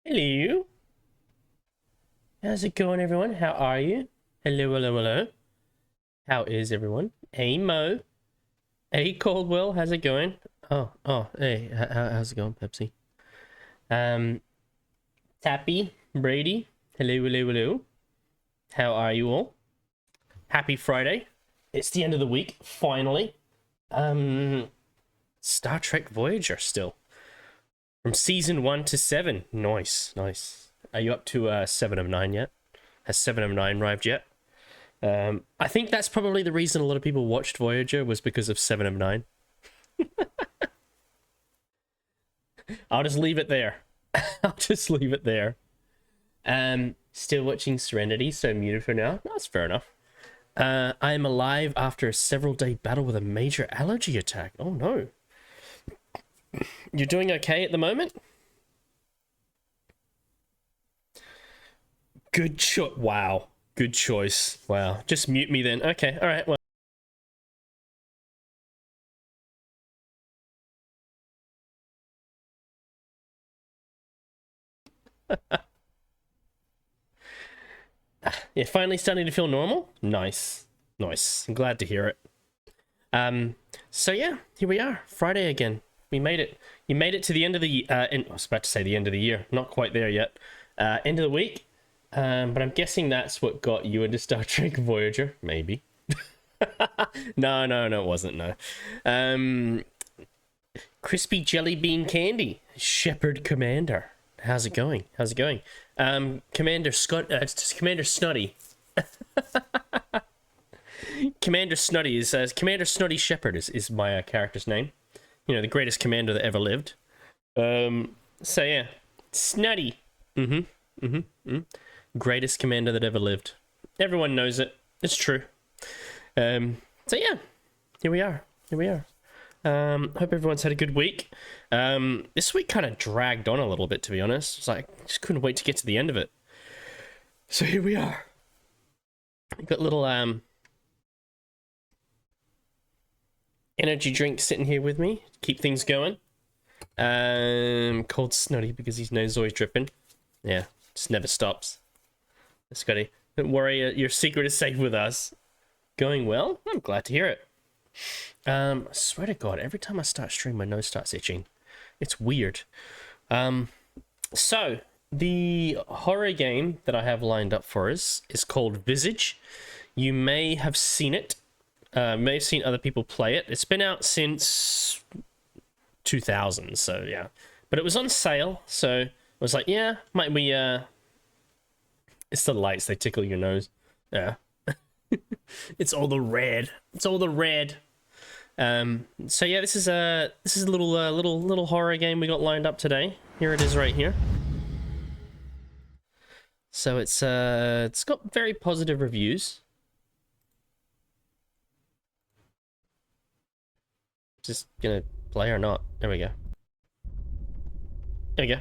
Hello. How's it going, everyone? How are you? Hello, hello, hello. How is everyone? Hey, Mo. Hey, Caldwell. How's it going? Hey, how's it going, Pepsi? Um, Tappy, Brady. Hello, hello, hello. How are you all? Happy Friday. It's the end of the week, finally. Star Trek Voyager still. From season 1 to 7. Nice, nice. Are you up to 7 of 9 yet? Has 7 of 9 arrived yet? I think that's probably the reason a lot of people watched Voyager was because of 7 of 9. I'll just leave it there. I'll just leave it there. Still watching Serenity, so muted for now. That's fair enough. I am alive after a several-day battle with a major allergy attack. Oh no. You're doing okay at the moment? Good choice. Wow. Good choice. Wow. Just mute me then. Okay. All right. Well. Yeah, finally starting to feel normal? Nice. Nice. I'm glad to hear it. So yeah, here we are. Friday again. We made it. You made it to the end of the I was about to say the end of the year. Not quite there yet. End of the week. But I'm guessing that's what got you into Star Trek Voyager. Maybe. No, it wasn't, no. Crispy jelly bean candy. Shepherd Commander. How's it going? Commander Scott, Commander Snotty. Commander Snotty is Commander Snotty Shepherd is my character's name. You know, the greatest commander that ever lived. So yeah, Snotty. Greatest commander that ever lived. Everyone knows it. It's true. So yeah, here we are. Hope everyone's had a good week. This week kind of dragged on a little bit, to be honest. It's like, I just couldn't wait to get to the end of it. So here we are. We've got little energy drink sitting here with me. Keep things going. Called Snotty because his nose is always dripping. Yeah, just never stops. Scotty, don't worry, your secret is safe with us. Going well? I'm glad to hear it. I swear to God, every time I start stream, my nose starts itching. It's weird. So, the horror game that I have lined up for us is called Visage. You may have seen it. May have seen other people play it. It's been out since 2000, so yeah. But it was on sale, so I was like, yeah, might we, It's the lights, they tickle your nose. Yeah. It's all the red. So yeah, this is a little horror game we got lined up today. Here it is right here. So it's got very positive reviews. Just gonna play or not. There we go. There we go.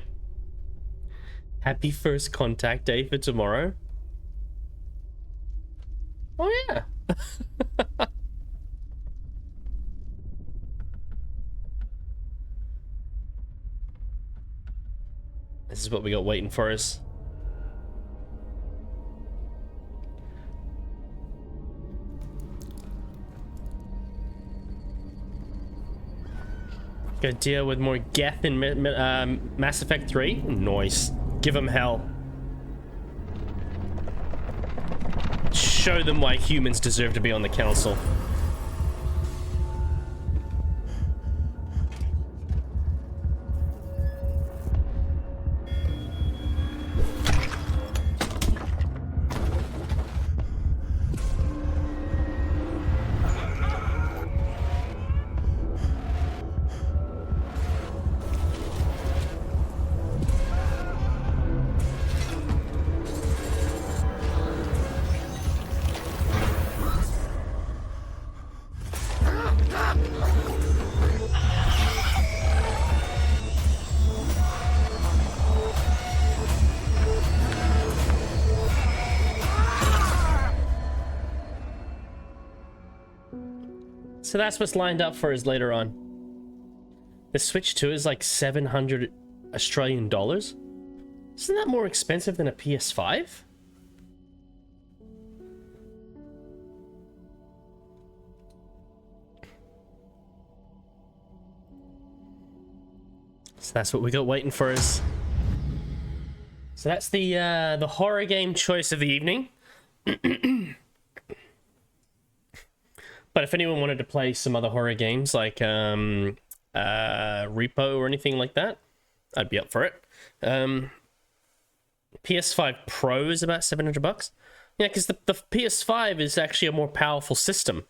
Happy first contact day for tomorrow. Oh yeah. This is what we got waiting for us. Gonna deal with more Geth in Mass Effect 3? Nice. Give them hell. Show them why humans deserve to be on the council. So that's what's lined up for us later on. The Switch 2 is like 700 Australian dollars. Isn't that more expensive than a PS5? So that's what we got waiting for us. So that's the horror game choice of the evening. But if anyone wanted to play some other horror games like Repo or anything like that, I'd be up for it. PS5 Pro is about $700. Yeah, because the PS5 is actually a more powerful system.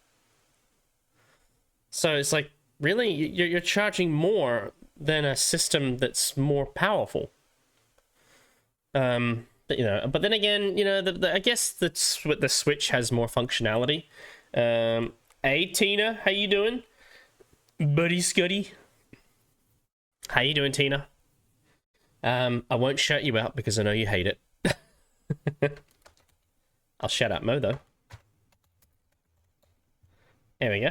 So it's like, really, you're charging more than a system that's more powerful. But, you know, but then again, you know, I guess the Switch has more functionality. Hey Tina, how you doing? Buddy Scuddy. How you doing, Tina? I won't shout you out because I know you hate it. I'll shout out Mo though. There we go.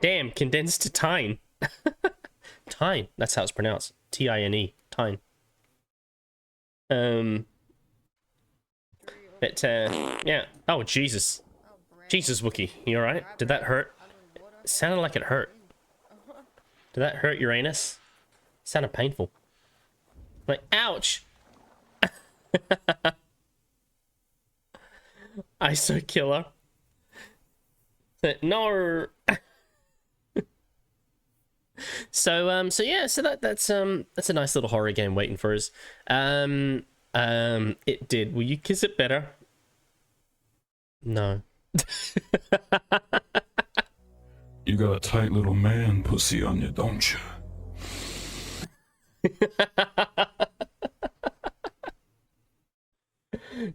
Damn, condensed to Tine. Tine, that's how it's pronounced. T-I-N-E, Tine. But, yeah. Oh, Jesus. Jesus, Wookie, you alright? Did that hurt? It sounded like it hurt. Did that hurt your anus? It sounded painful. Like, ouch! ISO killer. No. So yeah, so that's a nice little horror game waiting for us. It did. Will you kiss it better? No. You got a tight little man pussy on you, don't you?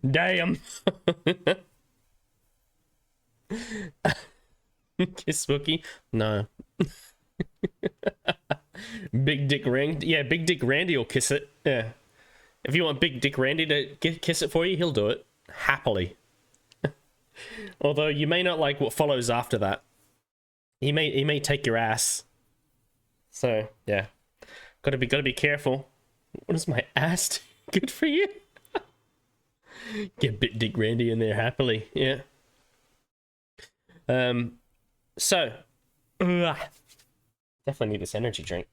Damn. Kiss Wookie? No. Big Dick Randy. Yeah, Big Dick Randy will kiss it. Yeah. If you want Big Dick Randy to kiss it for you, he'll do it. Happily. Although you may not like what follows after that. He may take your ass. So, yeah. Gotta be careful. What is my ass? Good for you. Get Big Dick Randy in there happily. Yeah. So, definitely need this energy drink.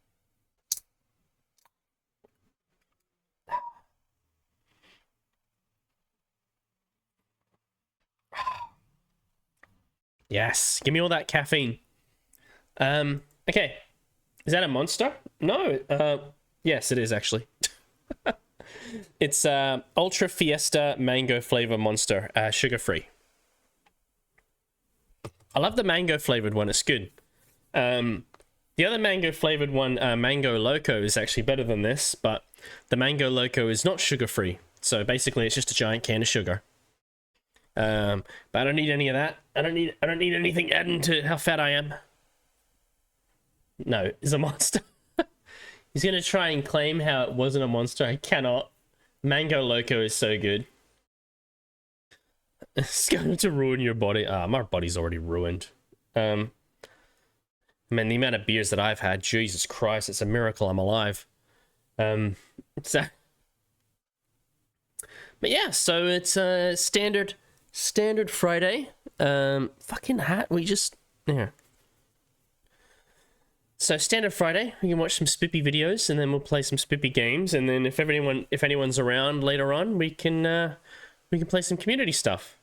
Yes, give me all that caffeine. Okay. Is that a monster? No. Yes, it is actually. It's Ultra Fiesta Mango Flavor Monster, sugar-free. I love the mango flavored one. It's good. The other mango flavored one, Mango Loco, is actually better than this, but the Mango Loco is not sugar-free. So basically, it's just a giant can of sugar. But I don't need any of that. I don't need anything adding to how fat I am. No, it's a monster. He's gonna try and claim how it wasn't a monster. I cannot. Mango Loco is so good. It's going to ruin your body. My body's already ruined. Man, the amount of beers that I've had, Jesus Christ, it's a miracle I'm alive. But yeah, so it's standard Friday. Fucking hat. We just So standard Friday, we can watch some spippy videos, and then we'll play some spippy games, and then if anyone's around later on, we can play some community stuff.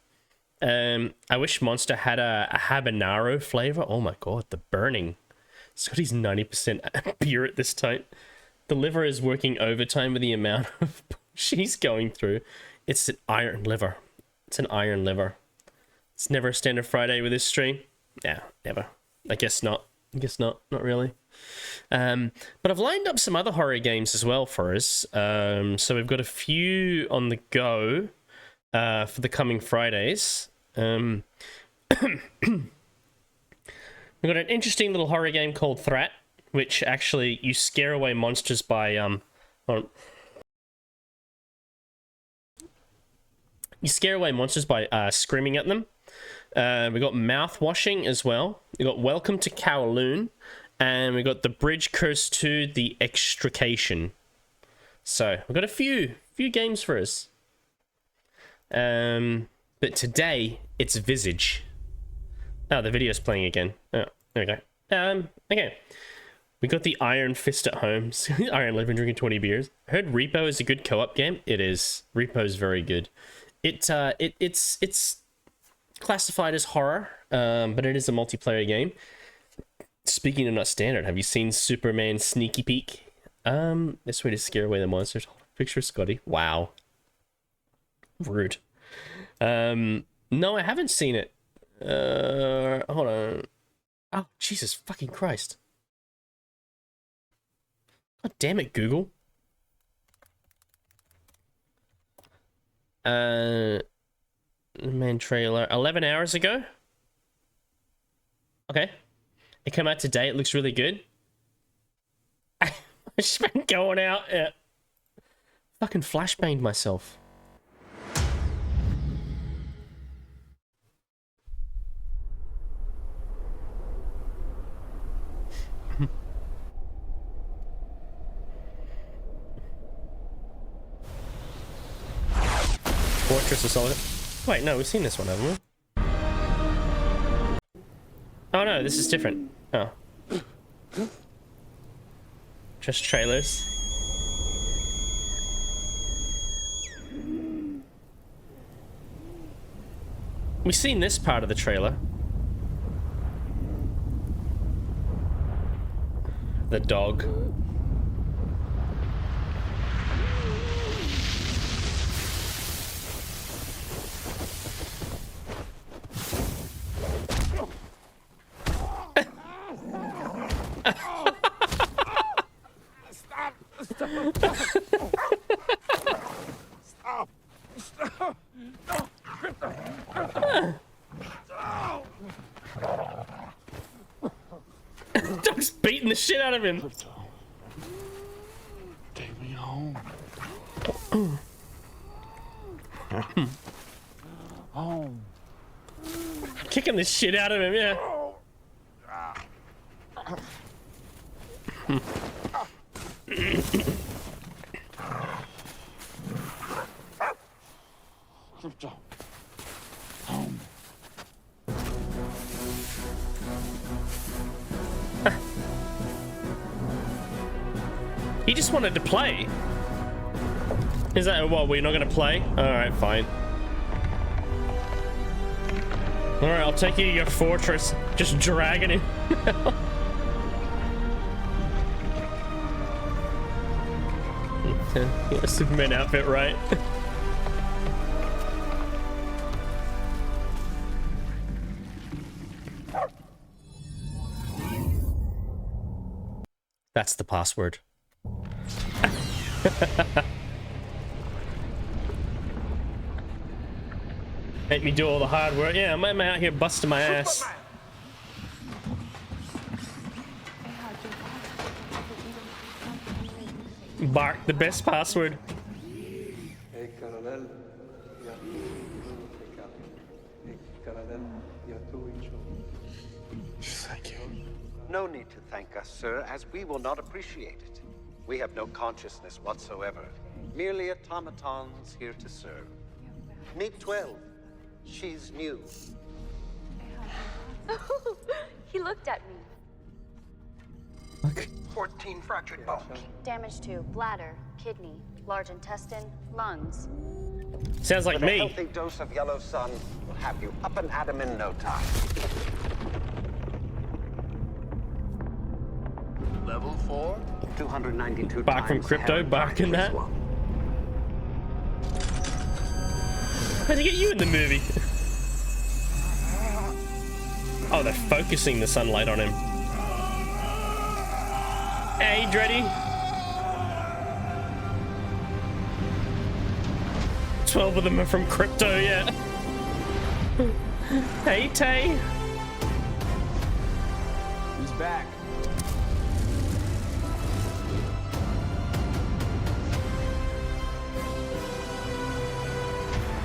I wish Monster had a habanero flavor. Oh my god, the burning. Scotty's 90% beer at this time. The liver is working overtime with the amount of she's going through. It's an iron liver. It's an iron liver. It's never a standard Friday with this stream. Yeah, never. I guess not. Not really. But I've lined up some other horror games as well for us. So we've got a few on the go for the coming Fridays. We've got an interesting little horror game called Threat, which actually you scare away monsters by screaming at them. We got mouth washing as well. We got Welcome to Kowloon, and we got The Bridge Curse 2: The Extrication. So we've got a few games for us. But today it's Visage. Oh, the video's playing again. Oh, there we go. Okay. We got the Iron Fist at home. Iron Live and drinking 20 beers. I heard Repo is a good co-op game. It is. Repo's very good. It's classified as horror, but it is a multiplayer game. Speaking of not standard, have you seen Superman Sneaky Peek? This way to scare away the monsters. Picture of Scotty. Wow. Rude. No, I haven't seen it. Hold on. Oh, Jesus fucking Christ. God damn it, Google. Main trailer 11 hours ago. Okay. It came out today. It looks really good. I just been going out. Yeah. Fucking flashbanged myself. Fortress of Solid. Wait, no, we've seen this one, haven't we? Oh no, this is different. Oh. Just trailers. We've seen this part of the trailer. The dog. Dog's beating the shit out of him. Take me home. Home. Kicking the shit out of him, yeah. Home. He just wanted to play. Is that what? We're not gonna play? Alright, fine. Alright, I'll take you to your fortress. Just dragging him. Yeah, Superman outfit, right? That's the password. Make me do all the hard work. Yeah, I'm out here busting my ass. Bark, the best password. Thank you. No need to thank us, sir, as we will not appreciate it. We have no consciousness whatsoever. Merely automatons here to serve. Meet 12. She's new. He looked at me. 14 fractured bones. Damage to bladder, kidney, large intestine, lungs. Sounds like With a me. healthy dose of yellow sun, we'll have you up and at 'em in no time. Level 4, 292 Back from times crypto, Heron back in that. Swamp. How'd they get you in the movie? Oh, they're focusing the sunlight on him. Hey, Dreddy. 12 of them are from crypto, yeah. Hey, Tay. He's back.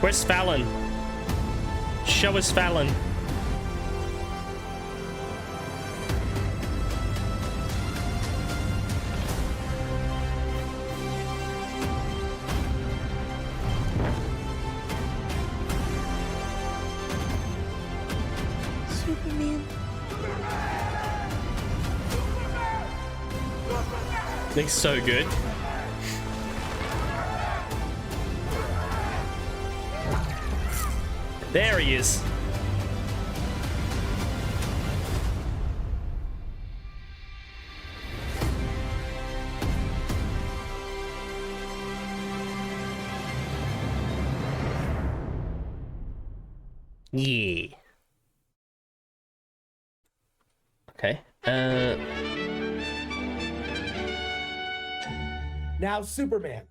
Where's Fallon? Show us Fallon. Looks so good. There he is. Yeah. Okay. Now, Superman.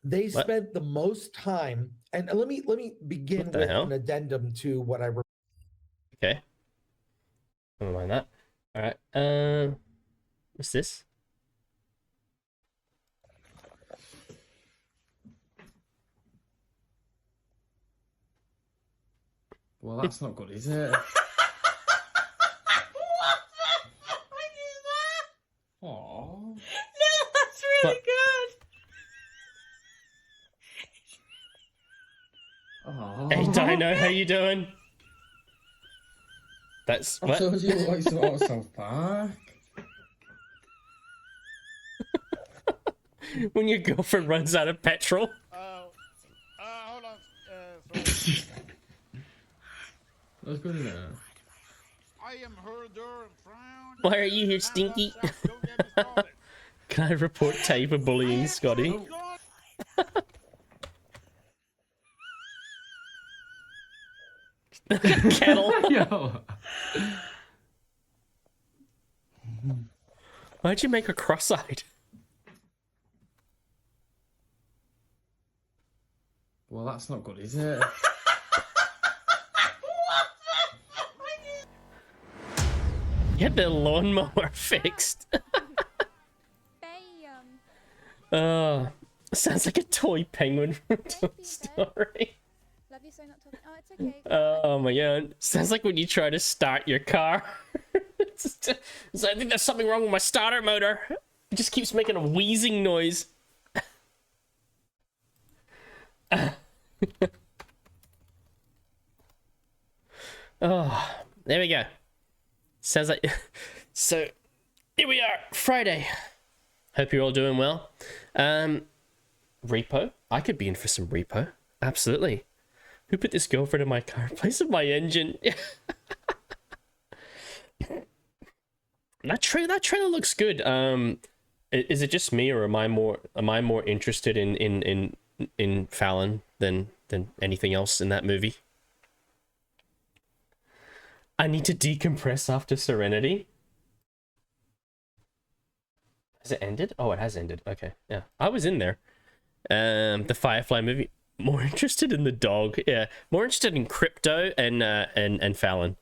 They What? spent the most time, and let me begin What the with hell? an addendum to what I. Okay. Never mind that. All right. What's this? Well, that's not good, is it? Aww. That's really What? good. Aww. Hey, Dino, how you doing? That's I what? told you what it's about South Park. When your girlfriend runs out of petrol. Hold on. Sorry. That's good enough. I am Herder and Frown. Why are you here, Stinky? Don't get me started. Can I report Tabor bullying Scotty? Kettle. Yo. Why'd you make her cross-eyed? Well, that's not good, is it? Get the lawnmower fixed. Bam. Sounds like a toy penguin from Toy Story. Love you so not talking. Oh, it's okay. Oh my god. Sounds like when you try to start your car. I think there's something wrong with my starter motor. It just keeps making a wheezing noise. Oh, there we go. Sounds like... So, here we are, Friday. Hope you're all doing well. Repo? I could be in for some repo. Absolutely. Who put this girlfriend in my car in place of my engine? That trailer looks good. Is it just me, or am I more interested in Fallon than anything else in that movie? I need to decompress after Serenity. Has it ended? Oh, it has ended. Okay, yeah, I was in there. The Firefly movie. More interested in the dog. Yeah, more interested in Crypto and Fallon.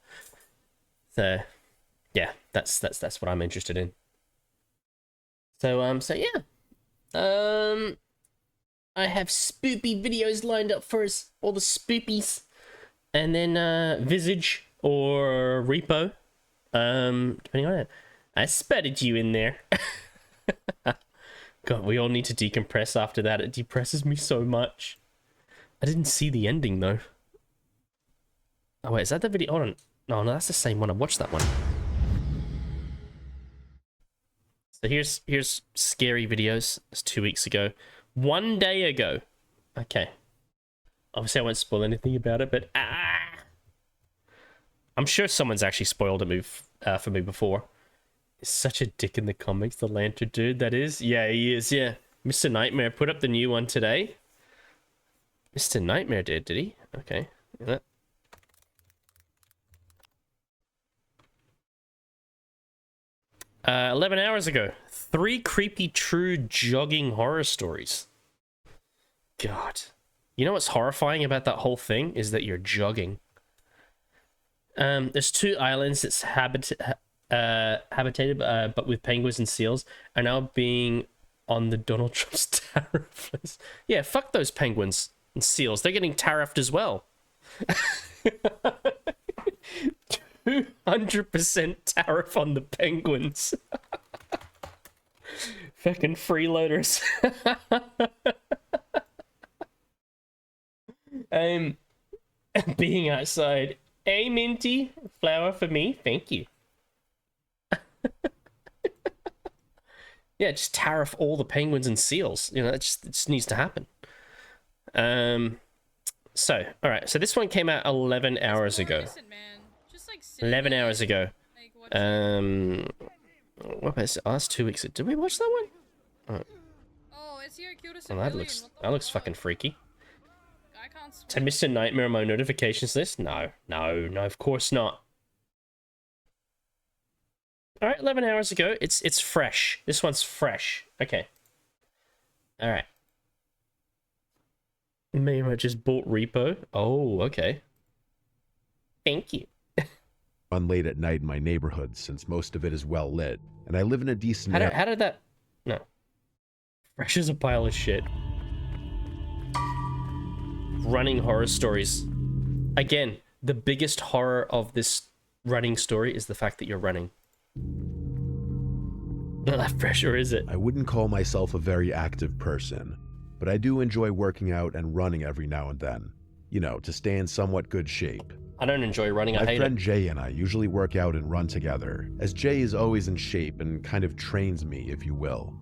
So, yeah, that's what I'm interested in. So yeah. I have spoopy videos lined up for us, all the spoopies, and then Visage or Repo, depending on it. I spotted you in there. God, we all need to decompress after that. It depresses me so much. I didn't see the ending though. Oh wait, is that the video? Hold on. No, that's the same one. I watched that one. So here's scary videos. It's 2 weeks ago. 1 day ago. Okay. Obviously I won't spoil anything about it, but I'm sure someone's actually spoiled it for me before. He's such a dick in the comics, the Lantern dude, that is. Yeah, he is, yeah. Mr. Nightmare put up the new one today. Mr. Nightmare did he? Okay. Yeah. 11 hours ago. 3 creepy true jogging horror stories. God. You know what's horrifying about that whole thing? Is that you're jogging. There's 2 islands that's habitated, but with penguins and seals, are now being on the Donald Trump's tariff list. Yeah, fuck those penguins and seals. They're getting tariffed as well. 200% tariff on the penguins. Fucking freeloaders. Being outside. Hey, Minty. Flower for me. Thank you. Yeah, just tariff all the penguins and seals. You know, it just needs to happen. So, all right. So this one came out 11 hours ago. Innocent, man. Just, like, sitting 11 there, hours ago. like, watching- What was it? Oh, that's 2 weeks. Did we watch that one? Oh, it's here, cute as a Oh, that billion. looks What the that looks fuck? fucking freaky. I can't Did I miss a nightmare on my notifications list? No, of course not. All right, 11 hours ago. It's fresh. This one's fresh. Okay. All right. Maybe I just bought Repo. Oh, okay. Thank you. Run late at night in my neighborhood since most of it is well lit, and I live in a decent How did that? No. Fresh as a pile of shit. Running horror stories. Again, the biggest horror of this running story is the fact that you're running. Not that fresh, or is it? I wouldn't call myself a very active person, but I do enjoy working out and running every now and then, you know, to stay in somewhat good shape. I don't enjoy running. I My hate friend it. Jay and I usually work out and run together, as Jay is always in shape and kind of trains me, if you will.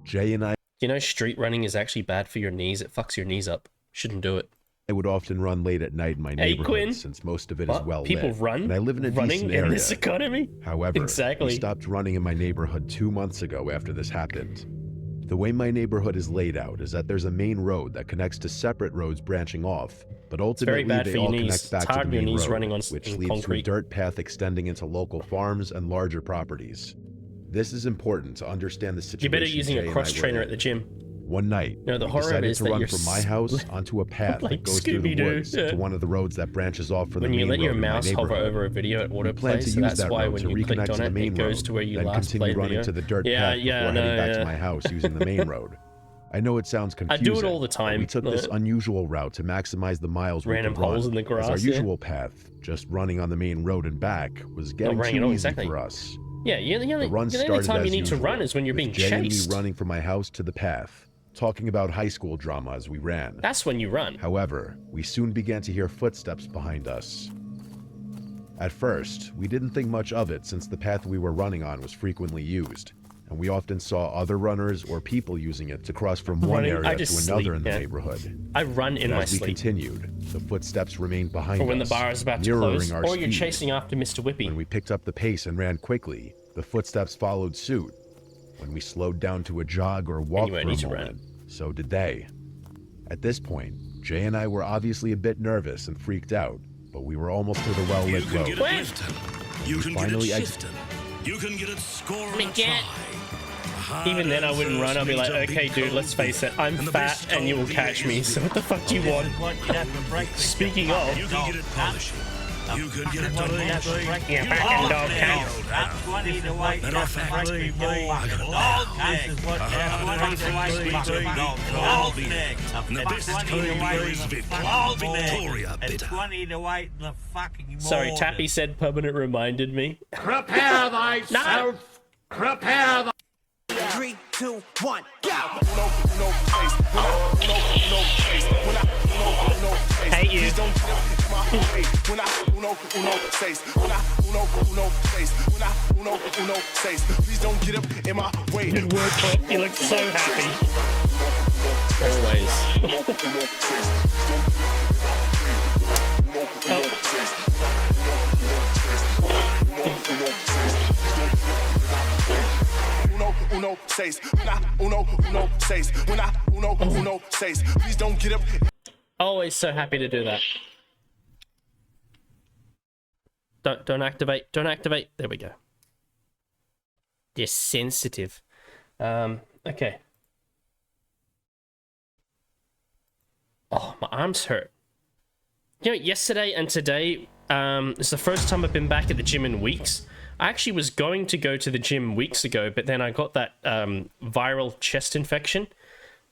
Jay and I You know, street running is actually bad for your knees. It fucks your knees up. Shouldn't do it. would often run late at night in my Hey, neighborhood Quinn. since most of it is What? well People lit. run? And I live in a Running decent in area. this economy? However, Exactly. we stopped running in my neighborhood 2 months ago after this happened. The way my neighborhood is laid out is that there's a main road that connects to separate roads branching off, but very ultimately bad they for your all knees. connect back It's to hard the on your main knees road, running on which in leads to a concrete. dirt path extending into local farms and larger properties. This is important to understand the situation. You're better using Jay a and I cross were trainer in. at the gym. One night, No, the we horror of it decided is to that run you're from my house onto a path like that goes through the Scooby-Doo, woods yeah. to one of the roads that branches off from the When you main let your road in my mouse hover neighborhood. over a video, it We plan autoplays, to so use that's that why road when to you clicked reconnect on to the it, main it goes road, to where you then last continue played running video. to the dirt Yeah, path yeah, before no, heading back yeah. to my house using the main road. I know it sounds I confusing. do it all the but time. We took this unusual route to maximize the miles Random we could run, holes in the as our grass, yeah. usual path, just running on the main road and back, was getting running too at all, easy exactly. for us. Yeah, the only The run the only started time you as need to usual, run is when you're with being Jay and me chased. running from my house to the path, talking about high school drama as we ran. That's when you run. However, we soon began to hear footsteps behind us. At first, we didn't think much of it since the path we were running on was frequently used, and we often saw other runners or people using it to cross from one Running- I area to just another sleep, in the yeah. neighborhood. I run in But my as we sleep. continued, the footsteps remained behind Or when the us, bar is about to mirroring close, our or you're speed. chasing after Mr. Whippy. When we picked up the pace and ran quickly, the footsteps followed suit. When we slowed down to a jog or walk Anyway, I for a need to run. moment, so did they. At this point, Jay and I were obviously a bit nervous and freaked out, but we were almost to the well-lit You can road. get it lifting. You can get it finally shifting. You can get it scoring a get- try. Even then, I wouldn't run. I'd be like, okay, dude, let's face it. I'm fat and you will catch me, so what the fuck do you want? Speaking of, You can get it polishing. You can get it demolishing. yeah, back in dog count. Matter of fact, I got it. And the best coming beer is Victoria Bitter. Sorry, Tappy said permanent reminded me. Prepare thyself. Prepare thyself. 3, 2, 1, go! Hate you. Good work, Pop. You look so happy. Always. Always so happy to do that. Don't activate. Don't activate. There we go. You're sensitive. Okay. Oh, my arms hurt. You know, yesterday and today, it's the first time I've been back at the gym in weeks. I actually was going to go to the gym weeks ago, but then I got that viral chest infection,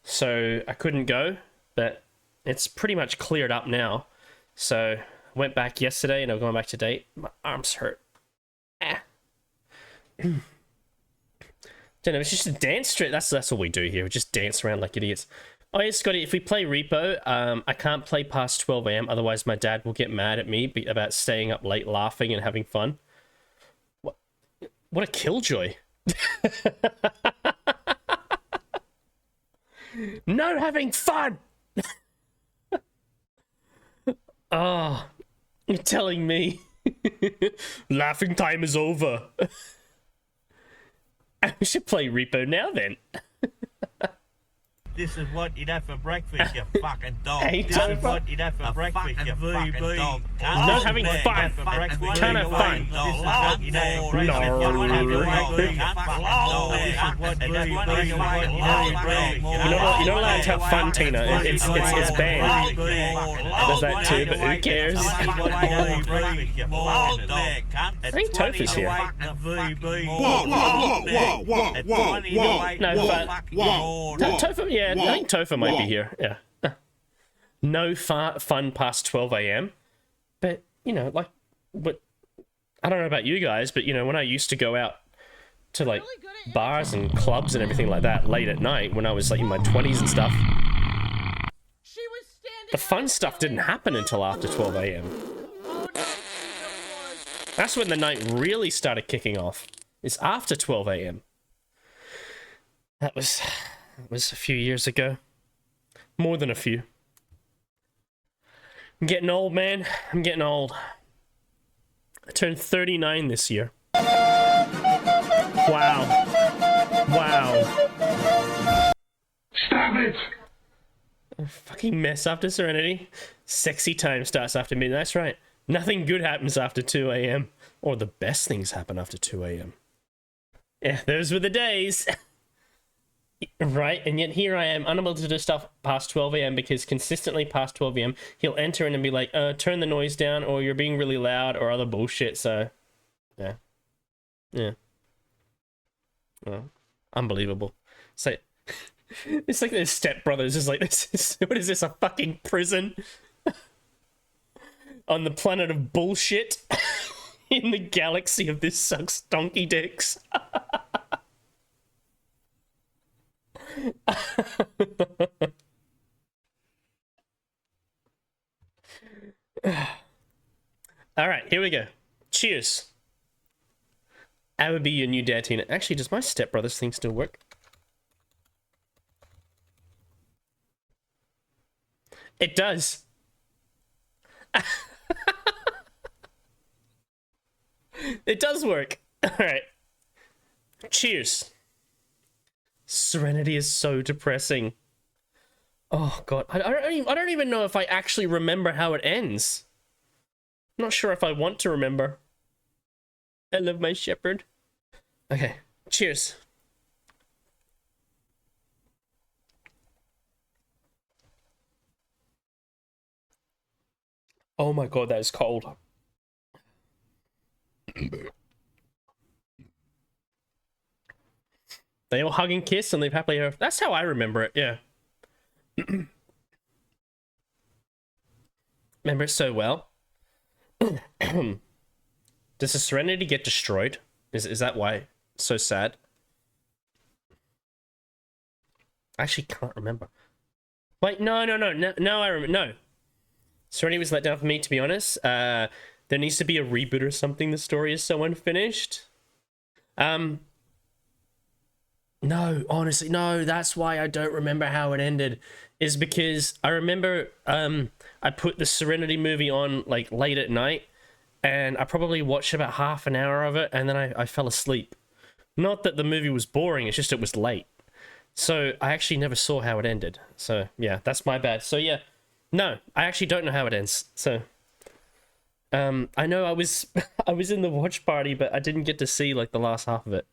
so I couldn't go, but it's pretty much cleared up now. So I went back yesterday and I'm going back today. My arms hurt. Ah. Don't know, it's just a dance strip. That's all we do here. We just dance around like idiots. Oh yeah, Scotty, if we play Repo, I can't play past 12 AM, otherwise my dad will get mad at me about staying up late laughing and having fun. What a killjoy. No having fun! Oh, you're telling me. Laughing time is over. We should play Repo now then. This is what you'd have for breakfast, you fucking dog. Hey, This Topher. is what you'd have for breakfast, you fucking dog. Not having fun. Can't have fun. You're not allowed to have fun, Tina. It's banned. Does that too, but who cares? I think Topher's here. No, but Topher, yeah, I think Topher might be here. Yeah. No fun past 12 a.m. But, you know, like, but I don't know about you guys, but, you know, when I used to go out to, like, bars and clubs and everything like that late at night when I was, like, in my 20s and stuff, the fun stuff didn't happen until after 12 a.m. That's when the night really started kicking off. It's after 12 a.m. That was a few years ago. More than a few. I'm getting old, man. I'm getting old. I turned 39 this year. Wow. Wow. Stop it! A fucking mess after Serenity. Sexy time starts after midnight. That's right. Nothing good happens after 2 a.m. Or the best things happen after 2 a.m. Yeah, those were the days. Right, and yet here I am, unable to do stuff past 12 a.m. because consistently past 12 a.m. he'll enter in and be like, turn the noise down, or you're being really loud, or other bullshit, so... Yeah. Well, unbelievable. So, it's like their stepbrothers is like, what is this, a fucking prison? On the planet of bullshit? In the galaxy of this sucks donkey dicks? All right, here we go. Cheers. I would be your new dad, Tina. Actually, does my stepbrother's thing still work? It does. It does work. All right. Cheers. Serenity is so depressing. Oh god, I don't even know if I actually remember how it ends. I'm not sure if I want to remember. I love my shepherd. Okay, cheers. Oh my god, that is cold. They all hug and kiss and live happily ever. That's how I remember it, yeah. Remember it so well. Does the Serenity get destroyed? Is that why it's so sad? I actually can't remember. Wait, no, I remember. No. Serenity was let down for me, to be honest. There needs to be a reboot or something. The story is so unfinished. No, honestly, no, that's why I don't remember how it ended. Is because I remember I put the Serenity movie on like late at night, and I probably watched about half an hour of it, and then I fell asleep. Not that the movie was boring, it's just it was late. So I actually never saw how it ended. So yeah, that's my bad. So yeah, no, I actually don't know how it ends. So I know I was in the watch party, but I didn't get to see like the last half of it.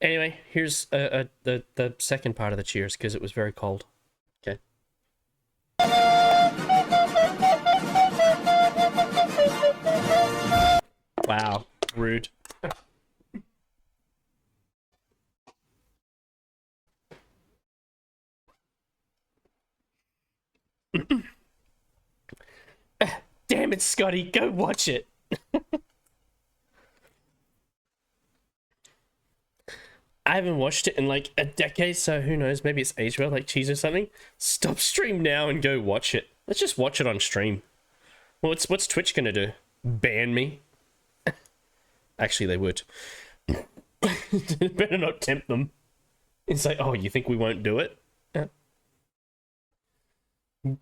Anyway, here's the second part of the cheers because it was very cold. Okay. Wow, rude. Damn it, Scotty, go watch it. I haven't watched it in like a decade, so who knows, maybe it's aged well, like cheese or something. Stop stream now and go watch it. Let's just watch it on stream. Well, what's Twitch gonna do? Ban me? Actually, they would. Better not tempt them. It's like, oh, you think we won't do it?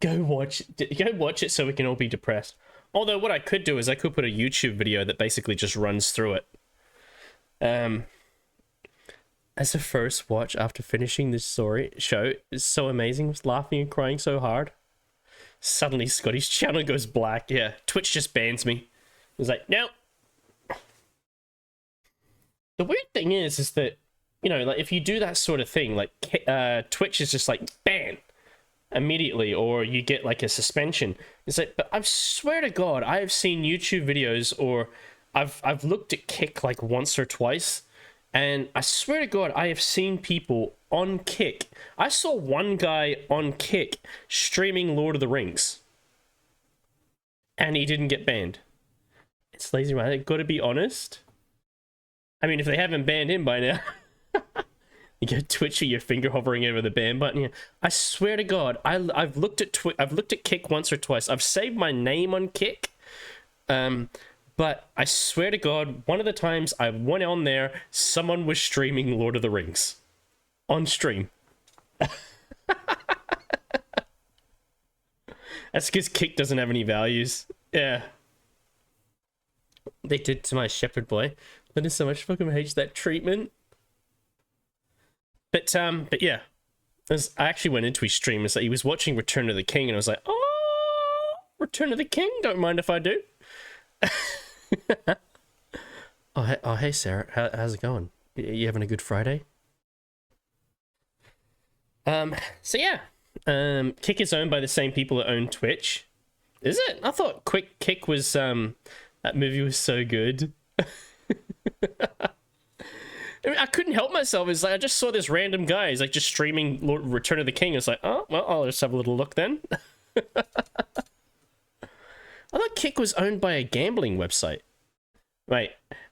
Go watch it so we can all be depressed. Although what I could do is I could put a YouTube video that basically just runs through it. As a first watch after finishing this show is so amazing, I was laughing and crying so hard. Suddenly Scotty's channel goes black. Yeah, Twitch just bans me. It's like, no. The weird thing is that, you know, like if you do that sort of thing, like Twitch is just like ban immediately, or you get like a suspension. It's like, but I swear to God, I have seen YouTube videos, or I've looked at Kick like once or twice, and I swear to God, I have seen people on Kick. I saw one guy on Kick streaming Lord of the Rings, and he didn't get banned. It's lazy, man. I've got to be honest. I mean, if they haven't banned him by now, you get Twitch with your finger hovering over the ban button. Yeah. I swear to God, I've looked at Kick once or twice. I've saved my name on Kick, but I swear to God, one of the times I went on there, someone was streaming Lord of the Rings on stream. That's because Kick doesn't have any values. Yeah. They did to my shepherd boy. That is so much fucking hates that treatment. But yeah. I actually went into his stream and so he was watching Return of the King and I was like, oh, Return of the King? Don't mind if I do. Oh, hey Sarah, how's it going? You having a good Friday? So yeah, Kick is owned by the same people that own Twitch. Is it? I thought Kick was that movie was so good. I mean, I couldn't help myself. It's like I just saw this random guy. He's like just streaming Return of the King. It's like, oh well, I'll just have a little look then. I thought Kick was owned by a gambling website. Wait,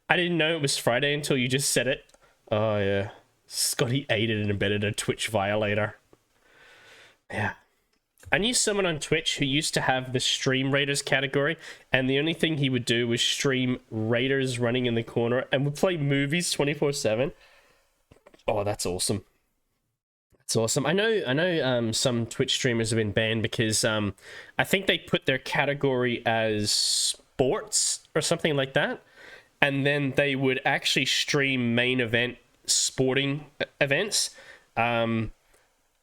I didn't know it was Friday until you just said it. Oh yeah, Scotty aided and abetted a Twitch violator. Yeah. I knew someone on Twitch who used to have the Stream Raiders category, and the only thing he would do was stream Raiders running in the corner and would play movies 24/7. Oh, that's awesome. That's awesome. I know some Twitch streamers have been banned because I think they put their category as sports or something like that, and then they would actually stream main event sporting events.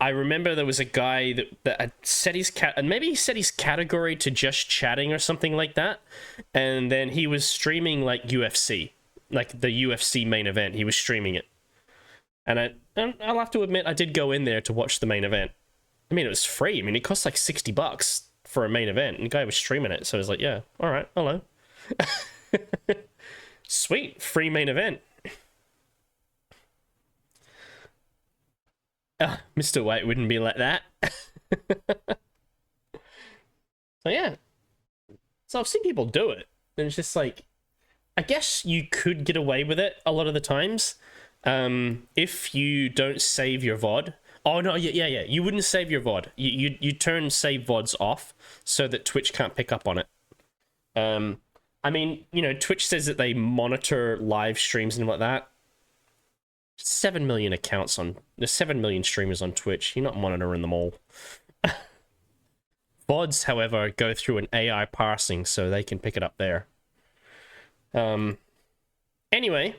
I remember there was a guy that set his maybe he set his category to just chatting or something like that, and then he was streaming like UFC, like the UFC main event. He was streaming it, and I'll have to admit I did go in there to watch the main event. I mean, it was free. I mean, it cost like $60 for a main event, and the guy was streaming it, so I was like, yeah, all right, hello, sweet, free main event. Mr. White wouldn't be like that. So yeah. So I've seen people do it. And it's just like, I guess you could get away with it a lot of the times. If you don't save your VOD. Oh no, yeah. You wouldn't save your VOD. You turn save VODs off so that Twitch can't pick up on it. I mean, you know, Twitch says that they monitor live streams and like that. 7 million accounts on... There's 7 million streamers on Twitch. You're not monitoring them all. VODs, however, go through an AI parsing, so they can pick it up there. Anyway.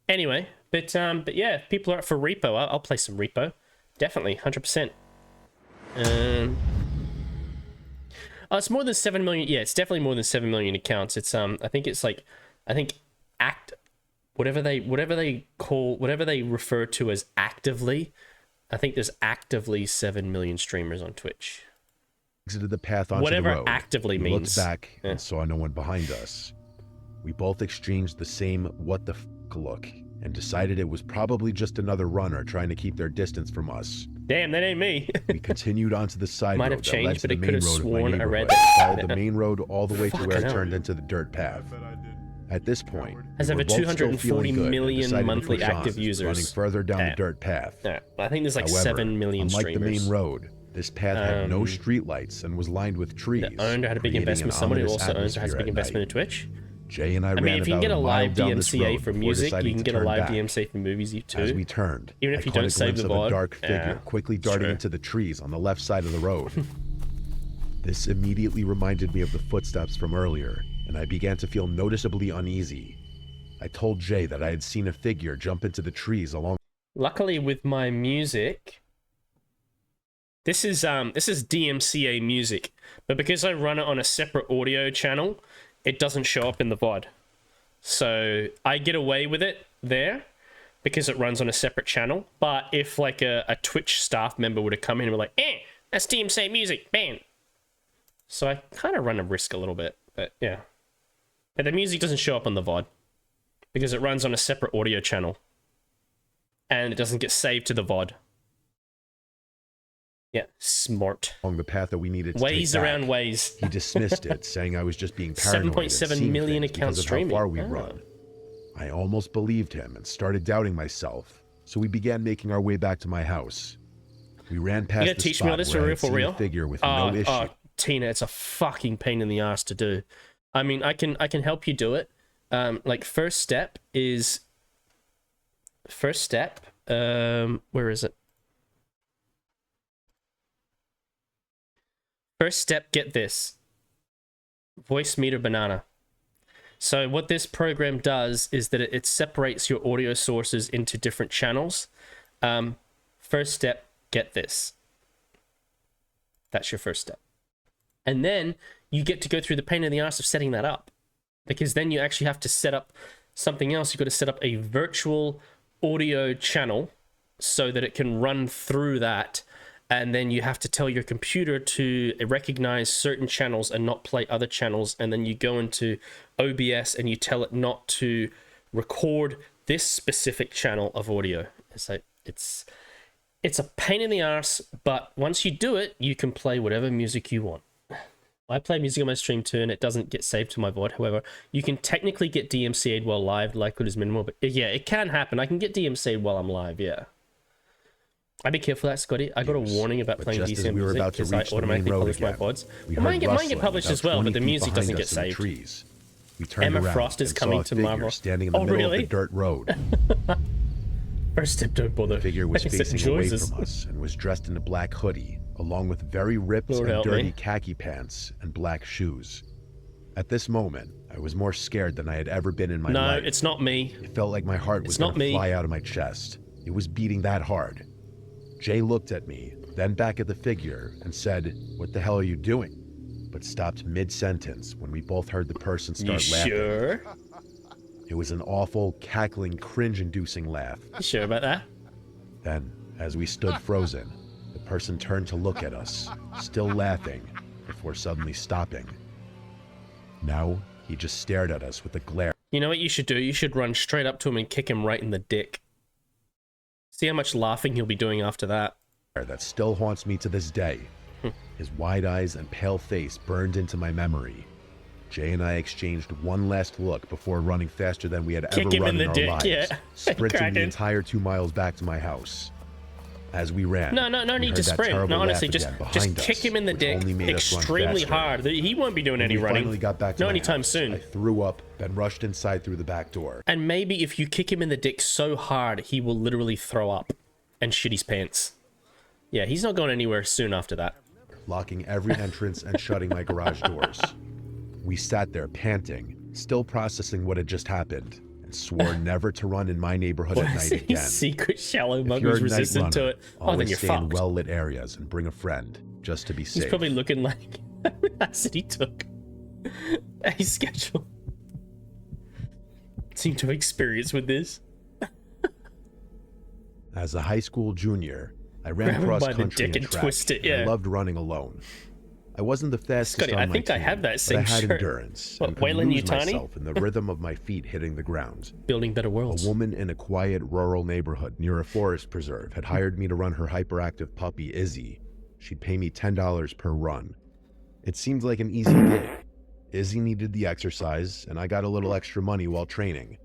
But yeah, if people are up for Repo, I'll play some Repo. Definitely, 100%. Oh, it's more than 7 million... Yeah, it's definitely more than 7 million accounts. It's, I think it's like... Whatever they refer to as actively, I think there's actively 7 million streamers on Twitch. Exited the path onto Whatever the road. actively We means. looked back and saw no one behind us. We both exchanged the same what the f look and decided it was probably just another runner trying to keep their distance from us. Damn, that ain't me. We continued onto the side Might road have changed, that led but to it the could main have road of my sworn I read neighborhood. that. Followed the main road all the way to where Fucking it hell. turned into the dirt path. At this point, Has we over were both still 240 feeling good and million decided to monthly push on, active users. running further down Yeah. the dirt path. Yeah, I think there's like However, 7 million unlike streamers. the main road, this path had no street lights and was lined with trees. That owned or had a big creating investment. an Someone who ominous also owns or has a big atmosphere at investment in night. Twitch. Jay and I I ran mean, if you can about get a mile live down this DMCA road for before music, you deciding can to get a turn live back. DMCA for movies too. As we turned, Even if I you caught don't a save glimpse the of a VOD. dark figure Yeah, quickly darting true. into the trees on the left side of the road. This immediately reminded me of the footsteps from earlier, and I began to feel noticeably uneasy. I told Jay that I had seen a figure jump into the trees along. Luckily with my music, this is DMCA music, but because I run it on a separate audio channel, it doesn't show up in the VOD. So I get away with it there because it runs on a separate channel. But if like a Twitch staff member would have come in and be like, that's DMCA music, ban. So I kind of run a risk a little bit, but yeah. But the music doesn't show up on the VOD because it runs on a separate audio channel and it doesn't get saved to the VOD. Yeah, smart. Along the path that we needed to Ways take around back. ways. He dismissed it, saying I was just being paranoid. 7.7 million accounts streaming. How far we Oh. run. I almost believed him and started doubting myself, so we began making our way back to my house. We ran You past gotta the teach me all spot this where I for had real, for seen real. a figure with no issue. Tina, it's a fucking pain in the ass to do. I mean, I can help you do it. Like first step, where is it? First step, get this. Voice meter banana. So what this program does is that it separates your audio sources into different channels. First step, get this. That's your first step. And then you get to go through the pain in the ass of setting that up. Because then you actually have to set up something else. You've got to set up a virtual audio channel so that it can run through that. And then you have to tell your computer to recognize certain channels and not play other channels. And then you go into OBS and you tell it not to record this specific channel of audio. It's like, it's a pain in the arse, but once you do it, you can play whatever music you want. I play music on my stream too, and it doesn't get saved to my VOD. However, you can technically get DMCA'd while live, likelihood is minimal, but yeah, it can happen. I can get DMCA'd while I'm live, yeah. I'd be careful of that, Scotty. I got a warning about But playing just as DCM we were music about to because I reach the main automatically road publish my again, VODs. we Well, heard mine get rustling published about as well, 20 but the feet music doesn't behind get us in the saved. trees. We turned Emma around Frost is and coming saw a to figure Marvel. standing in the Oh, middle really? of the dirt road. First step, don't bother. The figure was Except facing away Joyce's. from us and was dressed in a black hoodie, along with very ripped Lord and help dirty me. khaki pants and black shoes. At this moment, I was more scared than I had ever been in my No, life. it's not me. It felt like my heart was It's not going to me. fly out of my chest. It was beating that hard. Jay looked at me, then back at the figure, and said, "What the hell are you doing?" But stopped mid-sentence when we both heard the person You start laughing. sure? It was an awful, cackling, cringe-inducing laugh. You sure about that? Then, as we stood frozen, the person turned to look at us, still laughing, before suddenly stopping. Now, he just stared at us with a glare You know what you should do? You should run straight up to him and kick him right in the dick. See how much laughing he'll be doing after that. that still haunts me to this day. His wide eyes and pale face burned into my memory. Jay and I exchanged one last look before running faster than we had Kick ever him run in the our dick, lives, yeah. sprinting Crack the it. entire 2 miles back to my house. As we ran, No we need heard to that sprint. terrible No, laugh honestly, just again behind kick us, him in the which dick only made us run extremely faster. hard. He won't be doing When any we running. finally got back to No my anytime house, soon. I threw up, then rushed inside through the back door. And maybe if you kick him in the dick so hard, he will literally throw up and shit his pants. Yeah, he's not going anywhere soon after that. Locking every entrance and shutting my garage doors. We sat there panting, still processing what had just happened, and swore never to run in my neighborhood at night again. Secret shallow If mug you're was a night resistant to runner, it. Oh, then always you're stay in fucked. well-lit areas and bring a friend, just to be safe. He's probably looking like acid he took. A schedule. Seem to have experience with this. As a high school junior, I ran Grab him cross by the country dick and and track, twist it, and I yeah. loved running alone. I wasn't the fastest Scotty, on I my think I team, have that but same I had shirt. endurance What, and could Waylon lose Yutani? myself in the rhythm of my feet hitting the ground. Building better A worlds. woman in a quiet rural neighborhood near a forest preserve had hired me to run her hyperactive puppy, Izzy. She'd pay me $10 per run. It seemed like an easy gig. Izzy needed the exercise, and I got a little extra money while training.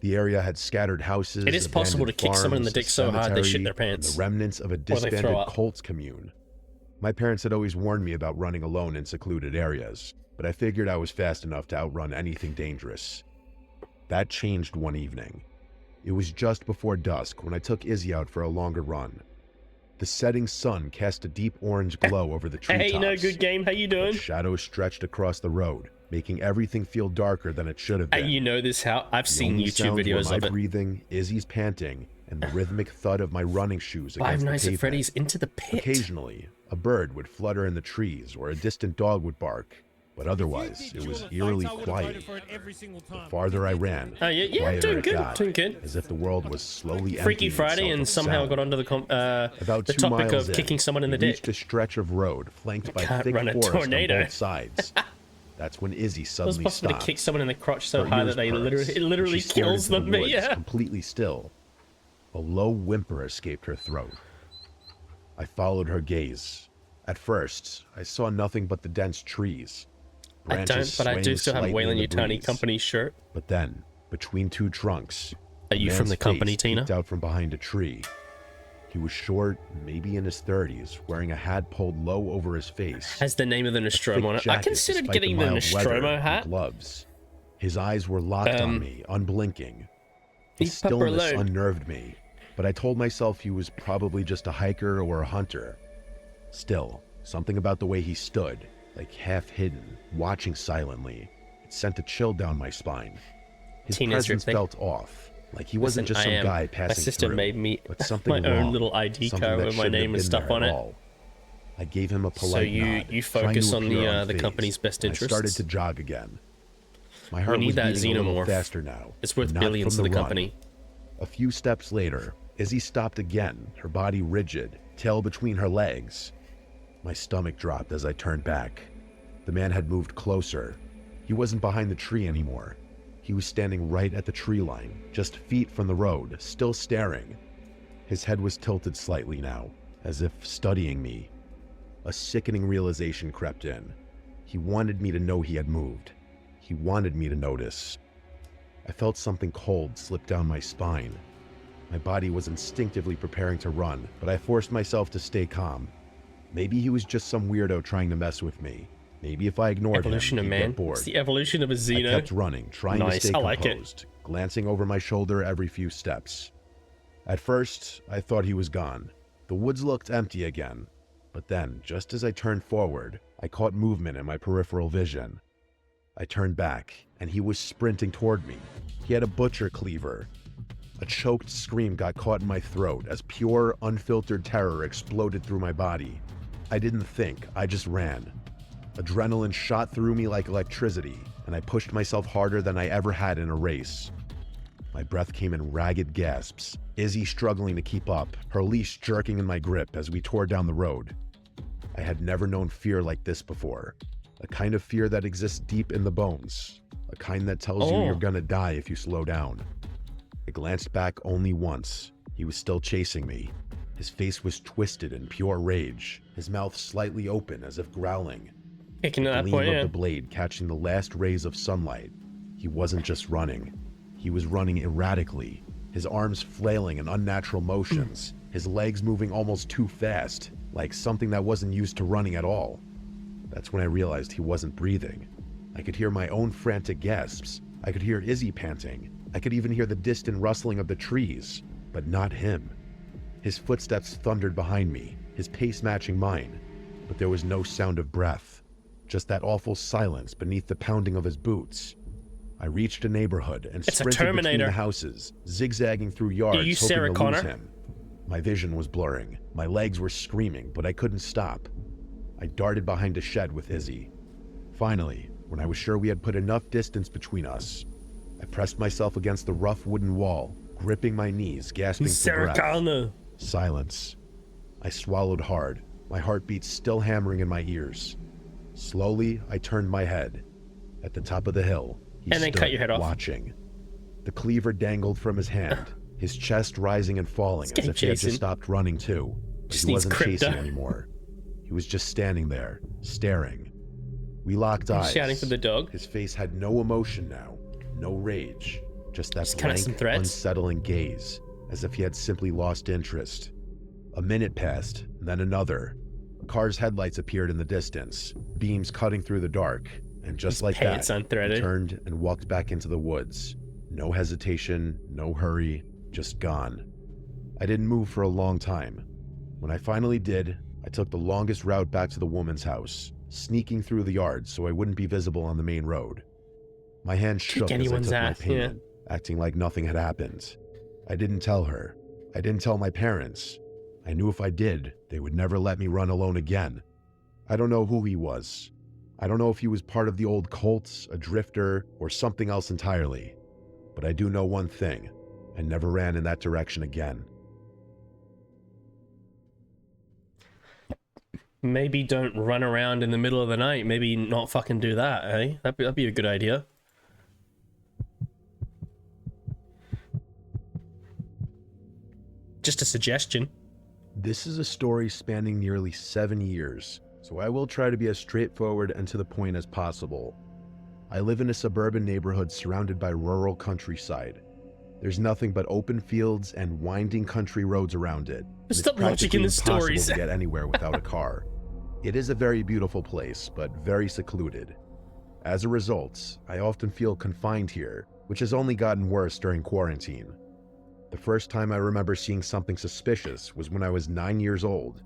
The area had scattered houses, It is possible to abandoned kick someone in the farms, dick a so hard they shit cemetery, their pants. and the remnants of a they throw disbanded up. cult's commune. My parents had always warned me about running alone in secluded areas, but I figured I was fast enough to outrun anything dangerous. That changed one evening. It was just before dusk when I took Izzy out for a longer run. The setting sun cast a deep orange glow over the treetops. Hey, no, good game. How you but doing? shadows stretched across the road, making everything feel darker than it should have been. You know this how I've The seen only YouTube sounds were videos my of it. breathing, Izzy's panting, and the rhythmic thud of my running shoes Five against the Nights at pavement. Freddy's Into the Pit. Occasionally, a bird would flutter in the trees or a distant dog would bark, but otherwise it was eerily quiet. The farther I ran, Oh yeah, the quieter doing it good, got, doing good. as if the world was slowly Freaky emptying Friday, itself and of somehow sound. got onto About the 2 topic miles of kicking someone in we the reached dick. a stretch of road flanked by Can't thick run a forest tornado. on both sides. That's when Izzy It was suddenly possible stopped. to kick someone in the crotch so Her hard ears that they perked, it and literally she stared kills into them. the But woods, yeah. completely still. A low whimper escaped her throat. I followed her gaze. At first, I saw nothing but the dense trees. I don't, branches but I do swaying still have slightly in Wayland the Yutani breeze. Company shirt. But then, between two trunks, Are you a from man's the company, face Tina? peeked out from behind a tree. He was short, maybe in his 30s, wearing a hat pulled low over his face. Has the name of the a thick Nostromo on it. I jacket considered despite getting the mild weather Nostromo and hat. gloves. His eyes were locked on me, unblinking. His Leave Pepper stillness alone. unnerved me, but I told myself he was probably just a hiker or a hunter. Still, something about the way he stood, like half hidden, watching silently, it sent a chill down my spine. His Teenager presence thing. felt off, like he wasn't Listen, just I some am- guy passing My sister through, made me but something my own wrong, little ID something card that with my shouldn't have name and been stuff there on at it. all. I gave him a polite So you nod, you trying focus to on appear the unfazed. company's best I started interests. to jog again. My heart need was that beating a little xenomorph. faster now. It's worth not billions from to the run. company. A few steps later, Izzy stopped again, her body rigid, tail between her legs. My stomach dropped as I turned back. The man had moved closer. He wasn't behind the tree anymore. He was standing right at the tree line, just feet from the road, still staring. His head was tilted slightly now, as if studying me. A sickening realization crept in. He wanted me to know he had moved. He wanted me to notice. I felt something cold slip down my spine. My body was instinctively preparing to run, but I forced myself to stay calm. Maybe he was just some weirdo trying to mess with me. Maybe if I ignored Evolution him, of he'd man. get bored. It's the evolution of a I Xeno. kept running, trying Nice, to stay I like it. composed, glancing over my shoulder every few steps. At first, I thought he was gone. The woods looked empty again. But then, just as I turned forward, I caught movement in my peripheral vision. I turned back, and he was sprinting toward me. He had a butcher cleaver. A choked scream got caught in my throat as pure, unfiltered terror exploded through my body. I didn't think, I just ran. Adrenaline shot through me like electricity, and I pushed myself harder than I ever had in a race. My breath came in ragged gasps, Izzy struggling to keep up, her leash jerking in my grip as we tore down the road. I had never known fear like this before. A kind of fear that exists deep in the bones. A kind that tells you you're gonna die if you slow down. I glanced back only once. He was still chasing me. His face was twisted in pure rage, his mouth slightly open as if growling. Kicking at The that gleam point, of yeah. the blade catching the last rays of sunlight. He wasn't just running. He was running erratically, his arms flailing in unnatural motions, his legs moving almost too fast, like something that wasn't used to running at all. That's when I realized he wasn't breathing. I could hear my own frantic gasps. I could hear Izzy panting. I could even hear the distant rustling of the trees, but not him. His footsteps thundered behind me, his pace matching mine, but there was no sound of breath, just that awful silence beneath the pounding of his boots. I reached a neighborhood and It's a sprinted between Terminator. the houses, zigzagging through yards, you hoping Sarah to Connor? lose him. My vision was blurring. My legs were screaming, but I couldn't stop. I darted behind a shed with Izzy. Finally, when I was sure we had put enough distance between us, I pressed myself against the rough wooden wall, gripping my knees, gasping for Sarah breath. Connor. Silence. I swallowed hard, my heartbeat still hammering in my ears. Slowly, I turned my head. At the top of the hill, he And then stood cut your head off. watching. The cleaver dangled from his hand, his chest rising and falling as Escape if he had chasing. just stopped running too. But Just he needs wasn't crypto. chasing anymore. He was just standing there, staring. We locked I'm eyes. shouting for the dog. His face had no emotion now, no rage, just that Just kinda some blank, threats. unsettling gaze, as if he had simply lost interest. A minute passed, and then another. A car's headlights appeared in the distance, beams cutting through the dark, and just like pants that, unthreaded. he turned and walked back into the woods. No hesitation, no hurry, just gone. I didn't move for a long time. When I finally did, I took the longest route back to the woman's house, sneaking through the yard so I wouldn't be visible on the main road. My hand shook as I anyone's took my ass, yeah. payment, acting like nothing had happened. I didn't tell her. I didn't tell my parents. I knew if I did, they would never let me run alone again. I don't know who he was. I don't know if he was part of the old cults, a drifter, or something else entirely. But I do know one thing. I never ran in that direction again. Maybe don't run around in the middle of the night. Maybe not fucking do that, eh? That'd be a good idea. Just a suggestion. This is a story spanning nearly 7 years, so I will try to be as straightforward and to the point as possible. I live in a suburban neighborhood surrounded by rural countryside. There's nothing but open fields and winding country roads around it. It's Stop logic in practically the impossible stories. to get anywhere without a car. It is a very beautiful place, but very secluded. As a result, I often feel confined here, which has only gotten worse during quarantine. The first time I remember seeing something suspicious was when I was 9 years old.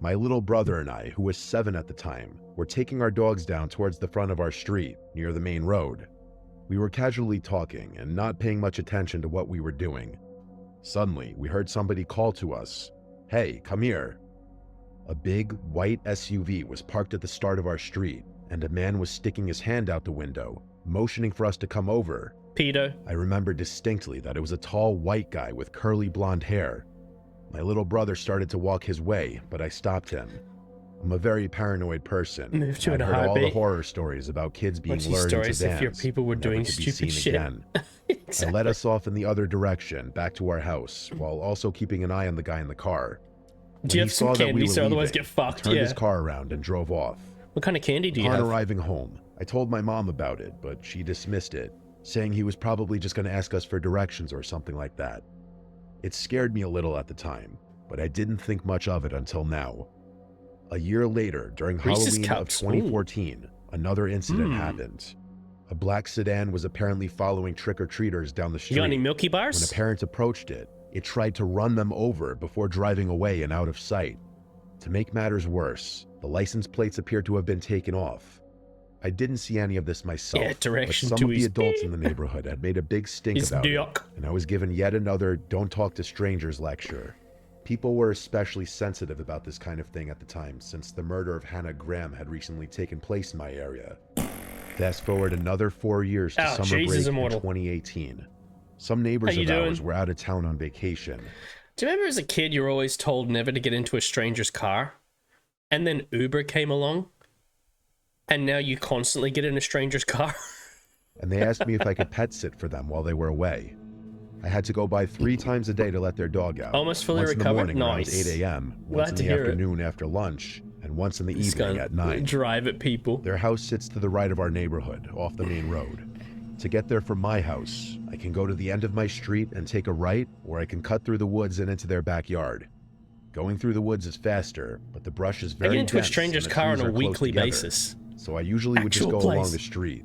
My little brother and I, who was 7 at the time, were taking our dogs down towards the front of our street, near the main road. We were casually talking and not paying much attention to what we were doing. Suddenly, we heard somebody call to us, "Hey, come here." A big, white SUV was parked at the start of our street, and a man was sticking his hand out the window, motioning for us to come over. Pedo. I remember distinctly that it was a tall white guy with curly blonde hair. My little brother started to walk his way, but I stopped him. I'm a very paranoid person. Move to I'd in a heard all the heartbeat. horror stories about kids being What's these lured into stories if your vans, people were never doing to be stupid seen shit? again. Exactly. I led us off in the other direction, back to our house, while also keeping an eye on the guy in the car. Do you When have he some saw that we candy were so otherwise leaving, get fucked? he turned Yeah. his car around and drove off. What kind of candy do you Upon have? arriving home, I told my mom about it, but she dismissed it, saying he was probably just going to ask us for directions or something like that. It scared me a little at the time, but I didn't think much of it until now. A year later, during Reese's Halloween of Cups. 2014, another incident happened. A black sedan was apparently following trick-or-treaters down the street. You got any Milky When Bars? a parent approached it, it tried to run them over before driving away and out of sight. To make matters worse, the license plates appeared to have been taken off. I didn't see any of this myself, Yeah, but direction some to of the his adults in the neighborhood had made a big stink His about it, dick. and I was given yet another "don't talk to strangers" lecture. People were especially sensitive about this kind of thing at the time, since the murder of Hannah Graham had recently taken place in my area. Fast forward another 4 years to Oh, summer Jesus, break in immortal. 2018. Some neighbors How you of ours doing? were out of town on vacation. Do you remember as a kid you were always told never to get into a stranger's car? And then Uber came along? And now you constantly get in a stranger's car? And they asked me if I could pet sit for them while they were away. I had to go by 3 times a day to let their dog out. Almost fully once recovered? in the morning Nice. around 8 a.m., Glad once in to the hear it. afternoon after lunch, and once in the Just evening gonna at 9. drive at people. Their house sits to the right of our neighborhood, off the main road. To get there from my house, I can go to the end of my street and take a right, or I can cut through the woods and into their backyard. Going through the woods is faster, but the brush is I very get into a dense stranger's and the car on trees a are close weekly together, basis. so I usually would just Actual go along place. the street.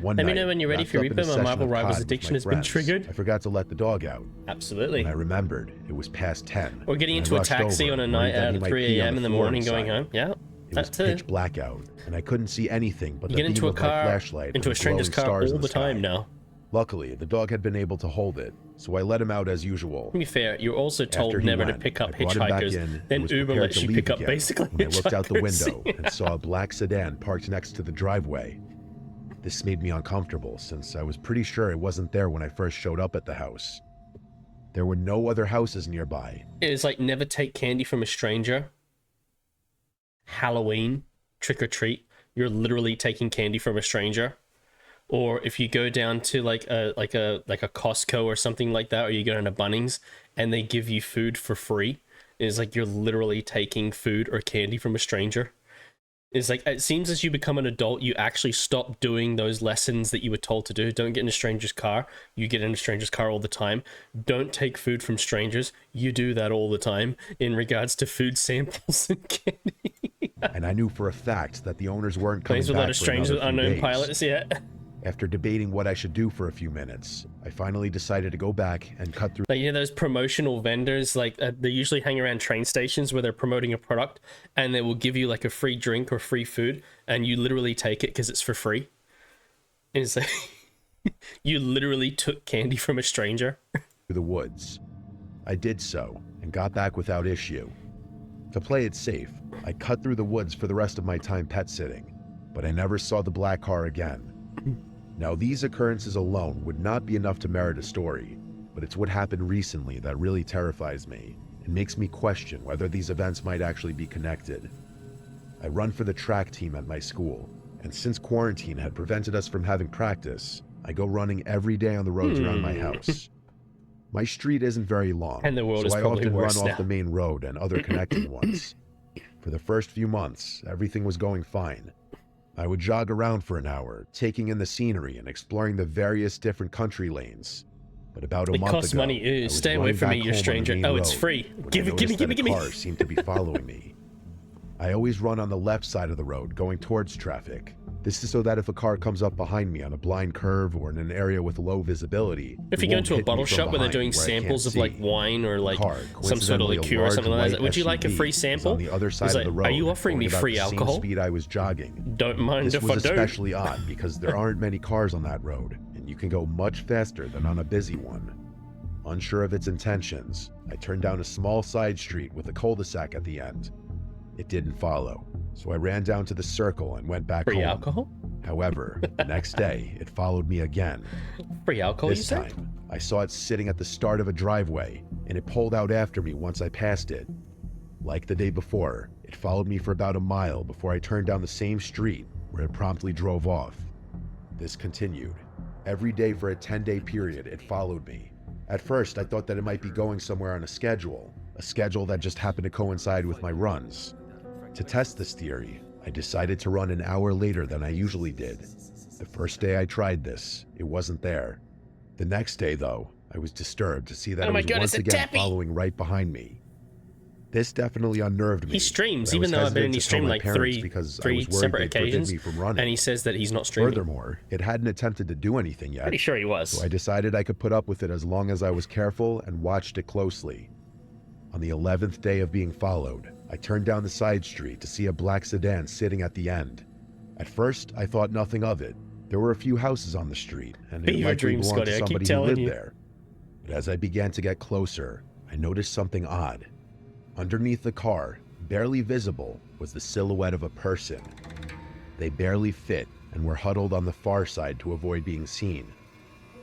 One Let me night, know when you're ready wrapped for up in a Reaper. My session Marvel of Rivals COD with addiction my has been friends, triggered. I forgot to let the dog out. Absolutely. When I remembered, it was past 10. Or getting and I into a rushed taxi over, on a worried night that out he at might 3 pee on a.m. in the floor morning going inside. home. Yeah. It was That's pitch black out, and I couldn't see anything but You the get beam into a of my car, flashlight into a and stranger's glowing car stars all in the time sky. now. Luckily, the dog had been able to hold it, so I let him out as usual. To be fair, you're also told After he never to went, pick up I brought him back hitchhikers. in and Then was Uber prepared lets to you leave pick up again basically when I looked out the hitchhikers. window and saw a black sedan parked next to the driveway. This made me uncomfortable since I was pretty sure it wasn't there when I first showed up at the house. There were no other houses nearby. It is like never take candy from a stranger. Halloween, trick or treat. You're literally taking candy from a stranger. Or if you go down to like a Costco or something like that, or you go down to Bunnings and they give you food for free, it's like you're literally taking food or candy from a stranger. It's like, it seems as you become an adult, you actually stop doing those lessons that you were told to do. Don't get in a stranger's car. You get in a stranger's car all the time. Don't take food from strangers. You do that all the time in regards to food samples and candy. And I knew for a fact that the owners weren't coming Planes with a lot back of for strangers another with few unknown days. pilots, yeah. After debating what I should do for a few minutes, I finally decided to go back and cut through Like, you know, those promotional vendors, like they usually hang around train stations where they're promoting a product, and they will give you like a free drink or free food, and you literally take it because it's for free. And it's like you literally took candy from a stranger. the woods. I did so and got back without issue. To play it safe, I cut through the woods for the rest of my time pet sitting, but I never saw the black car again. Now, these occurrences alone would not be enough to merit a story, but it's what happened recently that really terrifies me and makes me question whether these events might actually be connected. I run for the track team at my school, and since quarantine had prevented us from having practice, I go running every day on the roads around my house. My street isn't very long, And the world so is I probably often run worse now. off the main road and other connecting ones. For the first few months, everything was going fine. I would jog around for an hour, taking in the scenery and exploring the various different country lanes. But about a It month costs ago, money. I Ew, was stay away running from me, back you home on the stranger. main Oh, it's road free. when Give I it, give me, noticed give me, that give a me. car seemed to be following me. I always run on the left side of the road, going towards traffic. This is so that if a car comes up behind me on a blind curve or in an area with low visibility, If it you go won't into a hit me bottle from shop where they're behind doing where I can't samples of like see. wine or like Car, some sort of coincidentally, a liqueur or large something like that, white would you like a SUV, free was sample? on the other side It's of the like, road, are you offering me going about free the same alcohol? speed I was jogging. Don't mind This if was I do. especially odd because there aren't many cars on that road, and you can go much faster than on a busy one. Unsure of its intentions, I turned down a small side street with a cul-de-sac at the end. It didn't follow, so I ran down to the circle and went back Free home. alcohol? However, the next day, it followed me again. Free alcohol, you This said? time, I saw it sitting at the start of a driveway, and it pulled out after me once I passed it. Like the day before, it followed me for about a mile before I turned down the same street, where it promptly drove off. This continued. Every day for a 10-day period, it followed me. At first, I thought that it might be going somewhere on a schedule that just happened to coincide with my runs. To test this theory, I decided to run an hour later than I usually did. The first day I tried this, it wasn't there. The next day, though, I was disturbed to see that Oh it my was God, once it's a again tappy! following right behind me. This definitely unnerved me. He streams, but I even was though I've been in hesitant his to tell stream my like parents three because I was worried separate they'd forbid occasions, me from running. and he says that he's not streaming. Furthermore, it hadn't attempted to do anything yet. Pretty sure he was. So I decided I could put up with it as long as I was careful and watched it closely. On the 11th day of being followed, I turned down the side street to see a black sedan sitting at the end. At first, I thought nothing of it. There were a few houses on the street, and it Beaver likely dreams, belonged Scotty, to I keep somebody who telling lived you. there. But as I began to get closer, I noticed something odd. Underneath the car, barely visible, was the silhouette of a person. They barely fit and were huddled on the far side to avoid being seen.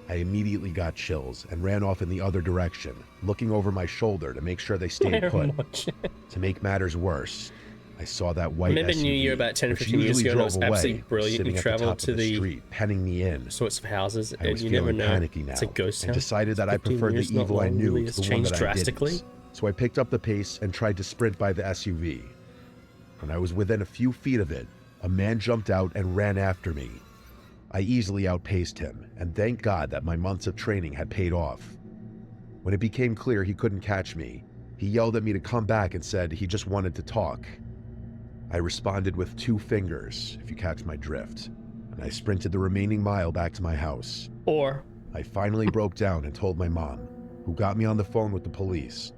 I immediately got chills and ran off in the other direction, looking over my shoulder to make sure they stayed Very put. much. To make matters worse, I saw that white remember SUV, New Year about 10 or which 15 years usually ago, and it was drove away, absolutely brilliant. sitting You at the traveled top to of the the street, penning me in. sorts of houses, I and was you never feeling know. panicky now, It's a ghost and town. decided that I 15 preferred years, the not evil I long, knew really. to It's the one changed that drastically. I didn't. So I picked up the pace and tried to sprint by the SUV. When I was within a few feet of it, a man jumped out and ran after me. I easily outpaced him, and thank God that my months of training had paid off. When it became clear he couldn't catch me, he yelled at me to come back and said he just wanted to talk. I responded with 2 fingers, if you catch my drift, and I sprinted the remaining mile back to my house. Or I finally broke down and told my mom, who got me on the phone with the police.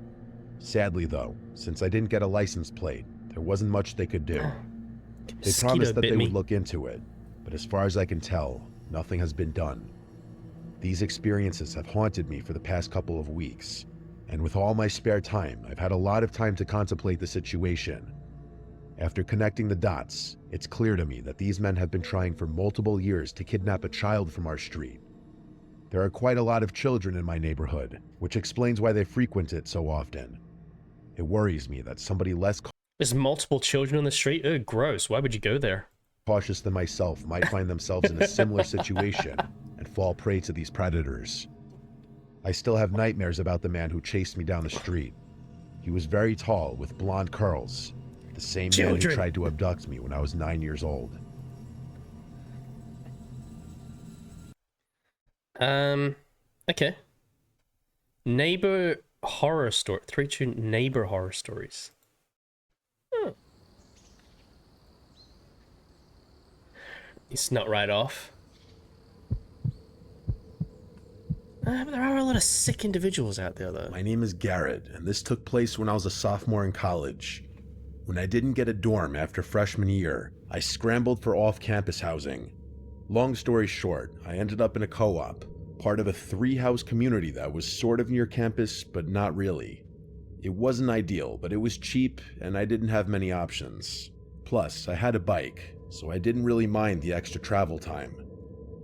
Sadly though, since I didn't get a license plate, there wasn't much they could do. They mosquito promised that bit they me. would look into it, but as far as I can tell, nothing has been done. These experiences have haunted me for the past couple of weeks, and with all my spare time, I've had a lot of time to contemplate the situation. After connecting the dots, it's clear to me that these men have been trying for multiple years to kidnap a child from our street. There are quite a lot of children in my neighborhood, which explains why they frequent it so often. It worries me that somebody less there's multiple children on the street. Ugh, gross. Why would you go there? cautious than myself might find themselves in a similar situation and fall prey to these predators. I still have nightmares about the man who chased me down the street. He was very tall with blonde curls, the same man who Children. tried to abduct me when I was 9 years old. Okay. Neighbor horror story. 3 neighbor horror stories. It's not right off. But there are a lot of sick individuals out there, though. My name is Garrett, and this took place when I was a sophomore in college. When I didn't get a dorm after freshman year, I scrambled for off-campus housing. Long story short, I ended up in a co-op, part of a 3-house community that was sort of near campus, but not really. It wasn't ideal, but it was cheap, and I didn't have many options. Plus, I had a bike, so I didn't really mind the extra travel time.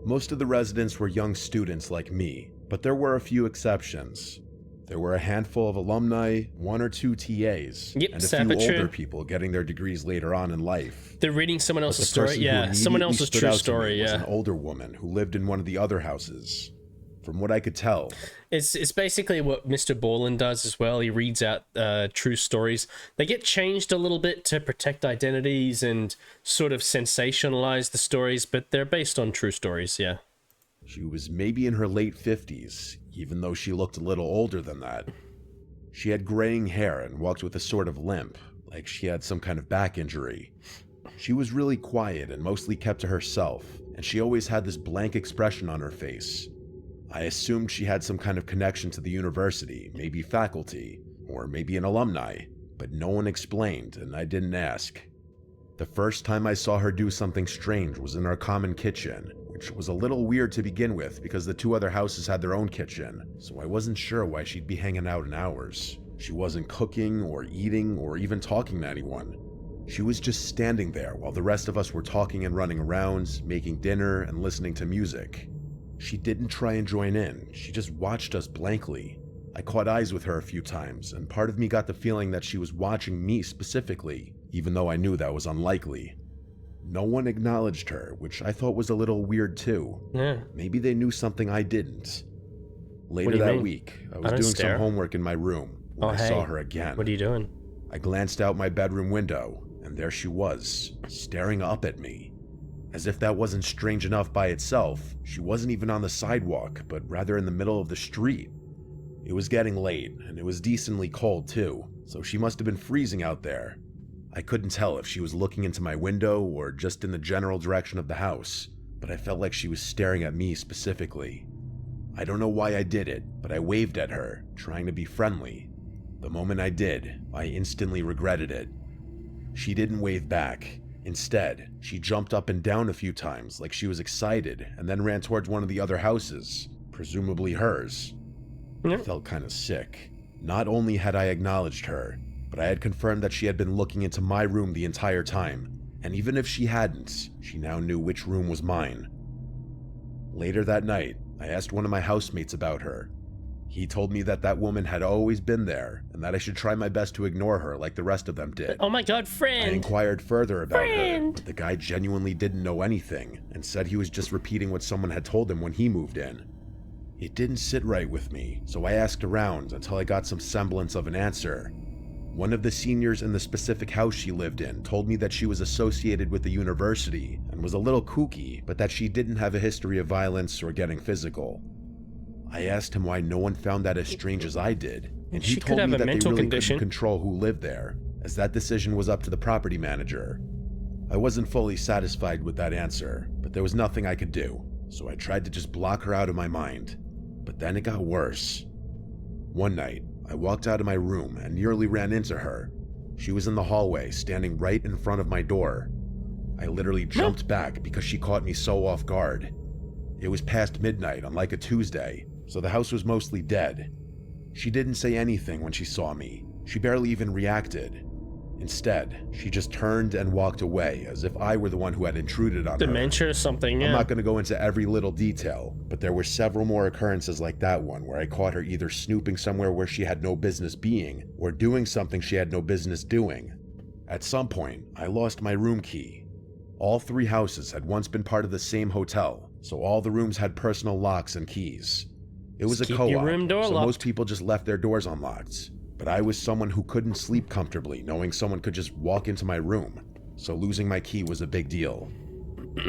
Most of the residents were young students like me, but there were a few exceptions. There were a handful of alumni, 1 or 2 TAs, Yep, and a sad few but true. older people getting their degrees later on in life. They're reading someone But else's the person story. who Yeah, someone immediately else's stood true out to me story. was Yeah. an older woman who lived in one of the other houses. From what I could tell, It's basically what Mr. Borland does as well. He reads out true stories. They get changed a little bit to protect identities and sort of sensationalize the stories, but they're based on true stories, yeah. she was maybe in her late 50s, even though she looked a little older than that. She had graying hair and walked with a sort of limp, like she had some kind of back injury. She was really quiet and mostly kept to herself, and she always had this blank expression on her face. I assumed she had some kind of connection to the university, maybe faculty, or maybe an alumni, but no one explained, and I didn't ask. The first time I saw her do something strange was in our common kitchen, which was a little weird to begin with because the 2 other houses had their own kitchen, so I wasn't sure why she'd be hanging out in ours. She wasn't cooking or eating or even talking to anyone. She was just standing there while the rest of us were talking and running around, making dinner and listening to music. She didn't try and join in, she just watched us blankly. I caught eyes with her a few times, and part of me got the feeling that she was watching me specifically, even though I knew that was unlikely. No one acknowledged her, which I thought was a little weird too. Yeah. Maybe they knew something I didn't. Later do you that mean? week, I I was don't doing stare. some homework in my room when Oh, I saw hey. her again. What are you doing? I glanced out my bedroom window, and there she was, staring up at me. As if that wasn't strange enough by itself, she wasn't even on the sidewalk, but rather in the middle of the street. It was getting late, and it was decently cold too, so she must have been freezing out there. I couldn't tell if she was looking into my window or just in the general direction of the house, but I felt like she was staring at me specifically. I don't know why I did it, but I waved at her, trying to be friendly. The moment I did, I instantly regretted it. She didn't wave back. Instead, she jumped up and down a few times like she was excited and then ran towards one of the other houses, presumably hers. I felt kind of sick. Not only had I acknowledged her, but I had confirmed that she had been looking into my room the entire time, and even if she hadn't, she now knew which room was mine. Later that night, I asked one of my housemates about her. He told me that that woman had always been there, and that I should try my best to ignore her like the rest of them did. Oh my god, I friend! inquired further about her, Friend! but the guy genuinely didn't know anything, and said he was just repeating what someone had told him when he moved in. It didn't sit right with me, so I asked around until I got some semblance of an answer. One of the seniors in the specific house she lived in told me that she was associated with the university and was a little kooky, but that she didn't have a history of violence or getting physical. I asked him why no one found that as strange as I did, and he She could told have me a that they mental really condition. couldn't control who lived there, as that decision was up to the property manager. I wasn't fully satisfied with that answer, but there was nothing I could do, so I tried to just block her out of my mind. But then it got worse. One night, I walked out of my room and nearly ran into her. She was in the hallway, standing right in front of my door. I literally jumped back because she caught me so off guard. It was past midnight on like a Tuesday, so the house was mostly dead. She didn't say anything when she saw me. She barely even reacted. Instead, she just turned and walked away as if I were the one who had intruded on her. Dementia or something, yeah. I'm not going to go into every little detail, but there were several more occurrences like that one where I caught her either snooping somewhere where she had no business being or doing something she had no business doing. At some point, I lost my room key. All 3 houses had once been part of the same hotel, so all the rooms had personal locks and keys. It was Just a keep your co-op, room door so locked. most people just left their doors unlocked. But I was someone who couldn't sleep comfortably knowing someone could just walk into my room, so losing my key was a big deal.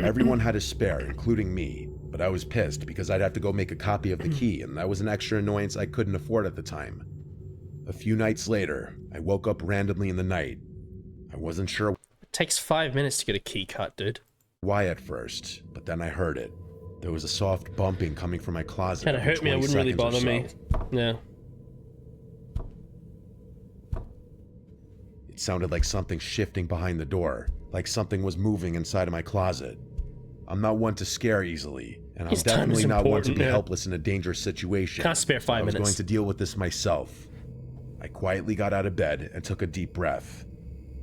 Everyone had a spare, including me, but I was pissed because I'd have to go make a copy of the key, and that was an extra annoyance I couldn't afford at the time. A few nights later, I woke up randomly in the night. I wasn't sure It takes 5 minutes to get a key cut, dude. why at first, but then I heard it. There was a soft bumping coming from my closet. Kinda every hurt me, it 20 wouldn't really seconds or bother me. so. Yeah. It sounded like something shifting behind the door, like something was moving inside of my closet. I'm not one to scare easily, and I'm His time is definitely not one to important, be yeah. helpless in a dangerous situation. Can't spare 5 I was minutes. going to deal with this myself. I quietly got out of bed and took a deep breath.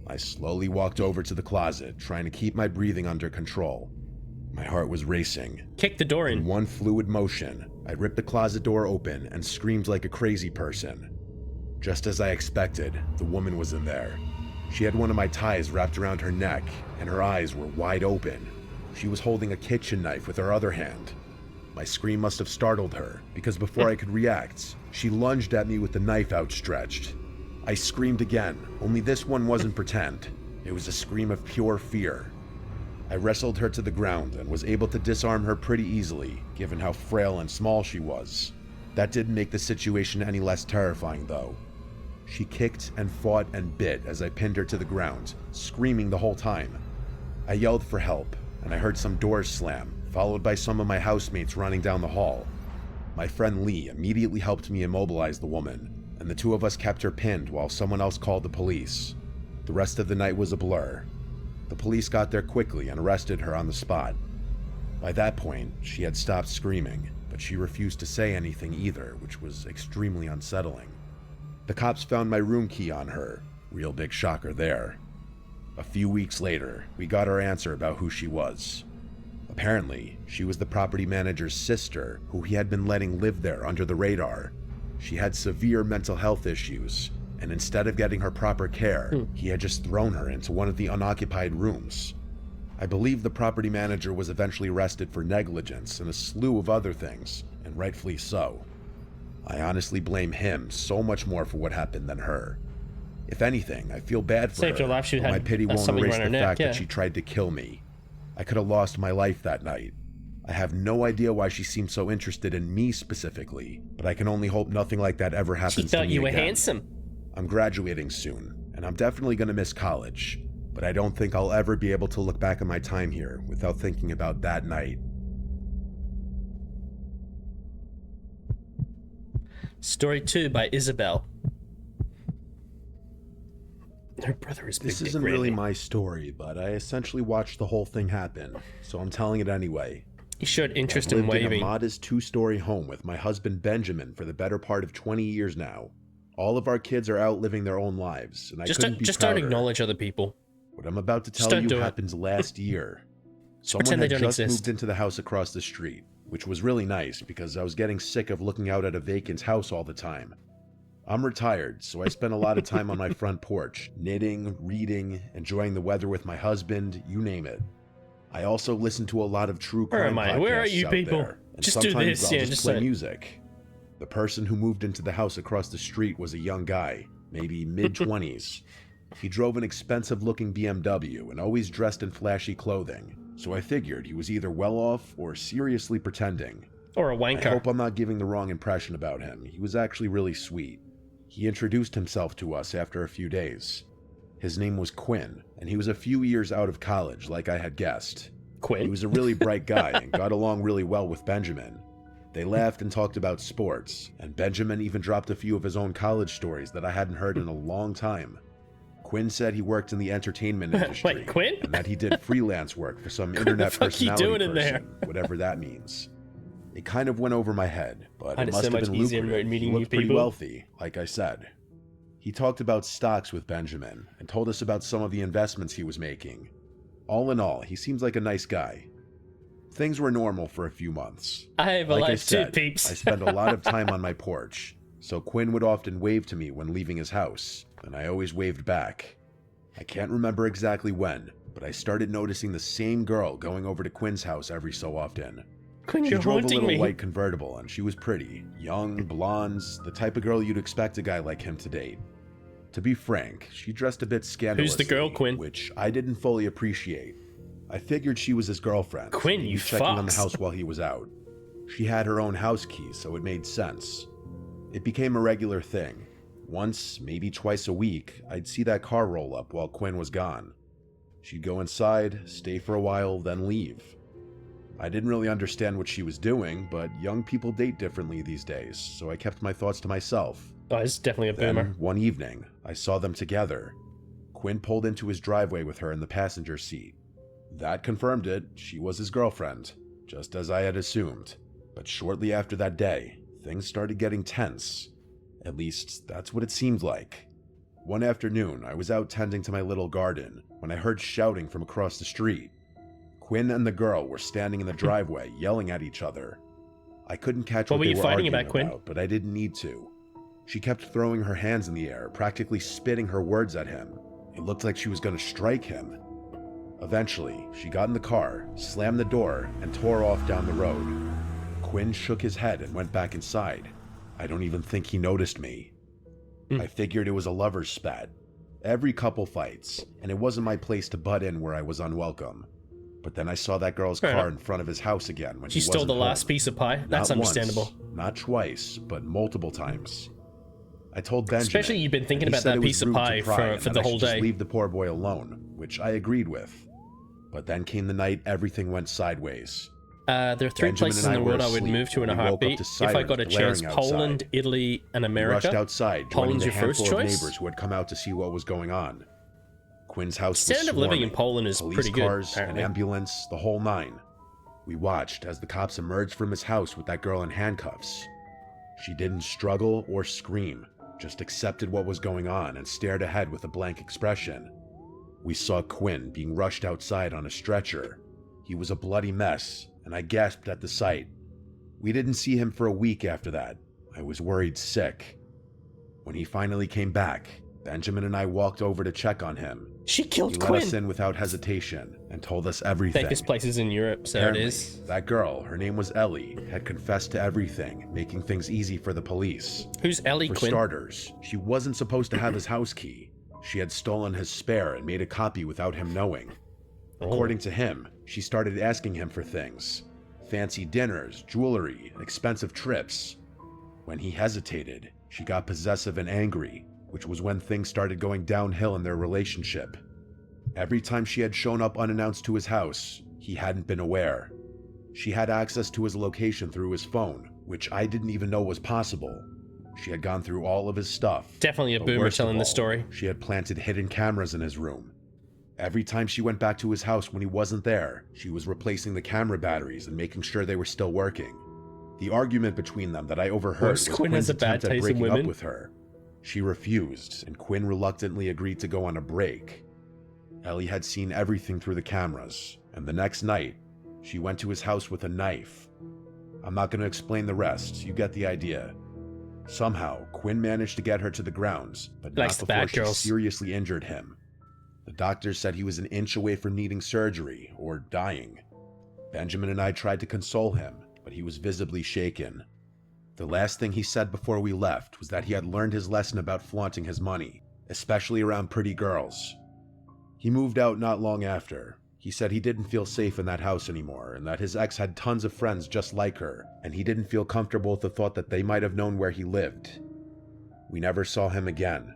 I slowly walked over to the closet, trying to keep my breathing under control. My heart was racing. Kick the door In in. one fluid motion, I ripped the closet door open and screamed like a crazy person. Just as I expected, the woman was in there. She had one of my ties wrapped around her neck, and her eyes were wide open. She was holding a kitchen knife with her other hand. My scream must have startled her, because before I could react, she lunged at me with the knife outstretched. I screamed again, only this one wasn't pretend. It was a scream of pure fear. I wrestled her to the ground and was able to disarm her pretty easily, given how frail and small she was. That didn't make the situation any less terrifying, though. She kicked and fought and bit as I pinned her to the ground, screaming the whole time. I yelled for help, and I heard some doors slam, followed by some of my housemates running down the hall. My friend Lee immediately helped me immobilize the woman, and the two of us kept her pinned while someone else called the police. The rest of the night was a blur. The police got there quickly and arrested her on the spot. By that point, she had stopped screaming, but she refused to say anything either, which was extremely unsettling. The cops found my room key on her. Real big shocker there. A few weeks later, we got our answer about who she was. Apparently, she was the property manager's sister, who he had been letting live there under the radar. She had severe mental health issues, and instead of getting her proper care, he had just thrown her into one of the unoccupied rooms. I believe the property manager was eventually arrested for negligence and a slew of other things, and rightfully so. I honestly blame him so much more for what happened than her. If anything, I feel bad for Saved her, her life. She but my had pity won't something erase around the her neck, fact yeah. that she tried to kill me. I could have lost my life that night. I have no idea why she seemed so interested in me specifically, but I can only hope nothing like that ever She happens to thought me you were again. handsome. I'm graduating soon, and I'm definitely going to miss college, but I don't think I'll ever be able to look back on my time here without thinking about that night. Story 2 by Isabel. Her brother is This Big isn't Dick really Randy. my story, but I essentially watched the whole thing happen, so I'm telling it anyway. He showed interest I've in lived in a waving. modest two-story home with my husband Benjamin for the better part of 20 years now. All of our kids are out living their own lives, and I Just couldn't be don't prouder. acknowledge other people. What I'm about to Just tell don't you do it. happened last year. Someone pretend had they don't just exist. moved into the house across the street, which was really nice because I was getting sick of looking out at a vacant house all the time. I'm retired, so I spend a lot of time on my front porch, knitting, reading, enjoying the weather with my husband, you name it. I also listen to a lot of true Where crime am I? podcasts Where are you out people? there, and Just do sometimes this, I'll yeah, just just play say it. music. The person who moved into the house across the street was a young guy, maybe mid-20s. He drove an expensive-looking BMW and always dressed in flashy clothing, so I figured he was either well-off or seriously pretending. Or a I wanker. hope I'm not giving the wrong impression about him. He was actually really sweet. He introduced himself to us after a few days. His name was Quinn, and he was a few years out of college, like I had guessed. Quinn? He was a really bright guy and got along really well with Benjamin. They laughed and talked about sports, and Benjamin even dropped a few of his own college stories that I hadn't heard in a long time. Quinn said he worked in the entertainment industry, Wait, Quinn? and that he did freelance work for some What internet the fuck you personality doing in there? person, whatever that means. It kind of went over my head, but I'd it have must so have much been easier lucrative. meeting He new looked pretty people. wealthy, like I said. He talked about stocks with Benjamin and told us about some of the investments he was making. All in all, he seems like a nice guy. Things were normal for a few months. I have a Like I life too, said, peeps. I spend a lot of time on my porch, so Quinn would often wave to me when leaving his house, and I always waved back. I can't remember exactly when, but I started noticing the same girl going over to Quinn's house every so often. Quinn, She you're drove a haunting little me. white convertible, and she was pretty. Young, blonde, the type of girl you'd expect a guy like him to date. To be frank, she dressed a bit scandalously, Who's the girl, Quinn? which I didn't fully appreciate. I figured she was his girlfriend. Quinn, maybe you checking on the fox. house while he was out. She had her own house key, so it made sense. It became a regular thing. Once, maybe twice a week, I'd see that car roll up while Quinn was gone. She'd go inside, stay for a while, then leave. I didn't really understand what she was doing, but young people date differently these days, so I kept my thoughts to myself. Oh, it's definitely a boomer. Then, one evening, I saw them together. Quinn pulled into his driveway with her in the passenger seat. That confirmed it. She was his girlfriend, just as I had assumed. But shortly after that day, things started getting tense. At least, that's what it seemed like. One afternoon, I was out tending to my little garden when I heard shouting from across the street. Quinn and the girl were standing in the driveway, yelling at each other. I couldn't catch what were they you were fighting arguing about, Quinn? but I didn't need to. She kept throwing her hands in the air, practically spitting her words at him. It looked like she was going to strike him. Eventually, she got in the car, slammed the door, and tore off down the road. Quinn shook his head and went back inside. I don't even think he noticed me. I figured it was a lover's spat. Every couple fights, and it wasn't my place to butt in where I was unwelcome. But then I saw that girl's Fair car enough. in front of his house again when She he stole wasn't the last home. piece of pie. That's Not once, understandable. not twice, but multiple times. I told Benjamin. Especially you've been thinking and he about said that it was piece of rude to pie pry for and the that I whole should just day. leave the poor boy alone, which I agreed with. But then came the night everything went sideways. There are 3 Benjamin places in and I the were world I would asleep move to in a when we woke up heartbeat to if I got a sirens chance. blaring Poland, outside. Italy, and We rushed America. outside, joining Poland's the your first handful of choice? neighbors who had come out to see what was going on. Quinn's house was Standard of living in swarming. Poland is Police pretty good, cars, an apparently. ambulance, the whole nine. We watched as the cops emerged from his house with that girl in handcuffs. She didn't struggle or scream, just accepted what was going on and stared ahead with a blank expression. We saw Quinn being rushed outside on a stretcher. He was a bloody mess, and I gasped at the sight. We didn't see him for a week after that. I was worried sick. When he finally came back, Benjamin and I walked over to check on him. She killed He Quinn. let us in without hesitation and told us everything. Safest places in Europe, so Apparently, it is. that girl, her name was Ellie, had confessed to everything, making things easy for the police. Who's Ellie For Quinn? starters, she wasn't supposed to have his house key. She had stolen his spare and made a copy without him knowing. Oh. According to him, she started asking him for things. Fancy dinners, jewelry, expensive trips. When he hesitated, she got possessive and angry, which was when things started going downhill in their relationship. Every time she had shown up unannounced to his house, he hadn't been aware. She had access to his location through his phone, which I didn't even know was possible. She had gone through all of his stuff. Definitely a But boomer worst of telling the all, story. She had planted hidden cameras in his room. Every time she went back to his house when he wasn't there, she was replacing the camera batteries and making sure they were still working. The argument between them that I overheard Worse, was Quinn Quinn's has a bad attempt at taste in breaking up women. with her. She refused, and Quinn reluctantly agreed to go on a break. Ellie had seen everything through the cameras, and the next night, she went to his house with a knife. I'm not going to explain the rest, you get the idea. Somehow, Quinn managed to get her to the grounds, but Likes not the before bad she girls. seriously injured him. The doctors said he was an inch away from needing surgery or dying. Benjamin and I tried to console him, but he was visibly shaken. The last thing he said before we left was that he had learned his lesson about flaunting his money, especially around pretty girls. He moved out not long after. He said he didn't feel safe in that house anymore, and that his ex had tons of friends just like her, and he didn't feel comfortable with the thought that they might have known where he lived. We never saw him again.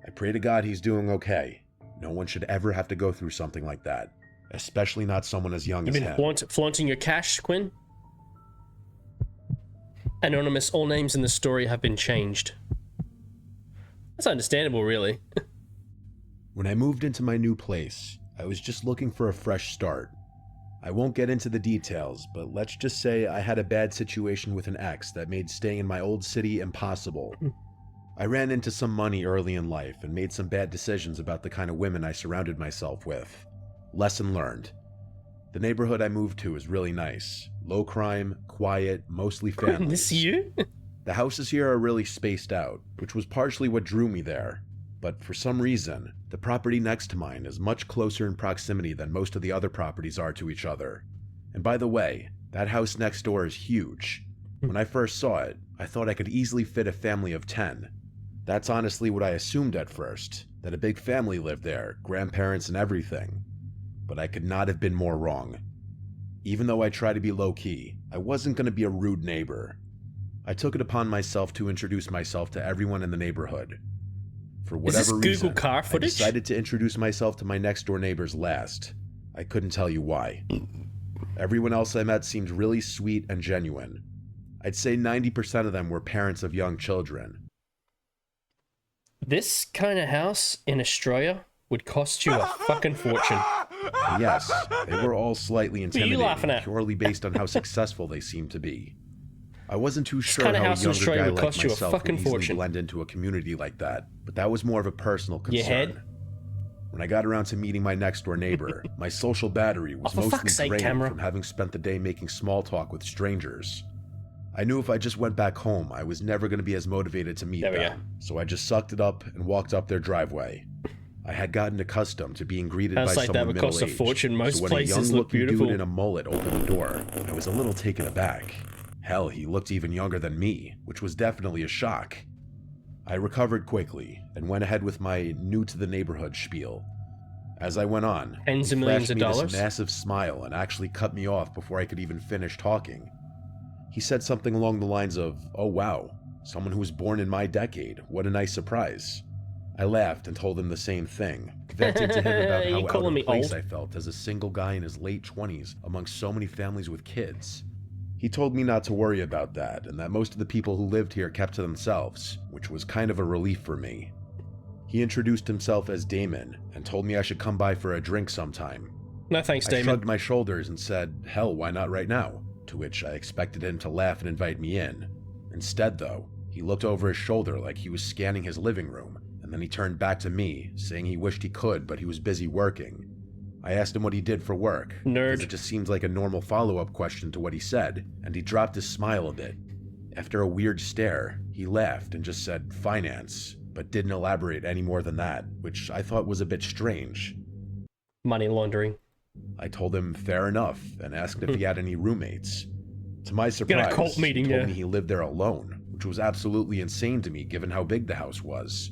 I pray to God he's doing okay. No one should ever have to go through something like that, especially not someone as young You've as been him. flaunting your cash, Quinn? Anonymous, all names in the story have been changed. That's understandable, really. When I moved into my new place, I was just looking for a fresh start. I won't get into the details, but let's just say I had a bad situation with an ex that made staying in my old city impossible. I ran into some money early in life and made some bad decisions about the kind of women I surrounded myself with. Lesson learned. The neighborhood I moved to is really nice. Low crime, quiet, mostly families. This you? The houses here are really spaced out, which was partially what drew me there. But for some reason, the property next to mine is much closer in proximity than most of the other properties are to each other. And by the way, that house next door is huge. When I first saw it, I thought I could easily fit a family of 10. That's honestly what I assumed at first, that a big family lived there, grandparents and everything. But I could not have been more wrong. Even though I tried to be low-key, I wasn't going to be a rude neighbor. I took it upon myself to introduce myself to everyone in the neighborhood. For Is this whatever Google reason, car I footage? decided to introduce myself to my next-door neighbors last. I couldn't tell you why. Everyone else I met seemed really sweet and genuine. I'd say 90% of them were parents of young children. This kind of house in Australia would cost you a fucking fortune. And yes, they were all slightly What are you intimidating, laughing at? purely based on how successful they seemed to be. I wasn't too sure kind of how a house in younger Australia guy would like cost you a myself fucking could easily fortune. blend into a community like that, but that was more of a personal concern. Your head? When I got around to meeting my next-door neighbor, my social battery was Oh, for fuck's mostly sake, drained camera. from having spent the day making small talk with strangers. I knew if I just went back home, I was never going to be as motivated to meet There we go. them, so I just sucked it up and walked up their driveway. I had gotten accustomed to being greeted House by like that someone would cost a middle-aged, fortune. Most so when places a look young-looking beautiful. dude in a mullet opened the door, I was a little taken aback. Hell, he looked even younger than me, which was definitely a shock. I recovered quickly and went ahead with my new-to-the-neighborhood spiel. As I went on, Tens he of millions flashed of me dollars? this massive smile and actually cut me off before I could even finish talking. He said something along the lines of, "Oh wow, someone who was born in my decade, what a nice surprise." I laughed and told him the same thing, venting to him about You how calling out of me place old? I felt as a single guy in his late 20s among so many families with kids. He told me not to worry about that, and that most of the people who lived here kept to themselves, which was kind of a relief for me. He introduced himself as Damon, and told me I should come by for a drink sometime. No thanks, I Damon. shrugged my shoulders and said, hell, why not right now? To which I expected him to laugh and invite me in. Instead, though, he looked over his shoulder like he was scanning his living room, and then he turned back to me, saying he wished he could, but he was busy working. I asked him what he did for work, Nerd. because it just seems like a normal follow-up question to what he said, and he dropped his smile a bit. After a weird stare, he laughed and just said, finance, but didn't elaborate any more than that, which I thought was a bit strange. Money laundering. I told him fair enough and asked if he had any roommates. To my Got a surprise, cult meeting, he told yeah. me he lived there alone, which was absolutely insane to me given how big the house was.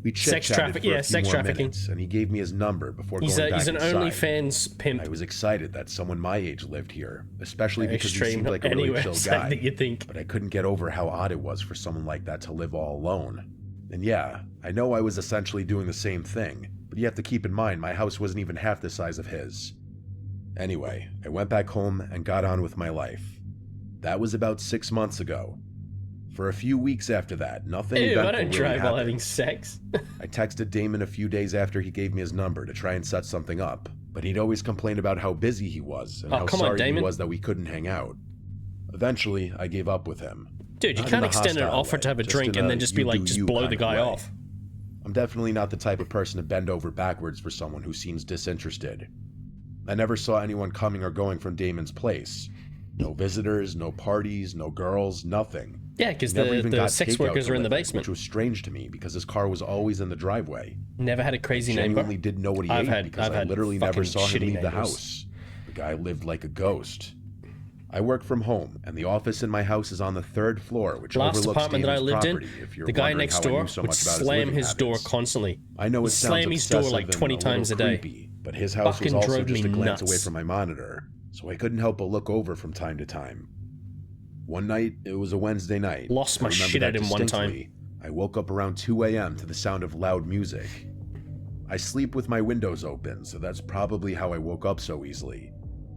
We Sex chit-chatted traffic- for a yeah, few sex more trafficking. minutes, and he gave me his number before He's going back an inside. OnlyFans pimp. I was excited that someone my age lived here, especially because he Extreme seemed like a really anywhere chill side guy. that you think. But I couldn't get over how odd it was for someone like that to live all alone. And yeah, I know I was essentially doing the same thing, but you have to keep in mind my house wasn't even half the size of his. Anyway, I went back home and got on with my life. That was about 6 months ago. For a few weeks after that, nothing Ew, I eventful don't really drive while happened. having sex. I texted Damon a few days after he gave me his number to try and set something up, but he'd always complain about how busy he was and Oh, how come on, sorry he Damon. was that we couldn't hang out. Eventually, I gave up with him. Dude, you Not in can't a extend an hostile offer to way, have a just drink in and a then just be you like, do just you blow kind the of guy way. off. I'm definitely not the type of person to bend over backwards for someone who seems disinterested. I never saw anyone coming or going from Damon's place. No visitors, no parties, no girls, nothing. Yeah, because He never the even got sex takeout workers are in the delivered, basement. which was strange to me because his car was always in the driveway. Never had a crazy neighbor. Genuinely didn't know what he I've ate had- because I've I had literally never fucking saw him shitty leave the neighbors. house. The guy lived like a ghost. I work from home, and the office in my house is on the 3rd floor, which Last overlooks apartment that I Damon's lived in, property, if you're the guy wondering next how I door knew so would much about slam living his door habits. constantly. I know it He'd sounds slam his door obsessive like and 20 a little times a day. creepy, but his house Fucking was also drove just me a glance nuts. away from my monitor, so I couldn't help but look over from time to time. One night, it was a Wednesday night. Lost I my remember shit that at him one time. distinctly. I woke up around 2 a.m. to the sound of loud music. I sleep with my windows open, so that's probably how I woke up so easily.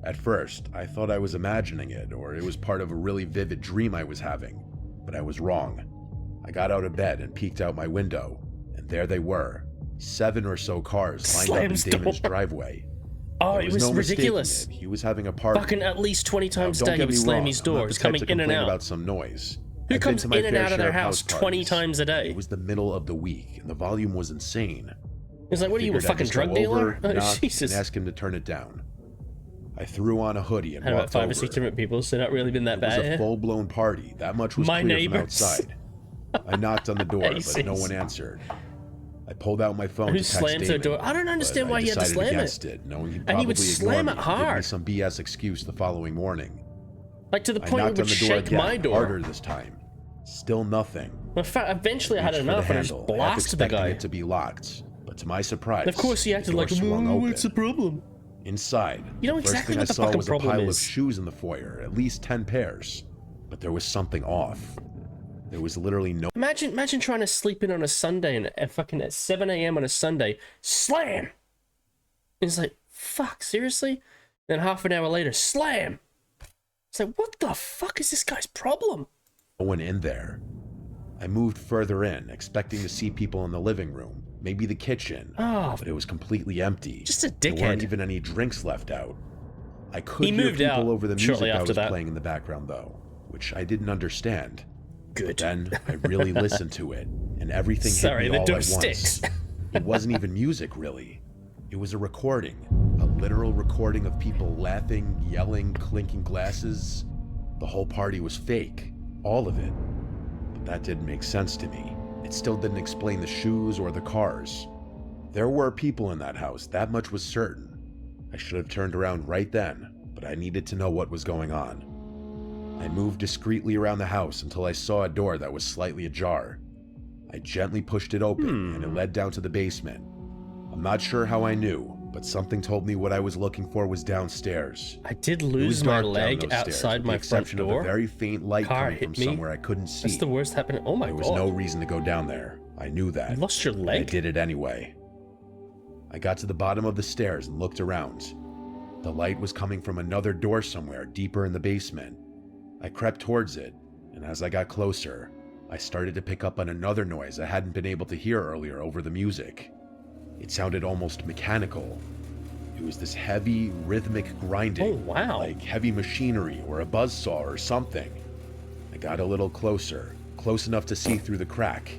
At first, I thought I was imagining it, or it was part of a really vivid dream I was having, but I was wrong. I got out of bed and peeked out my window, and there they were, 7 or so cars lined up in Slams Damon's door. driveway. Oh, There it was no mistaking ridiculous. it. He was having a party. Fucking at least 20 times a Now, day don't he get would me slam wrong, his I'm door. not He the was type coming to in and complain out. about some noise. Who I've been comes to my in and fair out of share their of house 20 parties. times a day? It was the middle of the week, and the volume was insane. He's like, what are you, a Figured I'd fucking just go drug dealer? over, Oh, knock, Jesus. and ask him to turn it down. I threw on a hoodie and Had about walked 5 over. or 6 different people, so not really been that It was bad. a eh? full-blown party. That much was My clear from neighbors. outside. I knocked on the door, but no Jesus. one answered. I pulled out my phone Who to text slams their Damon, door? I don't understand but why he had to decided slam against it. knowing he'd And probably he would slam ignore it me and give me hard. some BS excuse the following morning. Like to the I point where it knocked on would the door shake again, my door. harder this time. Still nothing. In fact, eventually I had Reached for the enough and I just handle, half blasted the expecting guy. it to be locked, but to my surprise, And of course he acted the door like, swung "Oh, open. what's the problem?" Inside, You know the first exactly thing what I the saw fucking was a problem pile of is. shoes in the foyer, at least 10 pairs. But there was something off. There was literally no Imagine trying to sleep in on a Sunday and at fucking at 7 a.m. on a Sunday, slam! And it's like, fuck, seriously? Then half an hour later, slam. It's like, what the fuck is this guy's problem? No one in there. I moved further in, expecting to see people in the living room, maybe the kitchen, but it was completely empty. Just a There weren't dickhead. even any drinks left out. I could He hear moved people out over the music shortly that after was that. playing in the background, though, which I didn't understand. Good. But then I really listened to it, and everything Sorry, hit the me all door at sticks. once. It wasn't even music, really. It was a recording, a literal recording of people laughing, yelling, clinking glasses. The whole party was fake, all of it. But that didn't make sense to me. It still didn't explain the shoes or the cars. There were people in that house, that much was certain. I should have turned around right then, but I needed to know what was going on. I moved discreetly around the house until I saw a door that was slightly ajar. I gently pushed it open, and it led down to the basement. I'm not sure how I knew, but something told me what I was looking for was downstairs. I did It was lose my dark down leg those stairs, outside with my the exception front of door. a very faint light Car coming from hit me. somewhere I couldn't see. That's the worst happening. Oh my There god. was no reason to go down there. I knew that. You lost your and leg? I did it anyway. I got to the bottom of the stairs and looked around. The light was coming from another door somewhere deeper in the basement. I crept towards it, and as I got closer, I started to pick up on another noise I hadn't been able to hear earlier over the music. It sounded almost mechanical. It was this heavy, rhythmic grinding. Oh, wow. Like heavy machinery or a buzzsaw or something. I got a little closer, close enough to see through the crack.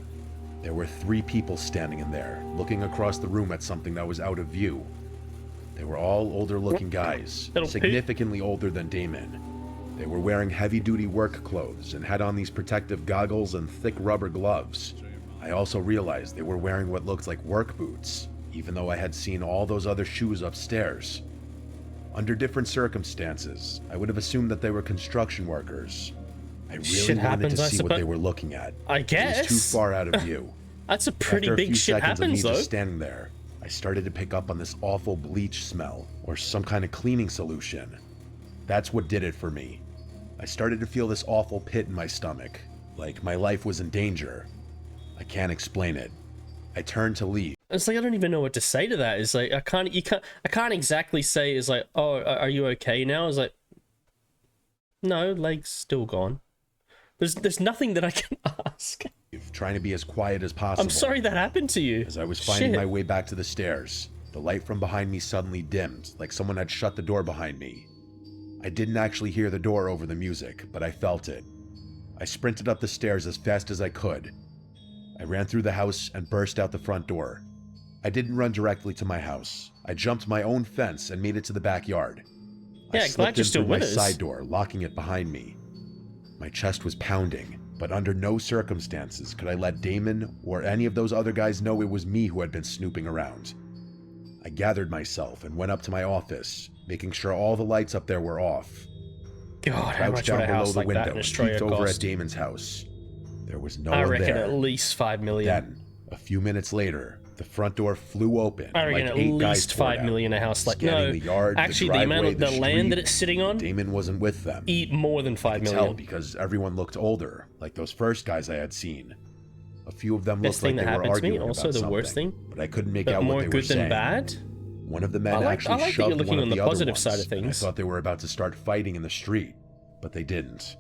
There were 3 people standing in there, looking across the room at something that was out of view. They were all older-looking guys, Little poop. significantly older than Damon. They were wearing heavy-duty work clothes and had on these protective goggles and thick rubber gloves. I also realized they were wearing what looked like work boots, even though I had seen all those other shoes upstairs. Under different circumstances, I would have assumed that they were construction workers. I really Shit wanted happens, to I see what they suppose. were looking at. I It was guess. too far out of view. That's a pretty After a big few shit seconds of me happens, though. just standing there, I started to pick up on this awful bleach smell, or some kind of cleaning solution. That's what did it for me. I started to feel this awful pit in my stomach, like my life was in danger. I can't explain it. I turned to leave. It's like I don't even know what to say to that. It's like I can't exactly say it's like, oh, are you okay now? It's like, no, leg's still gone. There's nothing that I can ask. Trying to be as quiet as possible. I'm sorry that happened to you. As I was finding Shit. my way back to the stairs, the light from behind me suddenly dimmed, like someone had shut the door behind me. I didn't actually hear the door over the music, but I felt it. I sprinted up the stairs as fast as I could. I ran through the house and burst out the front door. I didn't run directly to my house. I jumped my own fence and made it to the backyard. Yeah, I glad slipped you're in still through my with us. side door, locking it behind me. My chest was pounding, but under no circumstances could I let Damon or any of those other guys know it was me who had been snooping around. I gathered myself and went up to my office, making sure all the lights up there were off. God, how Crouched much down would a below house the like window that in and Australia peeked over cost? at Damon's house. There was no I one reckon there. at least 5 million. Then, a few minutes later, the front door flew open. I reckon like at 8 guys least poured 5 out, million a house. Like, scanning no, the yard, actually, the the amount driveway, of the land street. that it's sitting on, Damon wasn't with them. eat more than 5 I could million. tell because everyone looked older, like those first guys I had seen. A few of them Best looked like thing that they were happened to me, arguing also about the something, worst thing, but I couldn't make but out more what they good were than saying. bad. One of the men I like actually that you're shoved looking one on of the the other positive ones, side of and I things. thought they were about to start fighting in the street, but they didn't.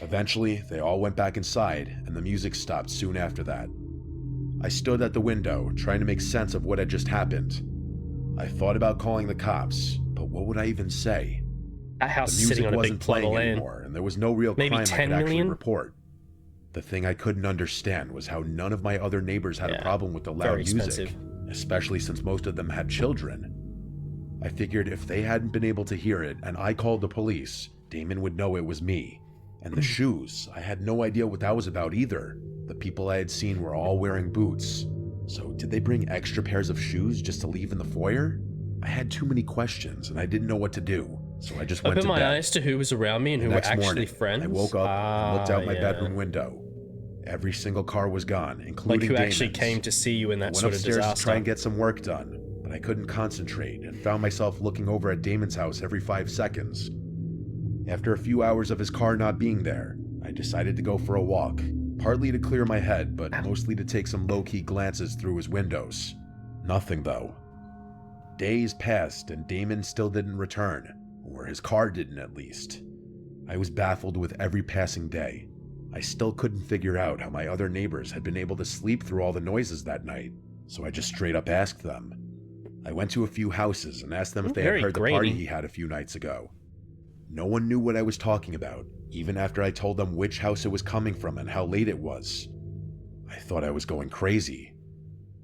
Eventually, they all went back inside, and the music stopped soon after that. I stood at the window, trying to make sense of what had just happened. I thought about calling the cops, but what would I even say? That house The is sitting music on a big wasn't plot of playing land. anymore, and there was no real Maybe crime I 10 could actually million? report. The thing I couldn't understand was how none of my other neighbors had a Yeah, problem with the loud very music, expensive. especially since most of them had children. I figured if they hadn't been able to hear it and I called the police, Damon would know it was me. And the shoes, I had no idea what that was about either. The people I had seen were all wearing boots. So did they bring extra pairs of shoes just to leave in the foyer? I had too many questions and I didn't know what to do, so I just went Open to my bed. eyes to who was around me and The who were next actually morning, friends. I woke up and looked out my yeah. bedroom window. Every single car was gone, Like including who actually Damon's. came to see you in I that went sort of upstairs disaster. to try and get some work done, but I couldn't concentrate and found myself looking over at Damon's house every 5 seconds. After a few hours of his car not being there, I decided to go for a walk, partly to clear my head, but mostly to take some low-key glances through his windows. Nothing, though. Days passed and Damon still didn't return, or his car didn't at least. I was baffled with every passing day. I still couldn't figure out how my other neighbors had been able to sleep through all the noises that night, so I just straight up asked them. I went to a few houses and asked them if they had Very heard the party grainy. he had a few nights ago. No one knew what I was talking about, even after I told them which house it was coming from and how late it was. I thought I was going crazy.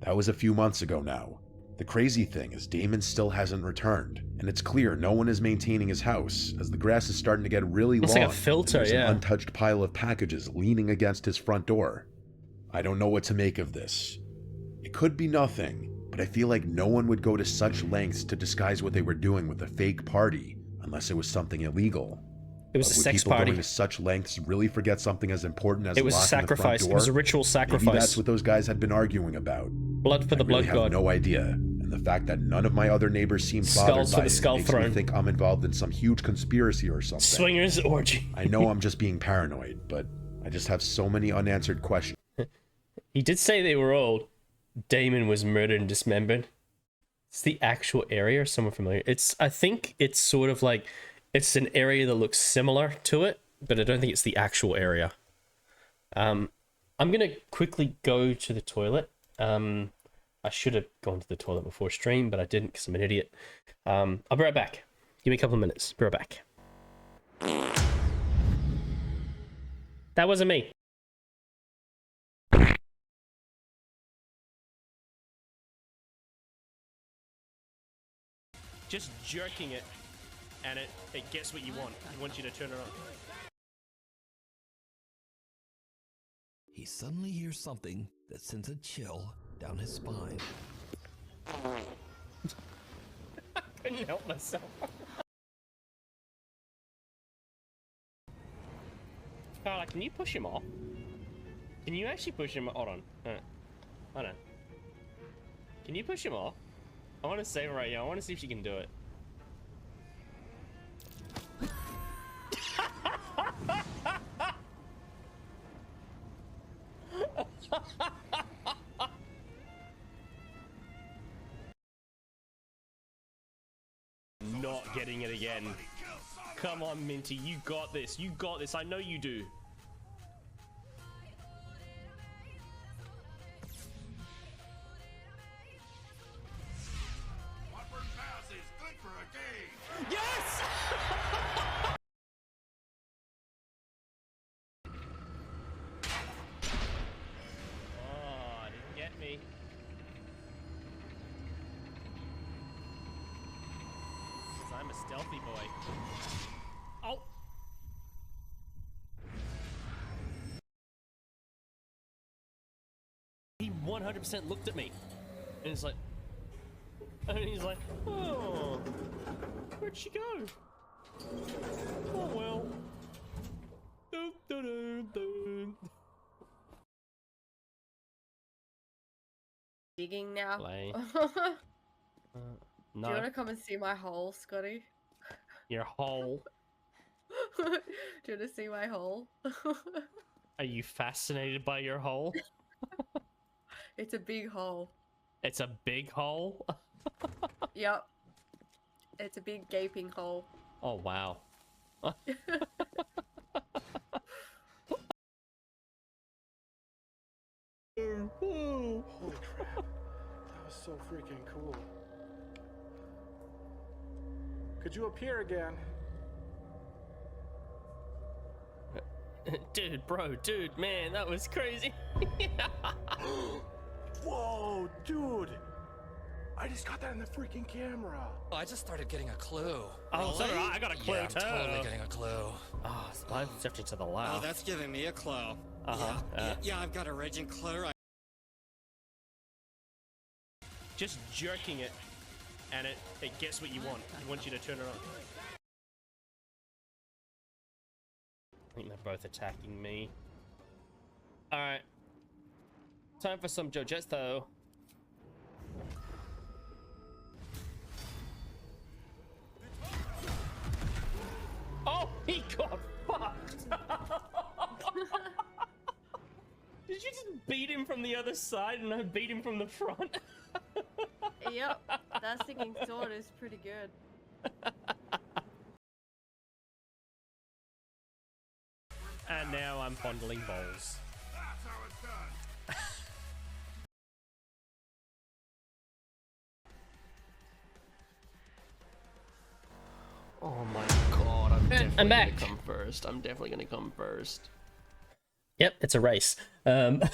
That was a few months ago now. The crazy thing is Damon still hasn't returned, and it's clear no one is maintaining his house, as the grass is starting to get really It's long. like a filter, and there's yeah. an untouched pile of packages leaning against his front door. I don't know what to make of this. It could be nothing, but I feel like no one would go to such lengths to disguise what they were doing with a fake party, unless it was something illegal. It was But a would sex people party. going to such lengths really forget something as important as It was a locking the front sacrifice. It door? was a ritual Maybe sacrifice. that's what those guys had been arguing about. Blood for the I blood really have god. no idea, and the fact that none of my other neighbors seem Skulls bothered for by the it skull makes throne. me think I'm involved in some huge conspiracy or something. Swingers orgy. I know I'm just being paranoid, but I just have so many unanswered questions. He did say they were old. Damon was murdered and dismembered. It's the actual area. Someone familiar? I think it's sort of like, it's an area that looks similar to it, but I don't think it's the actual area. I'm gonna quickly go to the toilet. I should have gone to the toilet before stream, but I didn't because I'm an idiot. I'll be right back. Give me a couple of minutes. Be right back. That wasn't me. Just jerking it, and it gets what you want. It wants you to turn it on. He suddenly hears something that sends a chill down his spine. I couldn't help myself. Carla, can you push him off? Can you actually push him? Hold on. Hold on. Can you push him off? I want to save her right here. I want to see if she can do it. Not getting it again. Come on, Minty. You got this. You got this. I know you do. Yes! Oh, didn't get me. Because I'm a stealthy boy. Oh! He 100% looked at me. And it's like... And he's like, oh, where'd she go? Oh well. Dun, dun, dun, dun. Digging now. Play. Do No, you want to come and see my hole, Scotty? your hole. Do you want to see my hole? Are you fascinated by your hole? It's a big hole. It's a big hole? Yep. It's a big gaping hole. Oh, wow. Holy crap. That was so freaking cool. Could you appear again? Dude, man, that was crazy. Whoa, dude! I just got that in the freaking camera. I just started getting a clue. Oh, so did I got a clue Yeah, I'm too. totally getting a clue. Oh, I'm shifting to the left. Oh, that's giving me a clue. Yeah, I've got a raging clue. Just jerking it, and it gets what you want. It wants you to turn it on. I think they're both attacking me. Alright. Time for some Jojetsu. Oh, he got fucked! Did you just beat him from the other side and I beat him from the front? Yep. That singing sword is pretty good. And now I'm fondling bowls. Oh my god, I'm definitely back. gonna come first. I'm definitely gonna come first. Yep, it's a race. I'm what?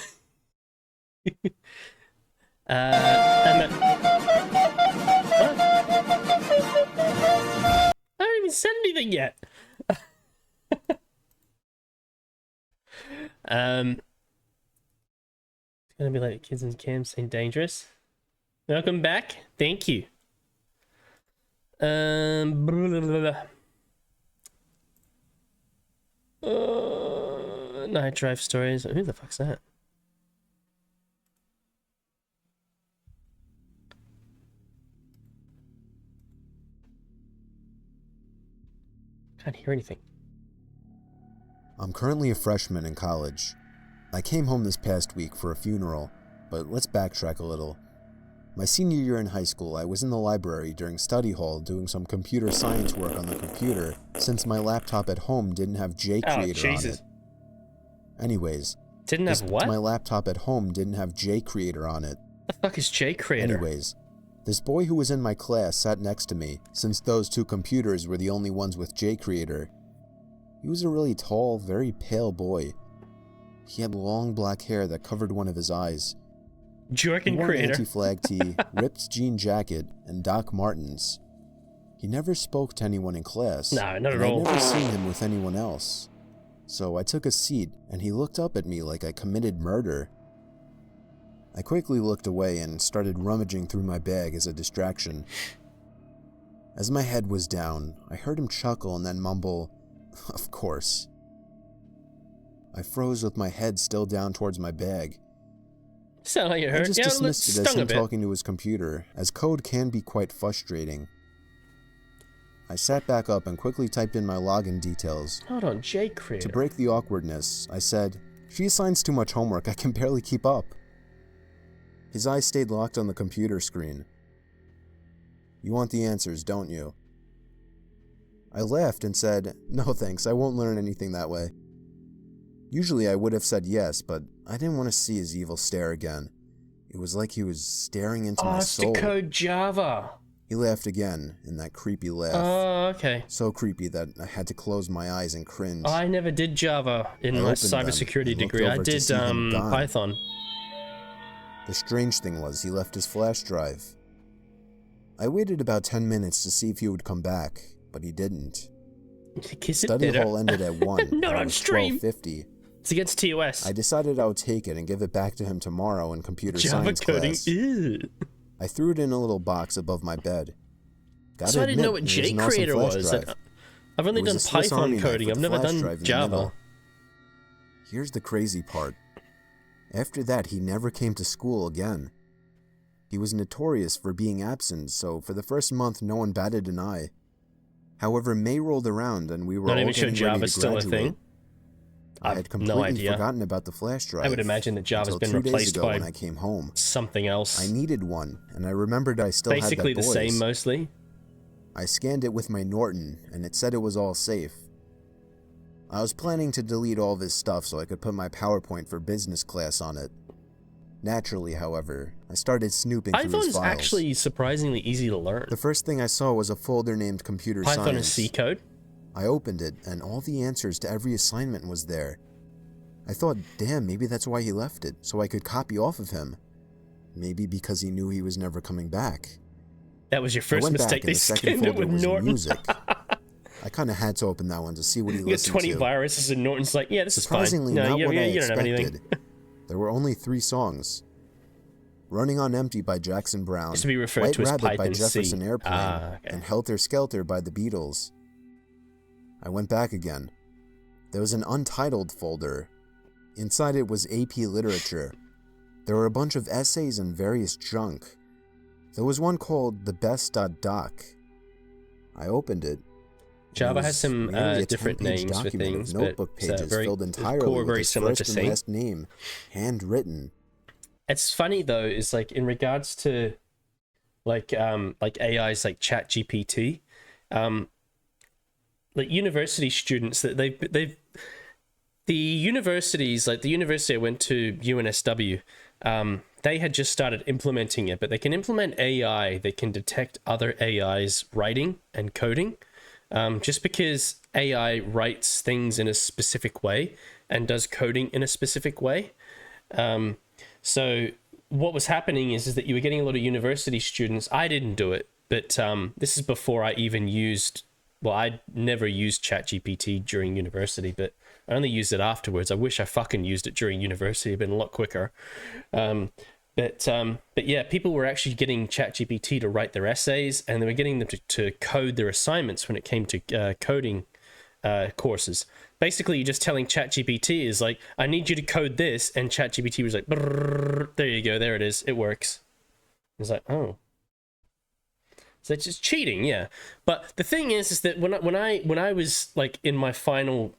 I haven't even said anything yet. It's gonna be like kids in camps ain't dangerous. Welcome back. Thank you. Blah, blah, blah. Night drive stories. Who the fuck's that? Can't hear anything. I'm currently a freshman in college. I came home this past week for a funeral, but let's backtrack a little. My senior year in high school, I was in the library during study hall doing some computer science work on the computer since my laptop at home didn't have JCreator on it. Anyways. Didn't have what? My laptop at home didn't have JCreator on it. The fuck is JCreator? Anyways, this boy who was in my class sat next to me since those two computers were the only ones with JCreator. He was a really tall, very pale boy. He had long black hair that covered one of his eyes. Jorkin He wore an Creator. anti-flag tee, ripped jean jacket, and Doc Martens. He never spoke to anyone in class. No, not at and all. I'd never seen him with anyone else. So I took a seat, and he looked up at me like I committed murder. I quickly looked away and started rummaging through my bag as a distraction. As my head was down, I heard him chuckle and then mumble, "Of course." I froze with my head still down towards my bag. Sound like it I hurt. just Yeah, dismissed it as stung a him bit. talking to his computer, as code can be quite frustrating. I sat back up and quickly typed in my login details. Hold on, JCreator. To break the awkwardness, I said, "She assigns too much homework, I can barely keep up." His eyes stayed locked on the computer screen. "You want the answers, don't you?" I laughed and said, "No thanks, I won't learn anything that way." Usually I would have said yes, but I didn't want to see his evil stare again. It was like he was staring into my it's soul. to code Java. He laughed again, in that creepy laugh. Oh, okay. So creepy that I had to close my eyes and cringe. I never did Java in I my opened them cybersecurity and looked degree. I over to did see him gone. Python. The strange thing was, he left his flash drive. I waited about 10 minutes to see if he would come back, but he didn't. Study hall ended at 1. Not on stream. 12:50. It's against TOS. I decided I would take it and give it back to him tomorrow in computer Java science coding. class. Ew. I threw it in a little box above my bed. Gotta So I didn't know what admit, it was an awesome JCreator flash was. drive. I've only It was done a Swiss Python Army knife coding. with I've a never flash done drive in the Java. middle. Here's the crazy part. After that, he never came to school again. He was notorious for being absent, so for the first month, no one batted an eye. However, May rolled around and we were Not all even sure getting ready Java's to still a graduate. thing. I I've had no completely idea. forgotten about the flash drive. I would imagine that Java's until been 2 days replaced ago by when I came home. something else. I needed one, and I remembered I still Basically had that the boy's. same mostly. I scanned it with my Norton, and it said it was all safe. I was planning to delete all of his stuff so I could put my PowerPoint for business class on it. Naturally, however, I started snooping through his Python's files. actually surprisingly easy to learn. The first thing I saw was a folder named Computer Python Science. and C code. I opened it, and all the answers to every assignment was there. I thought, damn, maybe that's why he left it, so I could copy off of him. Maybe because he knew he was never coming back. That was your I first went mistake. back, They and the second skinned it folder with was Norton. music. I kind of had to open that one to see what he You get listened 20 to. viruses and Norton's like, yeah, this is fine. Surprisingly, No, not you, what I you don't have anything. expected. There were only 3 songs. Running on Empty by Jackson Browne, It's to be referred White to as Rabbit by Python C. Jefferson Airplane, Ah, okay. and Helter Skelter by the Beatles. I went back again. There was an untitled folder. Inside it was AP Literature. There were a bunch of essays and various junk. There was one called The Best.Doc. I opened it. Java has some Nearly a different 10-page names for document of things, but notebook it's pages very, filled the entirely core with very his similar to first and C. last name, handwritten. It's funny though, is like in regards to like AIs like ChatGPT, like university students that the universities, like the university I went to, UNSW, they had just started implementing it, but they can implement AI. They can detect other AIs writing and coding. Just because AI writes things in a specific way and does coding in a specific way. So what was happening is that you were getting a lot of university students. I didn't do it, but this is before I even used, well, I never used ChatGPT during university, but I only used it afterwards. I wish I fucking used it during university. It'd been a lot quicker. But yeah, people were actually getting ChatGPT to write their essays, and they were getting them to code their assignments when it came to coding courses. Basically, you're just telling ChatGPT is like, I need you to code this, and ChatGPT was like, there you go, there it is, it works. It's like, oh. So it's just cheating, yeah. But the thing is that when I was like in my final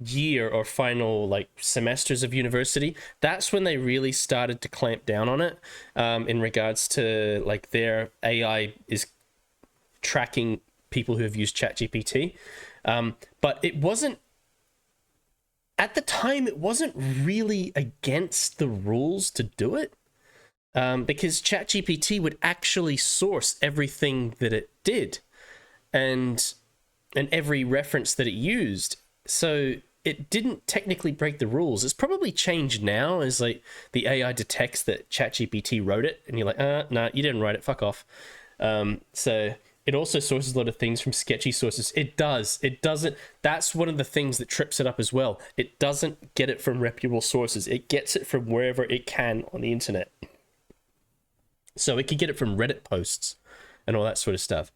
year or final like semesters of university, that's when they really started to clamp down on it, in regards to like their AI is tracking people who have used ChatGPT. But it wasn't, at the time, it wasn't really against the rules to do it, because ChatGPT would actually source everything that it did and every reference that it used. So it didn't technically break the rules. It's probably changed now as like the AI detects that ChatGPT wrote it and you're like, nah, you didn't write it, fuck off. So it also sources a lot of things from sketchy sources. It doesn't. That's one of the things that trips it up as well. It doesn't get it from reputable sources. It gets it from wherever it can on the internet. So it could get it from Reddit posts and all that sort of stuff.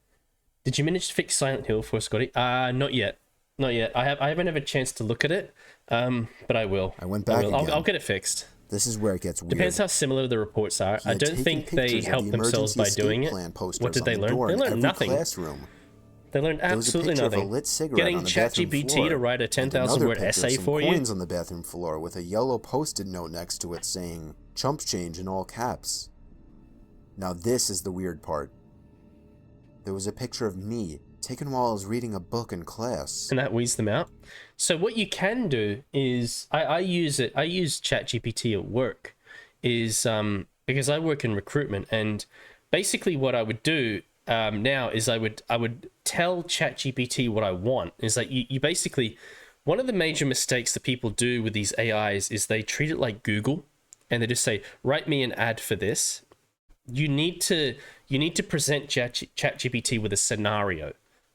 Did you manage to fix Silent Hill for Scotty? Not yet. Not yet. I haven't had a chance to look at it, but I will. I went back again. I'll get it fixed. This is where it gets weird. Depends how similar the reports are. I don't think they helped themselves by doing it. What did they learn? They learned nothing. They learned absolutely nothing. Getting ChatGPT to write a 10,000-word essay for you. Coins on the bathroom floor with a yellow post-it note next to it saying "chump change" in all caps. Now this is the weird part. There was a picture of me taken while I was reading a book in class. And that weeds them out. So what you can do is, I use ChatGPT at work, is because I work in recruitment, and basically what I would do now is I would tell ChatGPT what I want. Is like you basically, one of the major mistakes that people do with these AIs is they treat it like Google, and they just say, write me an ad for this. You need to present ChatGPT with a scenario.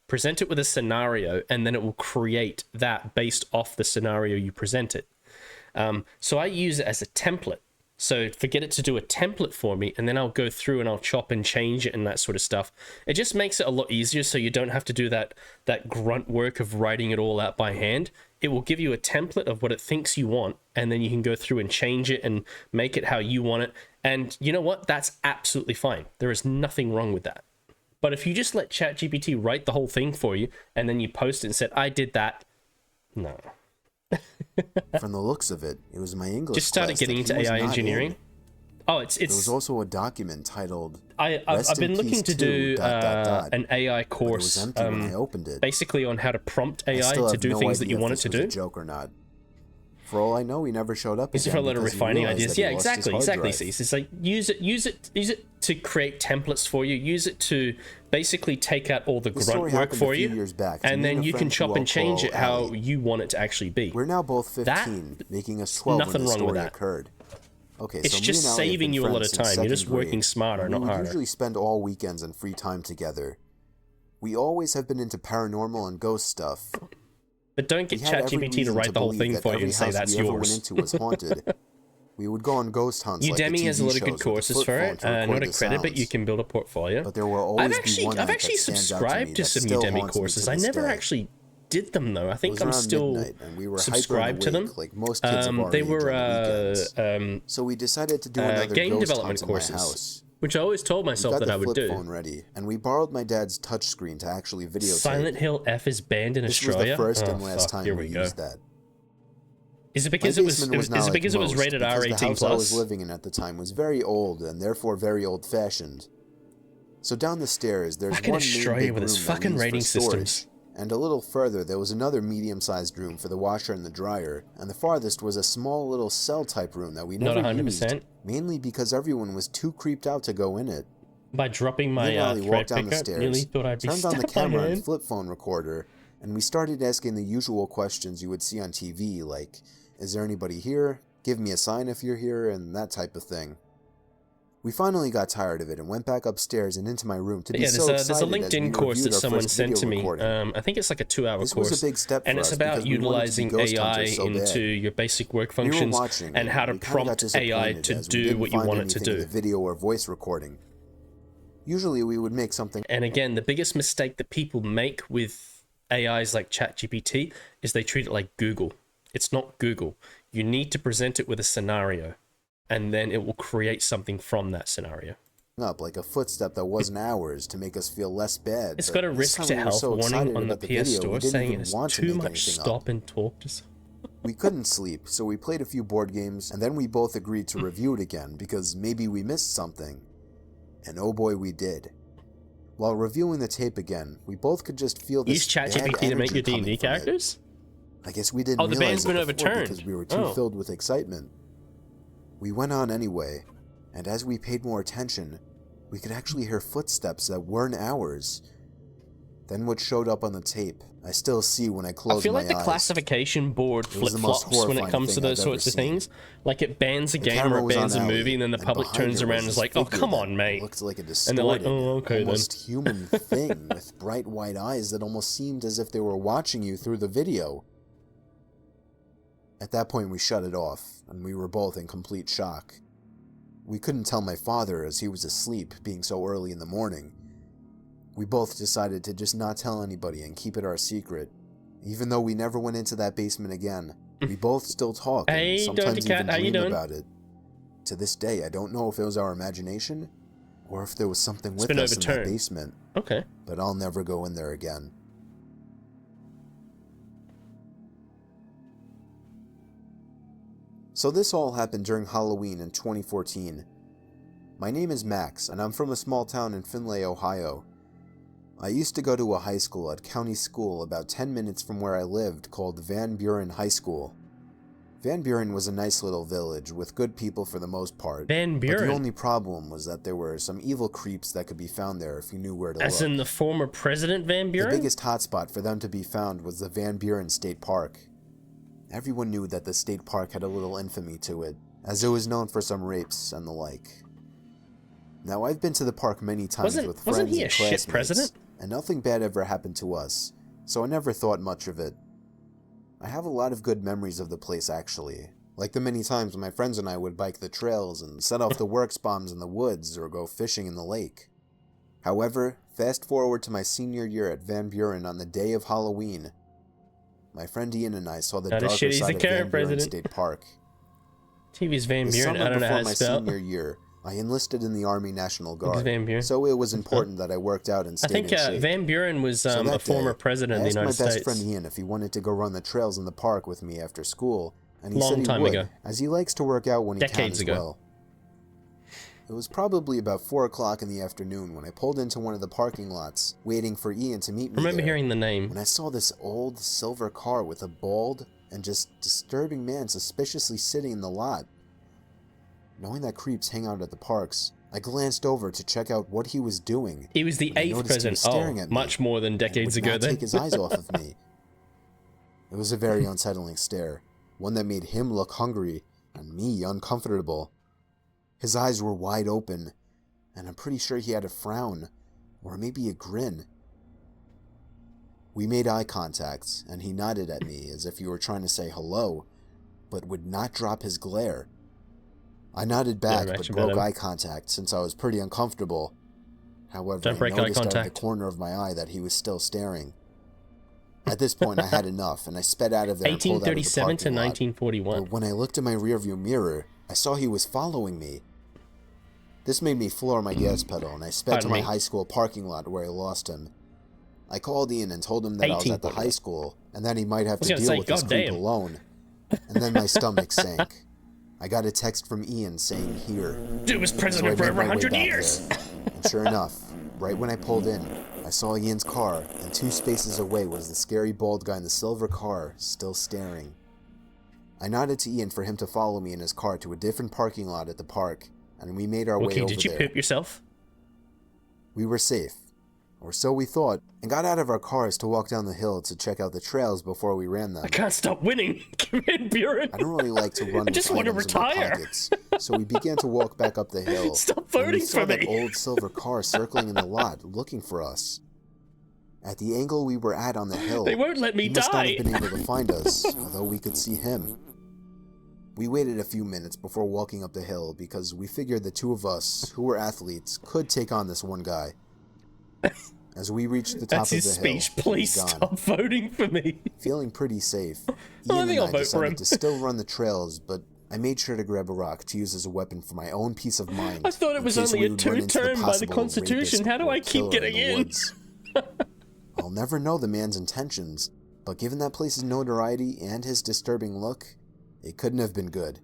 Present it with a scenario, and then it will create that based off the scenario you present it. So I use it as a template. So get it to do a template for me, and then I'll go through and I'll chop and change it and that sort of stuff. It just makes it a lot easier, so you don't have to do that grunt work of writing it all out by hand. It will give you a template of what it thinks you want, and then you can go through and change it and make it how you want it. And you know what? That's absolutely fine. There is nothing wrong with that. But if you just let ChatGPT write the whole thing for you, and then you post it and said, I did that, no. From the looks of it, it was my English just started class getting into AI engineering. Oh, it's. There was also a document titled. I've been looking to do an AI course, it was empty when I opened it. basically on how to prompt AI to do things that you want it to do. A joke or not? For all I know, he never showed up. It's for a lot of refining ideas. Yeah, exactly. See, it's like use it to create templates for you. Use it to basically take out all the grunt work for you, and then you can chop and change it how you want it to actually be. We're now both 15, making us 12 when the story occurred. Okay, it's so just me and Ellie saving have you been a lot of friends since time. You're just second working grade, smarter, and not we would harder. usually spend all weekends and free time together. We always have been into paranormal and ghost stuff. But don't get ChatGPT to write the whole thing for you and say that's yours. Every house we ever went into was haunted. We would go on ghost hunts. Udemy has a lot of good courses for it. Not a credit, but you can build a portfolio. But there will always I've actually subscribed to some Udemy courses. I never actually did them though. I think I'm still subscribed to them. Like most kids of our they age were so we decided to do another game ghost development hunt in my courses, house. which I always told myself that I would do. We got the flip phone ready, and we borrowed my dad's touchscreen to actually videotape. Silent Hill F is banned in Australia. This was the first and last time we used that. Is it because it was rated R 18+? The house I was living in at the time was very old and therefore very old-fashioned. So down the stairs, there's Fucking one main Australia big with its room that fucking we use for rating storage, systems. and a little further there was another medium-sized room for the washer and the dryer, and the farthest was a small little cell-type room that we Not never 100%. used, mainly because everyone was too creeped out to go in it. By dropping Me my and Allie thread walked down the picker, nearly stairs, thought I'd be turned on the stabbed by camera and hand. flip phone recorder, and we started asking the usual questions you would see on TV, like, is there anybody here? Give me a sign if you're here, and that type of thing. We finally got tired of it and went back upstairs and into my room to be Yeah, so there's a excited as we LinkedIn course reviewed that our someone first sent video to me. recording. I think it's like a 2-hour This course. was a big step for and it's us about because we wanted to be utilizing ghost AI hunters so into bad. your basic work We were functions watching and it, how to we kinda got prompt AI disappointed to as we do didn't what you find want it to anything in do. the video or voice recording. Usually we would make something. And again, the biggest mistake that people make with AIs like ChatGPT is they treat it like Google. It's not Google. You need to present it with a scenario, and then it will create something from that scenario. Up like a footstep that wasn't ours to make us feel less bad. It's but got a this risk time to we were health so warning excited on the about PS video, we Store didn't saying even it's want to too make much anything up. stop and talk. We couldn't sleep, so we played a few board games, and then we both agreed to review it again because maybe we missed something. And oh boy, we did. While reviewing the tape again, we both could just feel this Use bad ChatGPT to make energy your coming D&D from it. characters? I guess we didn't Oh, the realize ban's been it before overturned. because we were too Oh. filled with excitement. We went on anyway, and as we paid more attention, we could actually hear footsteps that weren't ours. Then what showed up on the tape, I still see when I close my eyes. I feel like the classification board It was the most flip-flops when it horrifying comes to thing those I've sorts ever of things. Like it bans a The game or camera it was bans a on movie, Allie, and then the and public behind turns her around was and is this like, oh, figure come that on, mate. Looked like a And they're like, distorted, oh, okay then. almost human thing with bright white eyes that almost seemed as if they were watching you through the video. At that point, we shut it off, and we were both in complete shock. We couldn't tell my father as he was asleep, being so early in the morning. We both decided to just not tell anybody and keep it our secret. Even though we never went into that basement again, we both still talk and Hey, sometimes Doja Cat, even how you dream doing? about it. To this day, I don't know if it was our imagination or if there was something It's with been us in that overturned. basement. Okay. But I'll never go in there again. So this all happened during Halloween in 2014. My name is Max, and I'm from a small town in Findlay, Ohio. I used to go to a high school at County School about 10 minutes from where I lived called Van Buren High School. Van Buren was a nice little village with good people for the most part. Van But Buren? the only problem was that there were some evil creeps that could be found there if you knew where to As look. in the former President Van Buren? The biggest hotspot for them to be found was the Van Buren State Park. Everyone knew that the state park had a little infamy to it, as it was known for some rapes and the like. Now, I've been to the park many times with friends Wasn't he a and shit classmates, president? and nothing bad ever happened to us, so I never thought much of it. I have a lot of good memories of the place, actually, like the many times my friends and I would bike the trails and set off the works bombs in the woods or go fishing in the lake. However, fast forward to my senior year at Van Buren on the day of Halloween. My friend Ian and I saw the Not as darker shitty as side the of Van current Buren president. State Park. TV's Van The Buren. summer I don't know before how my to spell. senior year, I enlisted in the Army National Look at Van Guard, Buren. so it was important that I worked out and I stayed think in shape. Van Buren was So a that former day, president I of the asked United my States. best friend Ian if he wanted to go run the trails in the park with me after school, and he Long said he time would, ago. as he likes to work out when he can Decades as ago. well. It was probably about 4 o'clock in the afternoon when I pulled into one of the parking lots, waiting for Ian to meet me Remember there, hearing the name. when I saw this old silver car with a bald and just disturbing man suspiciously sitting in the lot. Knowing that creeps hang out at the parks, I glanced over to check out what he was doing. He was the when I 8th noticed he president. was staring Oh, at me much more than and decades would ago not then. take his eyes off of me. It was a very unsettling stare, one that made him look hungry and me uncomfortable. His eyes were wide open, and I'm pretty sure he had a frown, or maybe a grin. We made eye contact, and he nodded at me as if he were trying to say hello, but would not drop his glare. I nodded back, but imagine broke about him. eye contact since I was pretty uncomfortable. However, Don't break I eye noticed out of the contact. corner of my eye that he was still staring. At this point, I had enough, and I sped out of there and pulled out of the 1837 to parking lot. 1941. But when I looked in my rearview mirror, I saw he was following me. This made me floor my gas pedal, and I sped Pardon to my me. high school parking lot where I lost him. I called Ian and told him that I was at the 1841. high school, and that he might have was to gonna deal say, with this God creep damn. alone. And then my stomach sank. I got a text from Ian saying here. Dude was So I president for made over my way 100 back years. there. And sure enough, Right when I pulled in, I saw Ian's car, and 2 spaces away was the scary bald guy in the silver car, still staring. I nodded to Ian for him to follow me in his car to a different parking lot at the park, and we made our way over did you there. poop yourself? We were safe, or so we thought, and got out of our cars to walk down the hill to check out the trails before we ran them. I can't stop winning. Come in, Buren. I don't really like to run I just with want to items in my retire. pockets, so we began to walk back up the hill. Stop when we voting saw for that me. old silver car circling in the lot, looking for us. At the angle we were at on the hill, They won't let me he must not die. have been able to find us, although we could see him. We waited a few minutes before walking up the hill because we figured the 2 of us, who were athletes, could take on this one guy. As we reached the top That's of his the hill, speech. he Please was gone. stop voting for me. Feeling pretty safe, I Ian think I'll and I vote for him. decided to still run the trails, but I made sure to grab a rock to use as a weapon for my own peace of mind. I thought it in was case only we a would run into 2-term by the possible Constitution. rapist How do or I keep killer getting the in? woods. I'll never know the man's intentions, but given that place's notoriety and his disturbing look, it couldn't have been good.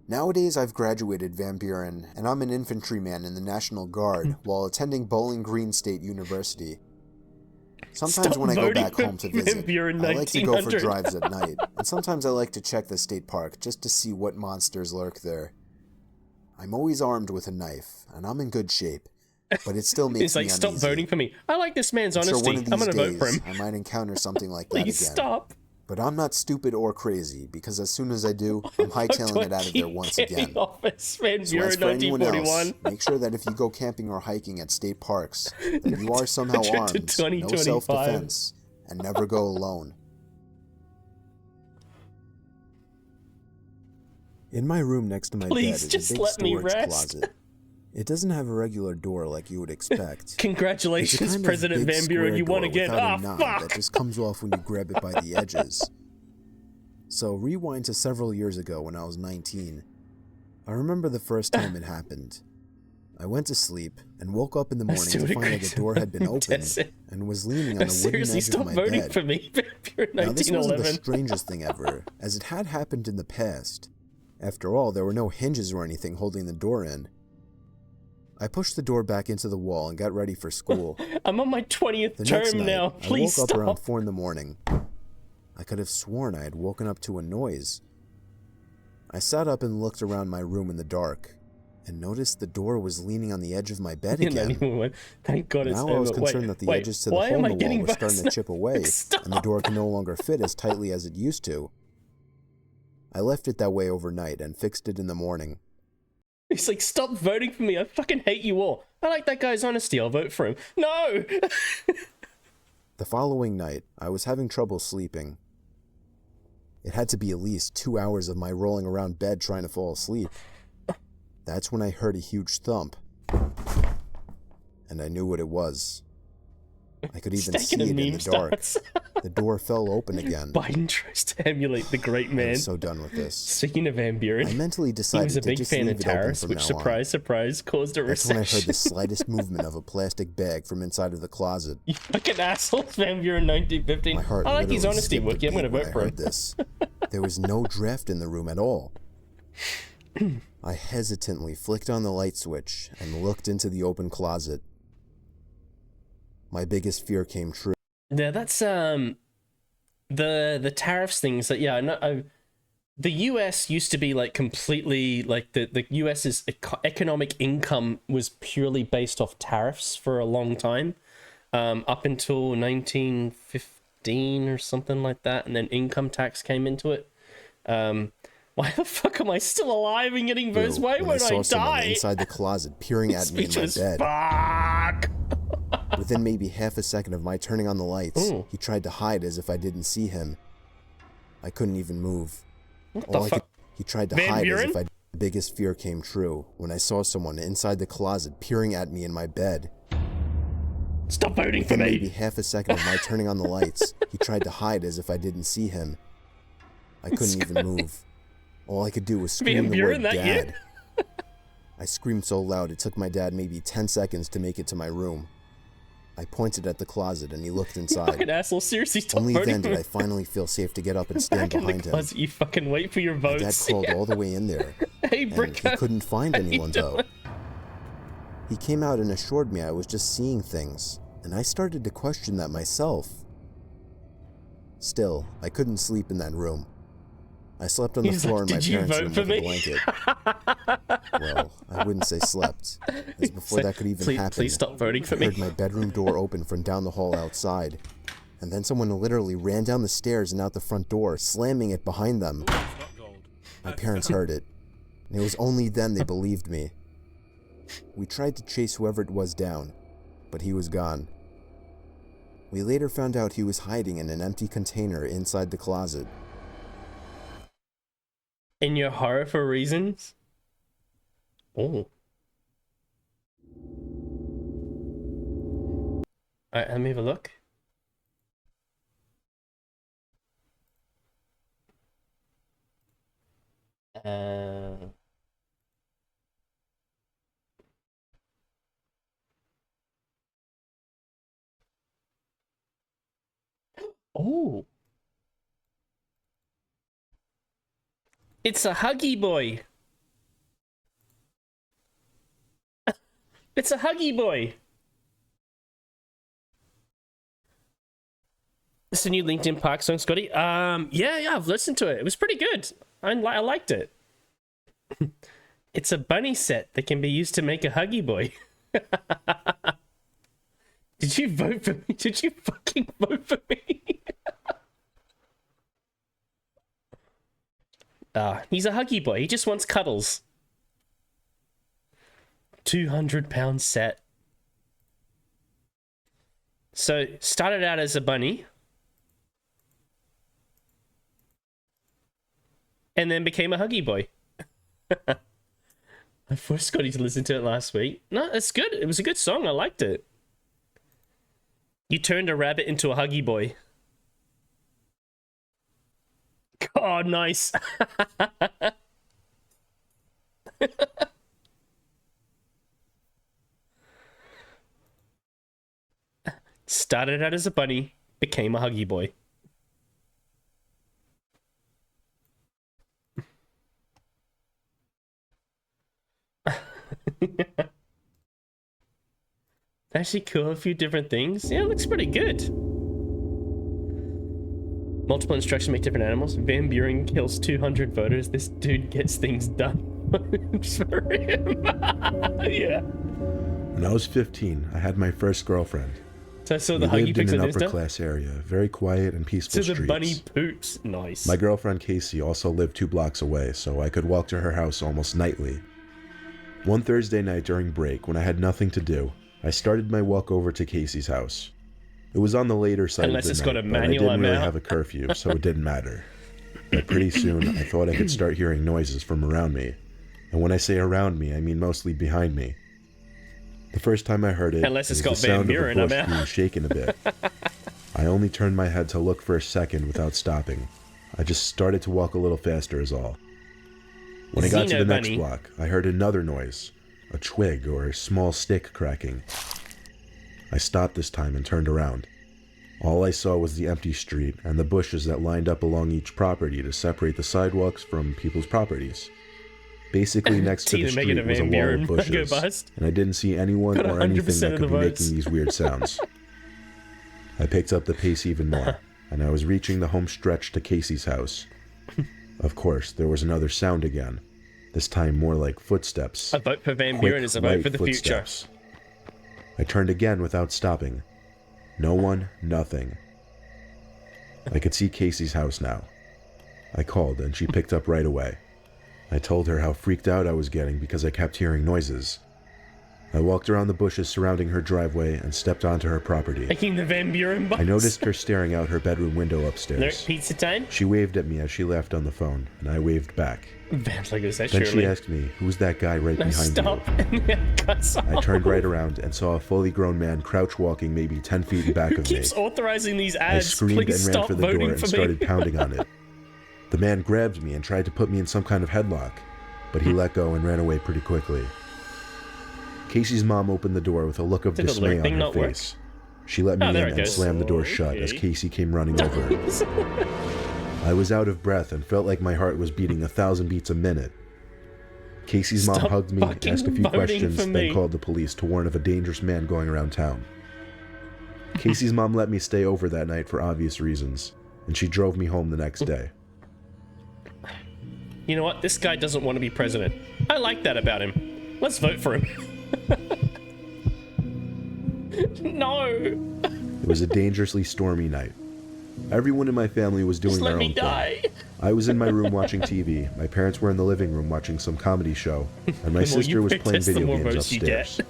Nowadays, I've graduated Van Buren, and I'm an infantryman in the National Guard while attending Bowling Green State University. Sometimes Stop when I go voting back for home to Van visit, Buren I like to go for 1900. drives at night, and sometimes I like to check the state park just to see what monsters lurk there. I'm always armed with a knife, and I'm in good shape, but it still makes It's like, me stop uneasy. voting for me. I like this man's I'm sure honesty. one of these I'm gonna days, vote for him. I might encounter something like that again. Please stop. But I'm not stupid or crazy, because as soon as I do, I'm hightailing it out of there once again. Office, Van So Buren as for anyone 1941. else, make sure that if you go camping or hiking at state parks, that you are somehow 1900 to armed, no 2025. self-defense, and never go alone. In my room next to my Please, bed is just a big let me storage rest. closet. It doesn't have a regular door like you would expect. Congratulations, It's a kind of President big Van Buren. square You won door again. without Ah, a knob fuck. that just comes off when you grab it by the edges. So rewind to several years ago when I was 19. I remember the first time it happened. I went to sleep and woke up in the morning to doing find that great. the door had been opened That's it. and was leaning on the wooden Seriously, edge of stop my voting bed. for me. Van Buren Now, this wasn't the 1911. strangest thing ever, as it had happened in the past. After all, there were no hinges or anything holding the door in. I pushed the door back into the wall and got ready for school. I'm on my 20th The next term night, now. I Please woke up around stop. 4 in the morning. I could have sworn I had woken up to a noise. I sat up and looked around my room in the dark, and noticed the door was leaning on the edge of my bed And then again. he went, thank God it's Now over. I was concerned wait, that the wait, edges to the why hole am in I the wall getting were starting to vaccinated? chip away, and the door could no longer fit as tightly as it used to. I left it that way overnight and fixed it in the morning. He's like, stop voting for me. I fucking hate you all. I like that guy's honesty. I'll vote for him. No! The following night, I was having trouble sleeping. It had to be at least 2 hours of my rolling around bed trying to fall asleep. That's when I heard a huge thump. And I knew what it was. I could even see Stacking it of in the meme dark. stars. The door fell open again. Biden tries to emulate the great I man. was so done with this. Speaking of Van Buren, I mentally he decided was a to big just fan leave of it open tariffs, from which, now surprise, surprise, caused a on. That's when I recession. heard the slightest movement of a plastic bag from inside of the closet. You fucking assholes, Van Buren 1915. My heart I like his literally honesty, skipped a Wookie. I'm gonna beat when vote I for him. heard this. There was no draft in the room at all. I hesitantly flicked on the light switch and looked into the open closet. My biggest fear came true. Yeah, that's the tariffs things that, yeah, I know. The US used to be like completely like the US's economic income was purely based off tariffs for a long time, up until 1915 or something like that, and then income tax came into it. Why the fuck am I still alive and getting votes? Why when won't I saw I someone die? inside the closet peering at me in Speech my was bed. fuck. Within maybe half a second of my turning on the lights, Ooh. he tried to hide as if I didn't see him. I couldn't even move. What the fuck? He tried to Van hide Buren? as if my biggest fear came true when I saw someone inside the closet peering at me in my bed. Stop voting for Within me. maybe half a second of my turning on the lights, he tried to hide as if I didn't see him. I couldn't even move. All I could do was scream Van the Buren, word that "Dad." you? I screamed so loud it took my dad maybe 10 seconds to make it to my room. I pointed at the closet and he looked inside. Fucking asshole, seriously, stop Only voting then for did me. I finally feel safe to get up and stand Back in the behind him. closet, you fucking wait for your My dad votes. crawled all the way in there. Hey, And Brick. he couldn't find how you anyone though. doing? He came out and assured me I was just seeing things, and I started to question that myself. Still, I couldn't sleep in that room. I slept on the floor in my parents' room with a blanket. Well, I wouldn't say slept, as before that could even happen, please stop voting for I me. heard my bedroom door open from down the hall outside, and then someone literally ran down the stairs and out the front door, slamming it behind them. My parents heard it, and it was only then they believed me. We tried to chase whoever it was down, but he was gone. We later found out he was hiding in an empty container inside the closet. In your horror for reasons? Oh. Alright, let me have a look. Oh. It's a Huggy Boy. It's a Huggy Boy. It's a new Linkin Park song, Scotty. Yeah, I've listened to it. It was pretty good. I liked it. It's a bunny set that can be used to make a Huggy Boy. Did you vote for me? Did you fucking vote for me? He's a Huggy Boy. He just wants cuddles. 200-pound set. So, started out as a bunny. And then became a Huggy Boy. I forced Scotty to listen to it last week. No, it's good. It was a good song. I liked it. You turned a rabbit into a Huggy Boy. Oh, nice. Started out as a bunny, became a Huggy Boy. Actually cool, a few different things. Yeah, it looks pretty good. Multiple instructions make different animals. Van Buren kills 200 voters. This dude gets things done. For him. Yeah. When I was 15, I had my first girlfriend. So I saw the we Huggy lived in pics an on upper Insta. class area, very quiet and peaceful To the streets. bunny poops. Nice. My girlfriend Casey also lived 2 blocks away, so I could walk to her house almost nightly. One Thursday night during break, when I had nothing to do, I started my walk over to Casey's house. It was on the later side Unless of it's the got night, a but I manual didn't really amount. have a curfew, so it didn't matter. But pretty soon, I thought I could start hearing noises from around me. And when I say around me, I mean mostly behind me. The first time I heard it, Unless it's it was got the Van sound Buren, of a I'm bush out. being shaken a bit. I only turned my head to look for a second without stopping. I just started to walk a little faster is all. When I got to Xeno the next bunny. block, I heard another noise, a twig or a small stick cracking. I stopped this time and turned around. All I saw was the empty street and the bushes that lined up along each property to separate the sidewalks from people's properties. Basically, next to the Tina making street a was a Van wall Buren of go bushes, bust. and I didn't see anyone Got or anything 100% that of could the be votes. making these weird sounds. I picked up the pace even more, and I was reaching the home stretch to Casey's house. Of course, there was another sound again, this time more like footsteps. A vote for Van Quick, Buren is a vote light for the future. footsteps. I turned again without stopping. No one, nothing. I could see Casey's house now. I called, and she picked up right away. I told her how freaked out I was getting because I kept hearing noises. I walked around the bushes surrounding her driveway and stepped onto her property. Making the Van Buren box. I noticed her staring out her bedroom window No, upstairs. pizza time? She waved at me as she left on the phone, and I waved back. Van's like, is that Then Shirley? she asked me, "Who's that guy right No, behind stop. you?" Cuts I off. turned right around and saw a fully grown man crouch walking maybe 10 feet in back Who of me. keeps authorizing these I ads? screamed Please and ran stop for the door voting and for started me. pounding on it. The man grabbed me and tried to put me in some kind of headlock, but he let go and ran away pretty quickly. Casey's mom opened the door with a look of Did the dismay alert on thing her not work? face. She let me Oh, in there it and goes. slammed the door shut as Casey came running over. I was out of breath and felt like my heart was beating 1,000 beats a minute. Casey's mom Stop hugged me, fucking asked a few voting questions, for then me. called the police to warn of a dangerous man going around town. Casey's mom let me stay over that night for obvious reasons, and she drove me home the next day. You know what? This guy doesn't want to be president. I like that about him. Let's vote for him. No. It was a dangerously stormy night. Everyone in my family was doing Just let their me own die. thing. I was in my room watching TV, my parents were in the living room watching some comedy show, and my The more sister you was playing protest, the video more games votes you upstairs. get.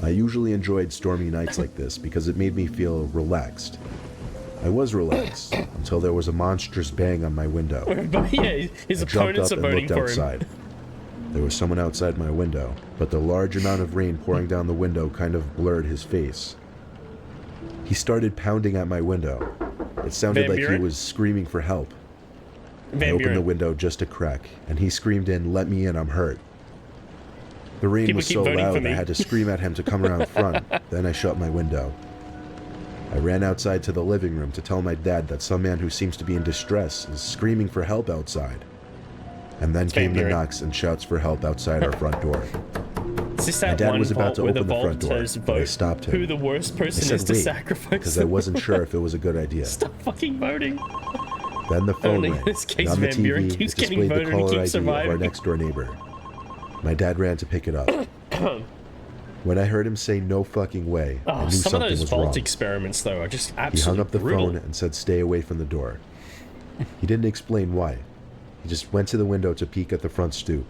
I usually enjoyed stormy nights like this because it made me feel relaxed. I was relaxed until there was a monstrous bang on my window. Yeah, his I jumped opponents up are and voting looked for outside. him. There was someone outside my window, but the large amount of rain pouring down the window kind of blurred his face. He started pounding at my window. It sounded Van like he Buren? was screaming for help. I Van opened the Buren. window just a crack, and he screamed in, "Let me in, I'm hurt." The rain People was keep so voting for loud me. I had to scream at him to come around front. Then I shut my window. I ran outside to the living room to tell my dad that some man who seems to be in distress is screaming for help outside. And then came the Buren. knocks and shouts for help outside our front door. Is this My that dad one was about vault to where the open the front vault door, says but I vote stopped him. who the worst I person said is to wait, sacrifice? because I wasn't sure if it was a good idea. Stop fucking voting. Then the phone Only rang, this case and on the Van Buren TV, keeps it getting displayed the voted and he caller keeps ID of our surviving. next door neighbor. My dad ran to pick it up. When I heard him say "no fucking way," I Oh, knew some of something those was vault wrong. experiments, though, are just He absolutely hung up the brutal. phone and said stay away from the door. He didn't explain why. He just went to the window to peek at the front stoop.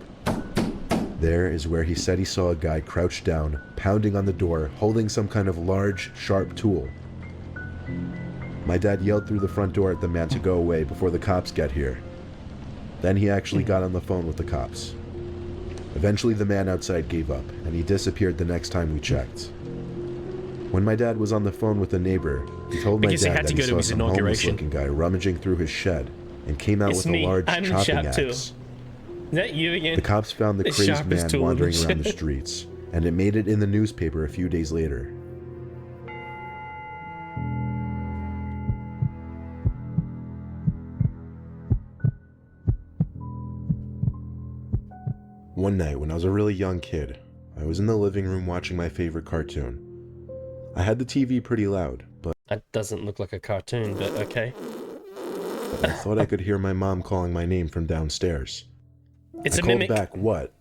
There is where he said he saw a guy crouched down, pounding on the door, holding some kind of large, sharp tool. My dad yelled through the front door at the man to go away before the cops get here. Then he actually got on the phone with the cops. Eventually the man outside gave up, and he disappeared the next time we checked. When my dad was on the phone with a neighbor, he told my Because he dad had that to he go to saw his some inauguration. homeless-looking guy rummaging through his shed and came out It's with a me. large I'm in chopping shop too. axe. Is that you again? The cops found the The crazed sharpest man tool in the wandering around the shed. streets, and it made it in the newspaper a few days later. One night when I was a really young kid, I was in the living room watching my favorite cartoon. I had the TV pretty loud, but That doesn't look like a cartoon, but okay. I thought I could hear my mom calling my name from downstairs. It's I a called mimic. back, "What?"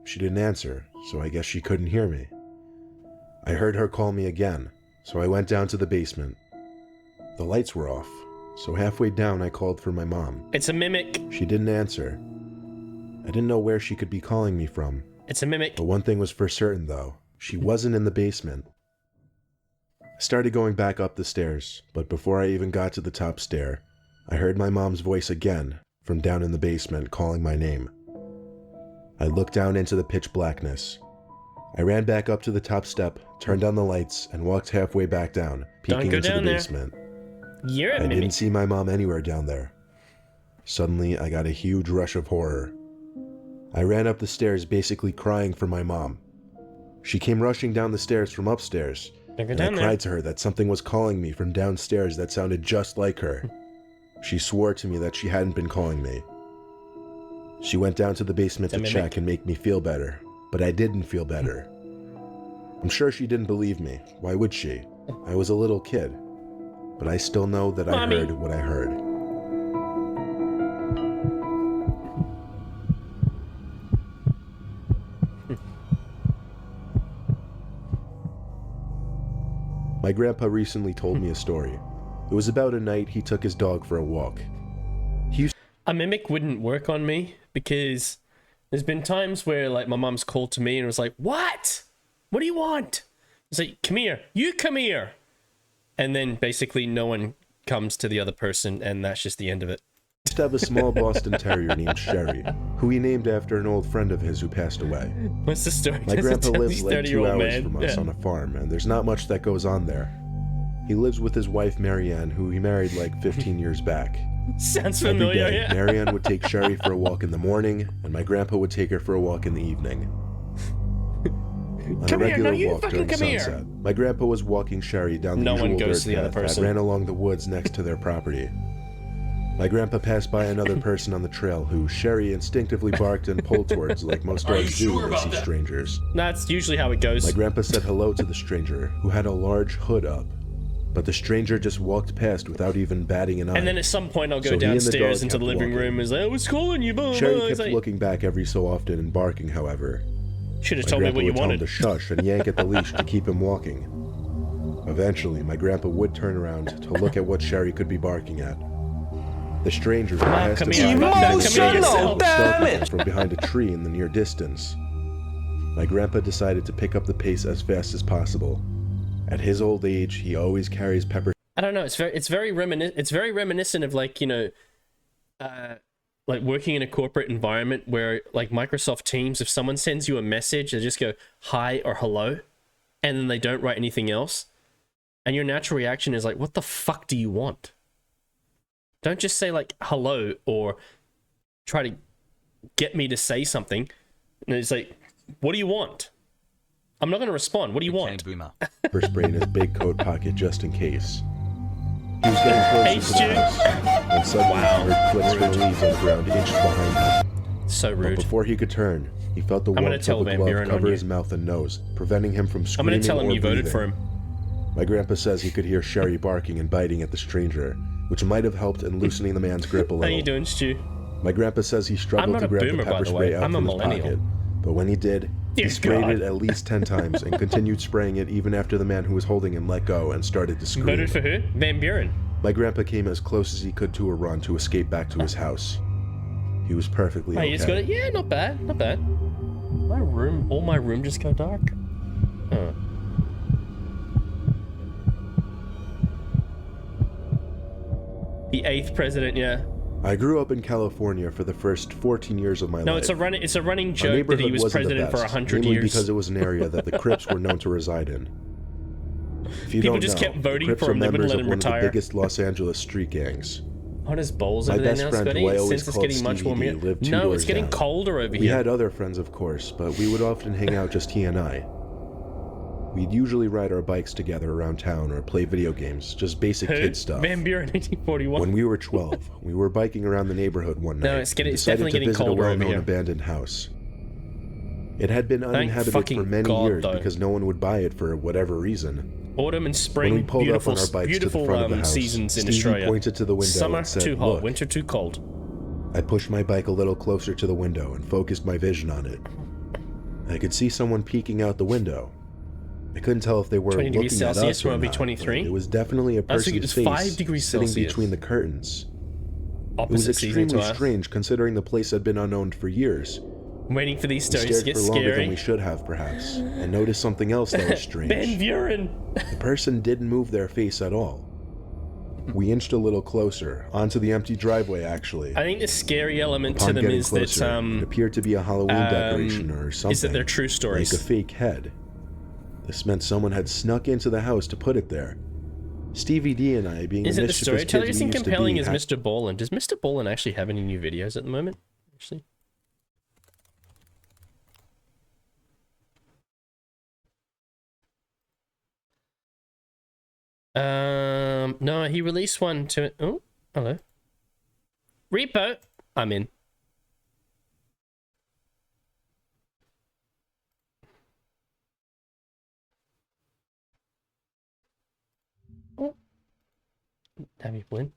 She didn't answer, so I guess she couldn't hear me. I heard her call me again, so I went down to the basement. The lights were off, so halfway down I called for my mom. It's a mimic. She didn't answer. I didn't know where she could be calling me from. It's a mimic. But one thing was for certain, though. She wasn't in the basement. I started going back up the stairs, but before I even got to the top stair, I heard my mom's voice again from down in the basement calling my name. I looked down into the pitch blackness. I ran back up to the top step, turned on the lights, and walked halfway back down, Don't peeking go into the down there. basement. You're a I mimic. didn't see my mom anywhere down there. Suddenly, I got a huge rush of horror. I ran up the stairs basically crying for my mom. She came rushing down the stairs from upstairs, Don't go and I down there. cried to her that something was calling me from downstairs that sounded just like her. She swore to me that she hadn't been calling me. She went down to the basement It's a to mimic. check and make me feel better, but I didn't feel better. I'm sure she didn't believe me. Why would she? I was a little kid. But I still know that Mommy. I heard what I heard. My grandpa recently told me a story. It was about a night he took his dog for a walk. A mimic wouldn't work on me because there's been times where like my mom's called to me and was like, "What? What do you want?" It's like, "Come here. You come here." And then basically no one comes to the other person and that's just the end of it. He used to have a small Boston Terrier named Sherry, who he named after an old friend of his who passed away. What's the story? My Does it grandpa tell lives these like 2 30-year-old hours man? from us Yeah. on a farm, and there's not much that goes on there. He lives with his wife Marianne, who he married like 15 years back. Sounds Every familiar, day, yeah. Marianne would take Sherry for a walk in the morning, and my grandpa would take her for a walk in the evening. On Come a here, regular no, you walk fucking during come here. sunset, my grandpa was walking Sherry down the No usual one goes dirt to the other path that person. ran along the woods next to their property. My grandpa passed by another person on the trail who Sherry instinctively barked and pulled towards like most dogs do when they see strangers. That's usually how it goes. My grandpa said hello to the stranger, who had a large hood up. But the stranger just walked past without even batting an eye. And then at some point I'll go So he and the downstairs dog into the kept living walking. room and is like, I was calling you, boom, Sherry boom. kept looking back every so often and barking, however. Should have My told me grandpa what you would tell him wanted. to shush and yank at the leash to keep him walking. Eventually, my grandpa would turn around to look at what Sherry could be barking at. The stranger who passed come him here. by Come here yourself. stalking him from behind a tree in the near distance. My grandpa decided to pick up the pace as fast as possible. At his old age, he always carries pepper. I don't know. It's very reminiscent of, like, you know, like working in a corporate environment where, like, Microsoft Teams, if someone sends you a message, they just go hi or hello, and then they don't write anything else, and your natural reaction is like, what the fuck do you want? Don't just say, like, hello or try to get me to say something. And it's like, what do you want? I'm not going to respond. What do you want? Pepper spray in his big coat pocket just in case. He was getting closer to the house when suddenly he heard clicks from the leaves on the ground inches behind him. So rude. But before he could turn, he felt the I'm gonna warmth tell of a Van glove Buren on cover you. his mouth and nose, preventing him from I'm screaming going to tell him or you voted breathing. for him. My grandpa says he could hear Sherry barking and biting at the stranger, which might have helped in loosening the man's grip a How little. you doing, Stu? My grandpa says he I'm struggled not to a grab boomer, the by pepper the spray way. out I'm a from his millennial. pocket, but when he did, Dear he sprayed God. it at least 10 times and continued spraying it even after the man who was holding him let go and started to scream. Voted for who? Van Buren. My grandpa came as close as he could to a run to escape back to his house. He was perfectly Oh, okay. you just got it? Yeah, not bad, not bad. All my room just go dark. Huh. The 8th president, yeah. I grew up in California for the first 14 years of my life. No, it's a running Our joke that he neighborhood was wasn't the president for best, 100 mainly years. because it was an area that the Crips were known to reside in. If you People don't just know, kept voting the Crips for are him, they wouldn't members let of him one of retire. the biggest Los Angeles street gangs. What is bowls My over there best now, friend, Scotty? who I always Since it's called getting much Stevie warmer. D, lived 2 No, doors it's getting down. colder over We here. had other friends, of course, but we would often hang out just he and I. We'd usually ride our bikes together around town or play video games, just basic Who? kid stuff. Van Buren, 1841. When we were 12, we were biking around the neighborhood one night No, it's and it's decided definitely to getting visit a colder over well-known here. abandoned house. It had been Thank uninhabited for fucking many God, years though. because no one would buy it for whatever reason. Autumn and When we spring, pulled beautiful, up on our bikes beautiful to the front of the house, seasons in Stevie Australia. pointed to the window Summer and said, too hot, "Look." winter too cold. I pushed my bike a little closer to the window and focused my vision on it. I could see someone peeking out the window. I couldn't tell if they were 20 degrees looking at Celsius, us or will it be not, 23? but it was definitely a That's like person's it's 5 face degrees sitting Celsius. between the curtains. It was Opposite season extremely to us. strange considering the place had been unowned for years. I'm waiting for these We stories to stared get for longer than scary. we should have, perhaps, and noticed something else that was strange. Van Buren! The person didn't move their face at all. We inched a little closer, onto the empty driveway, actually. I think the scary element Upon to them getting is closer, that it appeared to be a Halloween decoration or something. is that they're true stories. Like a fake head. This meant someone had snuck into the house to put it there. Stevie D and I, being Is the it the mischievous storyteller? kids You we seem used to compelling be, as had- Mr. Bolin. Does Mr. Bolin actually have any new videos at the moment? Actually, no, he released one to. Oh, hello. Repo, I'm in. Oh, have you win?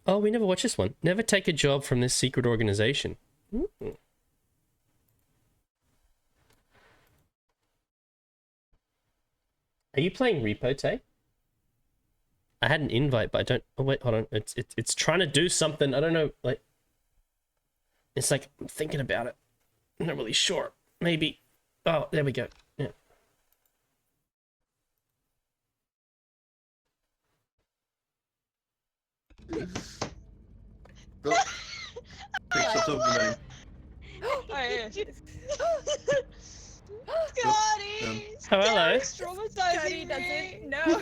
Oh, we never watched this one. Never take a job from this secret organization. Ooh. Are you playing Repo, Tay? I had an invite, but I don't. Oh wait, hold on. It's trying to do something. I don't know. Like, it's like I'm thinking about it. I'm not really sure. Maybe. Oh, there we go. Yeah. Scotty! Oh, hello. Scotty doesn't know.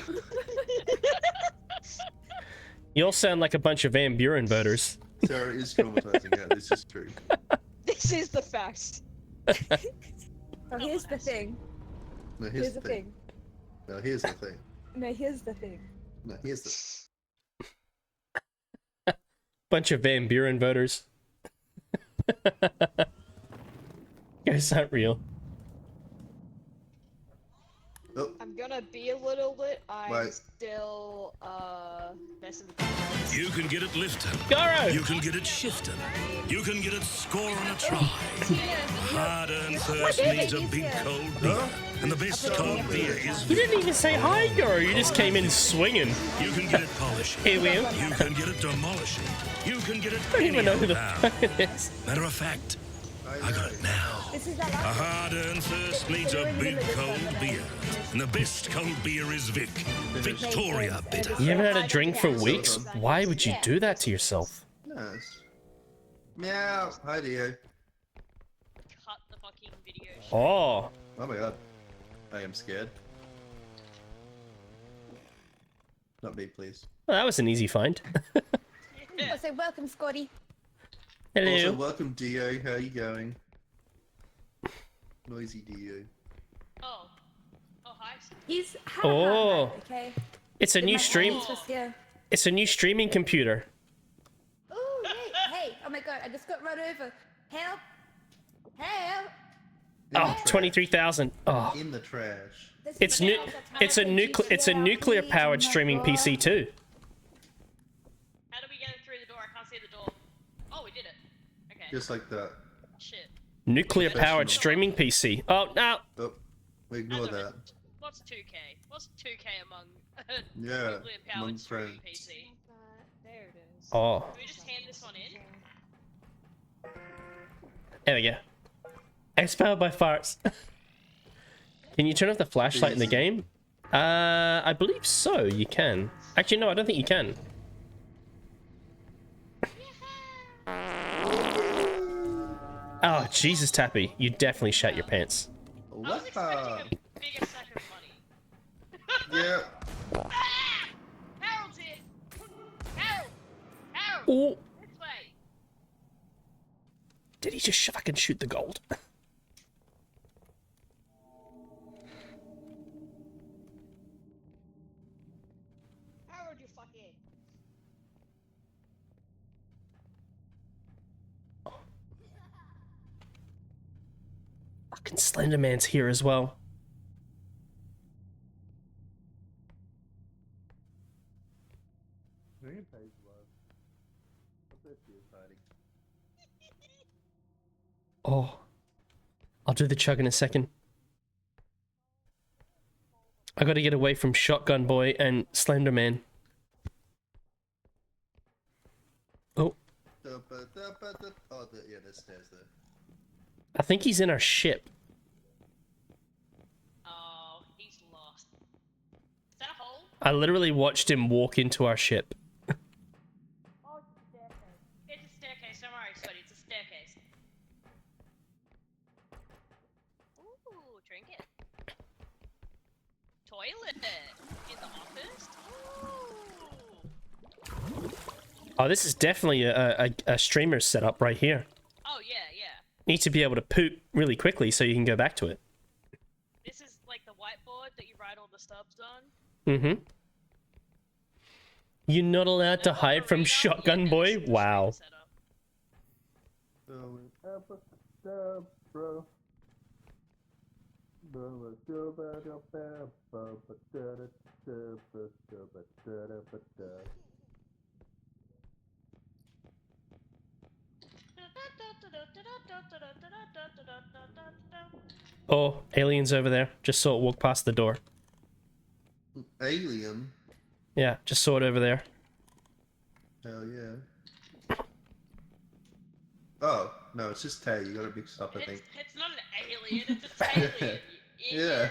You all sound like a bunch of Van Buren voters. Sarah is traumatizing, yeah, this is true. This is the fact. Oh, here's the thing. No, Here's the thing. No, here's the thing. No, here's the thing. No, here's the Bunch of Van Buren voters. Guys aren't real. I'm gonna be a little lit. I'm Right. still messing with You can get it lifted. Garo! You can get it shifted. You can get it scoring a try. Hard-earned thirst needs a big cold beer. And the best cold beer is You didn't even say hi, Garo. You just came in swinging. You can get it polishing. Hey, Will. You can get it demolishing. You can get it I don't even know who the anyhow. fuck it is. Matter of fact, I got it now. This is that A hard-earned thirst needs a big cold beer. And the best cold beer is Vic. Victoria Bitter. You haven't had a drink for weeks? Why would you do that to yourself? Nice. Meow. Hi, Dio. Cut the fucking video. Oh. Oh my god. I am scared. Not me, please. Well, that was an easy find. So welcome, Scotty. Hello. Also, welcome, Dio. How you going? Noisy Dio. Oh. Oh, hi. He's Oh. okay. It's a Did new my stream. hands just here. It's a new streaming computer. Oh, hey, oh my god, I just got run over. Help! Help! Oh, 23,000. Oh. In the trash. It's new. It's a nuclear powered streaming PC too. How do we get it through the door? I can't see the door. Oh, we did it. Okay. Just like that. Shit. Nuclear powered streaming PC. Oh no. Oh, we ignore that. What's 2K? What's 2K among Yeah, nuclear among powered streaming friends. PC? There it is. Oh. Do we just hand this one in? There we go. It's powered by farts. Can you turn off the flashlight in the game? I believe so. You can. Actually, no, I don't think you can. Oh, Jesus, Tappy. You definitely shat your pants. Wow. Bigger sack of money. Yeah. Harold's here! Harold! Harold! Oh. This way! Did he just fucking shoot the gold? Harold, you fucking. Fucking Slenderman's here as well. Oh. I'll do the chug in a second. I gotta get away from Shotgun Boy and Slenderman. Oh. Oh, yeah, there's stairs there. I think he's in our ship. Oh, he's lost. Is that a hole? I literally watched him walk into our ship. Oh, it's a staircase. It's a staircase. Don't worry, Scotty. It's a staircase. Ooh, drink it. Toilet in the office. Ooh. Oh, this is definitely a streamer setup right here. Oh yeah, yeah. Need to be able to poop really quickly so you can go back to it. This is like the whiteboard that you write all the stubs on. Mm-hmm. You're not allowed to hide from Shotgun Boy? Wow. Oh, aliens over there. Just saw it walk past the door. Alien? Yeah, just saw it over there. Hell yeah. Oh, no, it's just Tay. You gotta mix up, I think. It's not an alien, it's a Talian. Yeah.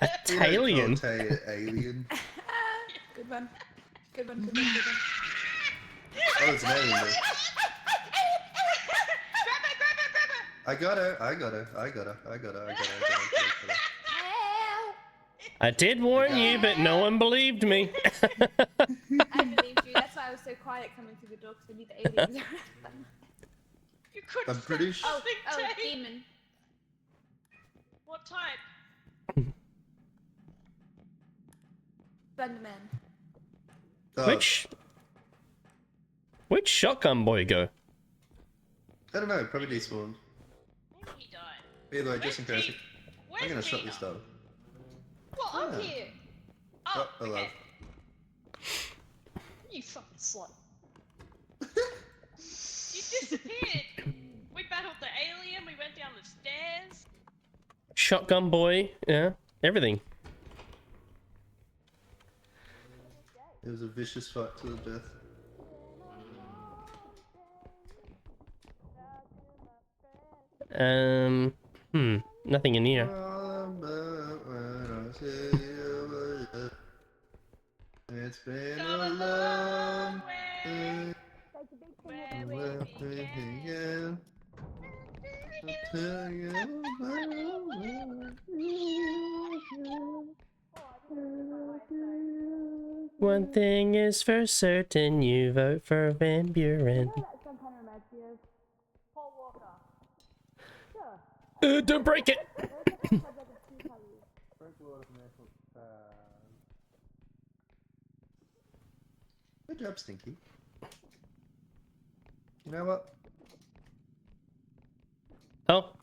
A Talian? Tay alien. Good one. Good one, good one, good one. Oh, it's an alien there. I got her. I did warn you, but no one believed me. I believed you. That's why I was so quiet coming through the door, because I need the aliens. You could I'm pretty sure. Oh, demon. What type? Slenderman. Oh, Where'd Shotgun Boy go? I don't know, probably despawned. Maybe he died. Either way, just in case. I'm gonna shut Tina? this stuff. Well, I'm Yeah. here. Oh, hello. okay. You fucking slut. You disappeared. We battled the alien. We went down the stairs. Shotgun Boy, yeah, everything. It was a vicious fight to the death. Nothing in here. It's been a long way. Where we began. I'll tell you. One thing is for certain, you vote for Van Buren. Don't break it! Good job, Stinky. You know what? Oh.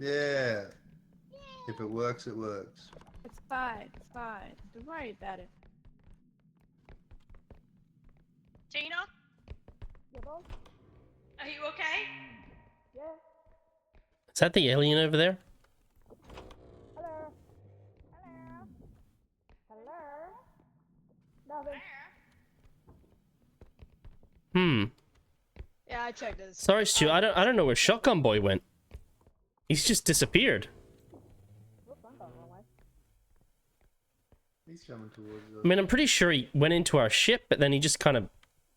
Yeah. If it works, it works. It's fine. It's fine. Don't worry about it. Tina? Are you okay? Yeah. Is that the alien over there? Hello. Nothing. Yeah, I checked this. Sorry, Stu. I don't know where Shotgun Boy went. He's just disappeared. He's coming towards us. I mean, I'm pretty sure he went into our ship, but then he just kind of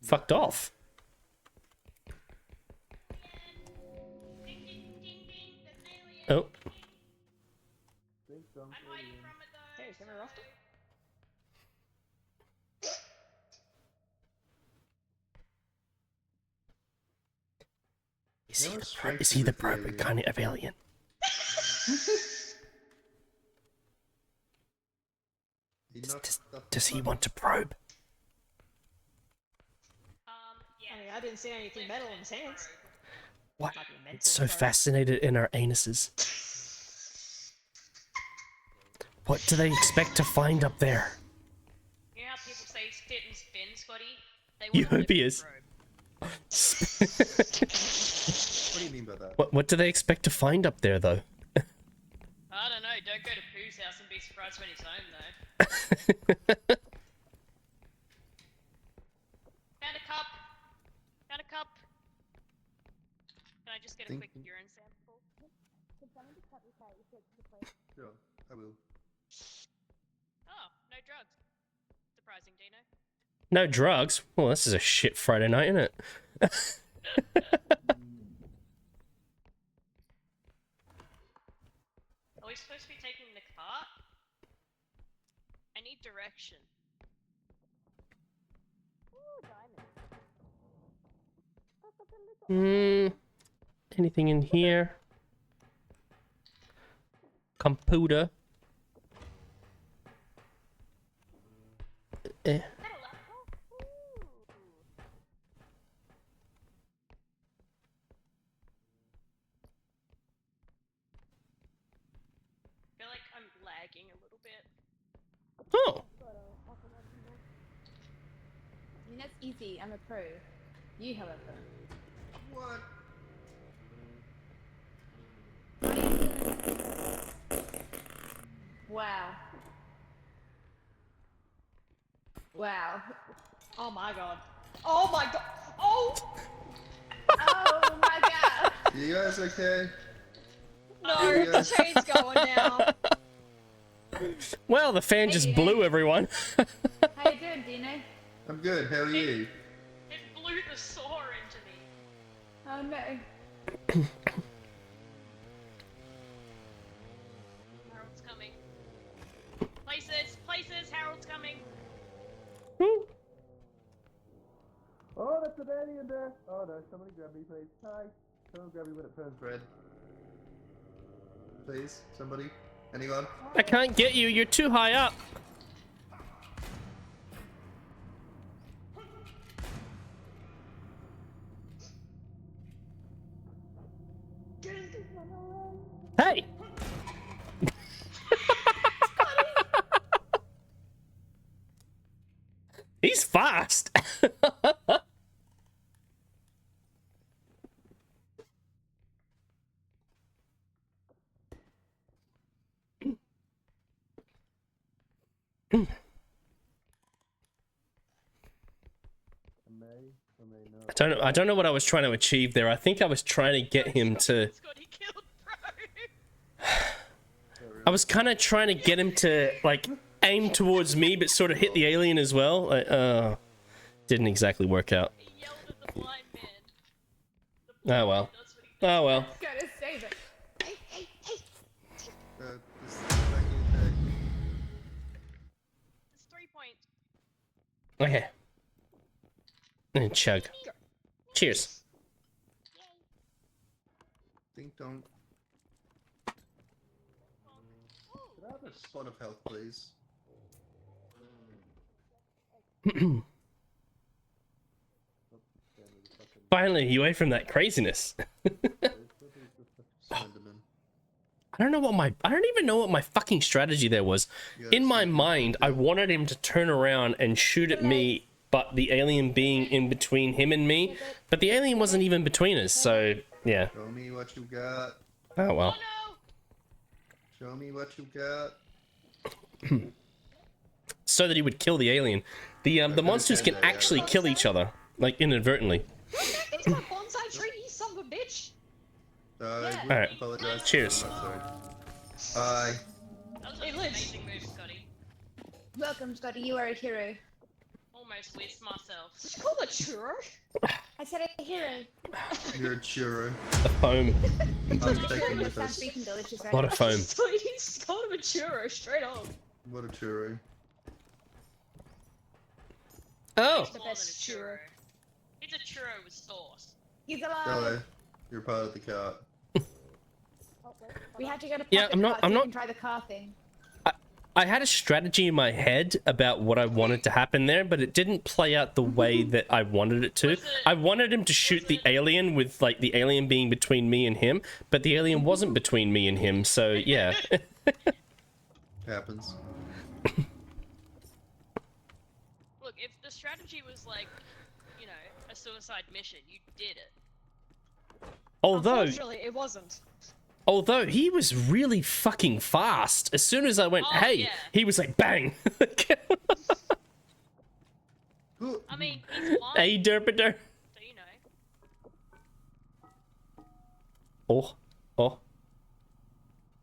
fucked off. Oh. Hey, come here often? Is he the appropriate kind of alien? Does he want to probe? Yeah. I mean, I didn't see anything metal in his hands. What? So fascinated in our anuses. What do they expect to find up there? You know how people say sit and spin, Scotty? They You want hope he is. What do you mean by that? What do they expect to find up there, though? I don't know. Don't go to Pooh's house and be surprised when he's home, though. Found a cup. Found a cup. Can I just get a quick urine sample? Sure, I will. Oh, no drugs. Surprising, Dino. No drugs? Well, this is a shit Friday night, isn't it? Are we supposed to be taking the cart? I need direction. Anything in here? Computer. I feel like I'm lagging a little bit. Oh. I mean, that's easy. I'm a pro. You, however. What? Wow. Wow. Oh my god. Oh my god. Oh! Oh my god. You guys okay? No, the chain's going now. Well, the fan just blew everyone. How you doing, Dino? I'm good, how are you? It blew the saw into me. Oh no. Harold's coming. Places, Harold's coming. Oh, that's an alien there. Oh no, somebody grab me, please. Hi. Someone grab me when it turns red. Please, somebody. Anyone? I can't get you. You're too high up. Hey! He's fast! I don't know what I was trying to achieve there. I think I was trying to get him to... I was kind of trying to get him to, like, aim towards me, but sort of hit the alien as well. Like, didn't exactly work out. Oh well. Oh well. Gotta save it. Hey, hey, hey. This is back in the It's 3 points. Okay. And chug. Cheers. Ding dong. Could I have a spot of health, please? Finally, you away from that craziness. I don't know what I don't even know what my fucking strategy there was. In my mind, I wanted him to turn around and shoot at me, but the alien being in between him and me. But the alien wasn't even between us, so yeah. Show me what you got. Oh well. Show me what you got. So that he would kill the alien. The monsters can actually kill each other, like inadvertently. It's my bonsai tree, you son of a bitch! Alright. Apologize. Cheers. Bye. That was an amazing move, Scotty. Welcome, Scotty. You are a hero. Almost whizzed myself. Did you call it churro? I said a hero. You're a churro. The foam. I'm taking with Sounds us. freaking delicious, right? A lot of foam. He's called him a churro, straight up. What a churro. Oh! The best churro. It's a churro with sauce. He's alive. Hello. You're part of the cart. We have to go to Yeah, Pocket I'm not- Cart so I'm we not- can try the car thing. I had a strategy in my head about what I wanted to happen there, but it didn't play out the way that I wanted it to. I wanted him to shoot the alien with, like, the alien being between me and him, but the alien wasn't between me and him, so yeah. Happens. Look, if the strategy was like, you know, a suicide mission, you did it. Unfortunately, it wasn't. Although he was really fucking fast. As soon as I went, hey, he was like, bang. I mean, he's blind, Hey, derpider. so you know.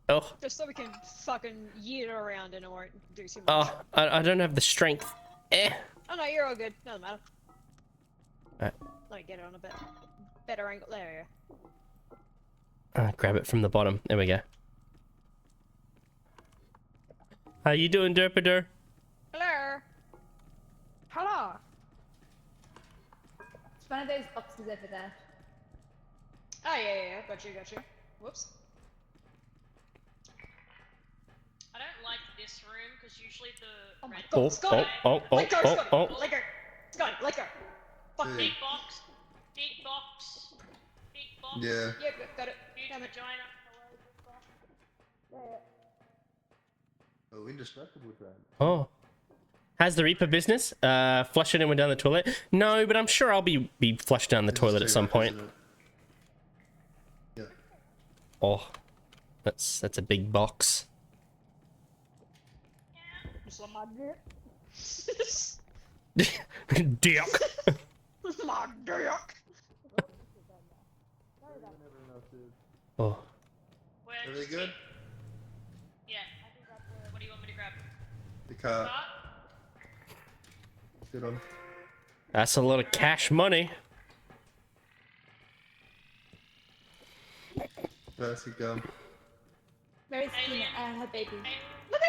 Oh. Just so we can fucking yeet around and it won't do too much. Oh, I don't have the strength. Oh no, you're all good. Doesn't matter. Alright. Let me get it on a bit better angle. There you go. Grab it from the bottom. There we go. How you doing, derpider? Hello. Hello. It's one of those boxes over there. Oh yeah. Got you. Whoops. I don't like this room because usually the. Oh my Oh, god, Scotty! oh. Let go, Scotty! Let go! Scotty, let go! Fuck Big box. Big box. Big box. Yeah. Yeah, got it. Huge Damn it. vagina. Oh, indestructible dragon. Oh. How's the Reaper business? Flushing anyone down the toilet? No, but I'm sure I'll be flushed down the toilet at some point. Yeah. Oh. That's a big box. Just let my dick. Dick. My dick. Oh. Everything good? Yeah. What do you want me to grab? The car. Good on. That's a lot of cash money. Let's keep going. Where's Tina? Her baby. Look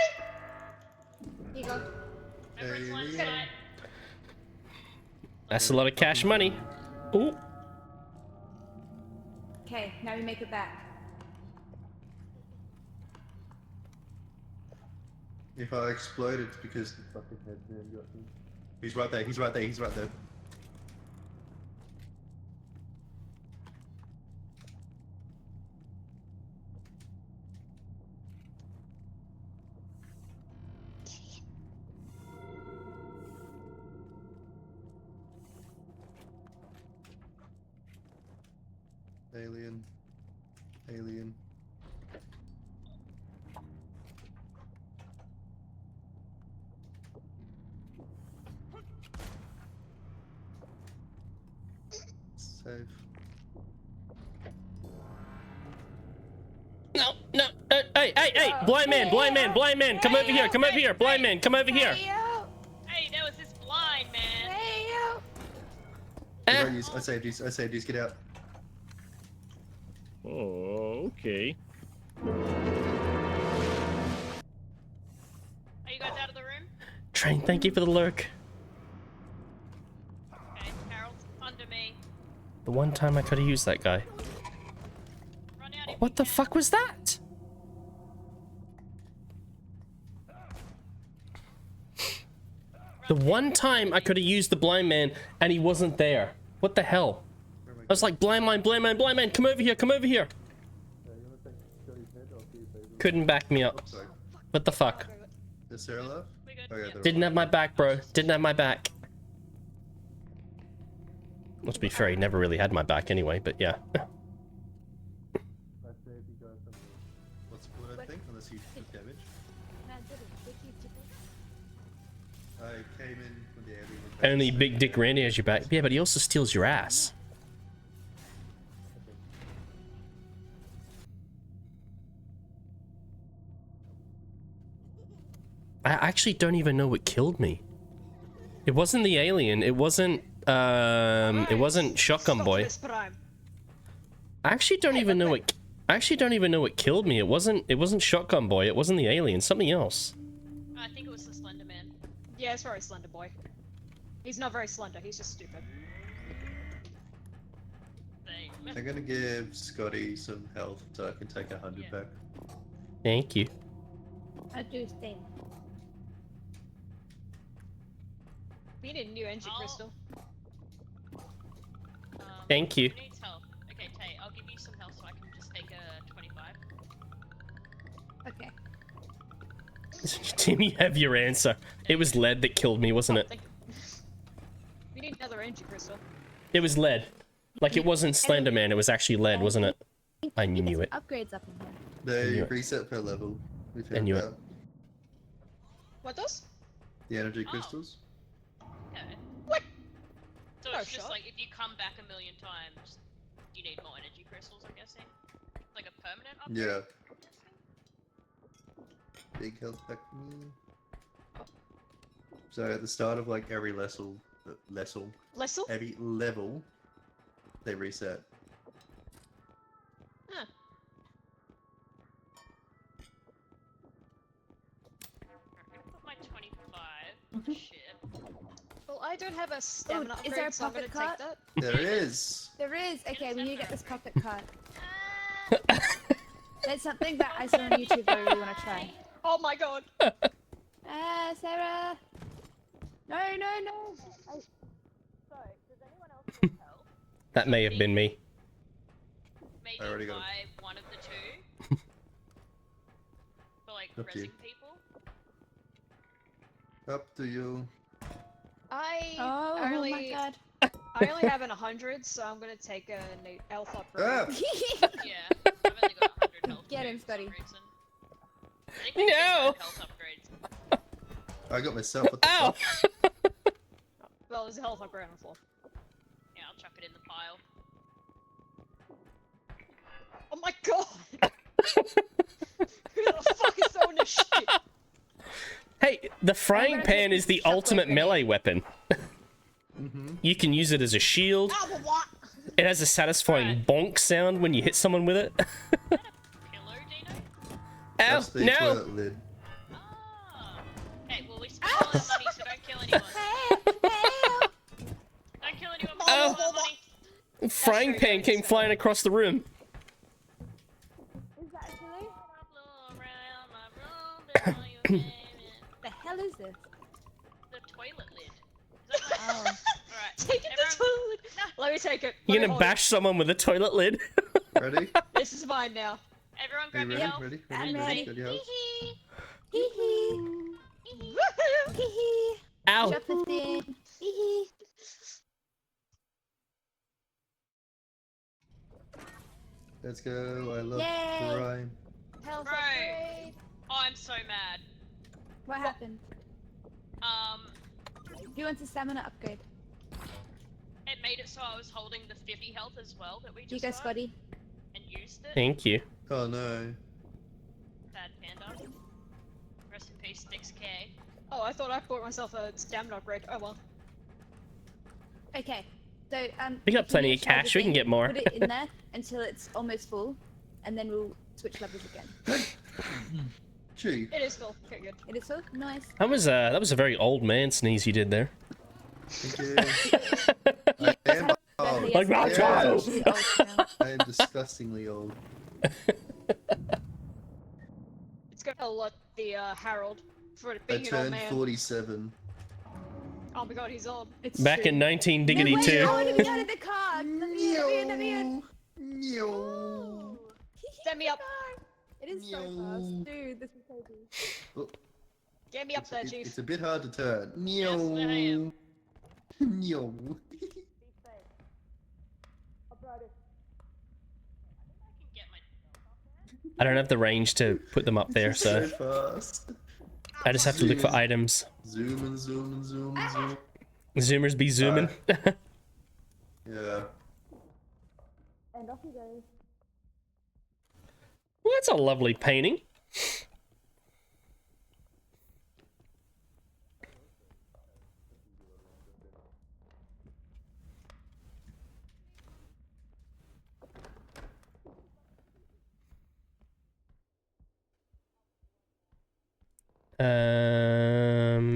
Here you go. Hey, That's a lot of cash money. Ooh. Okay, now we make it back. If I explode, it's because the fucking headman got me. He's right there. He's right there. He's right there. Alien. Alien. Save. No, no, hey, hey, hey, blind man, blind man, blind man, come over here, come over here, blind man, come over here. Hey, there was this blind man. I saved you, get out. Oh, okay. Are you guys out of the room? Train, thank you for the lurk. Okay, Harold's under me. The one time I could have used that guy. What the fuck was that? The one time I could have used the blind man and he wasn't there. What the hell? I was like, blind man, blind man, blind man, come over here, come over here. Couldn't back me up. What the fuck? Is Sarah left? Okay, Didn't have my back, bro. Didn't have my back. Well, to be fair, he never really had my back anyway, but yeah. What's good, I think, unless you took damage. I came in when the alien was back. Only Big Dick Randy has your back. Yeah, but he also steals your ass. I actually don't even know what killed me. It wasn't the alien. It wasn't Shotgun Boy. I actually don't even know what. I actually don't even know what killed me. It wasn't Shotgun Boy. It wasn't the alien. Something else. I think it was the Slender Man. Yeah, it's very slender boy. He's not very slender, he's just stupid. I'm gonna give Scotty some health so I can take 100 back. Thank you. I do stay. We need a new energy crystal. Thank you. Who needs help? Okay, Tay, I'll give you some help so I can just take a 25. Okay. Tim, you have your answer. It was lead that killed me, wasn't it? We need another energy crystal. It was lead. Like, it wasn't Slender Man, it was actually lead, wasn't it? I knew it. Upgrades up in here. They reset per level. We I knew it. out. What does? The energy crystals. Okay. What? So Oh, it's just sure. like if you come back a million times, you need more energy crystals, I'm guessing? Like a permanent upgrade? Yeah. Big health back for me. So at the start of like every every level, they reset. Huh. Put my 25. Shit. Well, I don't have a stamina is there a upgrade, so I'm gonna pocket take cart? that. There is. There is. Okay, we need to get this pocket card. There's something that I saw on YouTube that I really want to try. Oh my god! Sarah! No, no, no! Sorry, does anyone else need help? That may have been me. Maybe I already got buy one of the two? For like Up to you. rezzing people? Up to you. Oh my god. I only have an 100, so I'm gonna take an health upgrade. Ah! Yeah, I've only got 100 health. Get too, him, for some Scotty. reason. I think we should No! have health upgrades. I got myself. What the Ow! fuck? Well, there's a health upgrade on the floor. Yeah, I'll chuck it in the pile. Oh my god! Who the fuck is throwing this shit? Hey, the frying pan is the ultimate melee weapon. You can use it as a shield. Ah, well, what? It has a satisfying bonk sound when you hit someone with it. Pillow, Dino? Ow, That's the no! toilet lid. Ah. Hey, well we spent all our money, so don't kill anyone. Don't kill anyone, we spent all our money. Frying pan came flying across the room. Is that actually? Around my room, The hell is this? the toilet lid. Is that Oh. Alright, Take it to toilet! Let me take it. You're Let me gonna hold bash someone with a toilet lid? Ready? it. This is mine now. everyone Are grab you your ready? health. Ready? I'm Ready? ready. Get your health. Hee hee. Woohoo! Hee hee. Ow! Drop the thing. Hee hee. Let's go. I love Yay! crime. Health Bro. upgrade. Oh, I'm so mad. What happened? Who wants a stamina upgrade? It made it so I was holding the 50 health as well that we just You go, got Scotty. and used it. Thank you. Oh no. Sad panda. Rest in peace, 6K. Oh, I thought I bought myself a stamina upgrade. Oh well. Okay. So We got if you plenty need of to charge cash, the we can thing, get more. Put it in there until it's almost full, and then we'll switch levels again. Gee. It is full. Okay, good. It is full. Nice. That was a very old man sneeze you did there. I am old. Like that child. I am disgustingly old. It's gonna let the Harold for it I being an old turned man. 47. Oh my god, he's old. It's Back in 1992. I want to be out of the car. Let me in. Get me up. It is so fast, dude. This is crazy. Get me up there, Chief. It's a bit hard to turn. Yes, I am. Neo. I don't have the range to put them up there, so fast. I just have to look for items. Zoom and zoom and zoom and zoom. Zoomers be zooming. Yeah. And off he goes. Well, that's a lovely painting.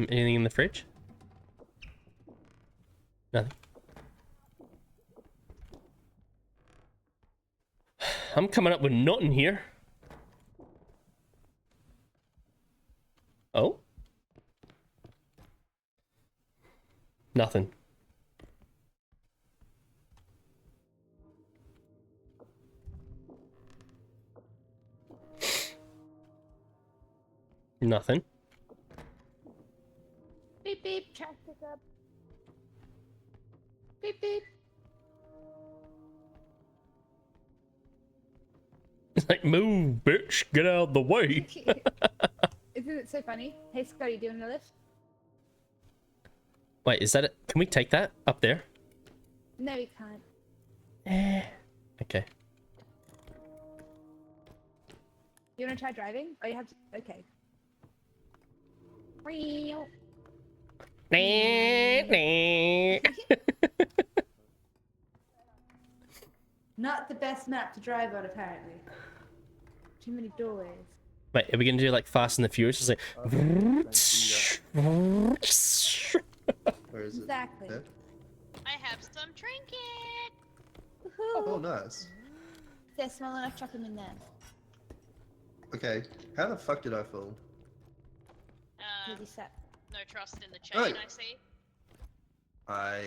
Anything in the fridge? Nothing. I'm coming up with nothing here. Oh? Nothing. Nothing. Beep beep. Trash pickup. Beep beep. It's like, move, bitch, get out of the way. Isn't it so funny? Hey Scotty, do you want a lift? Wait, is that it? Can we take that up there? No, we can't. Okay. You want to try driving? Oh, you have to. Okay. Not the best map to drive on, apparently. Too many doorways. Wait, are we gonna do like Fast and the Furious? Just like. Where is it? Exactly. There? I have some trinket. Oh, nice. If they're small enough, chuck them in there. Okay, how the fuck did I fall? Really set. No trust in the chain, Hey. I see.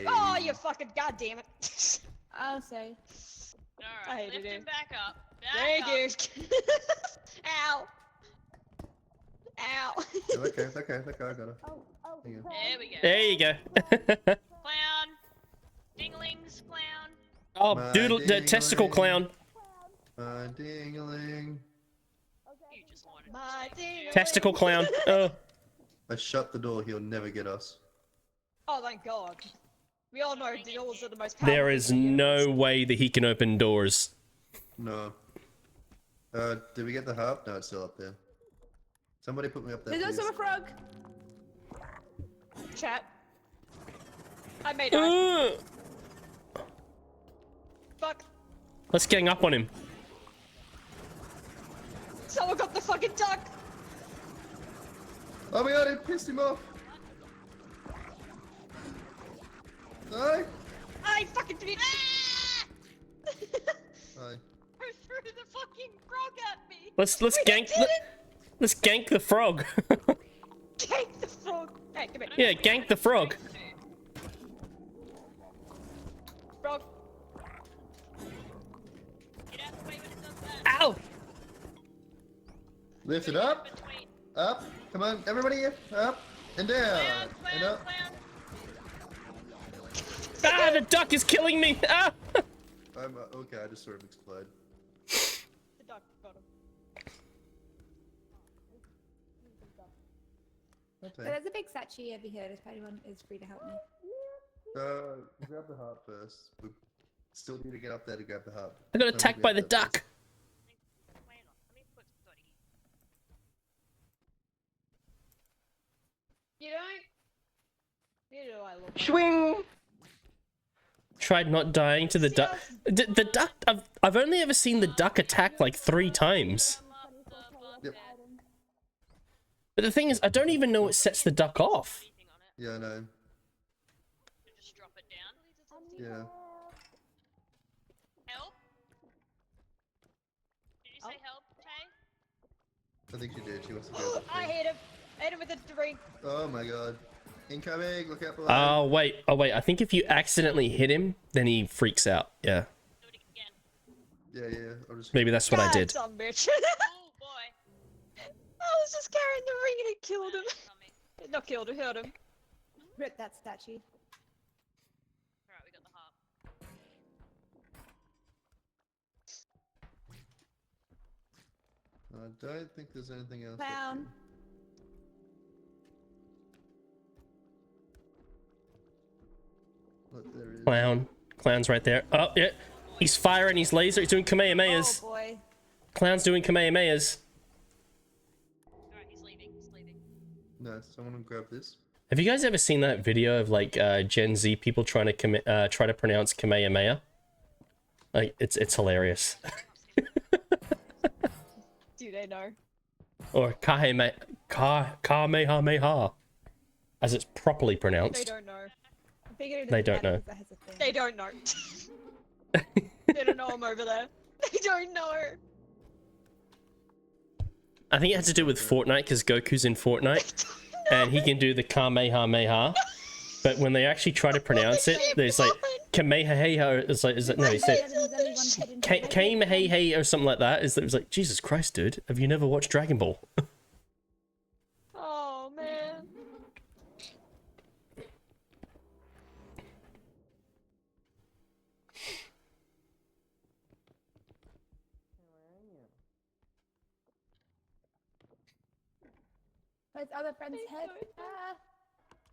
Oh, you fucking goddamn it! Oh, sorry. Alright, lift him back up. Thank you. Ow. Ow. Okay, I got it. There we go. There you go. Clown. Dinglings, clown. Oh, My doodle, the testicle clown. My ding-a-ling. You just wanted My ding. Testicle clown. Oh. I shut the door, he'll never get us. Oh, thank God. We all know doors are the most powerful. There is no way that he can open doors. No. Did we get the harp? No, it's still up there. Somebody put me up there, There's please. also a frog. Chat. I made it. Fuck. Let's gang up on him. Someone got the fucking duck. Oh my god, it pissed him off. No. I fucking did it. Hi. Who threw the fucking frog at me? Let's gank. Let's gank the frog. Gank the frog. Hey, come here. Yeah, gank the frog. Frog. Get out the way when it does that. Ow! Lift it up. Up. Come on, everybody. Up and down. Clown, And up. clown. Ah, the duck is killing me. Ah! Okay, I just saw him explode. So there's a big statue over here. If anyone is free to help me. Grab the heart first. We still need to get up there to grab the heart. I got attacked by the duck. You don't? Neither do I look. Swing. Tried not dying to the duck. The duck. I've only ever seen the duck attack like 3 times. Yep. But the thing is, I don't even know what sets the duck off. Yeah, I know. Just drop it down. Yeah. Help? Did you say help, Tay? I think she did. She wants to go. I hit him. Hit him with a drink. Oh my god. Incoming! Look out below. Oh wait, I think if you accidentally hit him, then he freaks out. Yeah. Yeah. I'll just... Maybe that's what I did. Some bitch. Oh boy. I was just carrying the ring and it killed him. Not killed him, hurt him. Rip that statue. Alright, we got the harp. I don't think there's anything else. Clown. Look, there is. Clown's right there. Oh yeah, he's firing. He's laser. He's doing kamehamehas. Oh boy. Clown's doing kamehamehas. Alright, he's leaving. No, someone grab this. Have you guys ever seen that video of like Gen Z people trying to try to pronounce kamehameha? Like it's hilarious. Do they know? Or kamehameha, as it's properly pronounced. They don't know. They don't know. They don't know. They don't know I'm over there. They don't know. I think it had to do with Fortnite because Goku's in Fortnite, and he can do the kamehameha. But when they actually try to pronounce it, there's like kamehameha. It's like, no, he said kamehameha or something like that. It was like, Jesus Christ, dude, have you never watched Dragon Ball? Oh man. Where's other friend's head? Ah.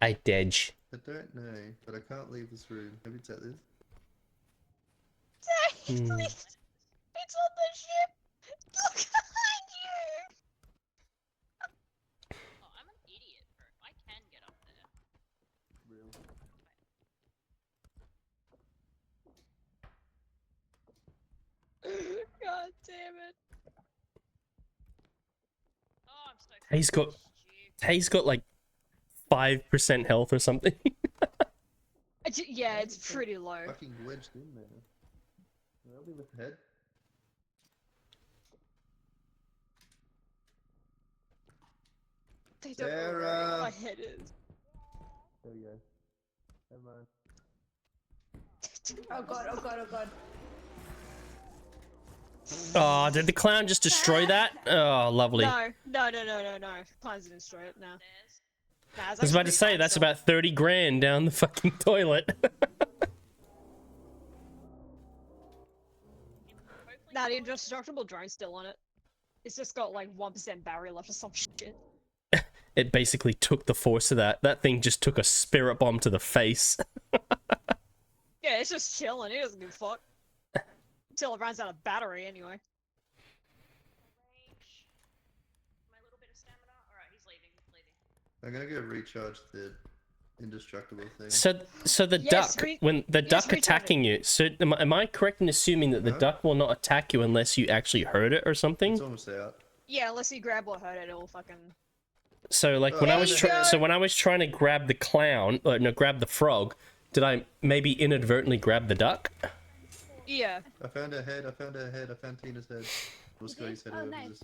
I dodge. I don't know, but I can't leave this room. Maybe it's at this. Please. It's on the ship. Look behind you. Oh, I'm an idiot, bro. I can get up there. God damn it. Oh, I'm so He's got like 5% health or something. Yeah, it's pretty low. Fucking wedged in there. Help me with the head. They don't know where Sarah. my head is. There we go. Never mind. Oh god, oh god, oh god. Oh, did the clown just destroy that? Oh, lovely. No. Plans didn't destroy it, no. Nah, I was about to say, that's about 30 grand down the fucking toilet. Nah, the indestructible drone's still on it. It's just got like 1% battery left or some shit. It basically took the force of that. That thing just took a spirit bomb to the face. Yeah, it's just chilling. It doesn't give a fuck. Until it runs out of battery, anyway. I'm gonna go recharge the indestructible thing. So the duck, when the duck attacking you, so am I correct in assuming that the duck will not attack you unless you actually hurt it or something? It's almost out. Yeah, unless you grab or hurt it, it'll fucking... So like when I was trying to grab the clown, grab the frog, did I maybe inadvertently grab the duck? Yeah. I found her head. I found Tina's head. Let's go. His head over nice. this.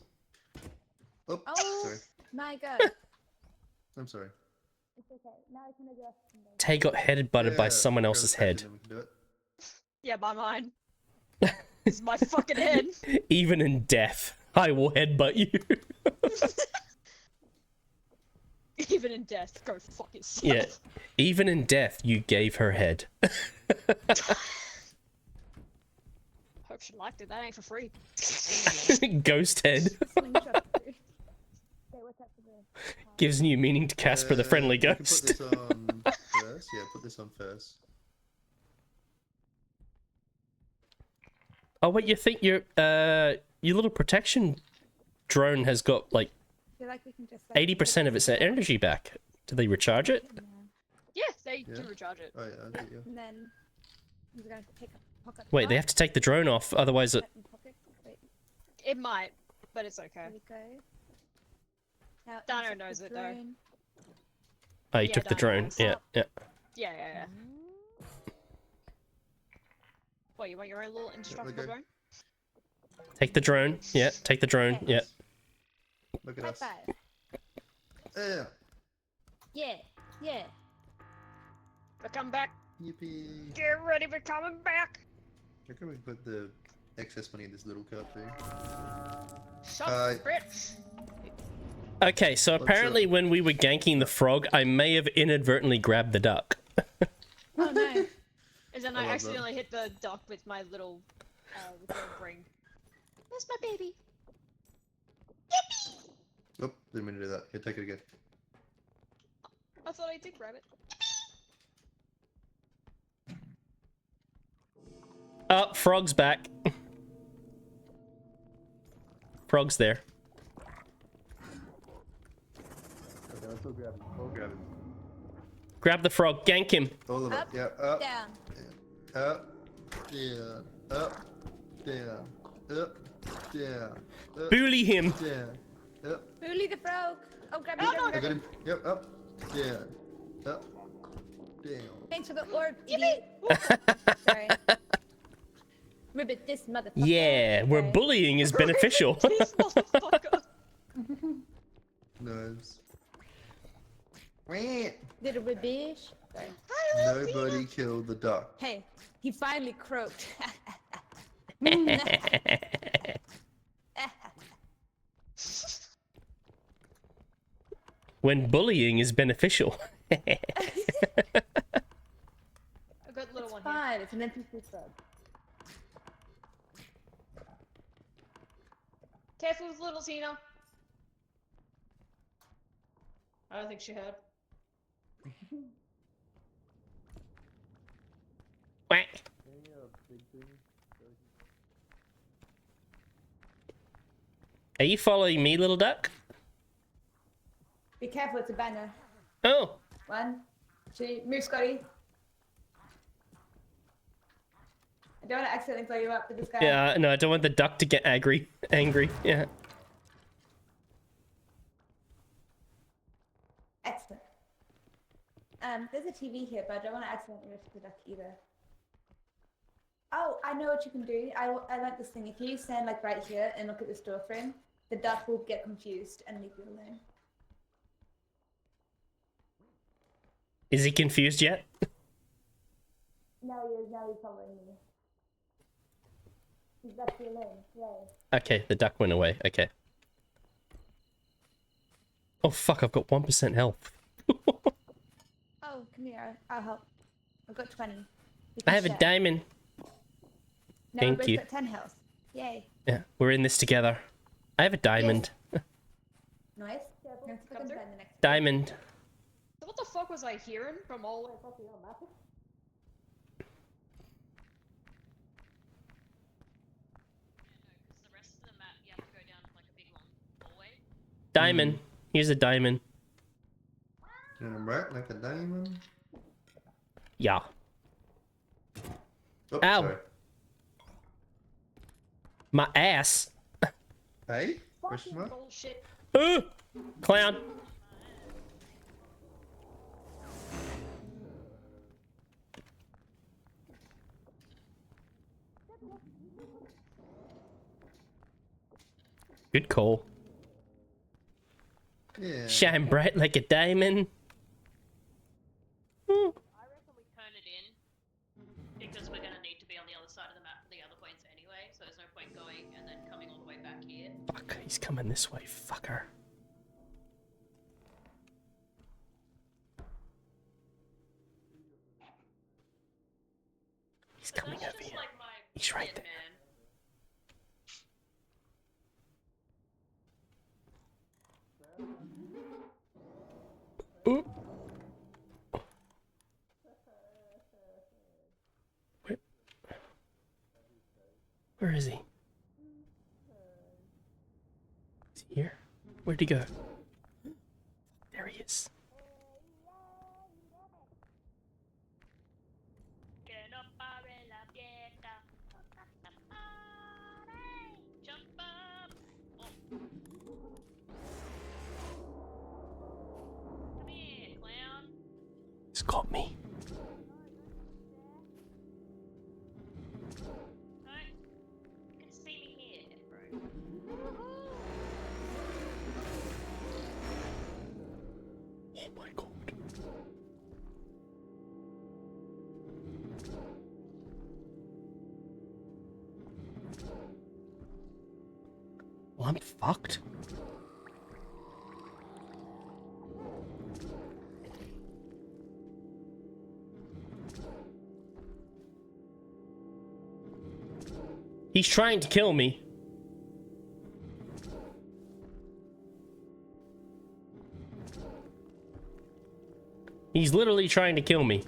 Oh, sorry. My god. I'm sorry. It's okay. Now I can adjust. Tay got headbutted by someone grab else's his head head. and then we can do it. Yeah, by mine. It's my fucking head. Even in death, I will headbutt you. Even in death, go fuck yourself. Yeah, even in death, you gave her head. Hope she liked it. That ain't for free. Ghost head. Okay, what's up for this? Gives new meaning to Casper the Friendly You can put Ghost. this on first. Yeah, put this on first. Oh, wait, you think your little protection drone has got like I feel like we can just like 80% of its energy back? Do they recharge it? Yes, they Yeah. do recharge it. Oh yeah, I get you. And then he's gonna take a pocket. Wait, they have to take the drone off, otherwise it... Pocket. Wait, It might, but it's okay. here we go. Now Dano insert knows the it though. drone. Oh, you Yeah, took the Dino drone. knows. Yeah, yeah. Yeah. What, you want your own little indestructible Okay. drone? Take the drone. Yeah, take the drone. Yeah. Look at High us. five. Yeah. Yeah. But come back. Yippee. Get ready for coming back. Where can we put the excess money in this little cup thing? Shut bitch. Okay, so apparently when we were ganking the frog, I may have inadvertently grabbed the duck. Oh no. And then I I love accidentally hit the duck with my little ring. That's my baby. Oh, didn't mean to do that. Here, take it again. I thought I did grab it. Oh, frog's back. Frog's there. Okay, let's go grab it. We'll grab it. Grab the frog, gank him. All of Up, it. Yeah, up, down. up, down, up, down, up, down, up, Bully him. down, up. Bully the frog. Oh, grab I it. got him. Yep, up, down, up, down. Thanks for the orb, idiot. Sorry. Ribbit this motherfucker. Yeah, where bullying is beneficial. Nice. Little ribbish. Sorry. Nobody killed the duck. Hey, he finally croaked. When bullying is beneficial. I got a little one here. Fine, it's an NPC frog. Careful with little Tina. I don't think she heard. Quack. Are you following me, little duck? Be careful, it's a banner. Oh. 1, 2, move, Scotty. I don't want to accidentally blow you up with this guy. Yeah, no, I don't want the duck to get angry. Yeah. Excellent. There's a TV here, but I don't want to accidentally risk the duck either. Oh, I know what you can do. I like this thing. If you stand like right here and look at this door frame, the duck will get confused and leave you alone. Is he confused yet? Now he's following me. He's left you alone. Yay. Okay, the duck went away. Okay. Oh fuck, I've got 1% health. Oh, come here. I'll help. I've got 20. We I can have a share. diamond. No, Thank we both you. got 10 health. Yay. Yeah, we're in this together. I have a diamond. Nice. Let's look and find the next. Diamond. So what the fuck was I hearing from all the way across the other map? The rest of the map, you have to go down like a big long hallway. Diamond. Here's a diamond. And I'm right like a diamond. Yeah. Oh, Ow. sorry. My ass. Hey? Question mark? Bullshit. Clown. Good call. Yeah. Shine bright like a diamond. I reckon we turn it in because we're gonna need to be on the other side of the map for the other points anyway, so there's no point going and then coming all the way back here. Fuck, he's coming this way, fucker. He's coming over here. Like my He's right dead there. man. Where is he? Is he here? Where'd he go? There he is. He's got me. Oh my god. Well, I'm fucked. He's trying to kill me. He's literally trying to kill me.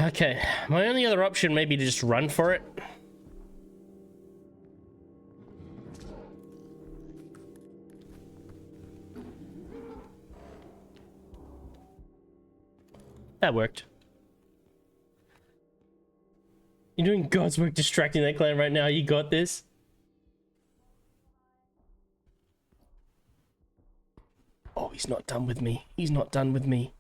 Okay, my only other option may be to just run for it. That worked. You're doing God's work distracting that clan right now. You got this. Oh, he's not done with me. He's not done with me.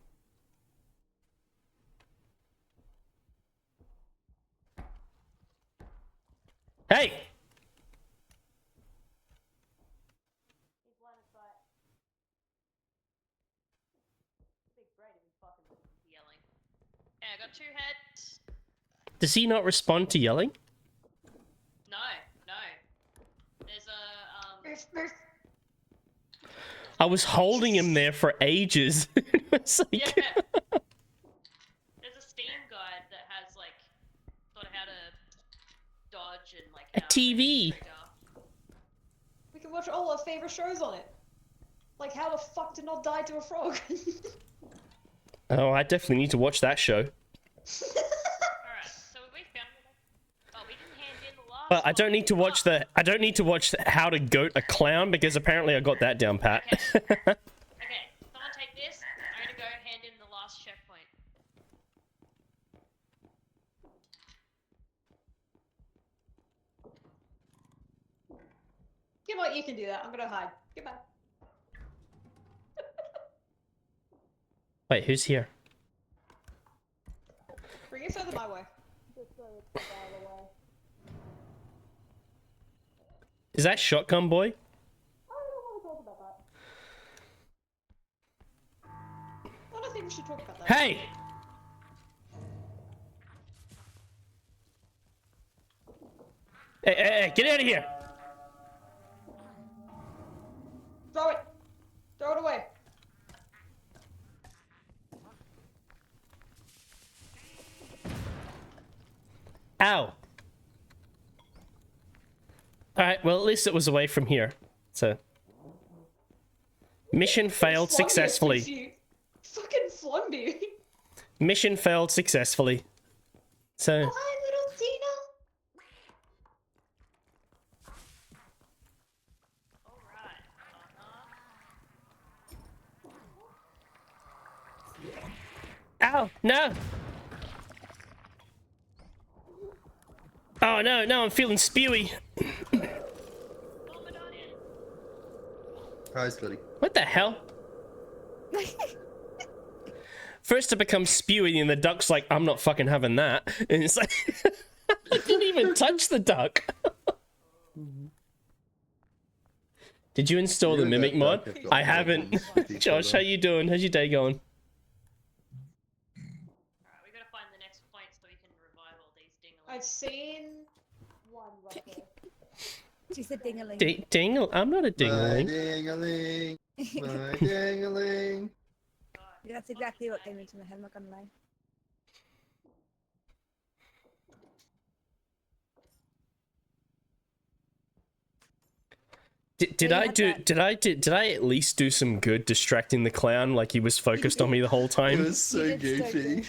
Hey! Yeah, I got 2 heads. Does he not respond to yelling? No, no. There's a I was holding him there for ages. It's like... yeah. There's a Steam guide that has like sort of how to dodge and like A how TV. to trigger. We can watch all our favorite shows on it. Like How the Fuck to Not Die to a Frog. Oh, I definitely need to watch that show. Alright, so we found it. Oh, we didn't hand in the last But I don't need to watch the. I don't need to watch how to goat a clown because apparently I got that down pat. Okay, someone take this. I'm gonna go hand in the last checkpoint. You know what? You can do that. I'm gonna hide. Goodbye. Wait, who's here? Bring it further my way. Is that Shotgun Boy? I don't think we should talk about that. Hey! Hey, get out of here! Throw it! Throw it away! Ow! Alright, well at least it was away from here. So... Mission failed successfully. Fucking flung you. Mission failed successfully. So... Hi, little Tina. Ow! No! Oh no, no, I'm feeling spewy. Hi, Slitty. What the hell? First it becomes spewy and the duck's like, I'm not fucking having that. And it's like, I didn't even touch the duck. Did you install the Mimic mod? I haven't. Josh, how you doing? How's your day going? We gotta find the next point so we can revive all these dinglings. I've seen one roughly. She's a dingaling. Dingle? I'm not a My dingling. ding-a-ling. My ding-a-ling. That's exactly what came into my head, I'm not gonna lie. Did I at least do some good distracting the clown like he was focused on me the whole It time? was so goofy.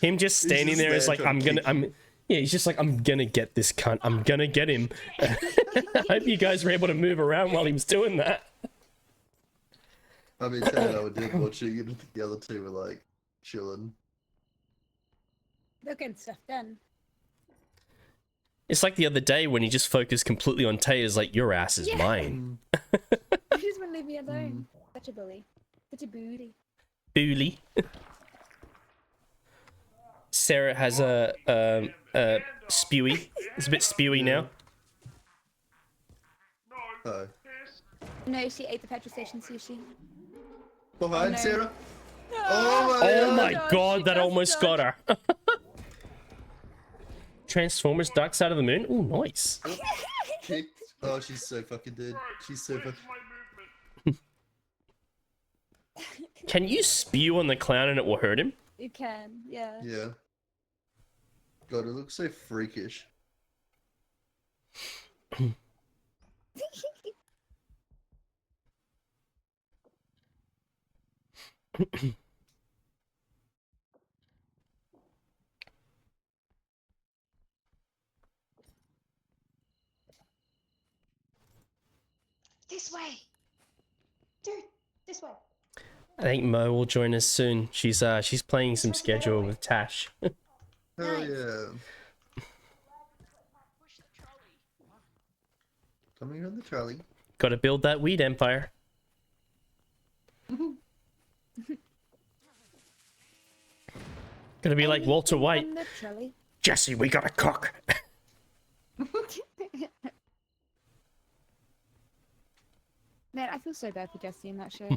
Him just standing just there is there like trying to kick you. yeah, he's just like, I'm gonna get this cunt. I'm gonna get him. I hope you guys were able to move around while he was doing that. I mean, Ted, I did watching it. The other two were like chilling. They're getting stuff done. It's like the other day when he just focused completely on Taya's like, your ass is mine. You just wouldn't leave me alone. Such a bully. Such a booty. Booley. Sarah has a spewy. It's a bit spewy now. Oh. No, she ate the petrol station sushi. Behind no. Sarah. Oh my god, that almost got her. Transformers Dark Side of the Moon? Ooh, nice. Kicked. Oh, she's so fucking dead. She's so fucking... Can you spew on the clown and it will hurt him? You can, yeah. Yeah. God, it looks so freakish. This way. Dude, this way. I think Mo will join us soon. She's playing some schedule with Tash. Hell yeah. Coming on the trolley. Gotta build that weed empire. Gonna be like Walter White. Jesse, we gotta cook. Man, I feel so bad for Jesse in that show.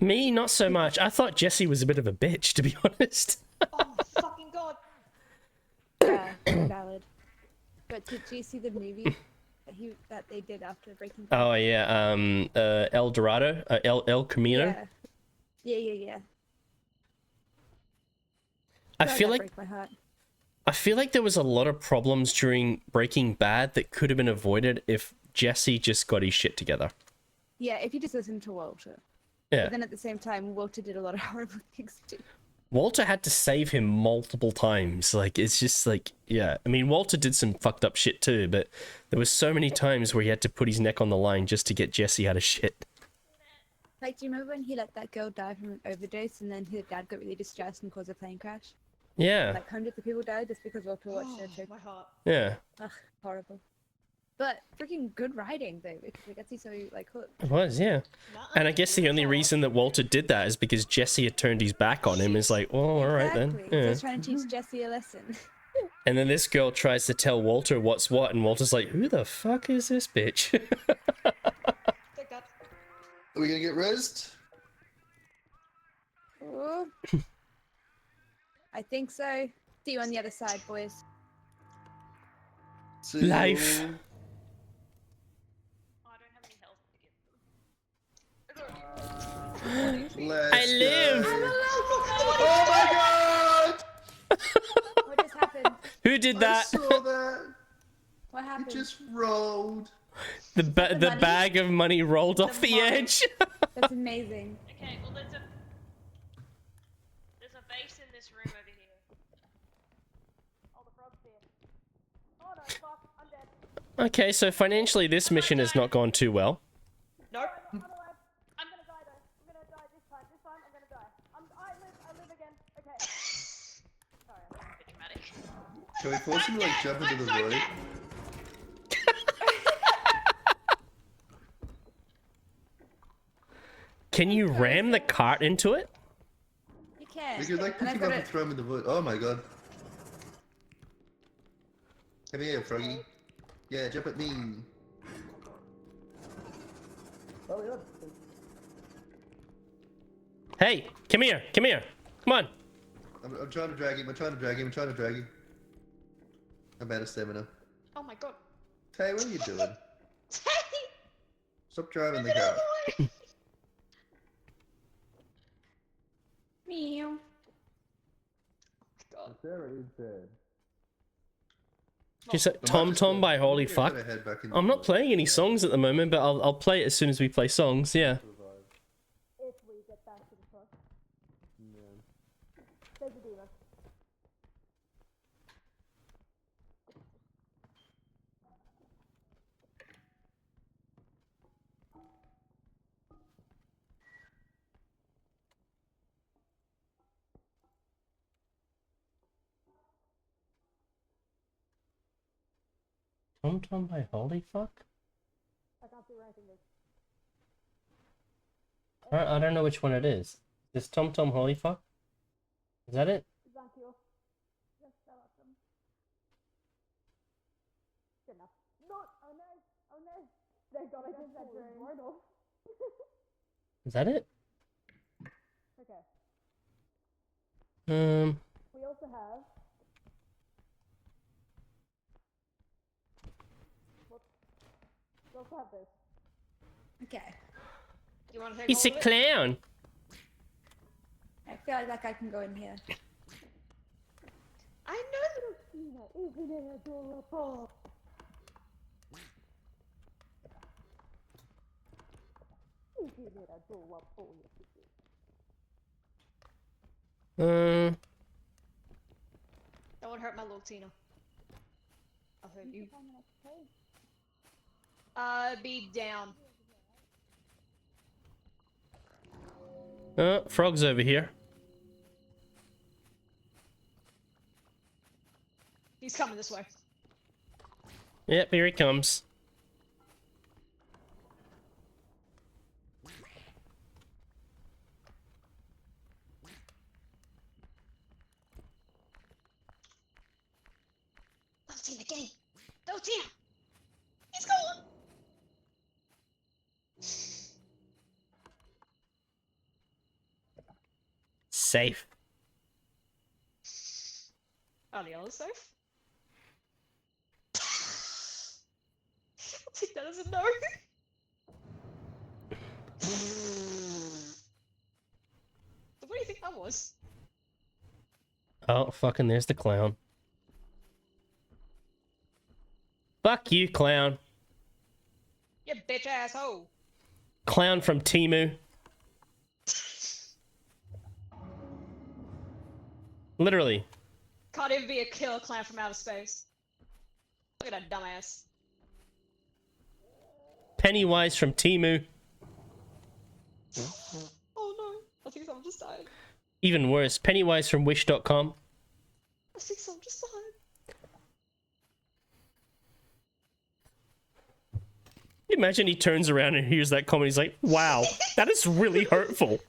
Me, not so much. I thought Jesse was a bit of a bitch, to be honest. Oh my fucking god. Yeah, valid. But did you see the movie that they did after Breaking Bad? Oh yeah, El Dorado, El Camino. Yeah. I feel like break my heart. I feel like there was a lot of problems during Breaking Bad that could have been avoided if Jesse just got his shit together. Yeah, if you just listen to Walter. Yeah. But then at the same time, Walter did a lot of horrible things too. Walter had to save him multiple times. Like, it's just like, yeah. I mean, Walter did some fucked up shit too, but there was so many times where he had to put his neck on the line just to get Jesse out of shit. Like, do you remember when he let that girl die from an overdose and then her dad got really distressed and caused a plane crash? Yeah. Like, hundreds of people died just because Walter watched their choke. My heart. Yeah. Ugh, horrible. But freaking good writing, though, because it gets you so, like, hooked. It was, yeah. And I guess the only reason that Walter did that is because Jesse had turned his back on him. It's like, well, all right then. Exactly. Yeah. He's trying to teach Jesse a lesson. And then this girl tries to tell Walter what's what, and Walter's like, who the fuck is this bitch? Are we gonna get rezzed? Ooh. I think so. See you on the other side, boys. Life. I live. Oh my god! What just happened? Who did that? I saw that. What happened? It just rolled. The bag of money rolled off the edge. That's amazing. Okay, well there's a base in this room over here. Oh, the frog's here. Oh no, fuck, I'm dead. Okay, so financially this mission has not gone too well. Nope. I'm gonna die though. I'm gonna die this time. This time I'm gonna die. I live again. Okay. Sorry, I'm a bit dramatic. Can we force him to like jump into the void? Can you ram the cart into it? You can. We could like pick him up and throw him in the void. Oh my god. Come here, Froggy. Yeah, jump at me. Oh my god. Hey, come here, come here. Come on. I'm trying to drag him, I'm trying to drag him. I'm out of stamina. Oh my god. Tay, what are you doing? Stop driving the car. Meow. Sarah is dead. She's like, Tom Tom by Holy Fuck. I'm not playing any songs at the moment, but I'll play it as soon as we play songs, yeah. If we get back to the truck. There's a demon. Tom Tom by Holy Fuck? I can't see where anything is. I don't know which one it is. Is Tom Tom Holy Fuck? Is that it? Thank you. Yes, that was them. Good enough. No! Oh no! Oh no! Thank God I did that during mortal. Is that it? Okay. We also have. Whoops. We also have this. Okay. You want to take He's a hold of it? clown. I feel like I can go in here. I know Tina, isn't it adorable? Isn't it adorable? That would hurt my little Tina. I'll hurt you. Be down. Frog's over here. He's coming this way. Yep, here he comes. Little Tina, get him! Little Tina! He's gone! Safe. Oh, the other's safe? I'll take that as a no. So what do you think that was? Oh, fucking there's the clown. Fuck you, clown. You bitch asshole. Clown from Timu. Literally. Can't even be a killer clown from outer space. Look at that dumbass. Pennywise from Timu. Oh no, I think someone just died. Even worse, Pennywise from Wish.com. I think someone just died. Imagine he turns around and hears that comment. He's like, wow, that is really hurtful.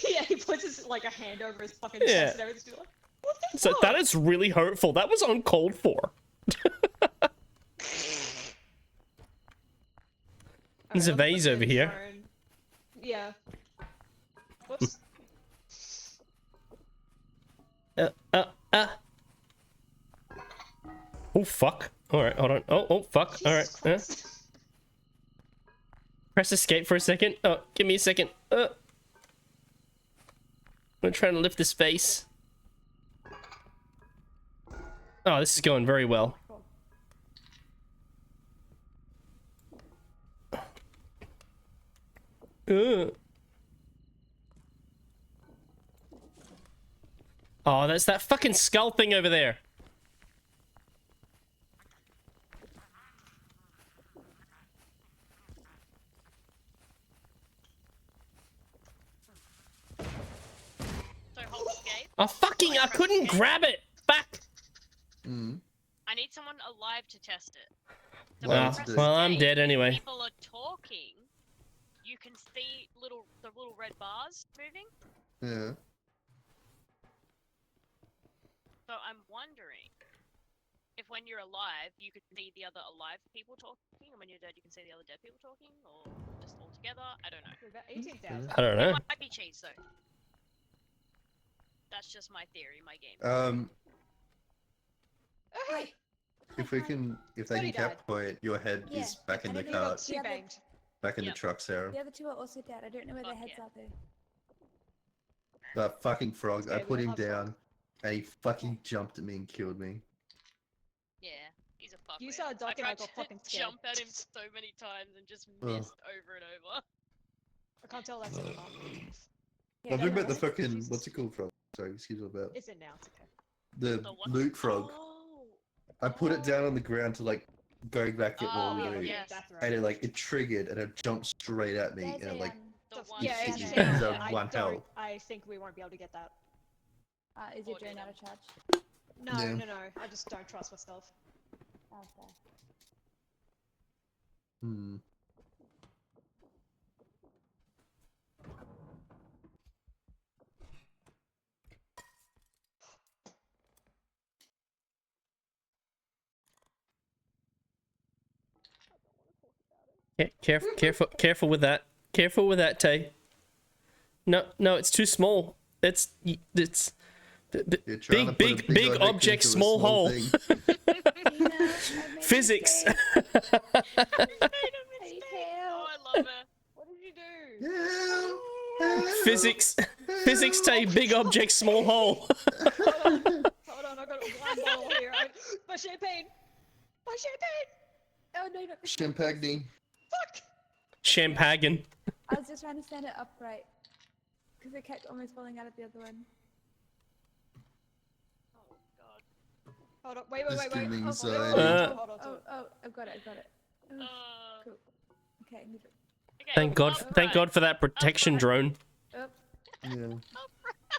Yeah, he puts his like a hand over his fucking Yeah. chest and everything's like, what the So fuck? that is really hurtful. That was uncalled for. He's a vase over here. Yeah. Whoops. Oh, fuck. Alright, hold on. Oh, fuck. Alright. Press escape for a second. Oh, give me a second. I'm trying to lift this face. Oh, this is going very well. Oh, that's that fucking skull thing over there. So hold escape. Oh, fucking, I couldn't grab it. Fuck. I need someone alive to test it. So Well, when you press well, I'm escape, dead anyway. People are talking. You can see the little red bars moving. Yeah. So I'm wondering if when you're alive, you could see the other alive people talking, and when you're dead, you can see the other dead people talking, or just all together. I don't know. About 18,000. I don't know. It might be cheese though. That's just my theory, my game. Oh hey! If they can cap point, your head is back in the You got cart, two banged. back in the truck, Sarah. The other two are also dead. I don't know where their heads are though. That fucking frog, I Okay, put we'll him have down, and he fucking jumped at me and killed me. Yeah, he's a fuck. You started I ducking, tried I got to fucking scared. jump at him so many times and just Oh. missed over and over. I can't tell that's in enough. I'm talking about the fucking, what's it called from? Sorry, excuse me about. It's in now, it's okay. The The what? loot frog. Oh. I put it down on the ground to like go back get more Oh, loot. yes. And it triggered and it jumped straight at me and like The one Yeah, hit it's me shame. because of I one don't. health. I think we won't be able to get that. Is your drone out of charge? No, Yeah. no. I just don't trust myself. Okay. Hmm. Careful with that. Careful with that, Tay. No, it's too small. It's big object, small hole. Physics. Oh, I love it. What did you do? Physics, Tay, big object, small hole. Hold on, I got one bottle here. My champagne! My champagne! Oh no, no. Champagne. Fuck! Champagne. I was just trying to stand it upright. Because it kept almost falling out of the other one. Oh god. Hold on, wait. Just give me Hold anxiety. Oh, I've got it. Oh, cool. Okay, move it. Okay, Thank God for that protection drone. Oh. Yeah.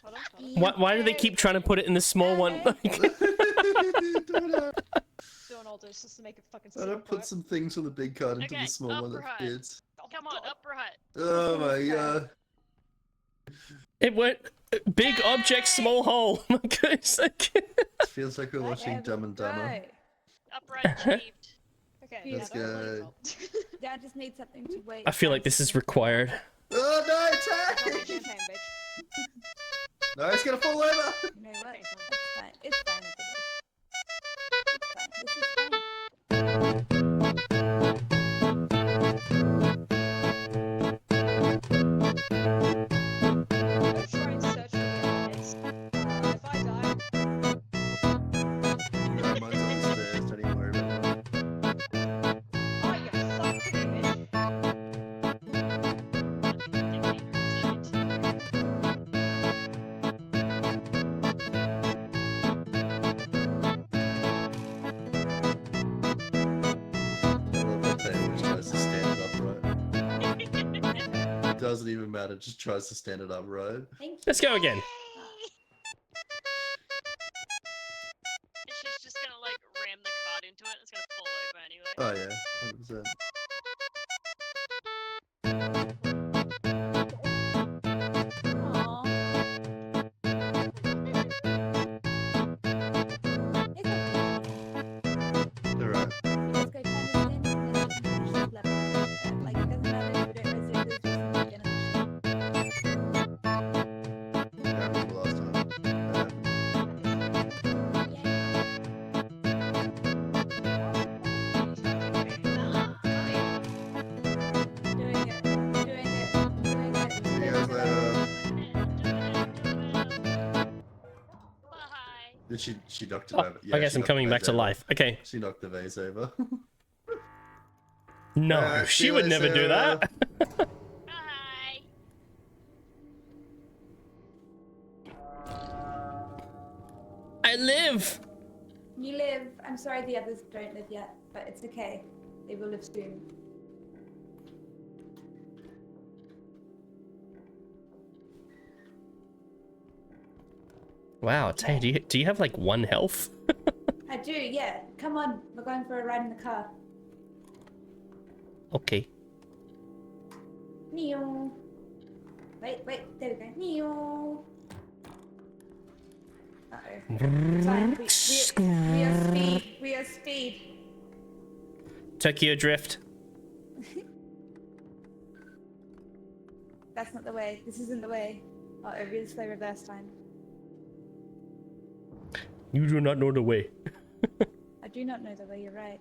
Hold on. Why do they keep trying to put it in the small one? Doing all this just to make it fucking I don't put some things from the big card into Okay, the small one that upright. fits. Come on, upright. Oh my god. It went big object, small hole. My goodness. It feels like we're watching Dumb and Dumber. Upright achieved. Okay, Let's go. Dad just needs something to wait. I feel like this is required. Oh no, Tay! Champagne, bitch. No, it's gonna fall over! You know what? It's fine. It's fine. This is fine. I'm gonna try and search for the heads. If I die, No, mine's upstairs, don't even worry about that. oh, you fucking bitch. I love that Tay always tries to stand it upright. It doesn't even matter, just tries to stand it upright. Let's go again. She's just gonna like ram the card into it. It's gonna fall over anyway. Oh yeah, 100%. Alright. Let's go try and stand it and then we can finish this level. Like, it doesn't matter if we don't resurrect this, just in the beginning. Yeah, I remember last time. See you guys later. Did she knocked it over? I guess she I'm knocked coming the back vase to over. life. Okay. She knocked the vase over. No, Alright, see she you would never do later. that. I live. You live. I'm sorry the others don't live yet, but it's okay. They will live soon. Wow, Tay, do you have like 1 health? I do, yeah. Come on, we're going for a ride in the car. Okay. Neo. Wait, there we go. Neo. Uh-oh. Fine, we are speed. We are speed. Tokyo Drift. That's not the way. This isn't the way. Uh-oh, really slow reverse time. You do not know the way. I do not know the way, you're right.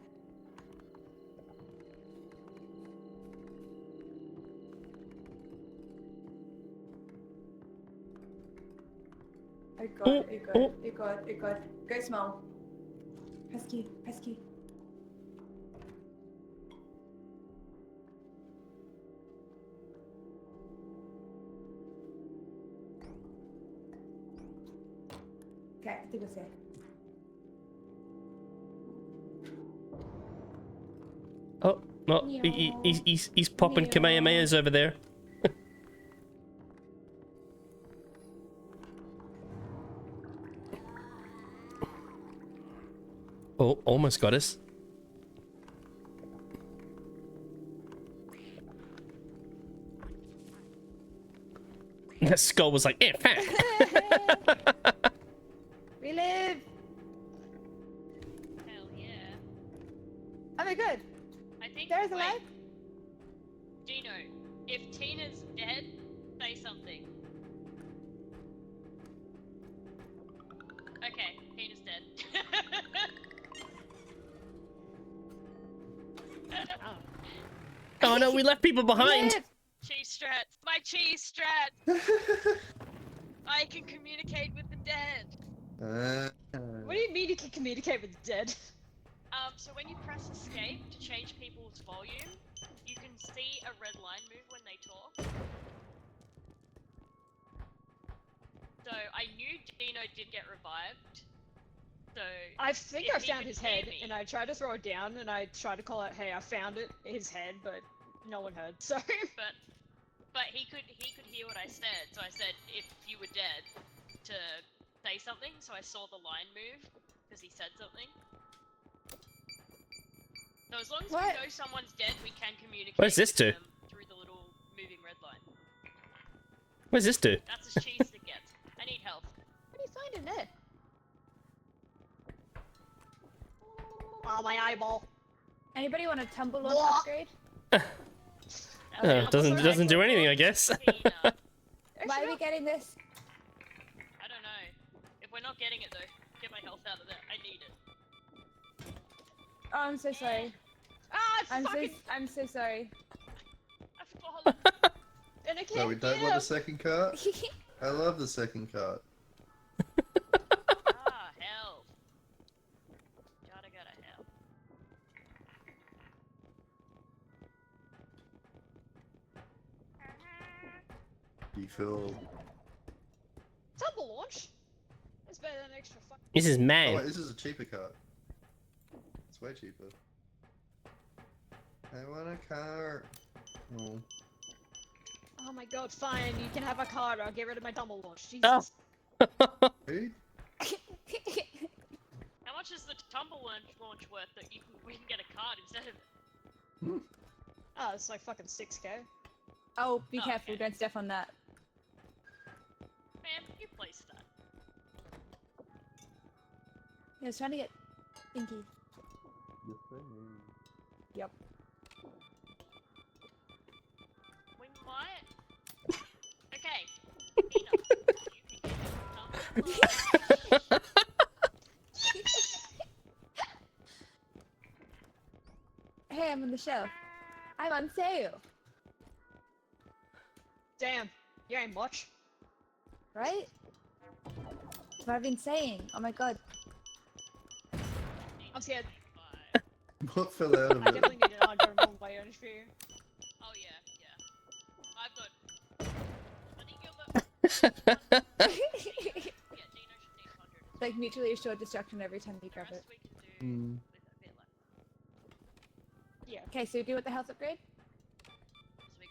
Oh god, oh god, oh god, oh god. Go small. Rescue, rescue. Okay, I think we're safe. Oh, well, he's popping Kamehamehas over there. Oh, almost got us. That skull was like, eh, fat. Relive! Hell yeah. Oh my god! I think There's a wait, leg? Dino, if Tina's dead, say something. Okay, Tina's dead. Oh no, we left people behind. Cheese strats. My cheese strat. I can communicate with the dead. What do you mean you can communicate with the dead? So when you press escape to change people's volume, you can see a red line move when they talk. So I knew Dino did get revived. So I think if I he found could his hear head, me- and I tried to throw it down, and I tried to call out, "Hey, I found it, his head," but no one heard. So. But he could hear what I said. So I said if you were dead to say something. So I saw the line move because he said something. So as long as we know someone's dead, we can communicate What does this do? with them through the little moving red line. What does this do? That's as cheese as it gets. I need help. What are you finding there? Oh, my eyeball. Anybody want a tumble launch upgrade? Doesn't do anything, I guess. Why are we getting this? I don't know. If we're not getting it though, get my health out of there. I need it. Oh, I'm so sorry. I'm so sorry. And I So can't we don't want the second cart? I love the second cart. Hell. Gotta help. Do you feel... Tumble launch? It's better than extra fuck. This is mad. Oh wait, this is a cheaper cart. It's way cheaper. I want a cart. Oh. Oh my god, fine, you can have a card, I'll get rid of my tumble launch. Jesus. Oh. Hey? How much is the tumble launch worth that we can get a card instead of it? Oh, it's like fucking 6k. Oh, be careful, don't step on that. Man, you placed that. I was trying to get Inky. Yep. We might. Okay. Tina, you can get Hey, I'm on the shelf. I'm on sale. Damn, you ain't much. Right? That's what I've been saying. Oh my god. I'm scared. What fell out of I it? definitely need an ongoing biosphere. Oh yeah. I've got. I think you're the. Like mutually assured destruction every time you grab it. Hmm. Yeah. Okay, so do with the health upgrade?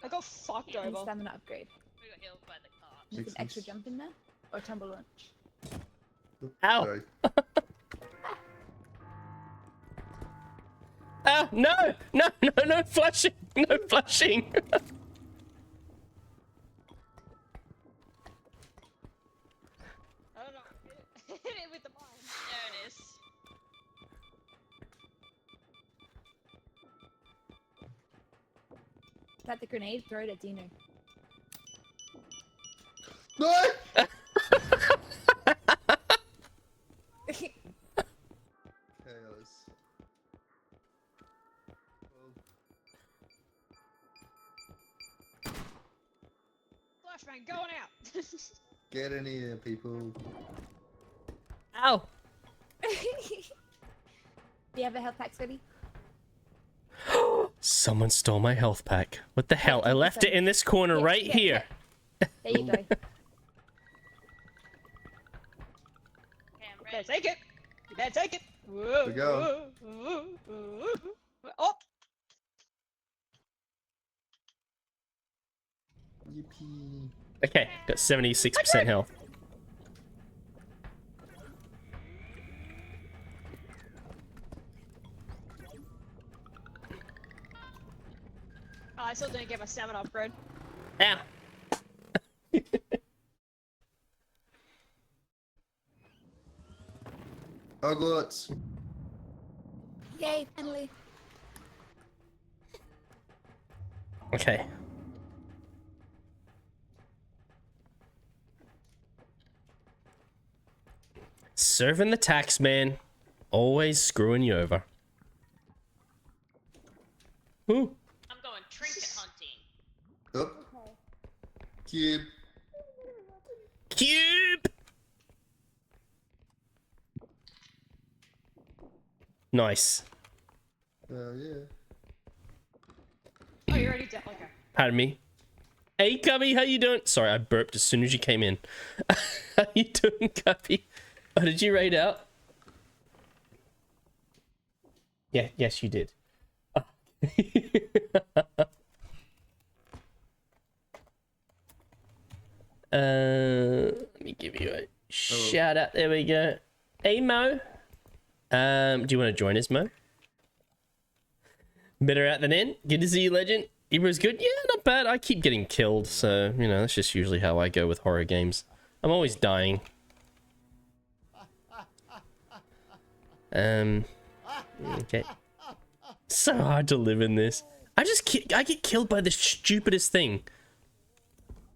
I got fucked And over. stamina upgrade. We got healed by the car. With an extra jump in there? Or tumble launch? Ow! Sorry. Oh, no! No flashing! No flashing! I don't know. Hit it with the mine. There it is. Got the grenade, throw it at Dino. No! Chaos. Flashbang going out. Get in here, people. Ow! Do you have a health pack, sweetie? Someone stole my health pack. What the hell? I left it in this corner right here. There you go. Better take it. You better take it. Whoa, We go. Oh. Yippee. Okay, got 76% health. Oh, I still didn't get my stamina upgrade. Ow. Hogwarts. Yay, finally. Okay. Serving the tax man. Always screwing you over. Ooh. I'm going trinket hunting. Oh. Cube. Cube! Nice. Yeah. Oh, you're already dead. Okay. Pardon me. Hey, Cubby, how you doing? Sorry, I burped as soon as you came in. How you doing, Cubby? Oh, did you raid out? Yeah, yes, you did. Let me give you a shout out. There we go. Hey, Mo. Do you want to join us, Mo? Better out than in. Good to see you, Legend. It was good. Yeah, not bad. I keep getting killed, so, you know, that's just usually how I go with horror games. I'm always dying. Okay. So hard to live in this. I get killed by the stupidest thing.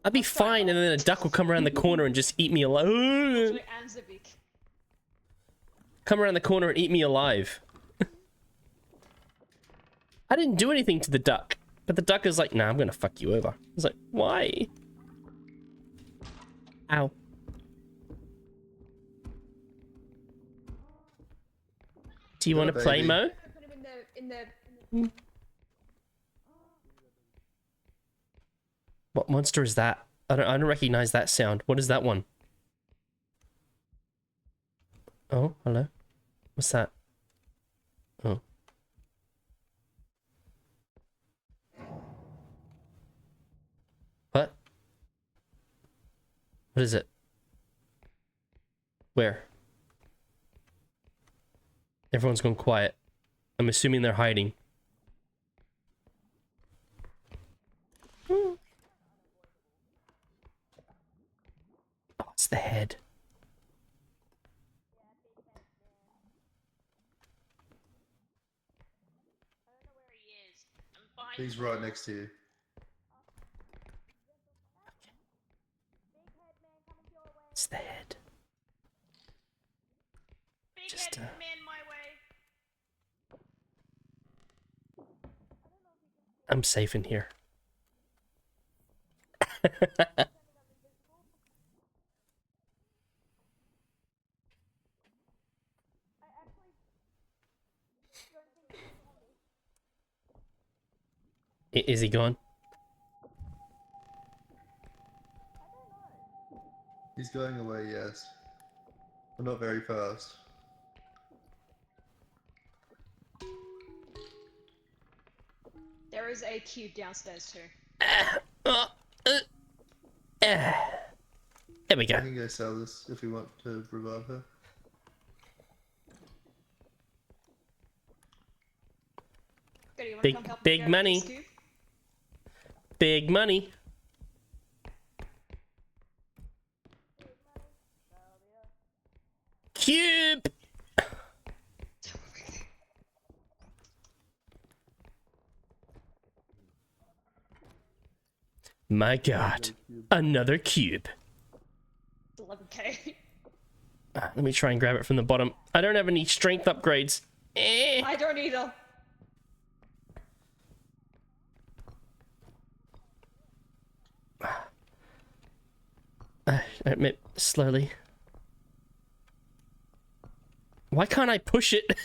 I'd be fine, and then a duck will come around the corner and just eat me alive. Come around the corner and eat me alive. I didn't do anything to the duck, but the duck is like, nah, I'm gonna fuck you over. I was like, why? Ow. Do you want to play, Mo? What monster is that? I don't recognize that sound. What is that one? Oh, hello. What's that? Oh. What? What is it? Where? Everyone's gone quiet. I'm assuming they're hiding. Oh, it's the head. He's right next to you. It's the head. Just I'm safe in here. Is he gone? He's going away, yes. But not very fast. There is a cube downstairs too. There we go. I can go sell this if we want to revive her. Good, you wanna Big come help me big grab money. this cube? Big money. Cube. My God, another cube. 11k. Let me try and grab it from the bottom. I don't have any strength upgrades. I don't either. Admit slowly. Why can't I push it?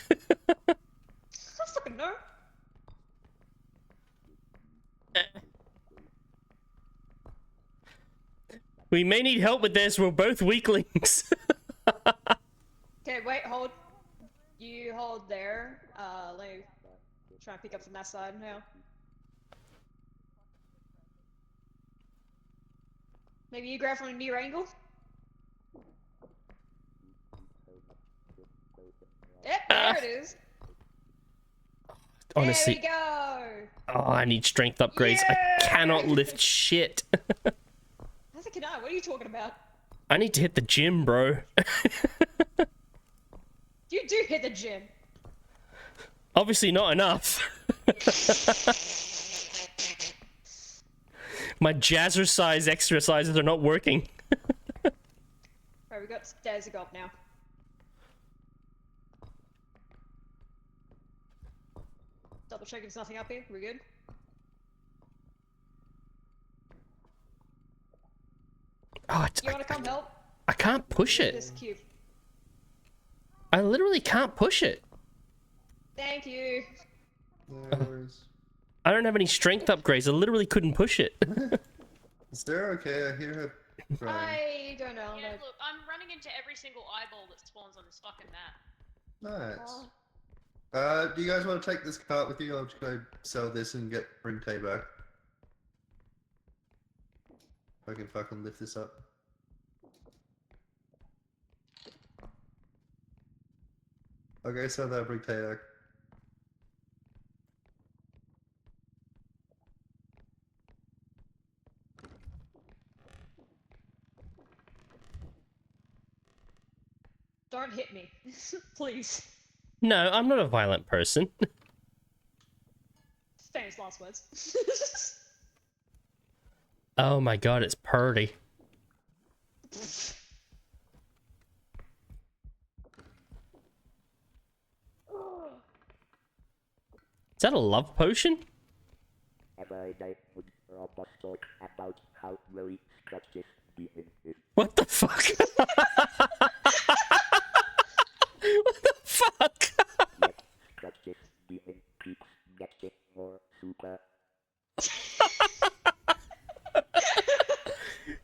We may need help with this. We're both weaklings. Okay, wait, hold. You hold there. Let me try and pick up from that side now. Maybe you grab from a near angle? Yep, there it is. Honestly. There we go! Oh, I need strength upgrades. I cannot lift shit. Neither can I. What are you talking about? I need to hit the gym, bro. You do hit the gym. Obviously not enough. My jazzercise exercises are not working. Right, we got stairs to go up now. Double check there's nothing up here. We're good. Oh, You wanna come help? I can't push it. This cube. I literally can't push it. Thank you. No worries. I don't have any strength upgrades. I literally couldn't push it. Is there okay? I hear her crying. I don't know. Yeah, look, I'm running into every single eyeball that spawns on this fucking map. Nice. Do you guys want to take this cart with you? I'll just go sell this and bring Tay back. If I can fucking lift this up. Okay, so that bring Tay back. Don't hit me. Please. No, I'm not a violent person. Famous last words. Oh my god, it's purdy. Is that a love potion? What the fuck? What the fuck?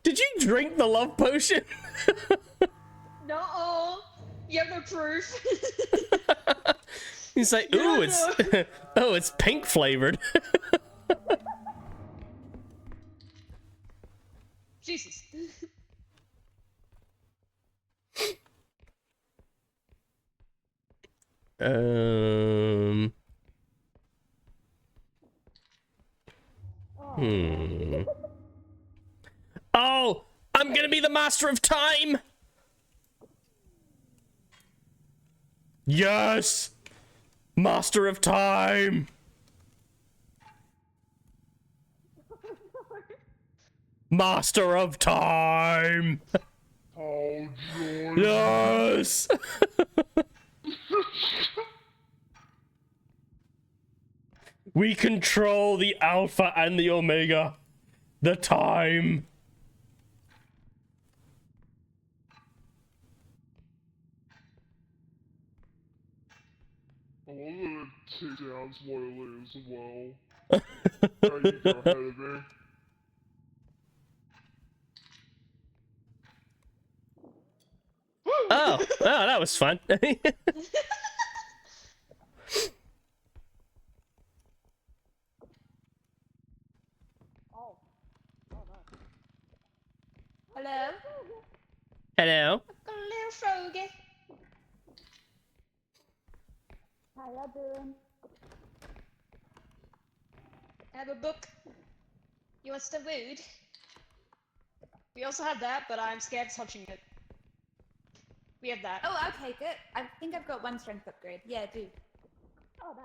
Did you drink the love potion? No, you have no proof. He's like, ooh, it's oh, it's pink flavored. Jesus. Oh, I'm gonna be the master of time. Yes, master of time. Master of time. Oh, Jordan. Yes. We control the Alpha and the Omega. The time. I'm gonna take down Spoiler as well. Now you go ahead of me. Oh, that was fun. Hello? Hello. A little froggy. How you doing? I have a book. You want some food? We also have that, but I'm scared of touching it. We have that. Oh, I'll take it. I think I've got one strength upgrade. Yeah, I do. Oh,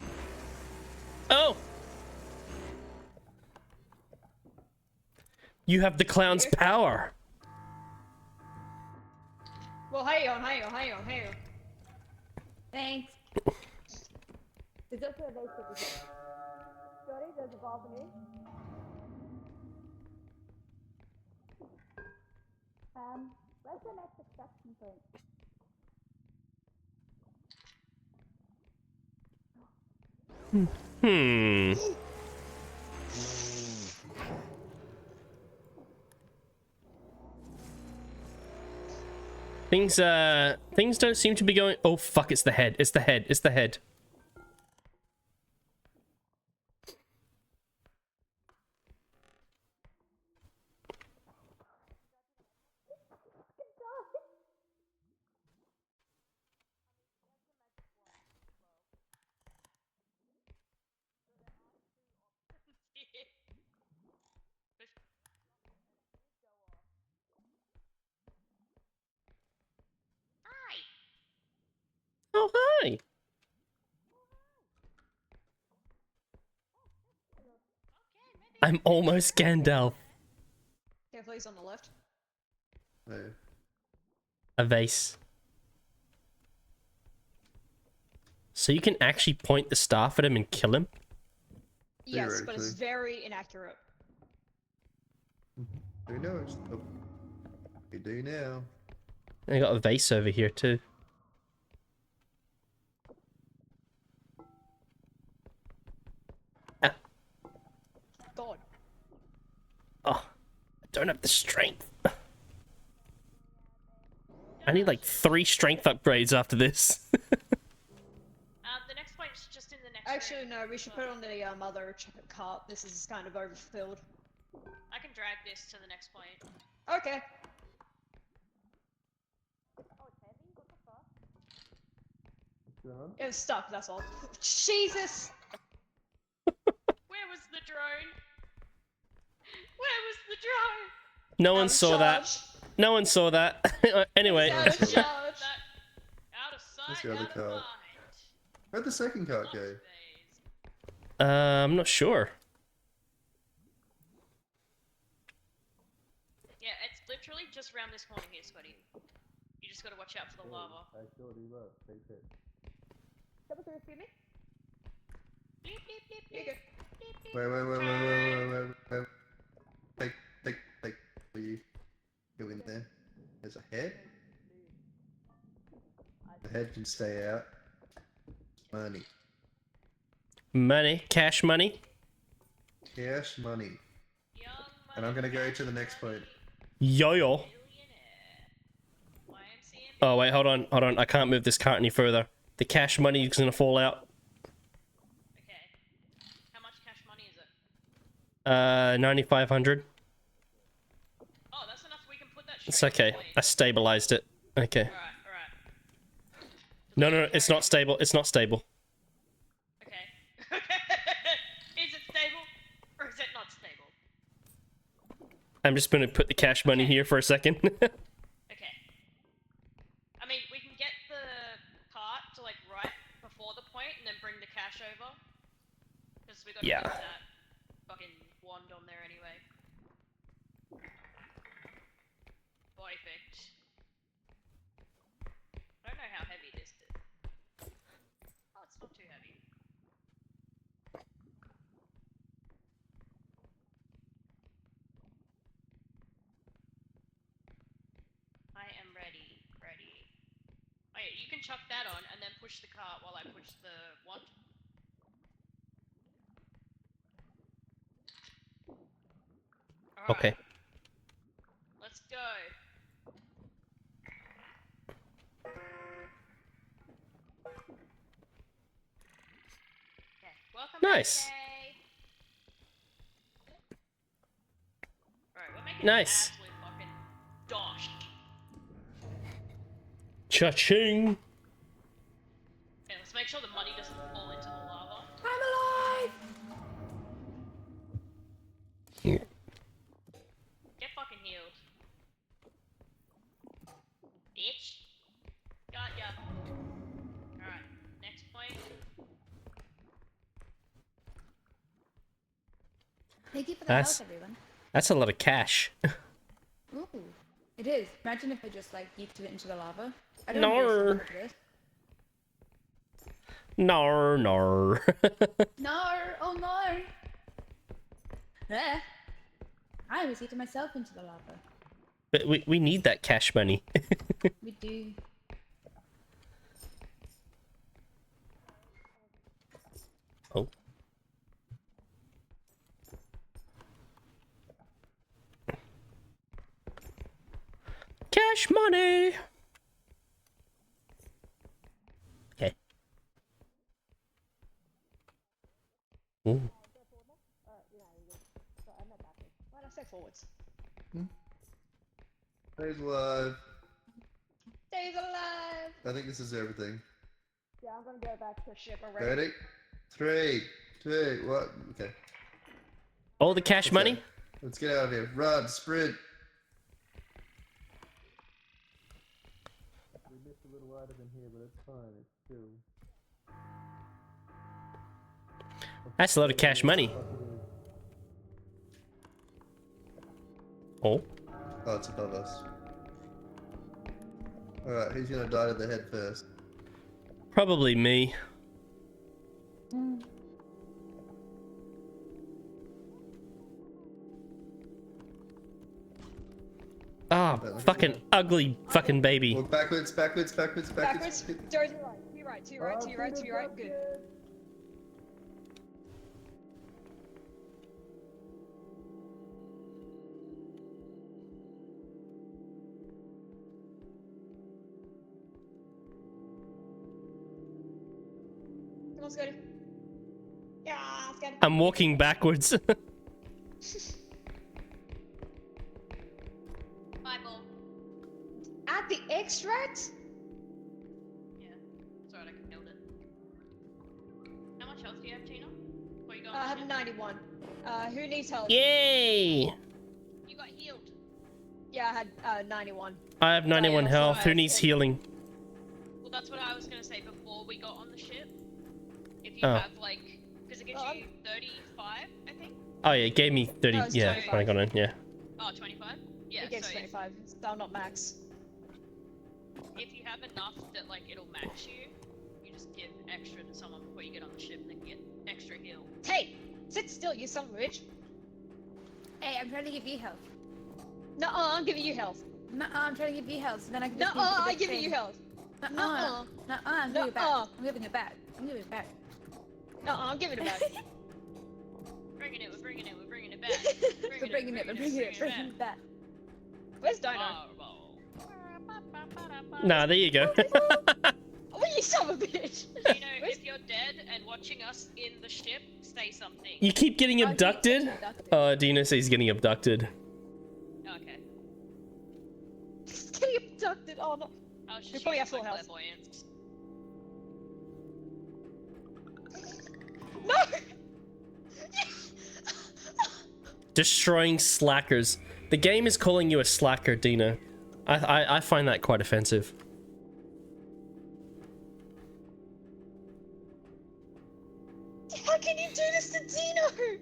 nice. Oh. You have the clown's power. Well, hang on. Thanks. There's also a race over here. Sorry, there's a ball for me. Where's the next extraction point? Things don't seem to be going. Oh fuck! It's the head. It's the head. It's the head. Oh hi. I'm almost Gandalf. Careful, he's on the left. Oh. A vase. So you can actually point the staff at him and kill him? Yes, but it's very inaccurate. Who knows? Oh. We do now. I got a vase over here too. Ah. God. Oh, I don't have the strength. I need like 3 strength upgrades after this. The next point's just in the next Actually, room. no, we should put it on the other cart. This is kind of overfilled. I can drag this to the next point. Okay. It's stuck, that's all. Jesus! Where was the drone? Where was the drone? No one saw that. No one saw that. Anyway. Out of sight, Where's the other card? Where'd the second card go? I'm not sure. Yeah, it's literally just around this corner here, Scotty. You just gotta watch out for the lava. I sure do look. Take it. Double through, excuse me? Beep, beep, beep, You're beep. good. Wait. Take. Will you go in there? There's a head. The head can stay out. Money. Money. Cash money. Cash money. And I'm gonna go to the next point. Yo. Oh wait, hold on. I can't move this cart any further. The cash money is gonna fall out. Okay. How much cash money is it? 9,500. Oh, that's enough. We can put that It's straight okay. I stabilized it. Okay. Alright. No, it's not stable. It's not stable. Okay. Is it stable? Or is it not stable? I'm just gonna put the cash money here for a second. Okay. I mean, we can get the cart to like right before the point and then bring the cash over. Because we gotta Yeah. use that fucking wand on there anyway. Perfect. I don't know how heavy this is. Oh, it's not too heavy. I am ready. Oh yeah, you can chuck that on and then push the cart while I push the wand. Alright, Okay. let's go. Okay, welcome Nice. back, Kay. Alright, we're making Nice. an absolute fucking dosh. Cha-ching. Okay, let's make sure the money doesn't fall into the lava. I'm alive! Get fucking healed. Bitch. Got ya. Alright, next point. Thank you for the That's- help, everyone. That's a lot of cash. Ooh, it is. Imagine if I just like yeeted it into the lava. I don't No. understand what it is. No. No, oh no. I was eating myself into the lava. But we need that cash money. We do. Oh. Cash money. Ooh. Why'd I say forwards? Dave's alive. Dave's alive! I think this is everything. Yeah, I'm gonna go back to ship already. Ready? 3, 2, 1. Okay. All the cash Okay. money? Let's get out of here. Run, sprint. We missed a little item in here, but it's fine. It's still. That's a lot of cash money. Oh. Oh, it's above us. Alright, who's gonna die to the head first? Probably me. Ah, fucking ugly fucking baby. Walk backwards, backwards, backwards, backwards. Backwards. To your right, to your right, to your right, to your right. Good. Come on, Scotty. Yeah, Scotty. I'm walking backwards. Eyeball. Add the extract? Yeah. That's right, I can build it. How much health do you have, Gina? Before you go I have 91. Who needs help? Yay! You got healed. Yeah, I had 91. I have 91 health. Who needs healing? Well, that's what I was gonna say before we got on the ship. If you Oh. have like, because it gives you 35, I think. Oh yeah, it gave me 30. No, it's Yeah, 25. when I got in. Yeah. Oh, 25? Yeah, It gives so 25. So not max. if you have enough that like it'll max you, you just give extra to someone before you get on the ship and then get extra heal. Hey! Sit still, you son of a bitch. Hey, I'm trying to give you health. No, I'm giving you health. No, I'm trying to give you health. So then I can No, just give you the I'm big giving thing. you health. No, I'm giving it back. Nuh-uh. I'm giving it back. I'm giving it back. No, I'm giving it back. Bringing it, we're bringing it, we're bringing it back. We're bringing it back. Where's Dino? Nah, there you go. Oh, you son of a bitch! You know, if you're dead and watching us in the ship, say something. You keep getting abducted? Oh, Dina says he's getting abducted. Okay. Getting abducted. Oh no. I was We just probably using have full my health. clairvoyance. No! Destroying slackers. The game is calling you a slacker, Dina. I find that quite offensive. How can you do this to Dino?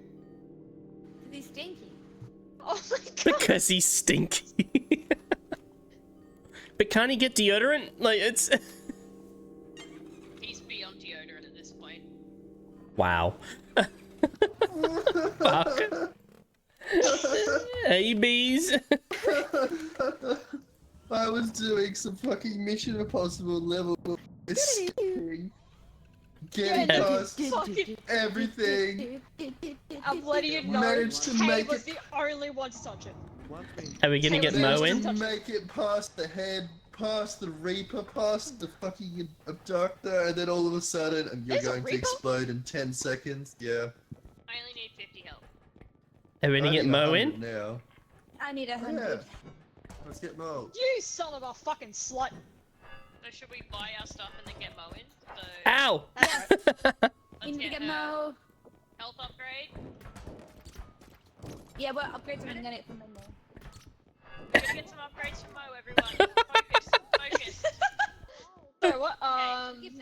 He's stinky. Oh my god. Because he's stinky. But can't he get deodorant? Like, it's... He's beyond deodorant at this point. Wow. Fuck. Hey, bees. I was doing some fucking Mission Impossible level escaping, getting Yeah, past fucking- everything. I'm letting you know. Managed to Kay make was it. the only one to touch it. Are we gonna get Mo in? Managed to make it past the head, past the Reaper, past the fucking abductor, and then all of a sudden, and you're There's a going to Reaper? explode in 10 seconds. Yeah. I only need 50 health. Are we gonna get Only Mo 100 in? now. I need 100. Yeah. Let's get Mo. You son of a fucking slut. So should we buy our stuff and then get Mo in? So Ow! let's You need to get her Mo. health upgrade. Yeah, what upgrades am I gonna get from Mo? We're gonna get some upgrades from Mo, everyone. Focus, focus. So what? Mo needs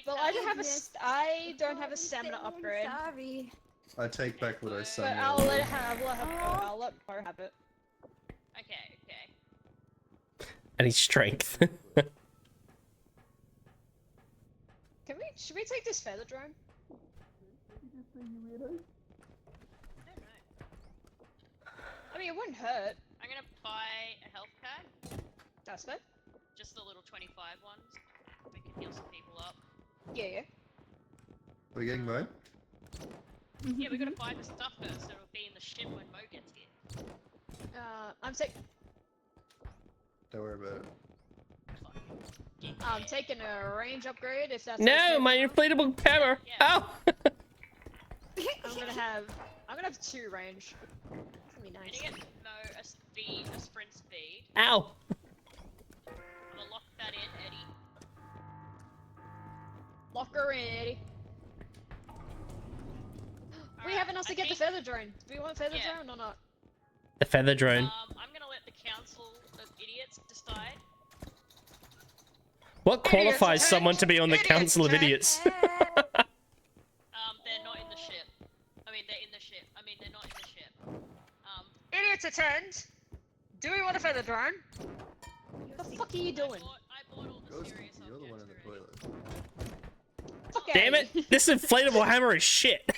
Well, I don't have a. I don't have a stamina upgrade. Sorry. I take back what I But said. I'll let I'll let Mo have it. Okay, okay. And his strength. Should we take this feather drone? I mean, it wouldn't hurt. I'm gonna buy a health pack. That's fair. Just the little 25 ones. We can heal some people up. Yeah, yeah. We're getting Mo? Yeah, we gotta buy the stuff first, so it'll be in the ship when Mo gets here. I'm taking. Don't worry about it. I'm taking a range upgrade if that's. No, okay. my inflatable hammer. Yeah. Ow! have 2 range. It's gonna be Can nice. you get a sprint speed? Ow! I'm gonna lock that in, Eddie. Lock her in, Eddie. We haven't also get the feather drone. Do we want feather drone or not? The feather drone. I'm gonna let the council of idiots decide. What qualifies someone to be on the Council of Idiots? They're not in the ship. I mean, they're in the ship. I mean, they're not in the ship. Idiots attend. Do we want a feather drone? What the fuck are you doing? I bought all the serious You're the one in the toilet. Damn it! This inflatable hammer is shit.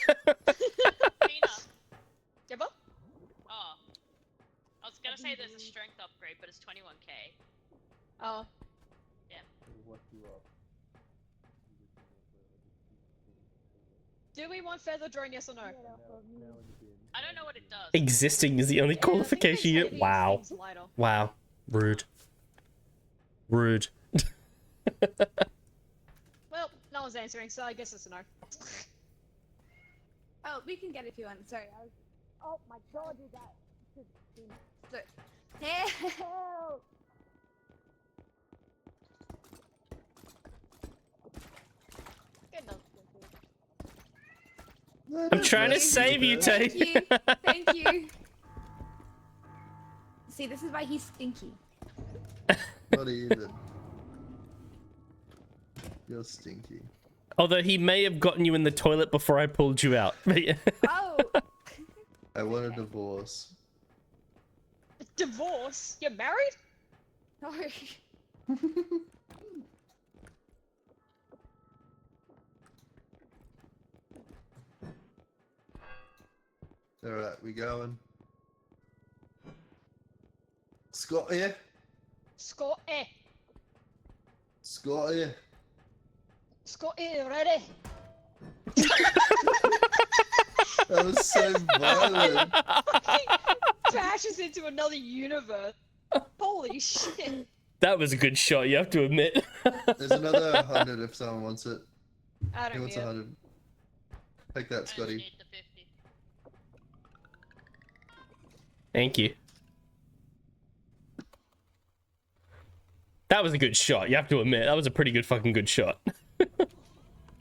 Jibba? Oh. I was gonna say there's a strength upgrade, but it's 21k. Oh. Yeah. Do we want feather drone? Yes or no? I don't know what it does. Existing is the only qualification yet. Wow. Wow. Rude. Rude. Well, no one's answering, so I guess it's a no. Oh, we can get it if you want. Sorry, I was. Oh my god, you got. Look. Help! I'm trying to save you, Tate. Thank you. Thank you. See, this is why he's stinky. Not even. You're stinky. Although he may have gotten you in the toilet before I pulled you out. Oh. I want a divorce. Divorce? You're married? No. Alright, we going. Scott here. Scott, Scott here. Scott, ready? That was so violent. Bashes into another universe. Holy shit. That was a good shot, you have to admit. There's another 100 if someone wants it. I Who don't wants need it. 100? Take that, Scotty. Thank you. That was a good shot, you have to admit. That was a pretty good fucking good shot. And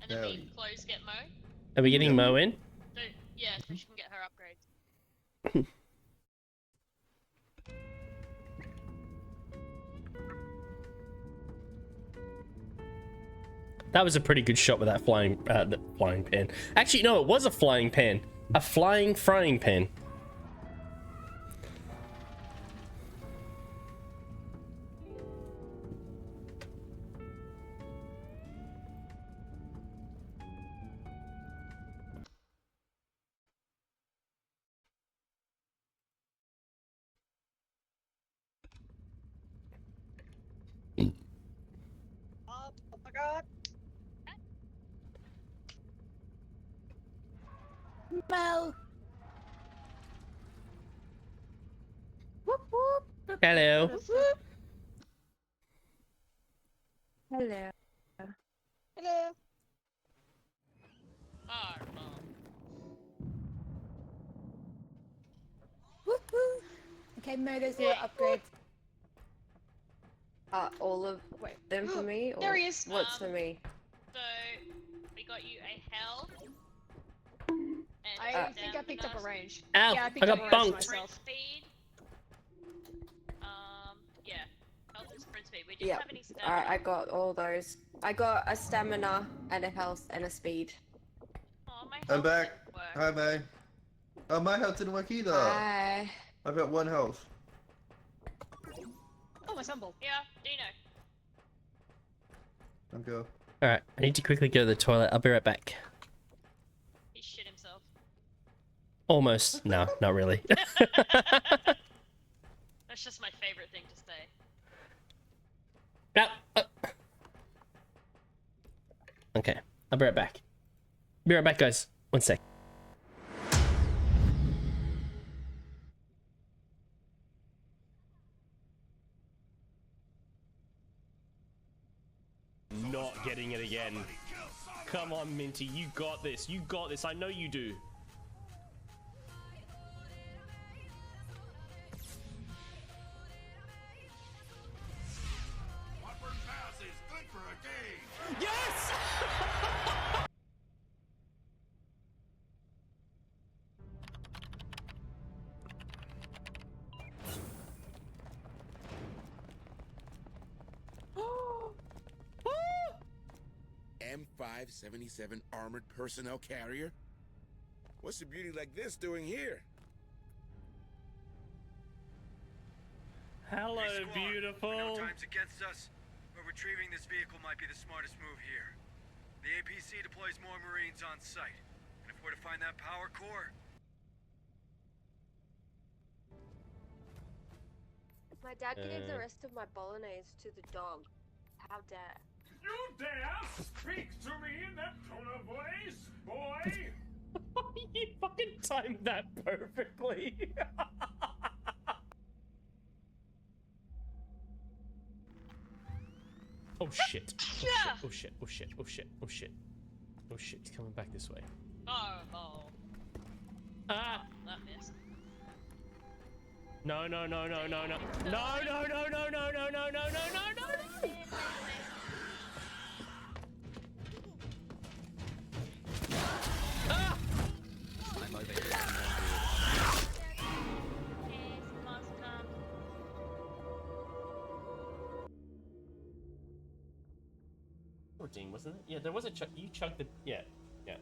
then we close get Mo. Are we getting Mo in? So, yeah, so she can get her upgrades. That was a pretty good shot with that flying pan. Actually, no, it was a flying pan. A flying frying pan. Oh my god. Mo. Whoop whoop. Hello. Hello. Hello. Woohoo! Okay, Mo, there's your upgrades. All of them for me? Or There he is. What's for me? So, we got you a health. I think I picked up a range. Ow, yeah, I I picked got up a range bunked. myself. Speed. Yeah. Health and sprint speed. We didn't Yeah. have any stamina. I got all those. I got a stamina and a health and a speed. Oh, my I'm back. Hi, May. Oh, my health didn't work either. Hi. I've got 1 health. Oh, my stumble. Yeah, Dino. I'm go. Alright, I need to quickly go to the toilet. I'll be right back. He shit himself. Almost. No, not really. That's just my favorite thing to say. Okay, I'll be right back. Be right back, guys. 1 sec. Not getting it again. Come on, Minty, you got this. You got this. I know you do. M577 armored personnel carrier? What's a beauty like this doing here? Hello, Hey, squad. beautiful. I know time's against us, but retrieving this vehicle might be the smartest move here. The APC deploys more Marines on site, and if we're to find that power core, My dad gave the Uh. rest of my bolognese to the dog. How dare? You dare speak to me in that tone of voice, boy? You fucking timed that perfectly. Oh shit. Oh shit. Oh shit. Oh shit. Oh shit. Oh shit. He's coming back this way. Oh. Ah! That missed. No, no, no, no, no, no. No, no, no, no, no, no, no, no, no, no, no. Ah! I'm over here. Fourteen, wasn't it? Yeah, there was a chug. You chugged the. Yeah, yeah.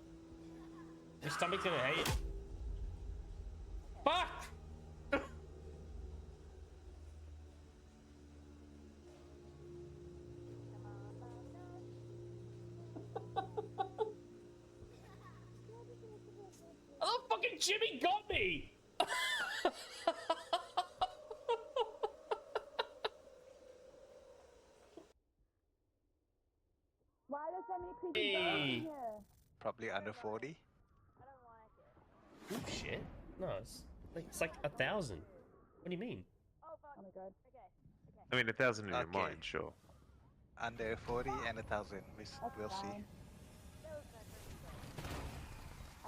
Your stomach's gonna hate it. Fuck! Oh, fucking Jimmy got me! Why are there so many creepy dogs in here? Probably under 40. Oh shit! No, it's like 1,000. What do you mean? Oh my god. I mean, 1,000 in your mind, sure. Under 40 and 1,000. We'll see.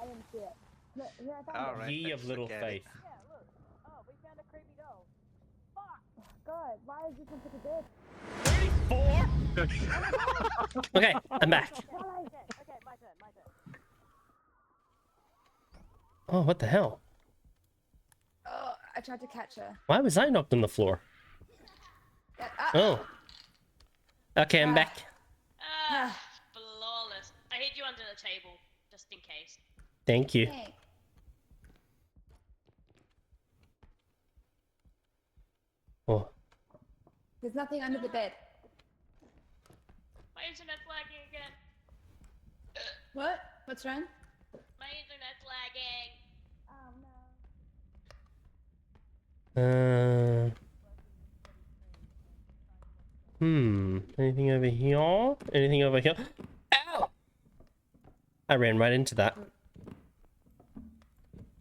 I didn't see it. Look, here I found All it. right, Ye of let's little look at faith. Yeah, look. Oh, we found a creepy doll. Fuck! God, why is this one such a bitch? 34? Okay, I'm back. Okay, my turn. Oh, what the hell? Oh, I tried to catch her. Why was I knocked on the floor? Oh. Okay, I'm back. Flawless. I hid you under the table, just in case. Thank you. Hey. Oh. There's nothing under the bed. My internet's lagging again. What? What's wrong? My internet's lagging. Oh no. Anything over here? Anything over here? Ow! I ran right into that.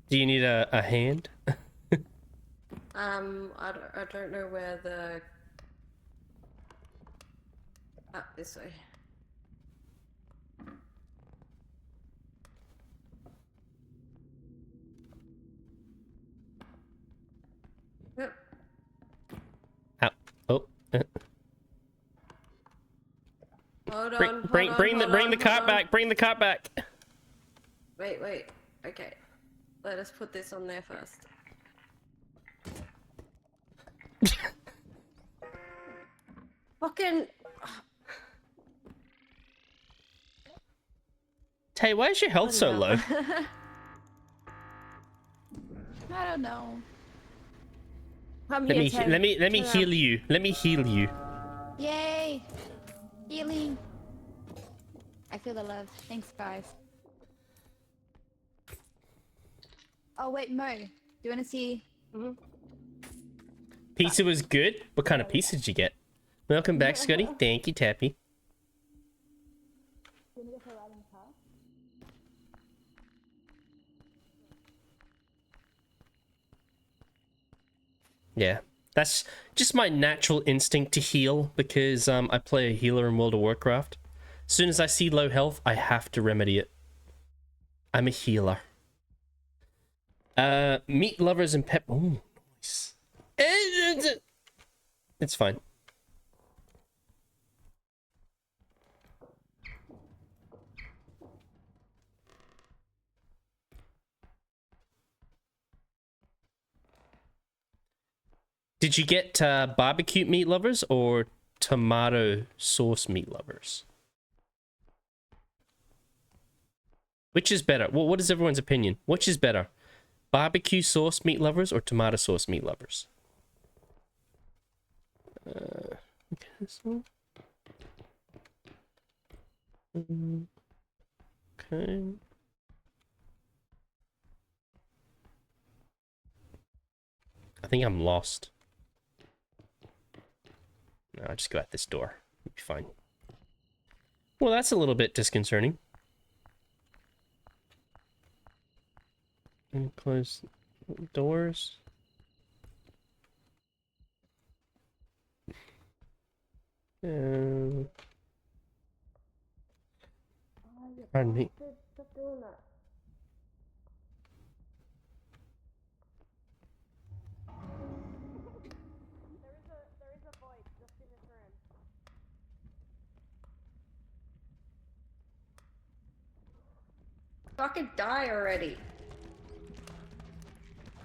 Do you need a hand? I don't know where the... this way. Yep. Ow. Oh. Hold Bring, on, bring, bring the cart back. Bring the cart back. Wait. Okay. Let us put this on there first. Fucking... Tay, why is your health so low? I don't know. Come Let here, me Tay. heal you. Let me heal you. Yay! Healing. I feel the love. Thanks, guys. Oh wait, Mo. Do you want to see? Pizza was good. What kind of pizza did you get? Welcome back, Scotty. Thank you, Tappy. Do you want to go for a ride in the car? Yeah, that's just my natural instinct to heal because I play a healer in World of Warcraft. As soon as I see low health, I have to remedy it. I'm a healer. Meat lovers and pep. Oh, nice. It's fine. Did you get barbecue meat lovers or tomato sauce meat lovers? Which is better? What is everyone's opinion? Which is better? Barbecue sauce meat lovers or tomato sauce meat lovers? Okay, this one. Okay. I think I'm lost. No, I'll just go out this door. It'll be fine. Well, that's a little bit disconcerting. And close doors. Pardon me. Fucking die already.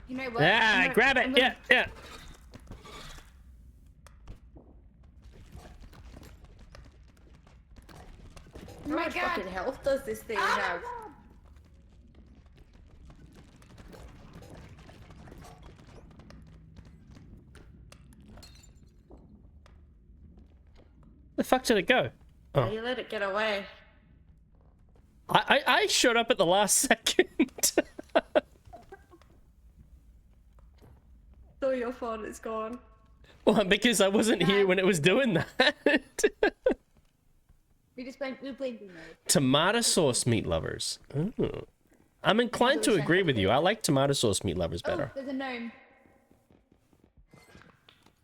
You know what? Yeah, grab it. Yeah, yeah. How much fucking health does this thing have? The fuck did it go? Oh. You let it get away. I showed up at the last second. So your fault, it's gone. Well, because I wasn't here when it was doing that. We blame you. Tomato sauce meat lovers. Ooh. I'm inclined to agree with you. I like tomato sauce meat lovers better. Oh, there's a gnome.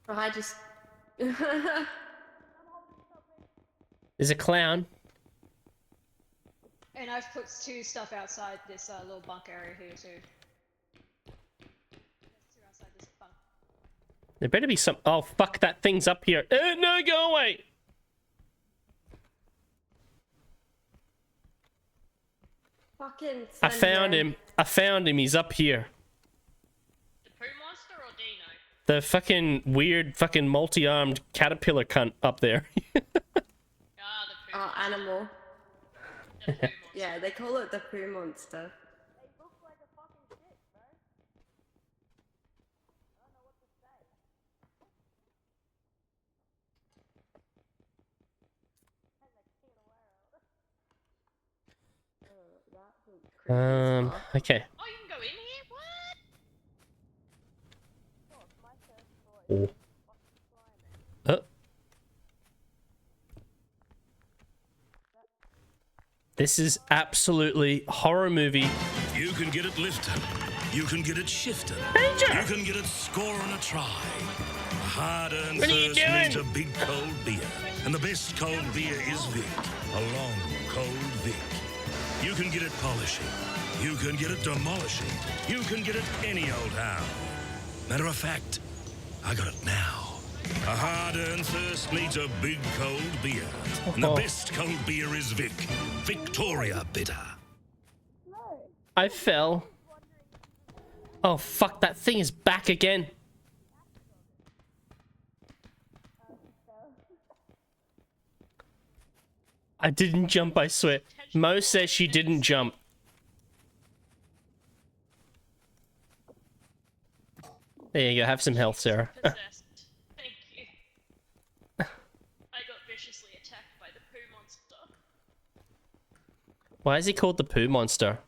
Oh, I just... There's a clown. And I've put 2 stuff outside this little bunk area here too. There's 2 outside this bunk. There better be some... Oh, fuck, that thing's up here. No, go away! Fucking I found him. I found him. He's up here. The poo monster or Dino? The fucking weird fucking multi-armed caterpillar cunt up there. Oh, animal. Yeah, they call it the poo monster. Okay. Oh, you can go in here? What? Oh. This is absolutely horror movie. You can get it lifted. You can get it shifted. Danger! You can get it score on a try. Hard-earned What are you thirst doing? means a big cold beer. And the best cold beer is Vic. A long, cold Vic. You can get it polishing. You can get it demolishing. You can get it any old how. Matter of fact, I got it now. A hard-earned thirst needs a big cold beer. And the best cold beer is Vic. Victoria Bitter. I fell. Oh, fuck, that thing is back again. I didn't jump, I swear. Mo says she didn't jump. There you go, have some health, Sarah. Thank you. I got viciously attacked by the poo monster. Why is he called the poo monster?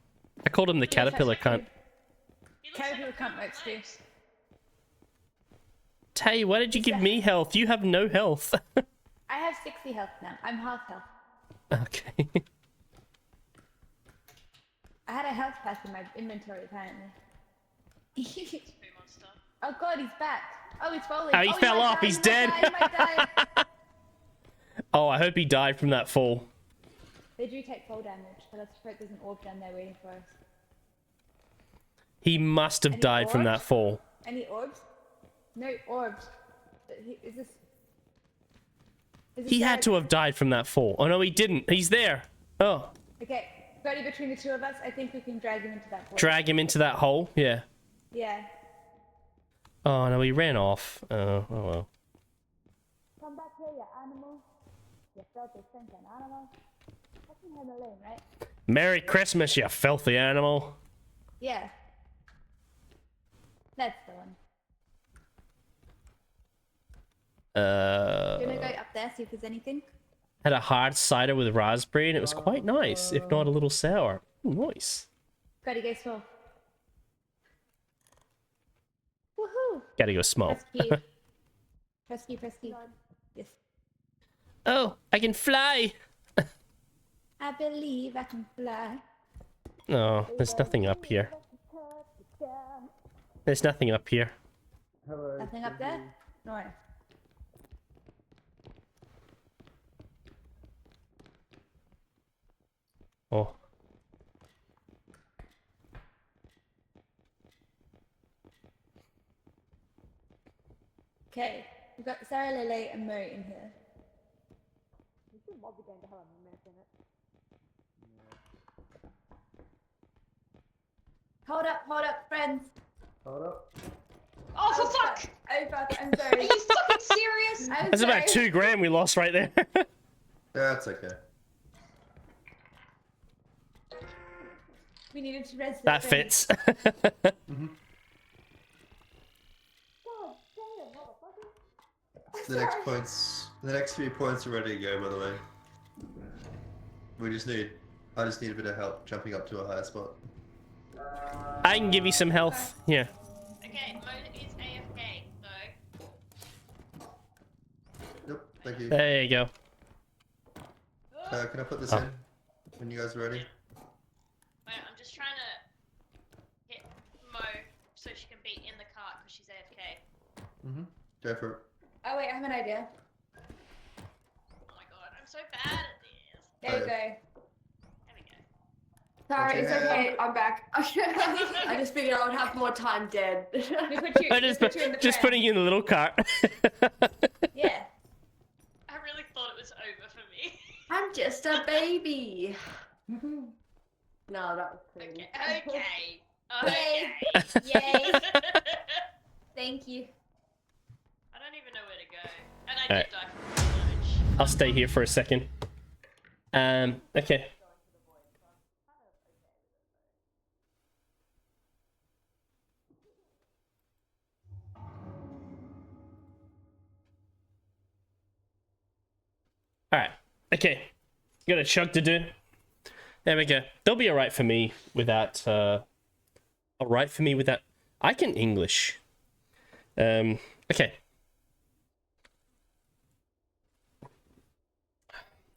I called him the caterpillar cunt. Caterpillar cunt works too. Tay, why did you give me health? You have no health. I have 60 health now. I'm half health. Okay. I had a health pack in my inventory apparently. Oh god, he's back. Oh, he's falling. Oh, he fell might off. die, He's he dead. Might die, he might die. Oh, I hope he died from that fall. They do take fall damage, but I suspect there's an orb down there waiting for us. He must have Any died from that orbs? fall. Any orbs? No orbs. Is this... He had to have died from that fall. Oh no, he didn't. He's there. Oh. Okay, Buddy, between the 2 of us, I think we can drag him into that hole. Drag him into that hole? Yeah. Yeah. Oh no, he ran off. Oh well. Come back here, you animal. You filthy stinking animal. Home Alone, right? Merry Christmas, you filthy animal. Yeah. That's the one. You wanna go up there, see if there's anything? Had a hard cider with raspberry and it was quite nice, if not a little sour. Ooh, nice. Gotta go small. Woohoo! Gotta go small. Press Q. Press Q, press Q. Yes. Oh, I can fly! I believe I can fly. No, there's nothing up here. There's nothing up here. Hello. Nothing up there? No. Oh. Okay, we've got Sarah, Lily, and Mo in here. We should log the game to have a minute in it. Hold up, friends. Hold up. Oh, for fuck! Oh fuck, I'm Are sorry. you fucking serious? That's about 2 grand we lost right there. That's okay. We needed to res this That thing. fits. God damn it, motherfucker. The next points, the next few points are ready to go, by the way. I just need a bit of help jumping up to a higher spot. I can give you some health. Yeah. Okay, Mo is AFK, so. Yep, thank you. There you go. Can I put this in when you guys are ready? Wait, I'm just trying to hit Mo so she can be in the cart because she's AFK. Go for it. Oh wait, I have an idea. Oh my god, I'm so bad at this. There you go. There we go. Sorry, it's Okay. okay. I'm back. I just figured I would have more time dead. We put you, I we put you in the just pram. putting you in the little cart. Yeah. I really thought it was over for me. I'm just a baby. No, that was crazy. Okay. Yay. Okay. Yay. Thank you. I don't even know where to go. And I Alright. did die from damage. I'll stay here for a second. Okay. Alright. Okay. Got a chug to do. There we go. They'll be alright for me without, alright for me without... I can English. Okay.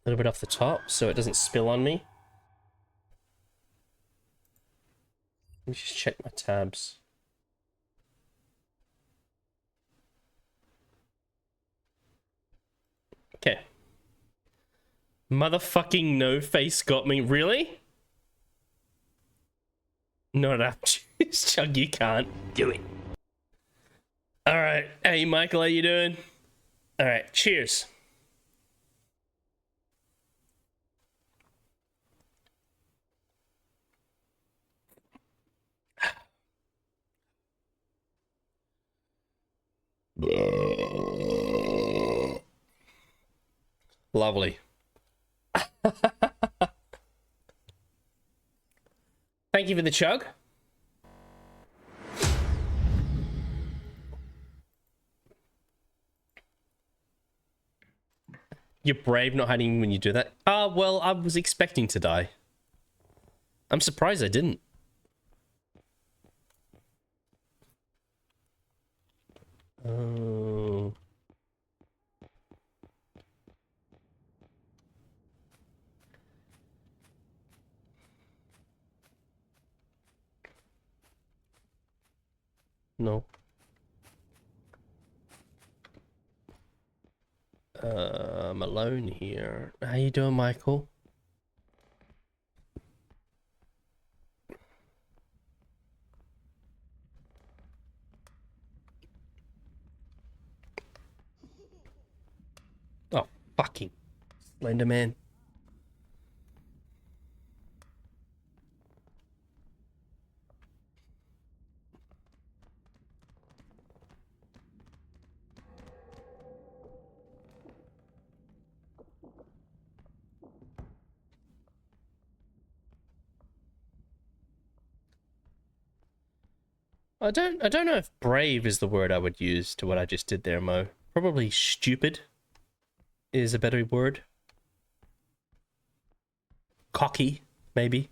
A little bit off the top so it doesn't spill on me. Let me just check my tabs. Okay. Motherfucking no face got me. Really? Not up. Chug, you can't do it. Alright. Hey, Michael, how you doing? Alright, cheers. Lovely. Thank you for the chug. You're brave not hiding when you do that. Well, I was expecting to die. I'm surprised I didn't. Oh. No. I'm alone here. How you doing, Michael? Oh, fucking Slender Man. I don't know if brave is the word I would use to what I just did there, Mo. Probably stupid is a better word. Cocky, maybe.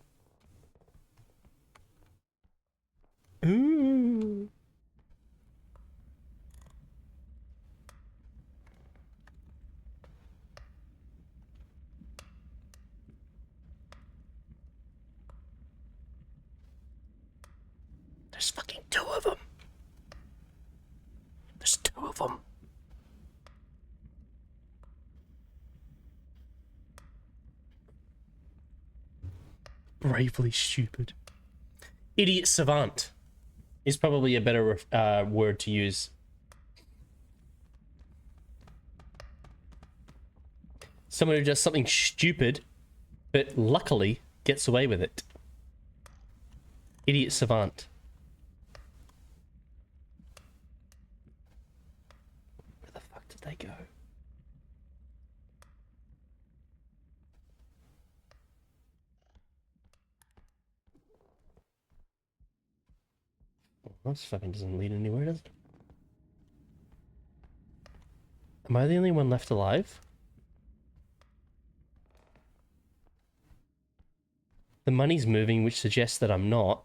Ooh. There's fucking 2 of them. There's 2 of them. Bravely stupid. Idiot savant is probably a better word to use. Someone who does something stupid, but luckily gets away with it. Idiot savant. Where the fuck did they go? Well, this fucking doesn't lead anywhere, does it? Am I the only one left alive? The money's moving, which suggests that I'm not.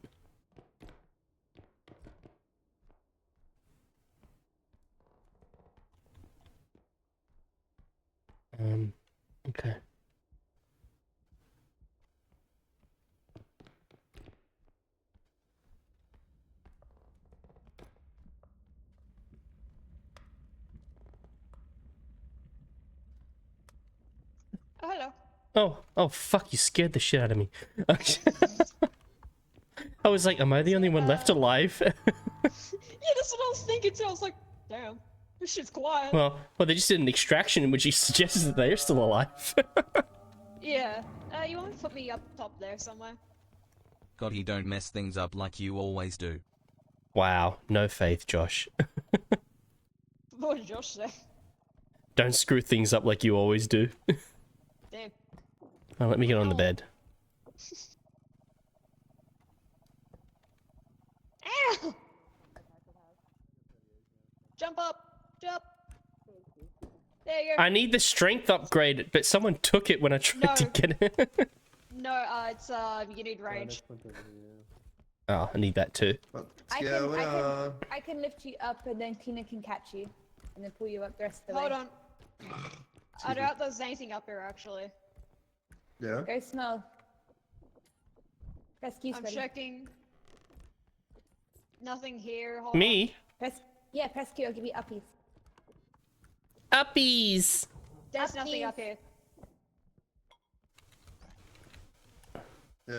Okay. Oh, hello. Oh, fuck, you scared the shit out of me. I was like, am I the only one left alive? Yeah, that's what I was thinking too. I was like, damn, this shit's quiet. well, they just did an extraction in which he suggests that they're still alive. Yeah. You want to put me up top there somewhere? God, he don't mess things up like you always do. Wow, no faith, Josh. What did Josh say? Don't screw things up like you always do. Damn. Oh, let me get on the bed. Ow! Jump up! Jump! There you go. I need the strength upgrade, but someone took it when I tried to get it. No, it's you need range. Oh, I need that too. I can lift you up and then Tina can catch you and then pull you up the rest of the Hold way. on. I doubt there's anything up here actually. Yeah. Go smell. Press Q. I'm Sweaty. checking. Nothing here. Hold Me? Press Q. I'll give you uppies. Uppies! There's nothing up here. Do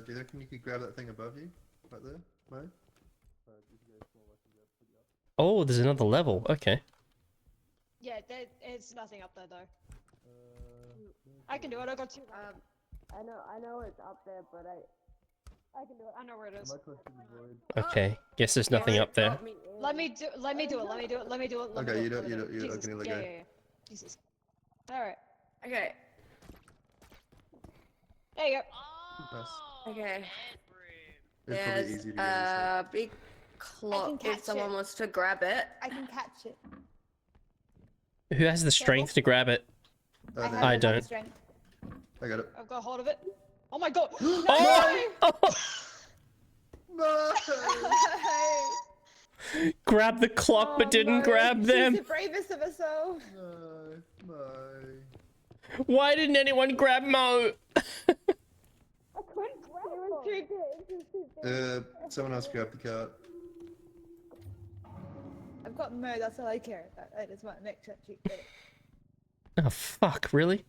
you reckon you could grab that thing above you? Right there? No? Oh, there's another level. Okay. Yeah, there's nothing up there though. I can do it. I got 2. I know it's up there, but I can do it. I know where it is. Okay. Guess there's nothing up there. Let me do it. Let me do it. Okay, you do it. Jesus. Okay, let Yeah, go. yeah. Jesus. All right. Okay. There you Nice. Okay. It's probably There's easy to get, a big clock catch if someone it. wants to grab it. I can catch it. Who has the strength to grab it? I don't. Strength. I got it. I've got hold of it. Oh my god. Oh! No! Grab the clock, but didn't grab them. She's the bravest of us all. No. Why didn't anyone grab Mo? Someone else grab the cart. I've got Mo, that's all I care about. I just want to make sure she get it. Oh, fuck, really?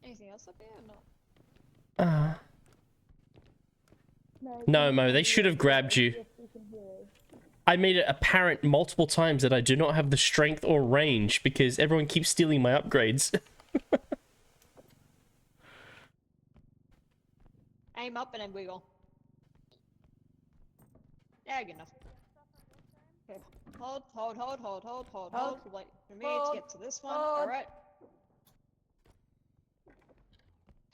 Anything else up here or not? No, Mo, they should have grabbed you. I made it apparent multiple times that I do not have the strength or range because everyone keeps stealing my upgrades. Aim up and then wiggle. Yeah, good enough. Okay. Hold. Wait for me to get to this one. Alright.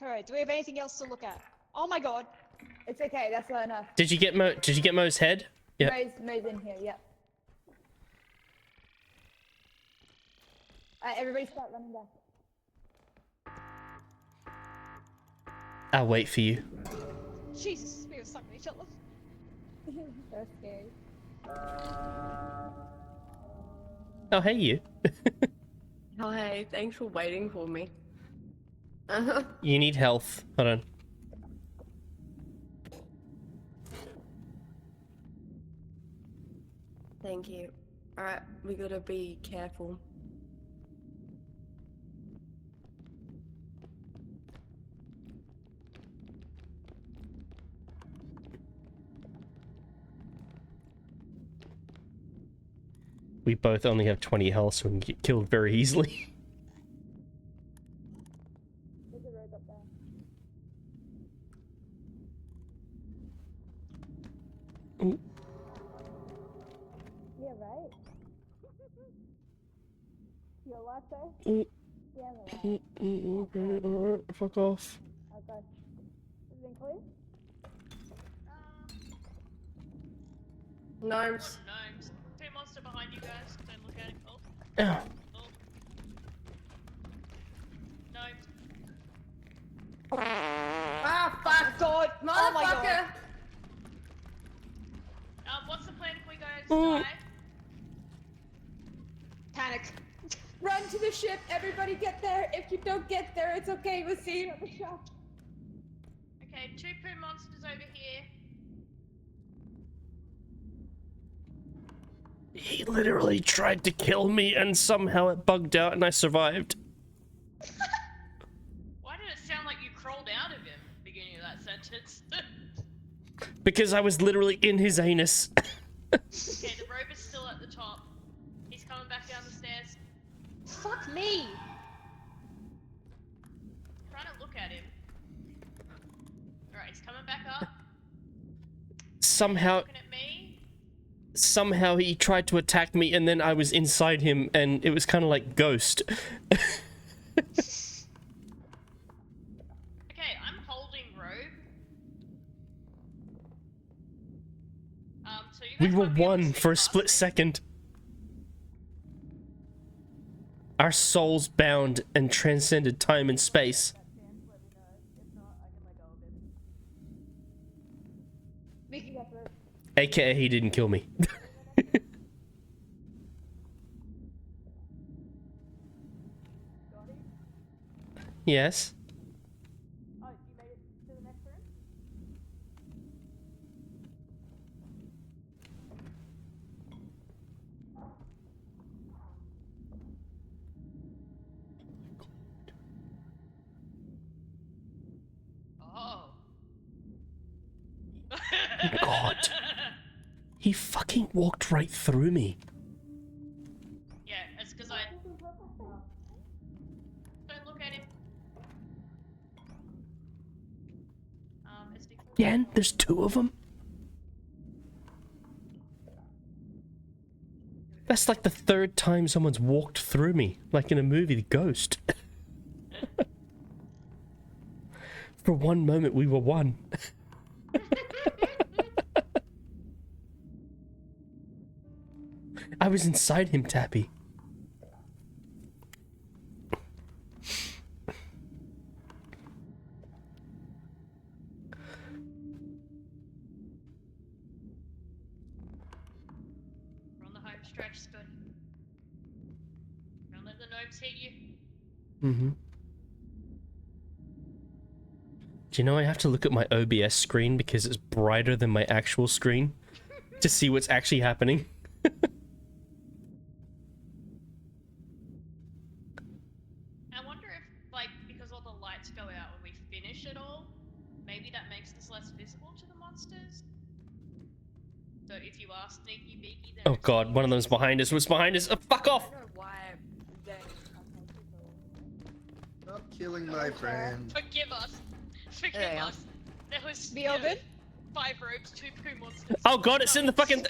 Alright, do we have anything else to look at? Oh my god. It's okay, that's not enough. Did you get Mo's head? Yeah. Mo's in here, yep. Alright, everybody start running back. I'll wait for you. Jesus, we were stuck with each other. That's scary. Oh, hey you. Oh, hey, thanks for waiting for me. You need health. Hold on. Thank you. Alright, we gotta be careful. We both only have 20 health, so we can get killed very easily. There's a rogue up there. Ooh. Yeah, right? You alive, sir? Ooh. Yeah, I'm alive. Alright, fuck off. Okay. Everything clear? Gnomes. Gnomes. Two monster behind you guys. Don't look at it. Oh. Ow. Oh. Gnomes. Ah, fuck! God! Oh my god! Motherfucker! What's the plan if we go Mm. sky? Panic. Run to the ship, everybody get there. If you don't get there, it's okay, we'll see you at the shop. Okay, two poo monsters over here. He literally tried to kill me and somehow it bugged out and I survived. Why did it sound like you crawled out of him at the beginning of that sentence? Because I was literally in his anus. Okay, the rope is still at the top. He's coming back down the stairs. Fuck me! Trying to look at him. Alright, he's coming back up. Somehow... Looking at me. Somehow he tried to attack me and then I was inside him and it was kind of like Ghost. Okay, I'm holding rope. So you We guys were might be able to one see for a past split me. second. Our souls bound and transcended time and space. We can get through. AKA he didn't kill me. Yes. Oh, you made it to the next room? Oh. God. He fucking walked right through me. Yeah, it's because I... Don't look at him. SD. Again? There's two of them? That's like the third time someone's walked through me, like in a movie, The Ghost. For one moment, we were one. I was inside him, Tappy. We're on the home stretch, Scotty. Don't let the gnomes hit you. Mm-hmm. Do you know I have to look at my OBS screen because it's brighter than my actual screen to see what's actually happening? I wonder if, like, because all the lights go out when we finish it all, maybe that makes us less visible to the monsters? So if you are sneaky beaky, then Oh god, one of them's behind us. What's behind us? Fuck off! I don't know why they... Stop killing my friend. Forgive us. Forgive There you are. us. There was Be all good? 5 ropes, 2 poo monsters. Oh god, it's in the fucking...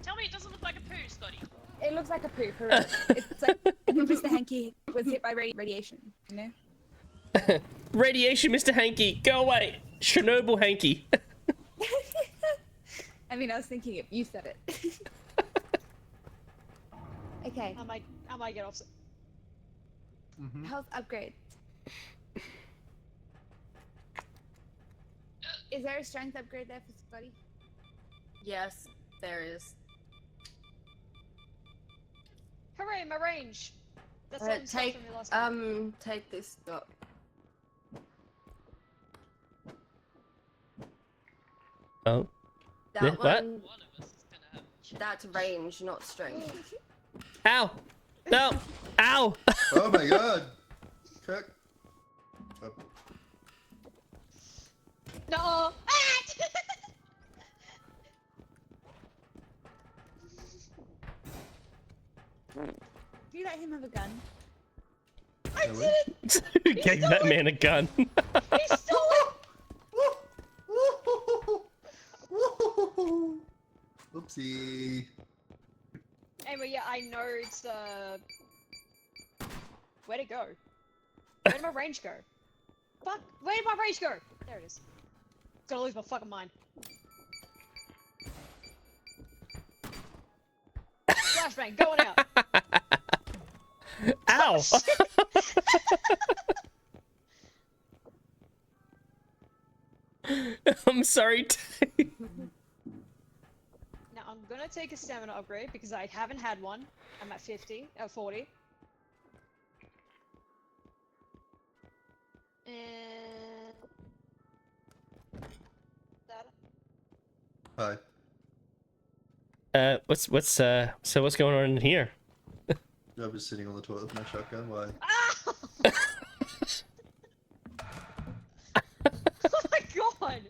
Tell me it doesn't look like a poo, Scotty. It looks like a poo, correct? It's like Mr. Hanky was hit by radiation, you know? Radiation, Mr. Hanky, go away. Chernobyl Hanky. I mean, I was thinking if you said it. Okay. I might get off. Health upgrade. Is there a strength upgrade there for Scotty? Yes, there is. Hooray, my range! That's what Take from me last time. take this up. Oh. That What? one. That's range, not strength. Ow! No! Ow! Oh my god! Cook. Oh. No! Ah! Do you let him have a gun? I did it! Who gave that man a gun? He stole it! Oopsie. Anyway, yeah, I know it's where'd it go? Where did my range go? Fuck! Where did my range go? There it is. Gonna lose my fucking mind. Flashbang, going out. Ow! I'm sorry. Now I'm gonna take a stamina upgrade because I haven't had one. I'm at 40. And that. Hi. So what's going on in here? I was sitting on the toilet with my shotgun. Why? Oh my god!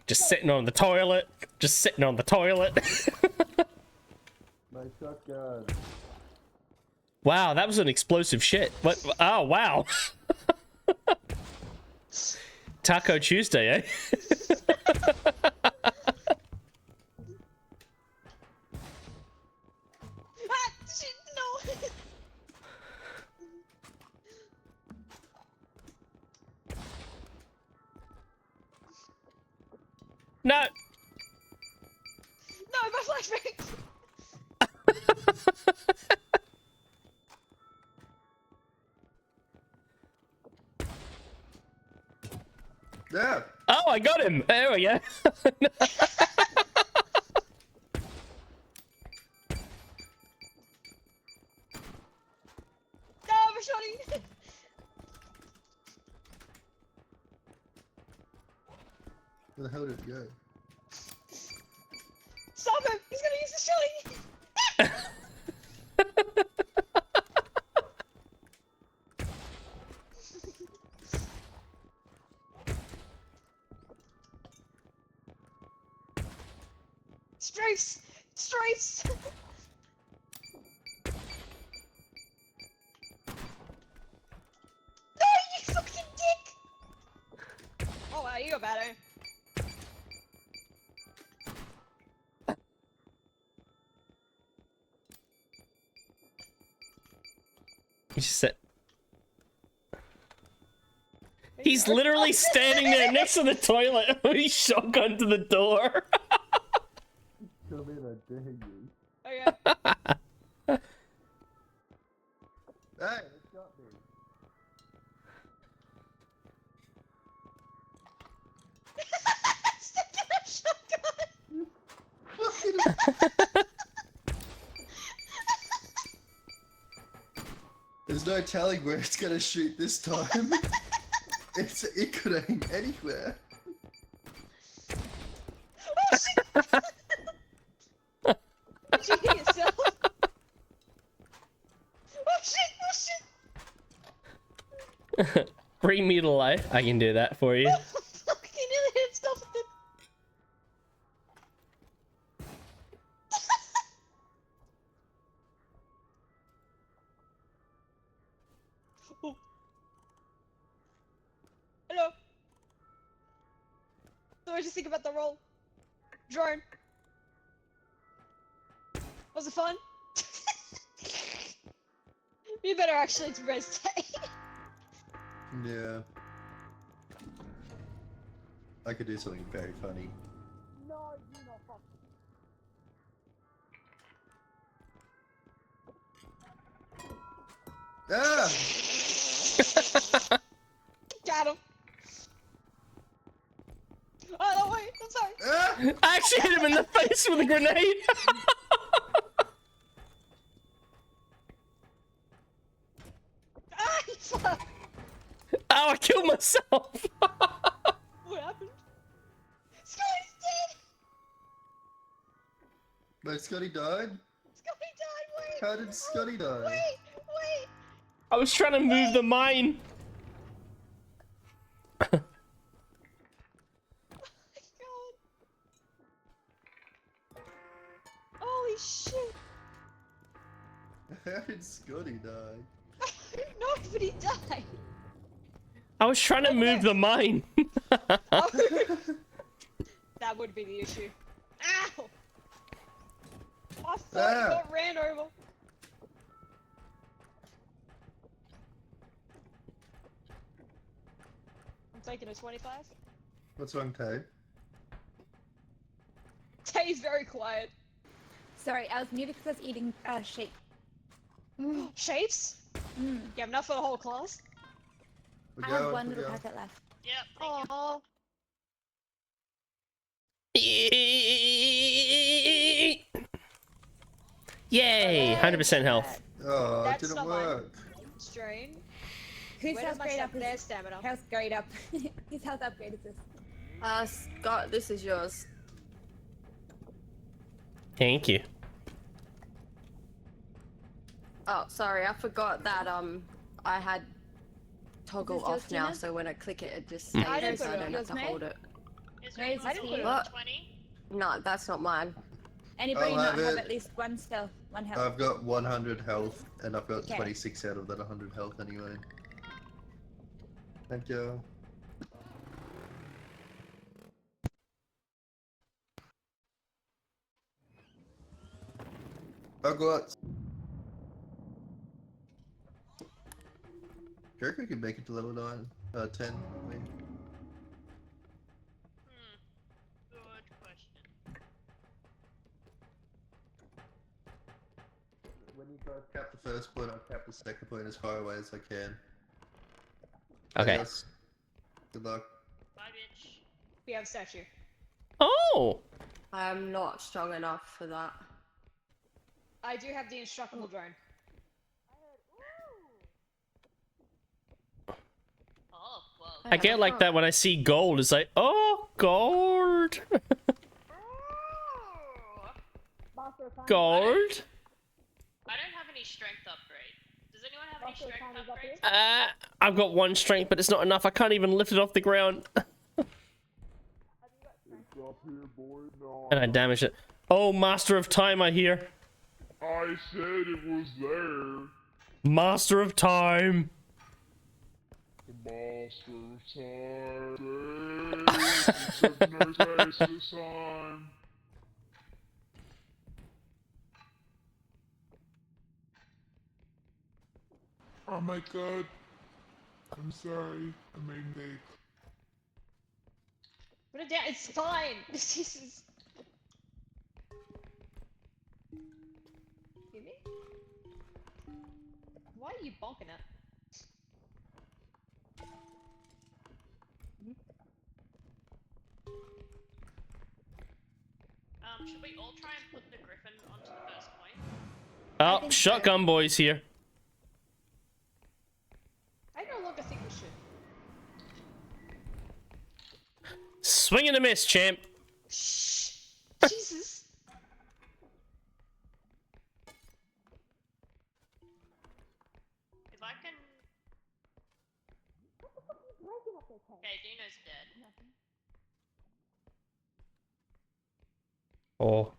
Just sitting on the toilet. Just sitting on the toilet. My shotgun. Wow, that was an explosive shit. What? Oh, wow. Taco Tuesday, eh? Ah, shit, no! No! No, my flashbang! Yeah. Oh, I got him. There we go. No, I'm shooting! Where the hell did it go? Stop him! He's gonna use the shilling! Strafes! Strafes! No, you fucking dick! Oh wow, you got better. He's sit. He's literally standing there next to the toilet. He's shotgun to the door. Come in, I dare you. Oh yeah. Hey, it got me. There's no telling where it's gonna shoot this time. It could aim anywhere. Oh shit! Did you hit yourself? Oh shit! Oh shit! Bring me to life. I can do that for you. Fuck, he nearly hit himself with it. Oh. Hello. So what did you think about the roll? Drone. Was it fun? You better actually rest. Yeah. I could do something very funny. No, you not fuck. Ah! Got him. Oh no, wait, I'm sorry. I actually hit him in the face with a grenade. Ah, you fuck. Oh, I killed myself. What happened? Scotty's dead. No, Scotty died? Scotty died. Wait. How did Scotty die? Wait. I was trying to move the mine. Holy shit. How did Scotty die? Nobody died. I was trying to move the mine. That would be the issue. Ow! I thought you got ran over. I'm taking a 25. What's wrong, Tay? Tay's very quiet. Sorry, I was muted because I was eating shake. Shapes? You have enough for the whole class? I have one little packet left. Yep. Oh. Yay! 100% health. Oh, it That's didn't not work. Strain. Whose Where health did my grade up their is stamina? health grade up? Whose health upgrade is this? Scott, this is yours. Thank you. Oh, sorry, I forgot that I had toggle Is this yours, off now, Tina? so when I click it, it just stays I there, didn't so put I it don't on. have Yours, to mate? hold it. Is Raise there is one here. What? 20? No, that's not mine. Anybody I'll not have have it. at least one still? One health. I've got 100 health, and I've got Okay. 26 out of that 100 health anyway. Thank you. Hogwarts! Do you reckon we can make it to level 10? I mean. Good question. When you guys cap the first point, I'll cap the second point as far away as I can. Okay. Yes. Good luck. Bye, bitch. We have a statue. Oh! I am not strong enough for that. I do have the indestructible drone. Oh, well. I get like that when I see gold. It's like, oh, gold. Gold. I don't have any strength upgrade. Does anyone have any strength upgrades? I've got one strength, but it's not enough. I can't even lift it off the ground. And I damaged it. Oh, Master of Time, I hear. I said it was there. Master of Time. Master of Time. Except no taste this time. Oh my god. I'm sorry. I made a mistake. Put it down. It's fine. Jesus. Hear me? Why are you bonking it? Should we all try and put the griffin onto the first point? Oh, shotgun boys here. I no longer think we should. Swing and a miss, champ. Jesus. If I can... Okay, Dino's dead. Oh.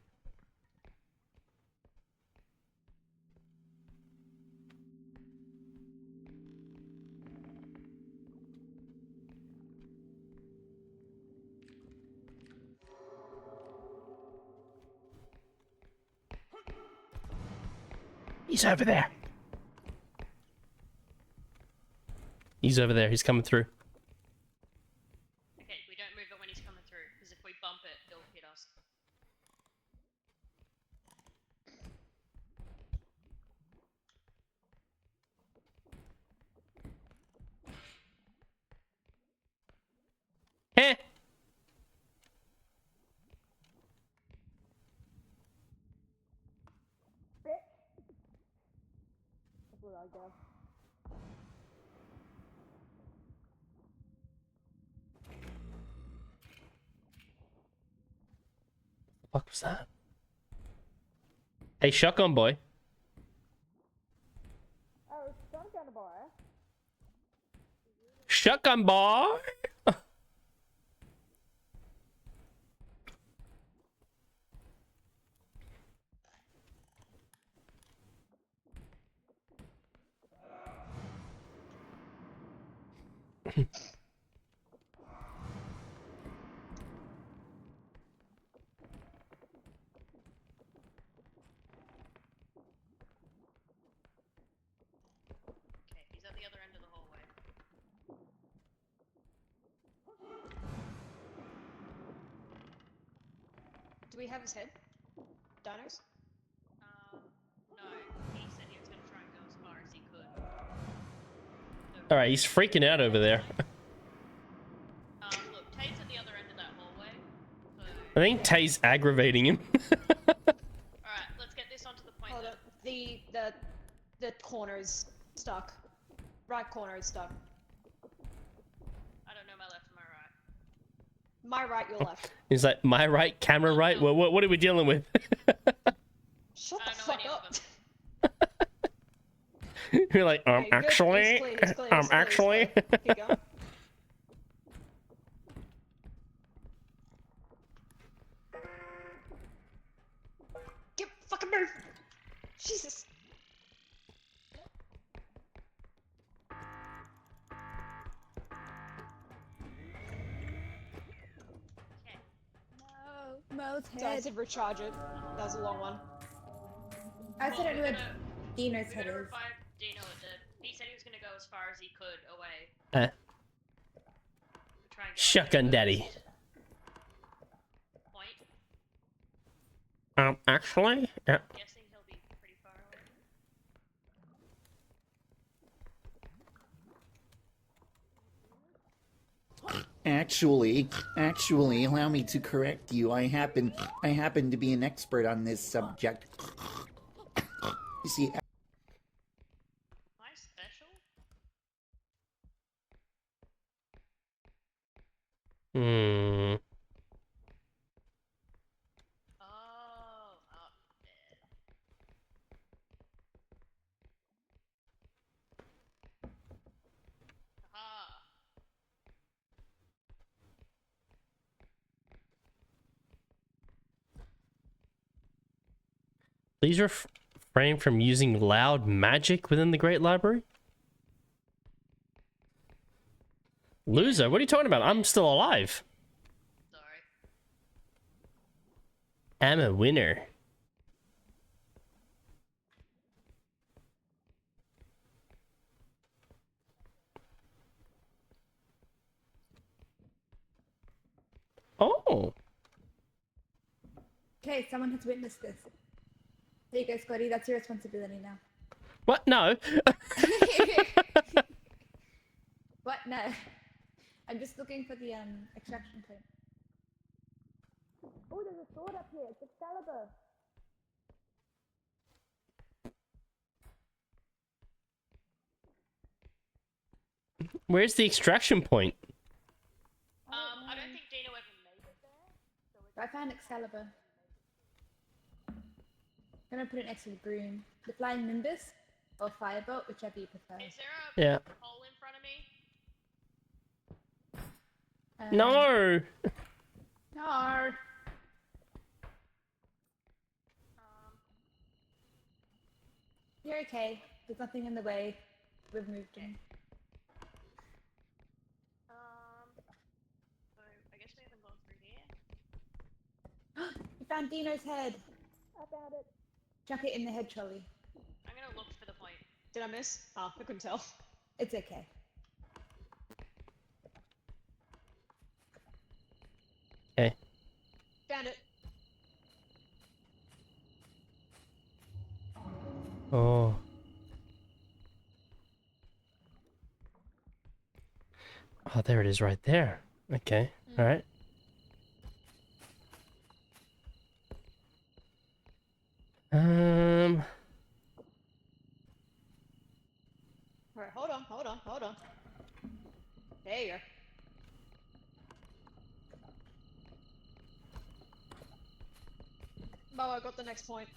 He's over there. He's over there. He's coming through. Okay, we don't move it when he's coming through, because if we bump it, he'll hit us. Heh. That's what I guess. What was that? Hey, shotgun boy. Oh, shotgun boy. Shotgun boy. Okay, he's at the other end of the hallway. Do we have his head? Dinos? No. He said he was gonna try and go as far as he could. All right, he's freaking out over there. Look, Tate's at the other end of that hallway. I think Tay's aggravating him. Alright, let's get this onto the point. Hold that- up. The corner is stuck. Right corner is stuck. I don't know my left from my right. My right, your left. He's like, my right, camera right. What are we dealing with? Shut the fuck up. You're like, Okay, good. actually, It's clear, it's clear, it's clear, actually. it's clear. Keep going. Get fucking move! Jesus. No, Mo's So I head. said recharge it. That was a long one. I said I knew what Dino's We're head gonna is. revive Dino at the. He said he was gonna go as far as he could away. Try and get Shotgun daddy. point. Actually, yeah. Guessing he'll be pretty far away. Actually, allow me to correct you. I happen to be an expert on this subject. You see, Am I special? Hmm. Oh, up there. Aha. Please refrain from using loud magic within the Great Library. Loser, what are you talking about? I'm still alive. Sorry. I'm a winner. Oh. Okay, someone has witnessed this. There you go, Scotty. That's your responsibility now. What? No. What? No. I'm just looking for the extraction point. Oh, there's a sword up here. It's Excalibur. Where's the extraction point? I don't think Dino ever made it there. I found Excalibur. I'm gonna put it next to the broom. The flying nimbus or firebolt, whichever you prefer. Is there a hole in front of me? No. No. You're okay. There's nothing in the way. We've moved in. So I guess we haven't gone through here. We found Dino's head. I found it. Chuck it in the head trolley. I'm gonna look for the point. Did I miss? Oh, I couldn't tell. It's okay. Oh, there it is right there. Okay, alright. Alright, hold on. There you go. Oh, I got the next point.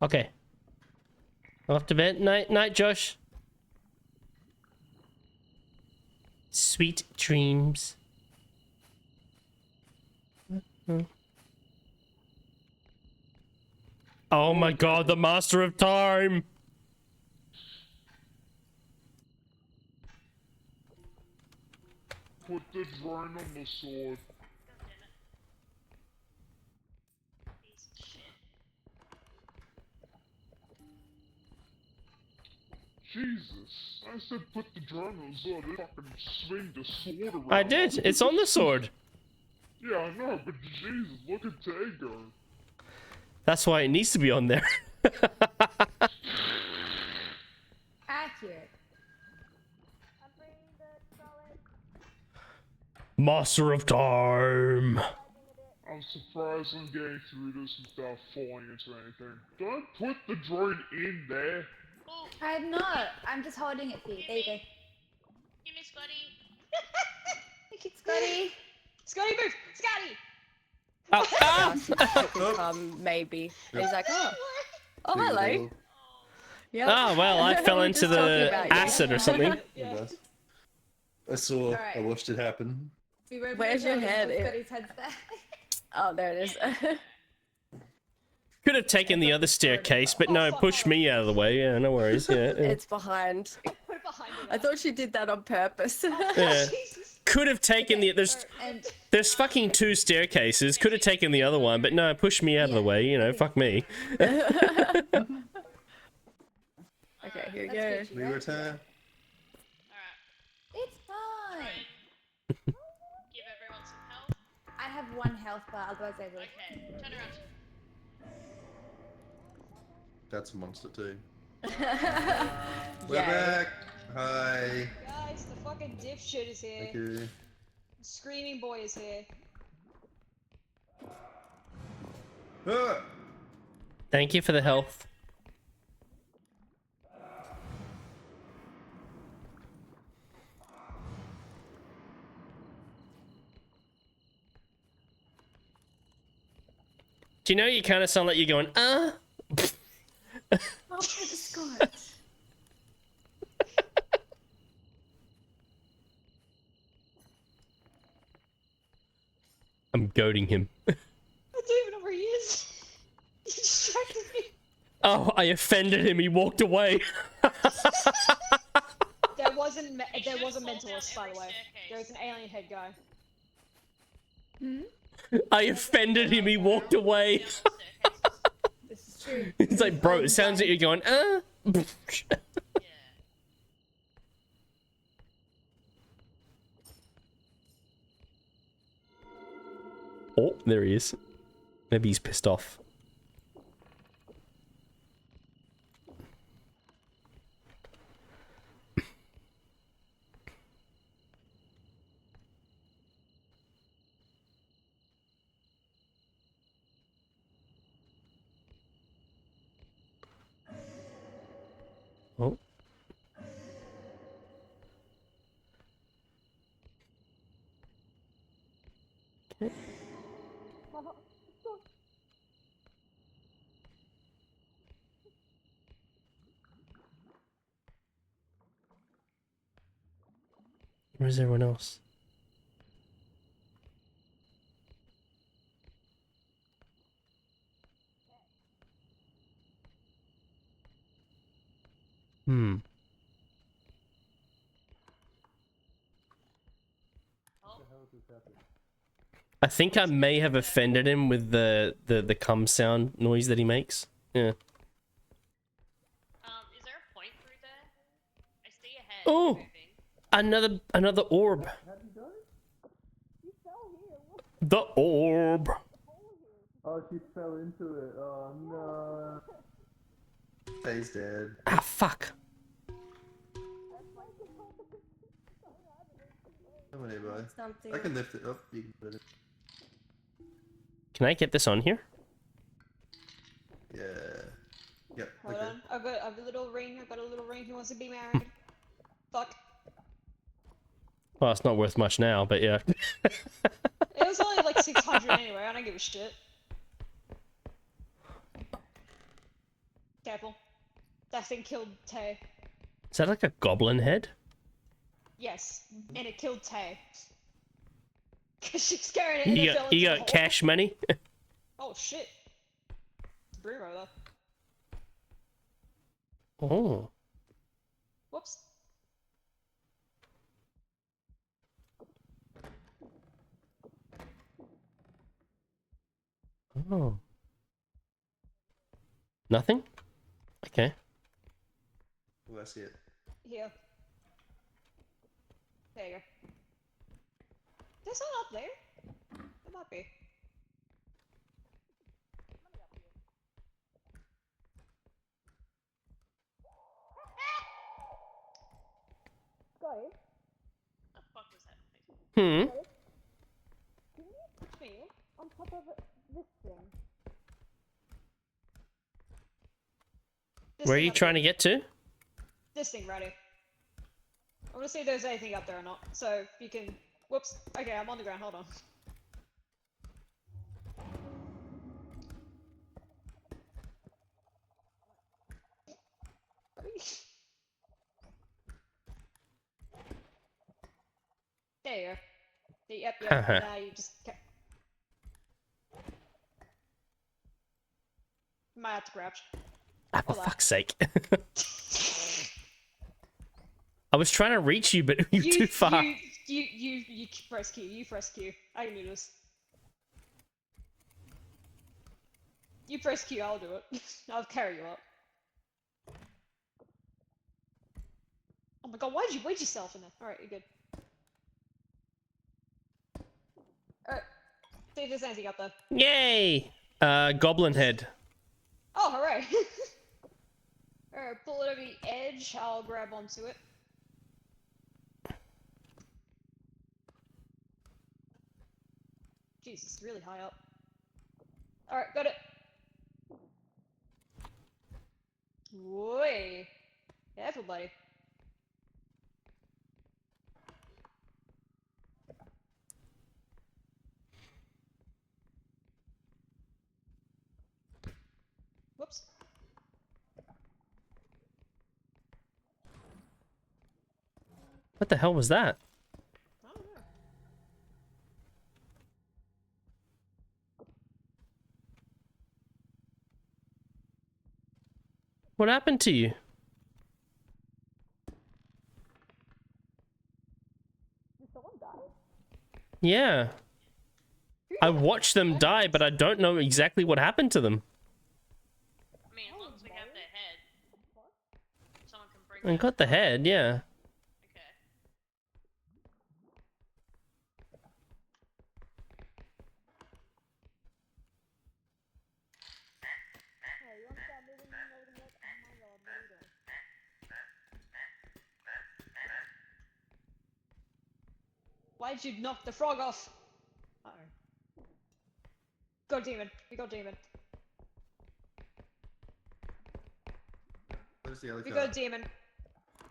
Okay. Off to bed. Night, Josh. Sweet dreams. Oh my god, the Master of Time! Put the drone on the sword. Jesus, I said put the drone on the sword, they fucking swing the sword around. I did, it's on the sword. Yeah, I know, but Jesus, look at Tango. That's why it needs to be on there. Accurate. Master of Time! I'm surprised I'm getting through this without falling into anything. Don't put the drone in there. I'm not. I'm just holding it for you. There you go. Give me Scotty. Scotty. Scotty, move! Scotty! Maybe. And he's like, oh, hello. Yep. Oh, well, I fell We were into just talking the about you. acid or something. I saw. Alright. I watched it happen. Where's your head? Scotty's head's there. Oh, there it is. Could have taken the other staircase, but no, push me out of the way. Yeah, no worries. Yeah, yeah. It's behind. I thought she did that on purpose. Yeah. Could have taken the there's fucking 2 staircases. Could have taken the other one, but no, push me out of the way. You know, fuck me. Okay, here we go. We return. It's fine. Give everyone some health. I have 1 health bar, otherwise I will. Okay, turn around. That's a monster too. Yeah. We're back. Hi. Guys, the fucking dipshit is here. Thank you. Screaming boy is here. Ah! Thank you for the health. Do you know you kind of sound like you're going, Oh, for the Scott. I'm goading him. I don't even know where he is. He distracted me. Oh, I offended him. He walked away. There was a mentalist, by the way. There was an alien head guy. I offended him. He walked away. This is true. It's like, bro, it sounds like you're going, Oh, there he is. Maybe he's pissed off. Oh. Okay. Where's everyone else? Hmm. I think I may have offended him with the cum sound noise that he makes. Yeah. Is there a point Oh, another orb. The orb. Oh, she fell into it. Oh no. He's dead. Ah, fuck. Come on, here, boy. Something. I can lift it up. You can put it. Can I get this on here? Yeah. Yep. Hold Okay. on. I've got a little ring. I've got a little ring. Who wants to be married? Fuck. Well, it's not worth much now, but yeah. It was only like 600 anyway. I don't give a shit. Careful. That thing killed Tay. Is that like a goblin head? Yes, and it killed Tay. Cause she was carrying it and it fell You into the got hole. cash money? Oh shit. Broom roller. Oh. Whoops. Oh. Nothing? Okay. Oh, I see it. Here. There you go. There's one up there. There might be. Guys, The fuck was that? Hmm. can you put me on top of this thing? This Where are thing you up trying to here. get to? This thing right here. I want to see if there's anything up there or not. So you can. Whoops. Okay, I'm on the ground. Hold on. There you go. Yep. Now you just. Might have to crouch. Ah, for fuck's sake. I was trying to reach you, but you're too far. You press Q. You press Q. I can do this. You press Q. I'll do it. I'll carry you up. Oh my god! Why'd you wedge yourself in there? All right, you're good. All right. See if there's anything up there. Yay! Goblin head. Oh, hooray! Alright, pull it over the edge. I'll grab onto it. Jesus, really high up. Alright, got it. Way. Careful, buddy. Whoops. What the hell was that? I don't know. What happened to you? Did someone die? Yeah. I watched them die, but I don't know exactly what happened to them. I mean, as long as we have their head, someone can bring I got the head, yeah. Okay. Why'd you knock the frog off? Uh-oh. Go demon. We got demon. Where's the other We car? got demon.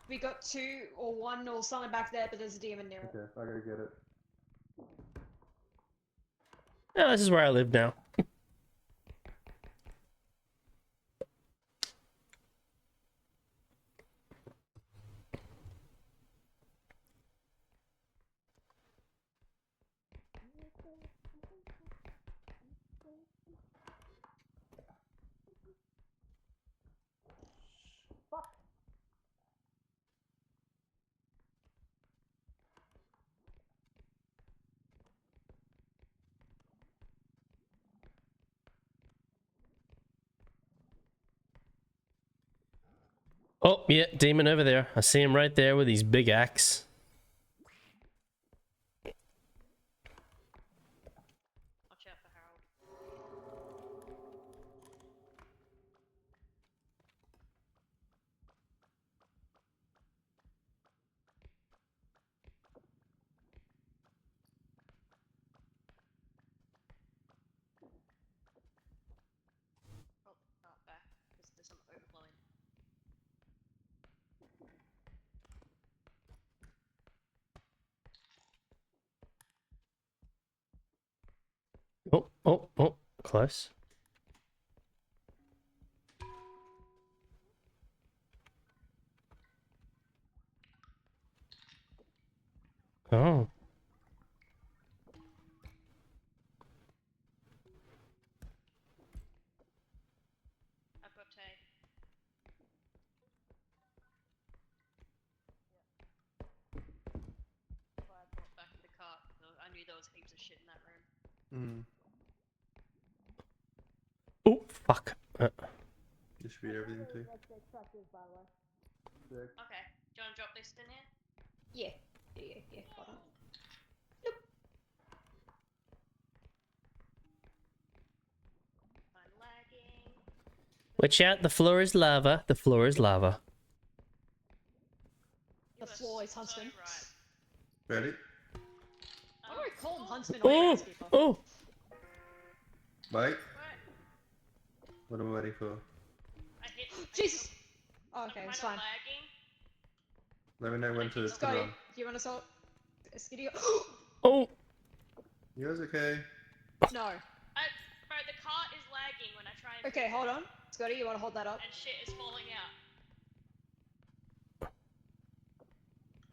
We got 2 or 1 or something back there, but there's a demon near it. Okay, I gotta get it. Yeah, this is where I live now. Oh, yeah, demon over there. I see him right there with his big axe. Watch out for Harold. Oh, back, because there's some overflowing. Oh, oh, oh, close. Oh. I've got Tay. Well, I brought back the cart. I knew there was heaps of shit in that room. Oh, fuck. This should be everything too. Okay. Do you want to drop this in here? Yeah. Hold on. I'm lagging. Watch out, the floor is lava. The floor is lava. The floor is Huntsman. Ready? Why do I call him Huntsman Oh, always, people? oh. Wait. What am I waiting for? Jesus! Oh, okay, it's fine. Let me know when to put it Scotty, on. do you want to sort? Skitty, Oh! You guys okay? No. Bro, the cart is lagging when I try and... Okay, hold on. Scotty, you want to hold that up? And shit is falling out.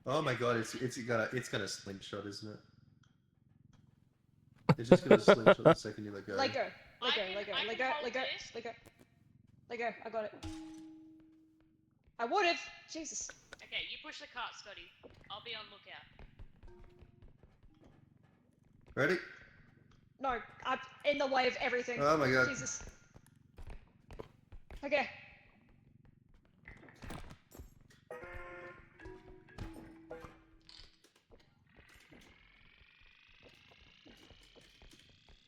Oh my god, it's got a slingshot, isn't it? It's just got a slingshot the second you let go. Let go. Let go. I got it. I would've. Jesus. Okay, you push the cart, Scotty. I'll be on lookout. Ready? No, I'm in the way of everything. Oh my god. Jesus. Okay.